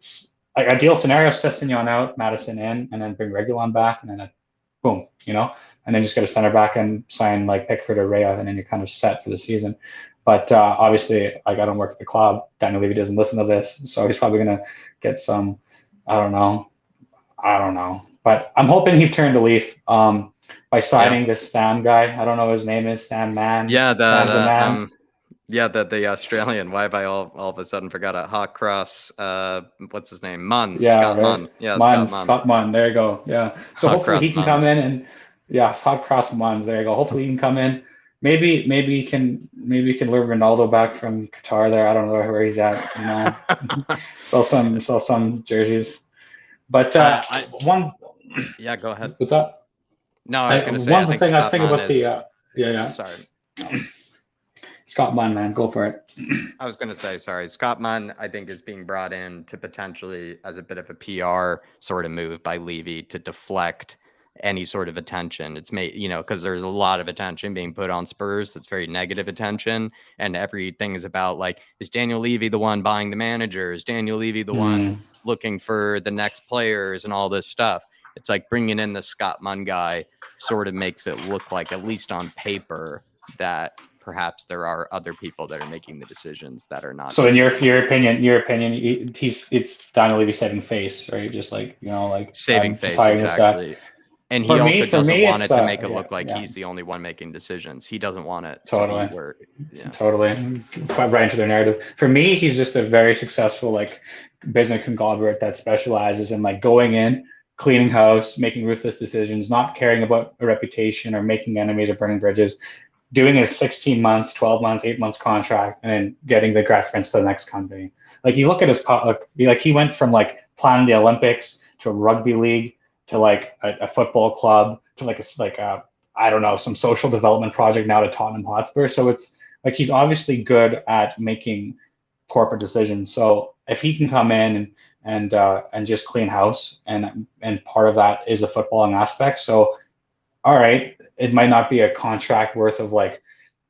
like, ideal scenario, Sessegnon out, Maddison in, and then bring Reguilon back, and then boom, and then just get a center back and sign like Pickford or Rea, and then you're kind of set for the season. But obviously, like I don't work at the club. Daniel Levy doesn't listen to this, so he's probably gonna get some. I don't know. But I'm hoping he's turned a leaf by signing this Sam guy. I don't know what his name is. Sam Man. Yeah, the Australian. Why have I all of a sudden forgot it? Hot Cross. What's his name? Munn. Yeah, Scott right. Munn. Yeah, Scott Munn. There you go. Yeah. So hopefully he can come in and Hot Cross Munns. There you go. Hopefully he can come in. Maybe he can lure Ronaldo back from Qatar. There, I don't know where he's at. Sell some jerseys. But one. Yeah, go ahead. What's up? No, I was going to say. One thing I was thinking about Sorry. Scott Munn, man, go for it. I was going to say, sorry. Scott Munn, I think, is being brought in to potentially as a bit of a PR sort of move by Levy to deflect any sort of attention. It's made, because there's a lot of attention being put on Spurs. It's very negative attention, and everything is about like, is Daniel Levy the one buying the manager? Is Daniel Levy the one looking for the next players and all this stuff? It's like bringing in the Scott Munn guy sort of makes it look like, at least on paper, that perhaps there are other people that are making the decisions that are not. So in your opinion, it's Daniel Levy saving face, right? Just like, saving face, exactly. And he also doesn't want it to make it look like he's the only one making decisions. He doesn't want it to be where, totally. Quite right into their narrative. For me, he's just a very successful like business conglomerate that specializes in like going in, cleaning house, making ruthless decisions, not caring about a reputation or making enemies or burning bridges, doing his 16 months, 12 months, 8 months contract, and then getting the reference to the next company. Like you look at his, like he went from like planning the Olympics to a rugby league to like a football club to like I don't know, some social development project now to Tottenham Hotspur. So it's like he's obviously good at making corporate decisions. So if he can come in and just clean house, and part of that is a footballing aspect. So all right, it might not be a contract worth of like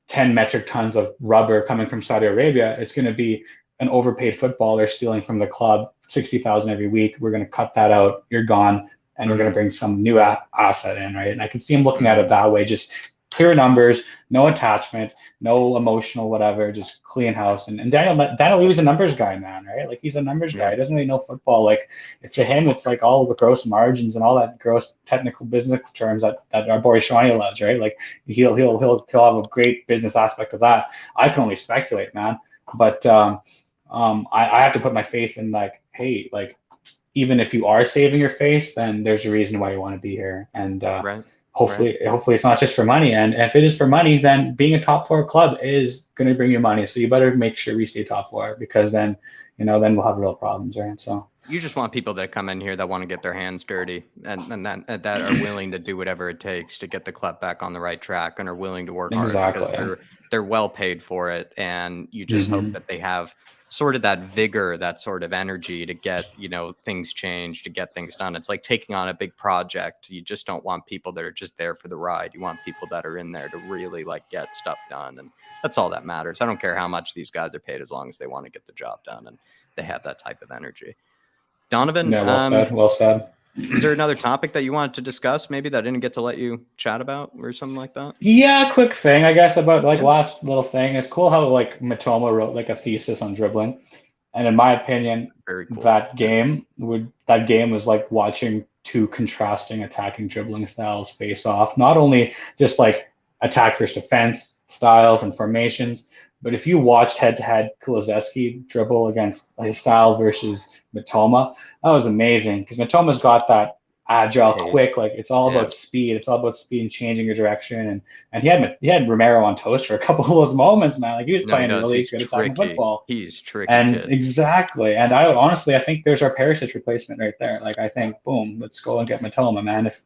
10 metric tons of rubber coming from Saudi Arabia. It's going to be an overpaid footballer stealing from the club 60,000 every week. We're going to cut that out. You're gone. And we're going to bring some new asset in, right? And I can see him looking at it that way, just clear numbers, no attachment, no emotional whatever, just clean house. And Daniel Levy's a numbers guy, man, right? Like he's a numbers guy. He doesn't really know football. Like to him, it's like all the gross margins and all that gross technical business terms that our boy Sonny loves, right? Like he'll have a great business aspect of that. I can only speculate, man. But I have to put my faith in like, hey, like, even if you are saving your face, then there's a reason why you want to be here. And hopefully it's not just for money. And if it is for money, then being a top 4 club is going to bring you money. So you better make sure we stay top 4, because then we'll have real problems, right? So you just want people that come in here that want to get their hands dirty and that are willing to do whatever it takes to get the club back on the right track and are willing to work hard because they're well paid for it. And you just hope that they have sort of that vigor, that sort of energy to get, things changed, to get things done. It's like taking on a big project. You just don't want people that are just there for the ride. You want people that are in there to really like get stuff done. And that's all that matters. I don't care how much these guys are paid as long as they want to get the job done and they have that type of energy. Donovan, well said. Is there another topic that you wanted to discuss, maybe that I didn't get to let you chat about or something like that? Yeah, quick thing, I guess, about like last little thing. It's cool how like Matoma wrote like a thesis on dribbling. And in my opinion, very cool. that game was like watching 2 contrasting attacking dribbling styles face off. Not only just like attack versus defense styles and formations, but if you watched head-to-head Kulusevski dribble against his style versus Matoma, that was amazing, because Matoma's got that agile, quick, like it's all about speed. It's all about speed and changing your direction. And he had Romero on toast for a couple of those moments, man. Like he was playing really good attacking football. He's tricky. And exactly. And I think there's our Perisic replacement right there. Like I think, boom, let's go and get Matoma, man. If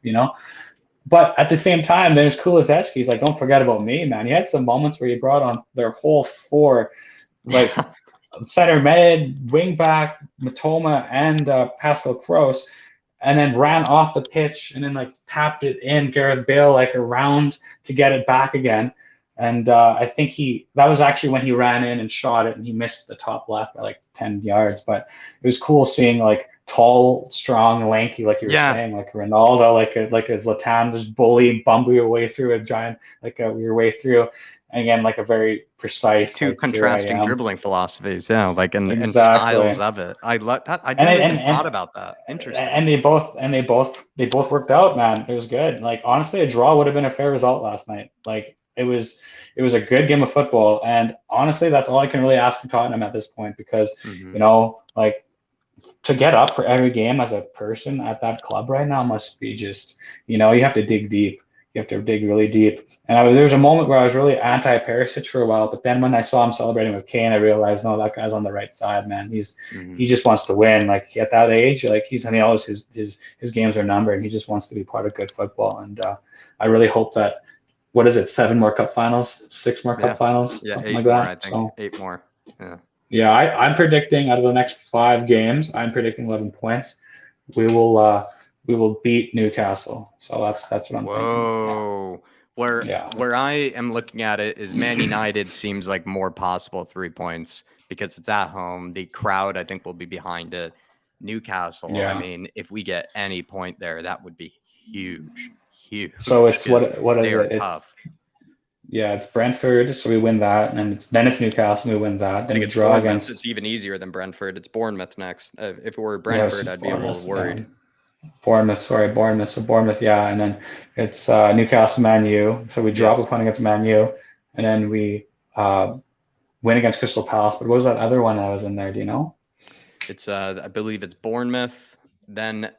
But at the same time, there's Kulusevski. He's like, don't forget about me, man. He had some moments where he brought on their whole 4, like center mid, wing back, Matoma, and Pascal Kroos, and then ran off the pitch and then like tapped it in Gareth Bale like around to get it back again. And I think that was actually when he ran in and shot it and he missed the top left by like 10 yards. But it was cool seeing like tall, strong, lanky, like you were saying, like Ronaldo, like a Zlatan, just bumble your way through a giant, your way through. And again, like a very precise, 2 contrasting dribbling philosophies, and styles of it. I love that. I never even thought about that. Interesting. And they both worked out, man. It was good. Like honestly, a draw would have been a fair result last night. Like it was a good game of football, and honestly, that's all I can really ask for Tottenham at this point, because like to get up for every game as a person at that club right now must be just, you have to dig deep. You have to dig really deep. And there was a moment where I was really anti-Perisic for a while, but then when I saw him celebrating with Kane, I realized, no, that guy's on the right side, man. He just wants to win. Like at that age, like he knows his games are numbered, and he just wants to be part of good football. And I really hope that, 7 more cup finals, 6 more cup finals, something like that. I think 8 more. Yeah, I'm predicting out of the next 5 games, I'm predicting 11 points. We will we will beat Newcastle. So that's what I'm thinking. Whoa. Where I am looking at it is Man United seems like more possible 3 points because it's at home. The crowd, I think, will be behind it. Newcastle, I mean, if we get any point there, that would be huge. So it's what is they are it? Tough. It's Brentford, so we win that, and then it's Newcastle, we win that. Then we draw against. It's even easier than Brentford. It's Bournemouth next. If it were Brentford, I'd be a little worried. Bournemouth. So Bournemouth, and then it's Newcastle, Man U. So we drop a point against Man U, and then we win against Crystal Palace. But what was that other one that was in there? Do you know? It's I believe it's Bournemouth, then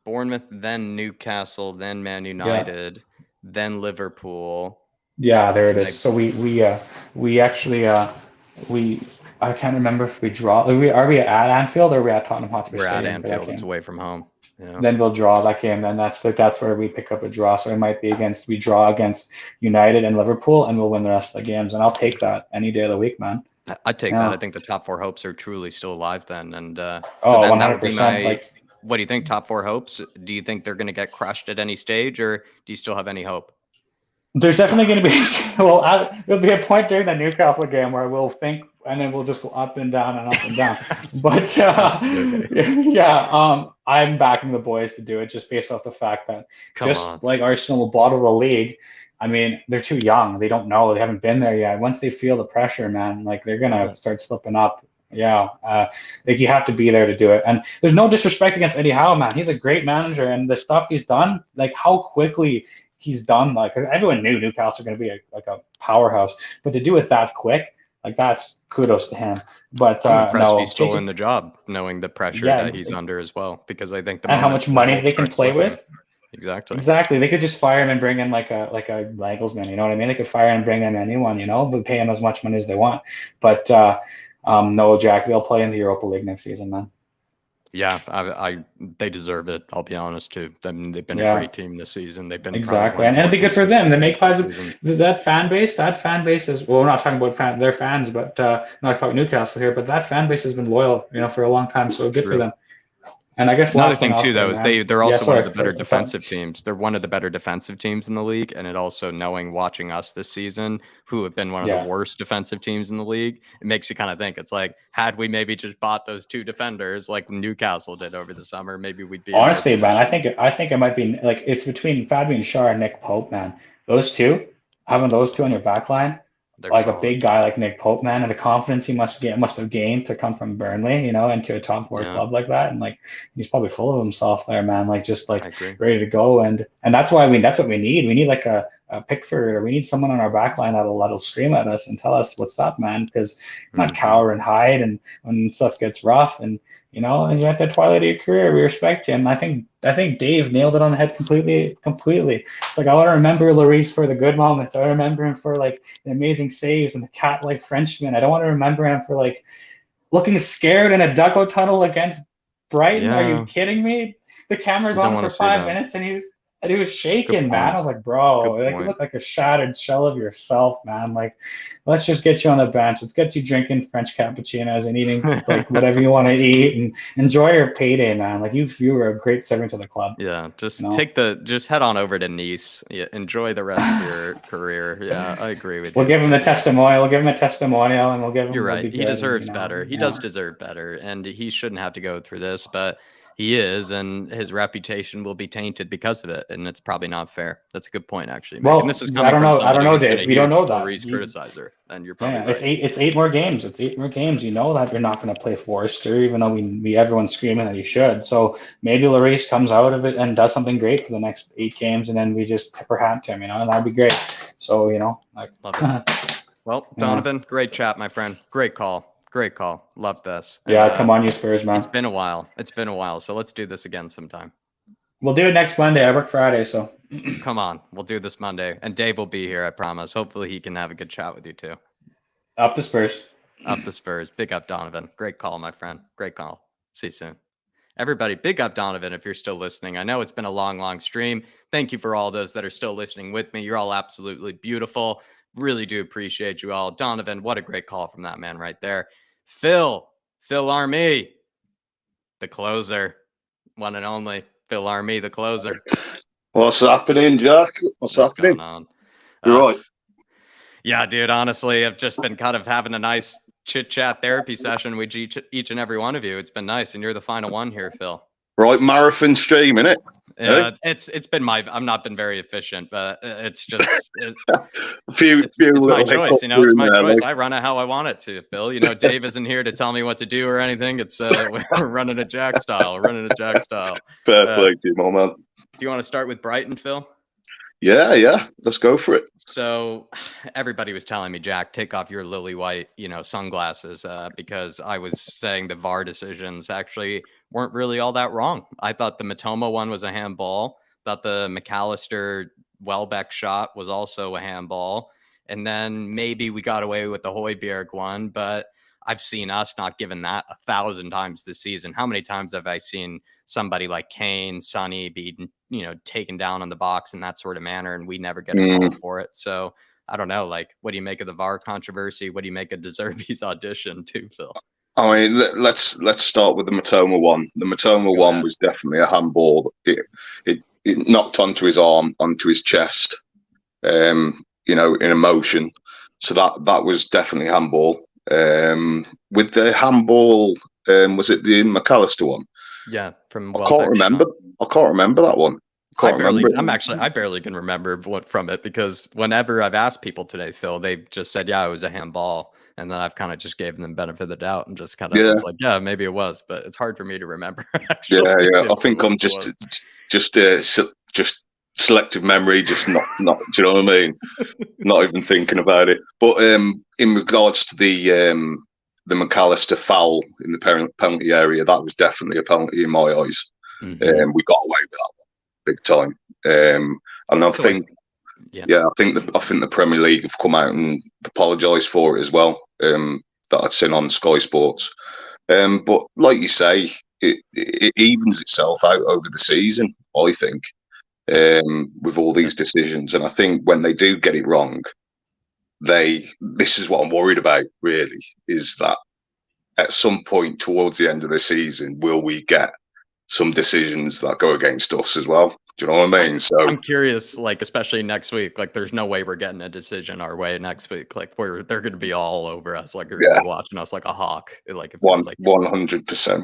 Newcastle, then Man United, then Liverpool. Yeah, there it is. So we actually I can't remember if we draw. Are we at Anfield or are we at Tottenham Hotspur? We're at Anfield. It's away from home. Yeah. Then we'll draw that game. Then that's where we pick up a draw. So it might be we draw against United and Liverpool, and we'll win the rest of the games. And I'll take that any day of the week, man. I'd take that. I think the top 4 hopes are truly still alive then. And so then 100%. That would be what do you think? Top 4 hopes? Do you think they're going to get crushed at any stage, or do you still have any hope? There's definitely going to be there'll be a point during the Newcastle game where we'll think, and then we'll just go up and down and up and down. But I'm backing the boys to do it just based off the fact that like Arsenal will bottle the league. I mean, they're too young. They don't know. They haven't been there yet. Once they feel the pressure, man, like they're gonna start slipping up. Like you have to be there to do it. And there's no disrespect against Eddie Howe, man. He's a great manager, and the stuff he's done, like how quickly he's done, like everyone knew Newcastle were going to be a powerhouse, but to do it that quick, like that's kudos to him. But I'm impressed he's still in the job, knowing the pressure that he's under as well, because I think and how much money they can play with. Exactly. They could just fire him and bring in like a Nagelsmann, you know what I mean? They could fire him and bring in anyone, but pay him as much money as they want. But no, Jack, they'll play in the Europa League next season, man. Yeah, they deserve it. I'll be honest too. I mean, they've been a great team this season. They've been and it'd be good for them. They make positive. That fan base is well. We're not talking about their fans, but not talking about Newcastle here. But that fan base has been loyal, for a long time. So good for them. And I guess another thing too, though, is they're also one of the better defensive teams. They're one of the better defensive teams in the league, and it also watching us this season, who have been one of the worst defensive teams in the league, it makes you kind of think it's like, had we maybe just bought those 2 defenders like Newcastle did over the summer, maybe we'd be. Honestly, man, I think it might be like it's between Fabian Schär and Nick Pope, man. Those two, having those 2 on your back line. Like solid. A big guy like Nick Pope, man, and the confidence he must have gained to come from Burnley, into a top 4 club like that, and like he's probably full of himself there, man. Like just like ready to go, and that's why that's what we need. We need like a Pickford, or we need someone on our back line that'll scream at us and tell us what's up, man. Because not cower and hide, and when stuff gets rough, and and you're at the twilight of your career, we respect him. I think Dave nailed it on the head completely. It's like I want to remember Lloris for the good moments. I remember him for like the amazing saves and the cat-like Frenchman. I don't want to remember him for like looking scared in a dugout tunnel against Brighton. Yeah. Are you kidding me? The camera's on for 5 minutes, and he was shaking, man. I was like, bro, you look like a shattered shell of yourself, man. Like, let's just get you on the bench. Let's get you drinking French cappuccinos and eating like whatever you want to eat, and enjoy your payday, man. Like you were a great servant to the club. Yeah, just head on over to Nice. Yeah, enjoy the rest of your career. Yeah, I agree with you. We'll give him the testimonial. We'll give him a testimonial, and we'll give him. You're right. He deserves better. He does deserve better, and he shouldn't have to go through this, but he is, and his reputation will be tainted because of it, and it's probably not fair. That's a good point, actually. Well, and this is I don't know, Dave. We don't know that. He's criticizer, and you're probably right. It's eight more games. It's 8 more games. You know that you're not going to play Forrester, even though everyone's screaming that he should. So maybe Lloris comes out of it and does something great for the next 8 games, and then we just tip our hat to him, and that'd be great. So love it. Well, Donovan, great chat, my friend. Great call. Love this. Yeah, come on, you Spurs, man. It's been a while. So let's do this again sometime. We'll do it next Monday. I work Friday, so. Come on. We'll do this Monday. And Dave will be here, I promise. Hopefully he can have a good chat with you too. Up the Spurs. Up the Spurs. Big up, Donovan. Great call, my friend. Great call. See you soon. Everybody, big up Donovan if you're still listening. I know it's been a long stream. Thank you for all those that are still listening with me. You're all absolutely beautiful. Really do appreciate you all. Donovan, what a great call from that man right there. Phil Army, the closer, one and only. Phil Army, the closer. What's happening, Jack? What's happening? Going on? You're right. Yeah, dude. Honestly, I've just been kind of having a nice chit-chat therapy session with each and every one of you. It's been nice, and you're the final one here, Phil. Right, marathon stream, innit? Yeah, it's been I've not been very efficient, but it's just it's my choice. You know, it's my choice. I run it how I want it to, Phil. You know, Dave isn't here to tell me what to do or anything. It's we're running a Jack style. Fair play to you, my man. Do you want to start with Brighton, Phil? Yeah. Let's go for it. So everybody was telling me, Jack, take off your lily white, sunglasses, because I was saying the VAR decisions actually weren't really all that wrong. I thought the Matoma one was a handball. Thought the McAllister Welbeck shot was also a handball. And then maybe we got away with the Højbjerg one, but I've seen us not given that 1,000 times this season. How many times have I seen somebody like Kane, Sonny be, taken down on the box in that sort of manner, and we never get a call for it? So I don't know. Like, what do you make of the VAR controversy? What do you make of De Zerbi's audition too, Phil? I mean, let's start with the Matoma one. The Matoma one was definitely a handball. It knocked onto his arm, onto his chest, in emotion. So that was definitely handball. With the handball, was it the McAllister one? Yeah, from I can't remember that one. I barely can remember what from it, because whenever I've asked people today, Phil, they've just said, yeah, it was a handball. And then I've kind of just gave them the benefit of the doubt and just kind of was like, yeah, maybe it was, but it's hard for me to remember. Actually. Yeah. I think I'm just selective memory, just not. Do you know what I mean? Not even thinking about it. But in regards to the McAllister foul in the penalty area, that was definitely a penalty in my eyes. We got away with that one big time. And I think the Premier League have come out and apologised for it as well. That I'd seen on Sky Sports. But like you say, it evens itself out over the season, I think, with all these decisions. And I think when they do get it wrong, this is what I'm worried about, really, is that at some point towards the end of the season, will we get some decisions that go against us as well? Do you know what I mean? So I'm curious, like, especially next week, like, there's no way we're getting a decision our way next week. Like, they're going to be all over us. Like, they're going to be watching us like a hawk. Like, it feels like 100%.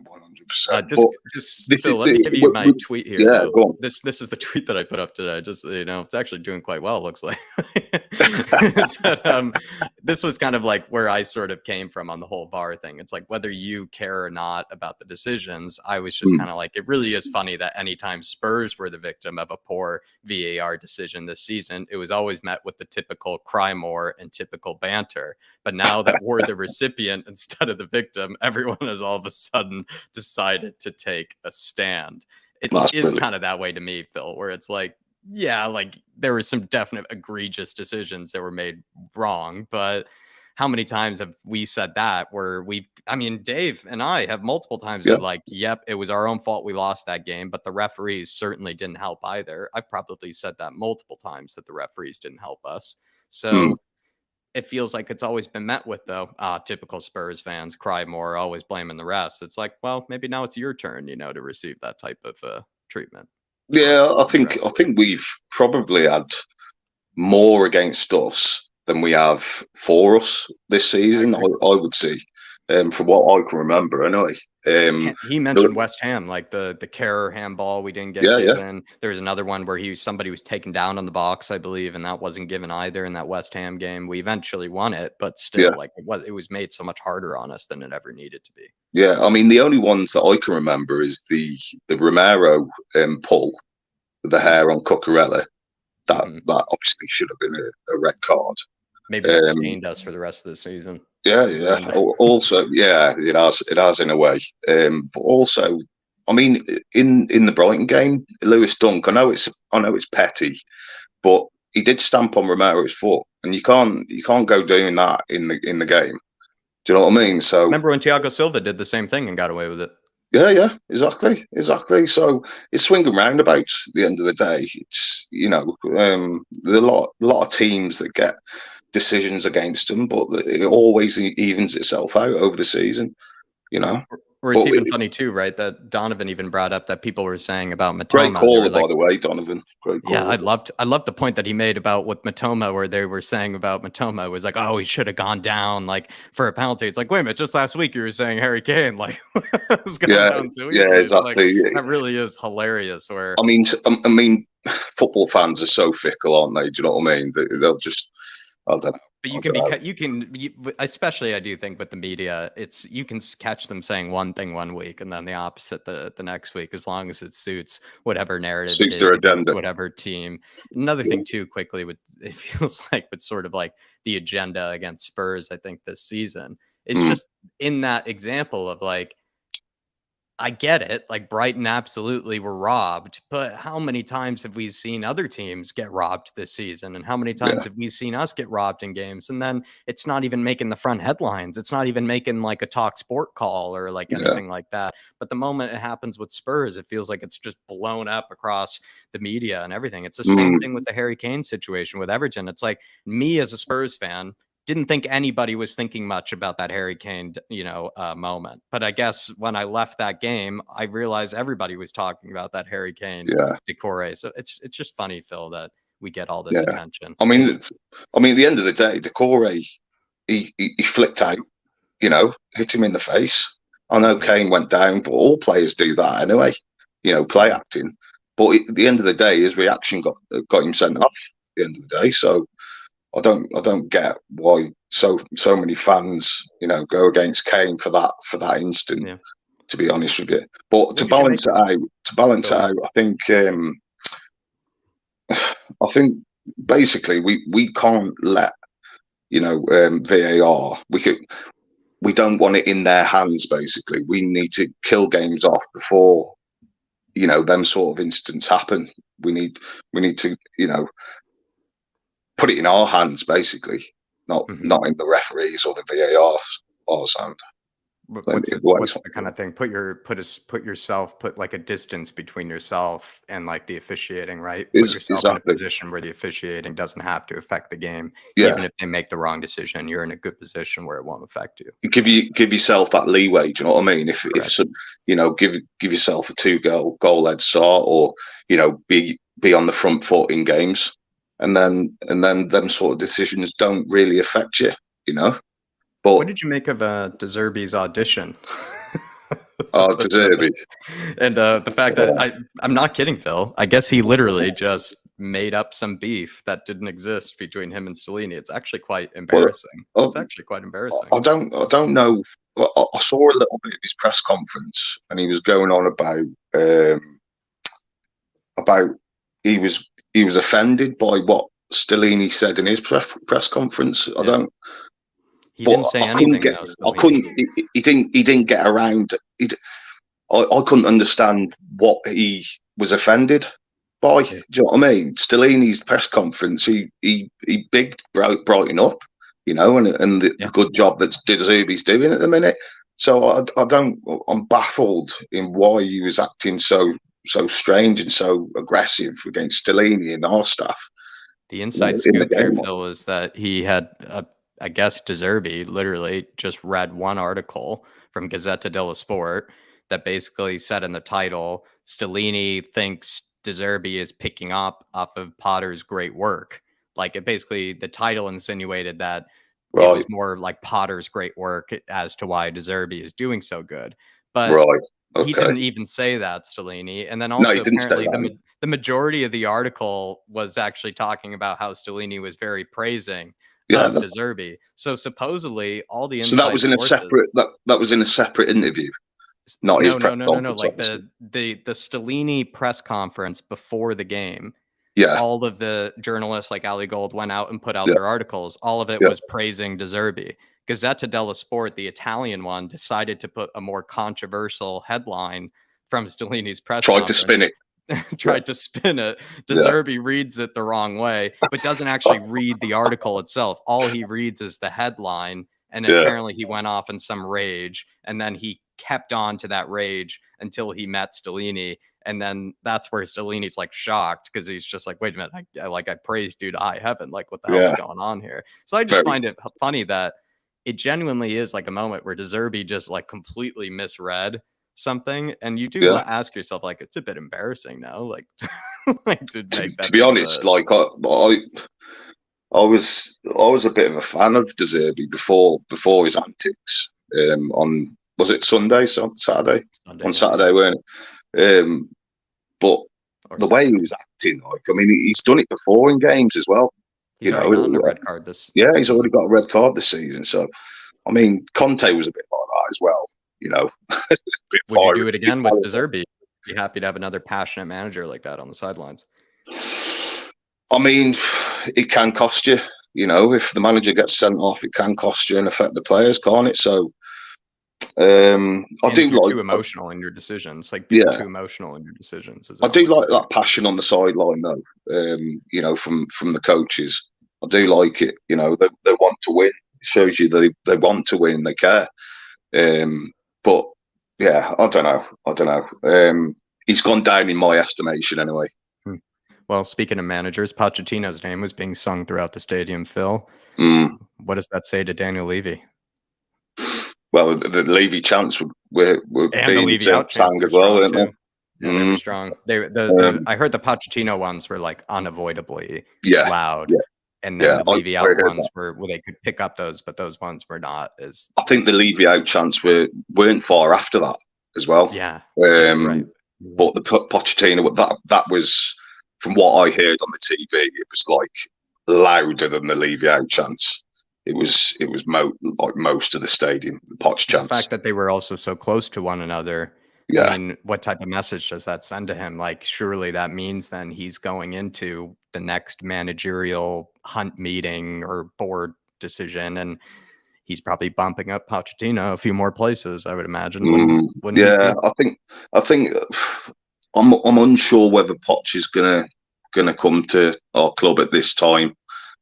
Phil, let me give you my tweet here. Yeah, go on. This is the tweet that I put up today. Just, it's actually doing quite well, looks like. This was kind of like where I sort of came from on the whole VAR thing. It's like, whether you care or not about the decisions, I was just kind of like, it really is funny that anytime Spurs were the victim of a poor VAR decision this season, it was always met with the typical cry more and typical banter. But now that we're the recipient instead of the victim, everyone has all of a sudden decided to take a stand. It is kind of that way to me, Phil, where it's like, yeah, like, there were some definite egregious decisions that were made wrong, but how many times have we said that, where Dave and I have multiple times said, like, yep, it was our own fault we lost that game, but the referees certainly didn't help either. I've probably said that multiple times, that the referees didn't help us. So it feels like it's always been met with, though, typical Spurs fans cry more, always blaming the refs. It's like, well, maybe now it's your turn, to receive that type of treatment. Yeah, I think we've probably had more against us than we have for us this season. I would say, from what I can remember, anyway. He mentioned West Ham, like the Kerr handball we didn't get given. There was another one where somebody was taken down on the box, I believe, and that wasn't given either in that West Ham game. We eventually won it, but still, like, it was made so much harder on us than it ever needed to be. Yeah, I mean, the only ones that I can remember is the Romero pull with the hair on Cucurella. That obviously should have been a red card. Maybe it stained us for the rest of the season. Yeah. Also, it has in a way. But also, I mean, in the Brighton game, Lewis Dunk, I know it's petty, but he did stamp on Romero's foot, and you can't go doing that in the game. Do you know what I mean? So remember when Thiago Silva did the same thing and got away with it? Yeah, exactly. So it's swing and roundabouts at the end of the day. It's, there's a lot of teams that get decisions against them, but it always evens itself out over the season, Or it's even funny too, right? That Donovan even brought up that people were saying about Matoma. Great caller, by the way, Donovan. Great caller. Yeah, I loved the point that he made about with Matoma, where they were saying about Matoma was like, oh, he should have gone down like for a penalty. It's like, wait a minute, just last week you were saying Harry Kane like was going down too easily. Yeah, exactly. Like, that really is hilarious. Where I mean, football fans are so fickle, aren't they? Do you know what I mean? They'll just, I don't know. But you can especially I do think with the media, you can catch them saying one thing one week and then the opposite the next week, as long as it suits whatever narrative suits their agenda, whatever team. Another thing too, quickly, it feels like with sort of like the agenda against Spurs, I think this season is just in that example of like, I get it. Like Brighton absolutely were robbed, but how many times have we seen other teams get robbed this season? And how many times have we seen us get robbed in games? And then it's not even making the front headlines. It's not even making like a Talk Sport call or like anything like that. But the moment it happens with Spurs, it feels like it's just blown up across the media and everything. It's the same thing with the Harry Kane situation with Everton. It's like, me as a Spurs fan didn't think anybody was thinking much about that Harry Kane, moment. But I guess when I left that game, I realized everybody was talking about that Harry Kane Decore. So it's just funny, Phil, that we get all this attention. I mean, at the end of the day, Decore, he flicked out, hit him in the face. I know Kane went down, but all players do that anyway, play acting. But at the end of the day, his reaction got him sent off at the end of the day. So I don't get why so many fans, go against Kane for that instant. Yeah. To be honest with you, but to balance it out, I think basically we can't let VAR. We don't want it in their hands. Basically, we need to kill games off before them sort of incidents happen. We need to put it in our hands, basically, not in the referees or the VAR sound. What's the kind of thing? Put like a distance between yourself and like the officiating, right? Put yourself in a position where the officiating doesn't have to affect the game. Even if they make the wrong decision, you're in a good position where it won't affect you. Give yourself that leeway. Do you know what I mean? If give yourself a 2-goal head start, or be on the front foot in games. And then them sort of decisions don't really affect you, But what did you make of De Zerbi's audition? De Zerbi, and the fact that I'm not kidding, Phil. I guess he literally just made up some beef that didn't exist between him and Stellini. It's actually quite embarrassing. It's actually quite embarrassing. I don't know. I saw a little bit of his press conference, and he was going on about he was offended by what Stellini said in his press conference. He didn't say anything. He didn't get around. I couldn't understand what he was offended by. Do you know what I mean? Stellini's press conference, he bigged Brighton up, and the good job that De Zerbi's doing at the minute. So I'm baffled in why he was acting so strange and so aggressive against Stellini and our staff. The inside scoop here, Phil, is that he had, I guess, De Zerbi literally just read one article from Gazzetta dello Sport that basically said in the title, Stellini thinks De Zerbi is picking up off of Potter's great work. Like the title insinuated that it was more like Potter's great work as to why De Zerbi is doing so good. But he didn't even say that, Stellini. And then also apparently the majority of the article was actually talking about how Stellini was very praising of De Zerbi. So supposedly all the inside that was in a separate that was in a separate interview. No. Like the Stellini press conference before the game. Yeah. All of the journalists like Ali Gold went out and put out their articles. All of it was praising De Zerbi. Gazzetta dello Sport, the Italian one, decided to put a more controversial headline from Stellini's press conference. Tried to spin it. De Zerbi reads it the wrong way, but doesn't actually read the article itself. All he reads is the headline, and apparently he went off in some rage, and then he kept on to that rage until he met Stellini, and then that's where Stellini's like shocked because he's just like, wait a minute, I praised you to high heaven, like what the hell is going on here? So I just find it funny that it genuinely is like a moment where Zerbi just like completely misread something, and you do ask yourself, like, it's a bit embarrassing now, like, like to make that. To be honest, like I was a bit of a fan of Zerbi before his antics. On was it Sunday? Saturday? On Saturday, weren't it? But the way he was acting, like, I mean, he's done it before in games as well. He's already gotten a red card this. He's already got a red card this season. So, I mean, Conte was a bit like that as well. You know, would you do it again with Zerbi? Be happy to have another passionate manager like that on the sidelines. I mean, it can cost you. You know, if the manager gets sent off, it can cost you and affect the players, can't it? So, I do like too emotional in your decisions. Like, being too emotional in your decisions. I do like that passion on the sideline, though. You know, from the coaches, I do like it. You know, they want to win. It shows you they want to win. They care. But yeah, I don't know. He's gone down in my estimation, anyway. Well, speaking of managers, Pochettino's name was being sung throughout the stadium, Phil. What does that say to Daniel Levy? Well, the Levy chants were and the Levy out chants as well, weren't they? Yeah, they were strong. I heard the Pochettino ones were like unavoidably loud. Yeah. And then the Levy out ones were they could pick up those, but those ones were not as. I think the Levy out chants weren't far after that as well. Yeah. Right. But the Pochettino, that was, from what I heard on the TV, it was like louder than the Levy out chants. It was like most of the stadium, the Poch chants. The fact that they were also so close to one another. Yeah. I mean, what type of message does that send to him? Like, surely that means then he's going into the next managerial hunt meeting or board decision, and he's probably bumping up Pochettino a few more places, I would imagine. I think I'm unsure whether Poch is gonna come to our club at this time.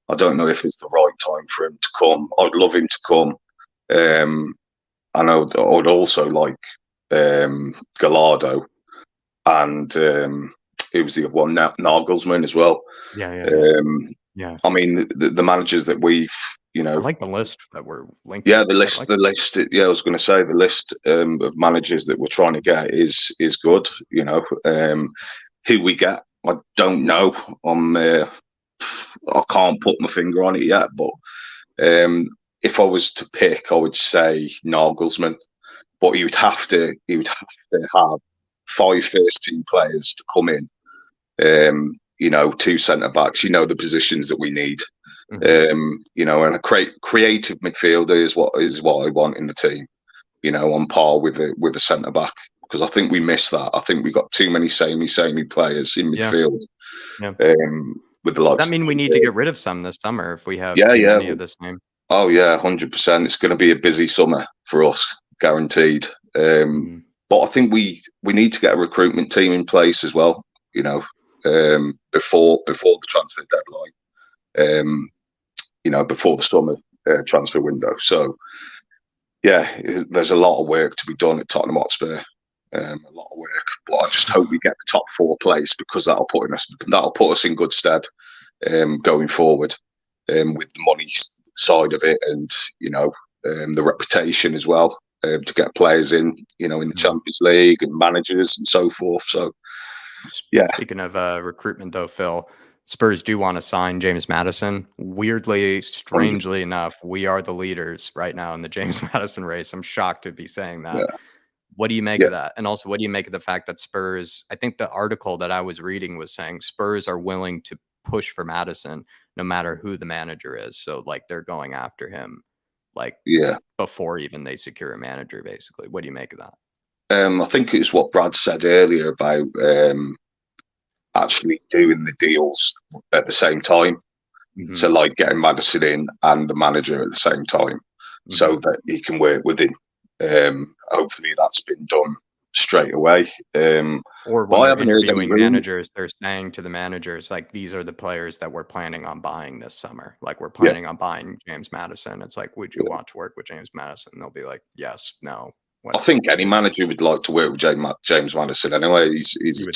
I don't know if it's the right time for him to come. I'd love him to come. And I would also like Gallardo, and it was the other one, Nagelsmann as well. Yeah. I mean, the managers that we've, you know, I like the list that we're linked. Yeah, the list. Yeah, I was going to say the list of managers that we're trying to get is good. You know, who we get, I don't know. I can't put my finger on it yet, but if I was to pick, I would say Nagelsmann. But he would have to have 5 first-team players to come in. You know, 2 centre backs. You know, the positions that we need. You know, and a creative midfielder is what I want in the team. You know, on par with a centre back, because I think we miss that. I think we got too many samey players in midfield. With the likes. That mean we need to get rid of some this summer if we have too many of the same. Oh yeah, 100%. It's going to be a busy summer for us, guaranteed. But I think we need to get a recruitment team in place as well. You know, before the transfer deadline. You know, before the summer transfer window. So yeah, there's a lot of work to be done at Tottenham Hotspur. A lot of work, but I just hope we get the top 4 place, because that'll put us in good stead going forward, with the money side of it, and you know, the reputation as well, to get players in, you know, in the Champions League and managers and so forth. So yeah. Speaking of recruitment, though, Phil, Spurs do want to sign James Maddison. Weirdly, strangely enough, we are the leaders right now in the James Maddison race. I'm shocked to be saying that. Yeah. What do you make of that? And also, what do you make of the fact that Spurs, I think the article that I was reading was saying Spurs are willing to push for Maddison no matter who the manager is. So, like, they're going after him, like, before even they secure a manager, basically. What do you make of that? I think it's what Brad said earlier about actually doing the deals at the same time. So, like, getting Maddison in and the manager at the same time, so that he can work with him. Hopefully that's been done straight away. Or when they're interviewing managers, they're saying to the managers, like, these are the players that we're planning on buying this summer. Like, we're planning on buying James Maddison. It's like, would you want to work with James Maddison? They'll be like, yes, no. I think any manager would like to work with James Maddison anyway. He's a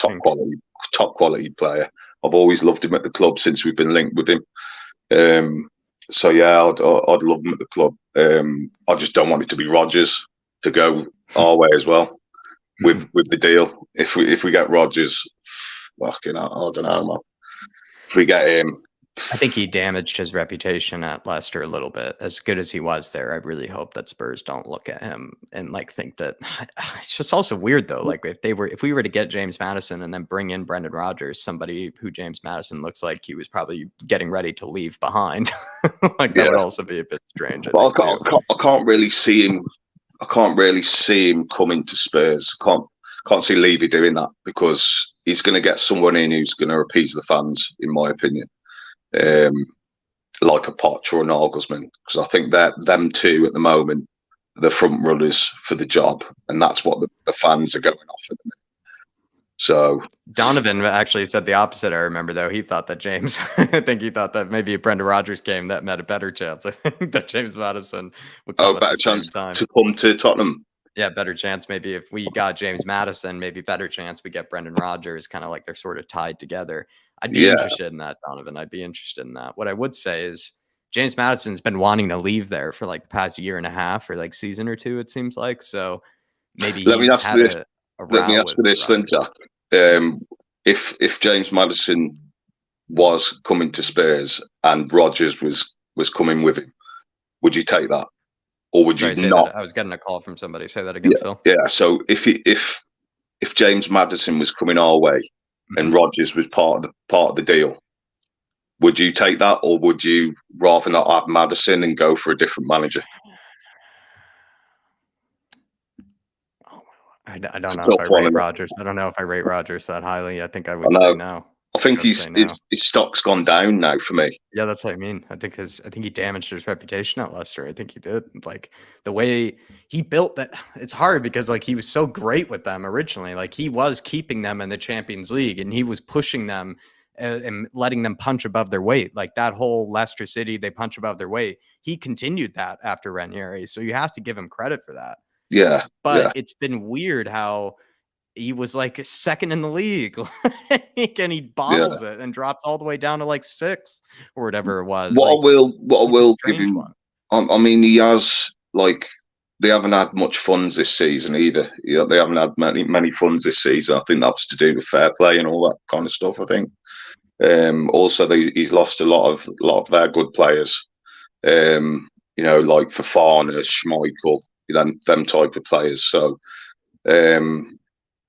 top quality player. I've always loved him at the club since we've been linked with him. So yeah, I'd love him at the club. I just don't want it to be Rodgers to go our way as well with the deal. If we get Rodgers, fucking, I don't know, man. If we get him, I think he damaged his reputation at Leicester a little bit. As good as he was there, I really hope that Spurs don't look at him and like think that. It's just also weird though. Like if we were to get James Maddison and then bring in Brendan Rodgers, somebody who James Maddison looks like he was probably getting ready to leave behind, like that would also be a bit strange. I can't really see him. I can't really see him coming to Spurs. Can't see Levy doing that because he's going to get someone in who's going to appease the fans, in my opinion. Like a Poch or an Nagelsmann, because I think that them two at the moment are the front runners for the job, and that's what the fans are going off at the minute. So Donovan actually said the opposite. I remember though he thought that James, I think he thought that maybe a Brendan Rodgers game that met a better chance. I think that James Maddison would come better chance to come to Tottenham. Yeah, better chance. Maybe if we got James Maddison, maybe better chance we get Brendan Rodgers. Kind of like they're sort of tied together. I'd be interested in that, Donovan. I'd be interested in that. What I would say is James Maddison's been wanting to leave there for like the past year and a half or like season or two, it seems like. So maybe let me ask you this then, Jack. If James Maddison was coming to Spurs and Rodgers was coming with him, would you take that? Or would you not? I was getting a call from somebody. Say that again, Phil. Yeah. So if James Maddison was coming our way and Rodgers was part of the deal, would you take that, or would you rather not have Maddison and go for a different manager? I don't know if I rate Rodgers. I don't know if I rate Rodgers that highly. I think I would say no. I think his stock's gone down now for me. Yeah, that's what I mean. I think he damaged his reputation at Leicester. I think he did. Like the way he built that, it's hard because like he was so great with them originally. Like he was keeping them in the Champions League and he was pushing them and letting them punch above their weight. Like that whole Leicester City, they punch above their weight. He continued that after Ranieri. So you have to give him credit for that. Yeah. But it's been weird how he was like second in the league and he bottles it and drops all the way down to like sixth or whatever it was. What I will give him, I mean, he has like, they haven't had much funds this season either. They haven't had many funds this season. I think that was to do with fair play and all that kind of stuff, I think. Also, he's lost a lot of their good players. You know, like Fofana, Schmeichel, them type of players. So,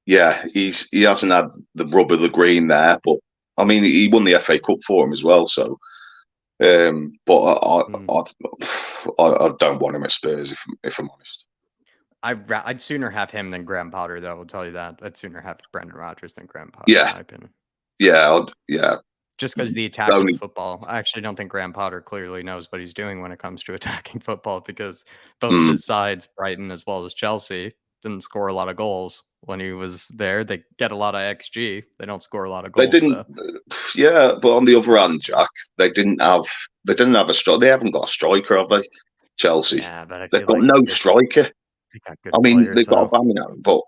yeah, he hasn't had the rub of the green there, but I mean, he won the FA Cup for him as well. So, but I don't want him at Spurs if I'm honest. I'd sooner have him than Graham Potter, though. I'll tell you that. I'd sooner have Brendan Rodgers than Graham Potter. Yeah, in my opinion. Yeah. Just because the attacking football, I actually don't think Graham Potter clearly knows what he's doing when it comes to attacking football because both of his sides, Brighton as well as Chelsea, didn't score a lot of goals when he was there. They get a lot of XG. They don't score a lot of goals. They didn't. Yeah, but on the other hand, Jack, they didn't have a striker. They haven't got a striker, have they? Chelsea. Yeah, but they've got no striker. I mean, they've got a Bamino, but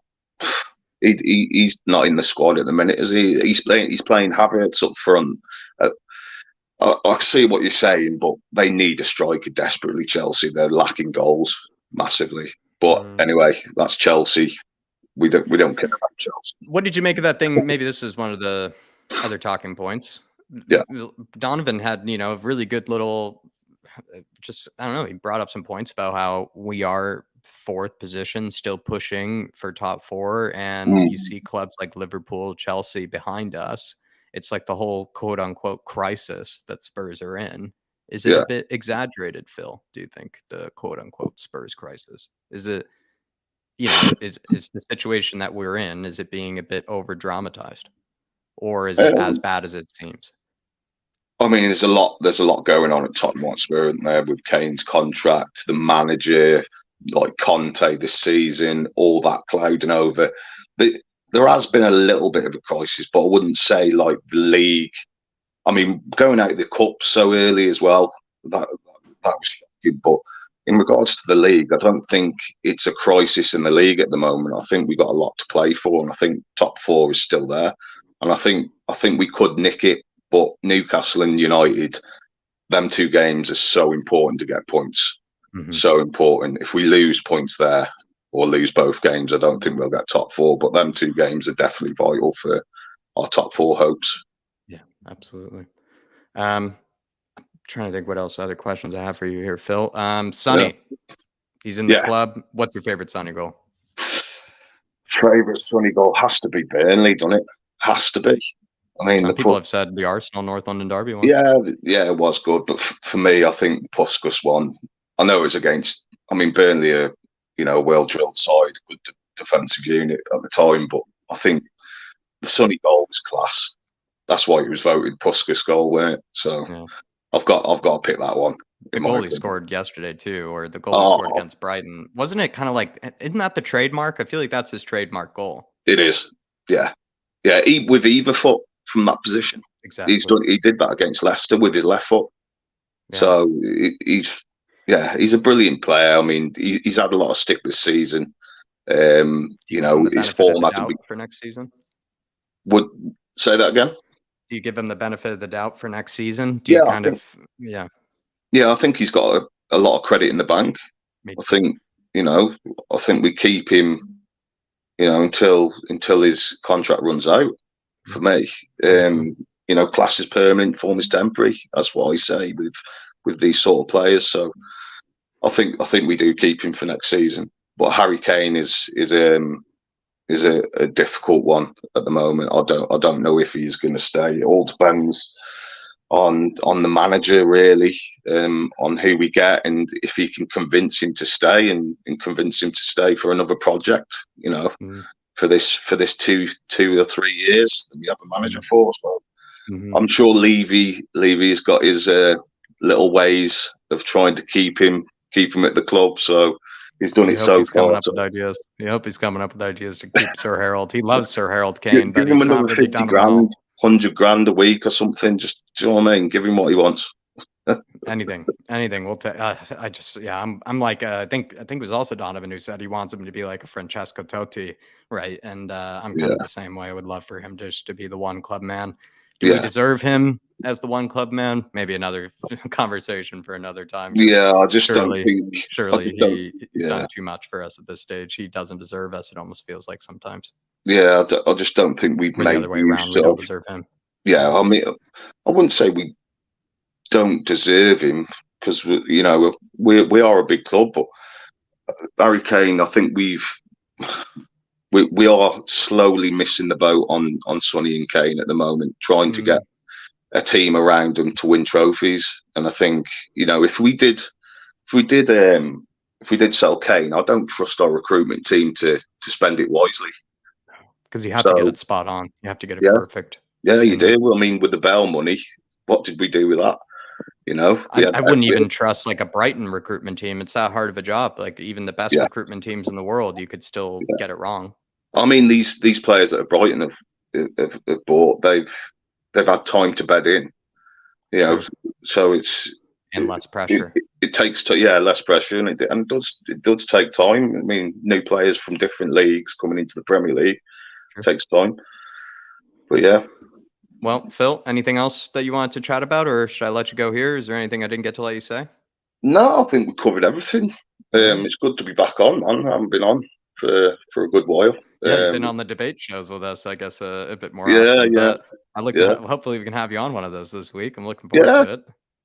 he's not in the squad at the minute, is he? He's playing Havertz up front. I see what you're saying, but they need a striker desperately. Chelsea, they're lacking goals massively. But anyway, that's Chelsea. We don't care about Chelsea. What did you make of that thing? Maybe this is one of the other talking points. Yeah, Donovan had a really good little. Just I don't know. He brought up some points about how we are fourth position, still pushing for top four, and you see clubs like Liverpool, Chelsea behind us. It's like the whole quote unquote crisis that Spurs are in. Is it a bit exaggerated, Phil? Do you think the quote unquote Spurs crisis? Is it, is the situation that we're in, is it being a bit over dramatized, or is it as bad as it seems? I mean, there's a lot going on at Tottenham Hotspur, isn't there, with Kane's contract, the manager, like Conte this season, all that clouding over. There has been a little bit of a crisis, but I wouldn't say like the league. I mean, going out of the cup so early as well, that was shocking. But in regards to the league, I don't think it's a crisis in the league at the moment. I think we've got a lot to play for, and I think top four is still there. And I think we could nick it, but Newcastle and United, them 2 games are so important to get points. So important. If we lose points there or lose both games, I don't think we'll get top 4. But them 2 games are definitely vital for our top 4 hopes. Yeah, absolutely. I'm trying to think what else other questions I have for you here, Phil. Sonny, he's in the club. What's your favorite Sonny goal? Favorite Sonny goal has to be Burnley, doesn't it? Has to be. I mean, some people have said the Arsenal North London derby one. Yeah, it was good, but for me, I think the Puskas one. I know it was against. I mean, Burnley are a well-drilled side, good defensive unit at the time, but I think the Sonny goal was class. That's why he was voted Puskas goal, wasn't it? So I've got to pick that one. The goal he scored yesterday too, or the goal he scored against Brighton, wasn't it kind of like? Isn't that the trademark? I feel like that's his trademark goal. It is. Yeah. With either foot from that position. Exactly. He did that against Leicester with his left foot. Yeah. So he's a brilliant player. I mean, he's had a lot of stick this season. His form had to be for next season. Would say that again? Do you give him the benefit of the doubt for next season? Do you I think he's got a lot of credit in the bank. I think we keep him, until his contract runs out. For me, class is permanent, form is temporary. That's what I say with these sort of players. So I think we do keep him for next season. But Harry Kane is a difficult one at the moment. I don't know if he's going to stay. It all depends on the manager, really, on who we get and if he can convince him to stay and convince him to stay for another project. For this 2 or 3 years that we have a manager for. So I'm sure Levy's got his little ways of trying to keep him at the club. So he's done it so far. I hope he's coming up with ideas to keep Sir Harold. He loves Sir Harold Kane, but he's not really done 50 grand, 100 grand a week or something. Just, do you know what I mean? Give him what he wants. anything we'll take. I'm like I think it was also Donovan who said he wants him to be like a Francesco Totti, right? And I'm kind of the same way. I would love for him just to be the one club man. Do we deserve him as the one club man? Maybe another conversation for another time. I just don't think. He's done too much for us at this stage. He doesn't deserve us. It almost feels like sometimes. I just don't think we've made the other way around. We don't deserve him. I mean, I wouldn't say we don't deserve him because we are a big club, but Harry Kane, I think we are slowly missing the boat on Sonny and Kane at the moment, trying to get a team around them to win trophies. And I think if we did sell Kane, I don't trust our recruitment team to spend it wisely because you have to get it spot on. You have to get it perfect. Yeah, you do. I mean, with the Bell money, what did we do with that? I wouldn't even trust like a Brighton recruitment team. It's that hard of a job. Like even the best recruitment teams in the world, you could still get it wrong. I mean, these players that Brighton have bought, they've had time to bed in. So it's less pressure. It takes less pressure, and it does take time. I mean, new players from different leagues coming into the Premier League takes time. But yeah. Well, Phil, anything else that you wanted to chat about, or should I let you go here? Is there anything I didn't get to let you say? No, I think we covered everything. It's good to be back on. I haven't been on for a good while. Yeah, you've been on the debate shows with us, I guess, a bit more. Yeah. Hopefully, we can have you on one of those this week. I'm looking forward to it.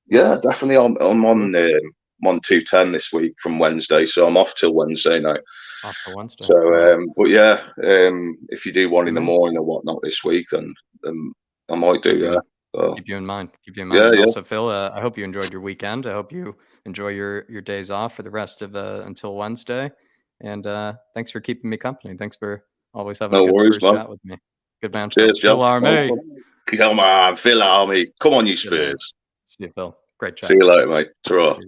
Yeah, definitely. I'm on 210 this week from Wednesday, so I'm off till Wednesday night. Off till Wednesday. So, but if you do one in the morning or whatnot this week, then I might do. So, keep you in mind. Yeah. Also, Phil, I hope you enjoyed your weekend. I hope you enjoy your days off for the rest of until Wednesday. And thanks for keeping me company. Thanks for always having a good Spurs chat with me. Good man. Cheers, Phil Army. Come on, Phil Army. Come on, you Spurs. See you, Phil. Great chat. See you later, mate. Ta-ra.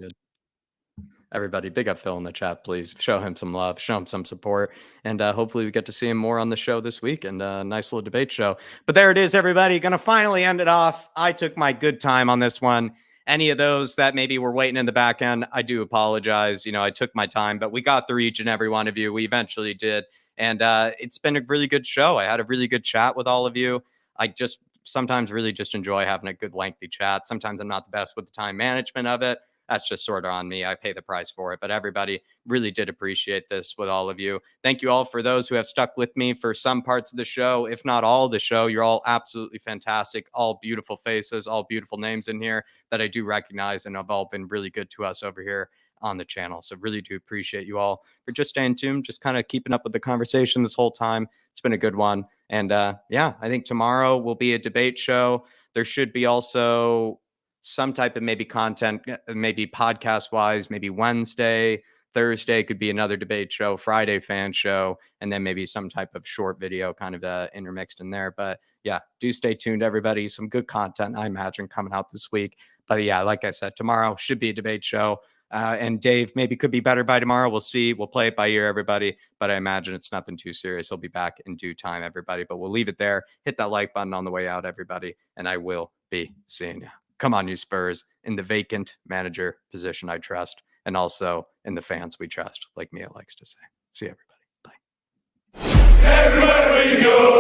Everybody, big up Phil in the chat, please. Show him some love, show him some support, and hopefully we get to see him more on the show this week, and a nice little debate show. But there it is, everybody. Going to finally end it off. I took my good time on this one. Any of those that maybe were waiting in the back end, I do apologize. I took my time, but we got through each and every one of you. We eventually did, and it's been a really good show. I had a really good chat with all of you. I just sometimes really just enjoy having a good lengthy chat. Sometimes I'm not the best with the time management of it. That's just sort of on me. I pay the price for it. But everybody really did appreciate this with all of you. Thank you all for those who have stuck with me for some parts of the show, if not all of the show. You're all absolutely fantastic. All beautiful faces, all beautiful names in here that I do recognize and have all been really good to us over here on the channel. So really do appreciate you all for just staying tuned, just kind of keeping up with the conversation this whole time. It's been a good one. And yeah, I think tomorrow will be a debate show. There should be also some type of maybe content, maybe podcast wise, maybe Wednesday, Thursday could be another debate show, Friday fan show, and then maybe some type of short video kind of intermixed in there. But yeah, do stay tuned, everybody. Some good content, I imagine, coming out this week. But yeah, like I said, tomorrow should be a debate show. And Dave maybe could be better by tomorrow. We'll see. We'll play it by ear, everybody. But I imagine it's nothing too serious. He'll be back in due time, everybody. But we'll leave it there. Hit that like button on the way out, everybody. And I will be seeing you. Come on, you Spurs, in the vacant manager position I trust, and also in the fans we trust, like Mia likes to say. See you, everybody. Bye. Everywhere we go.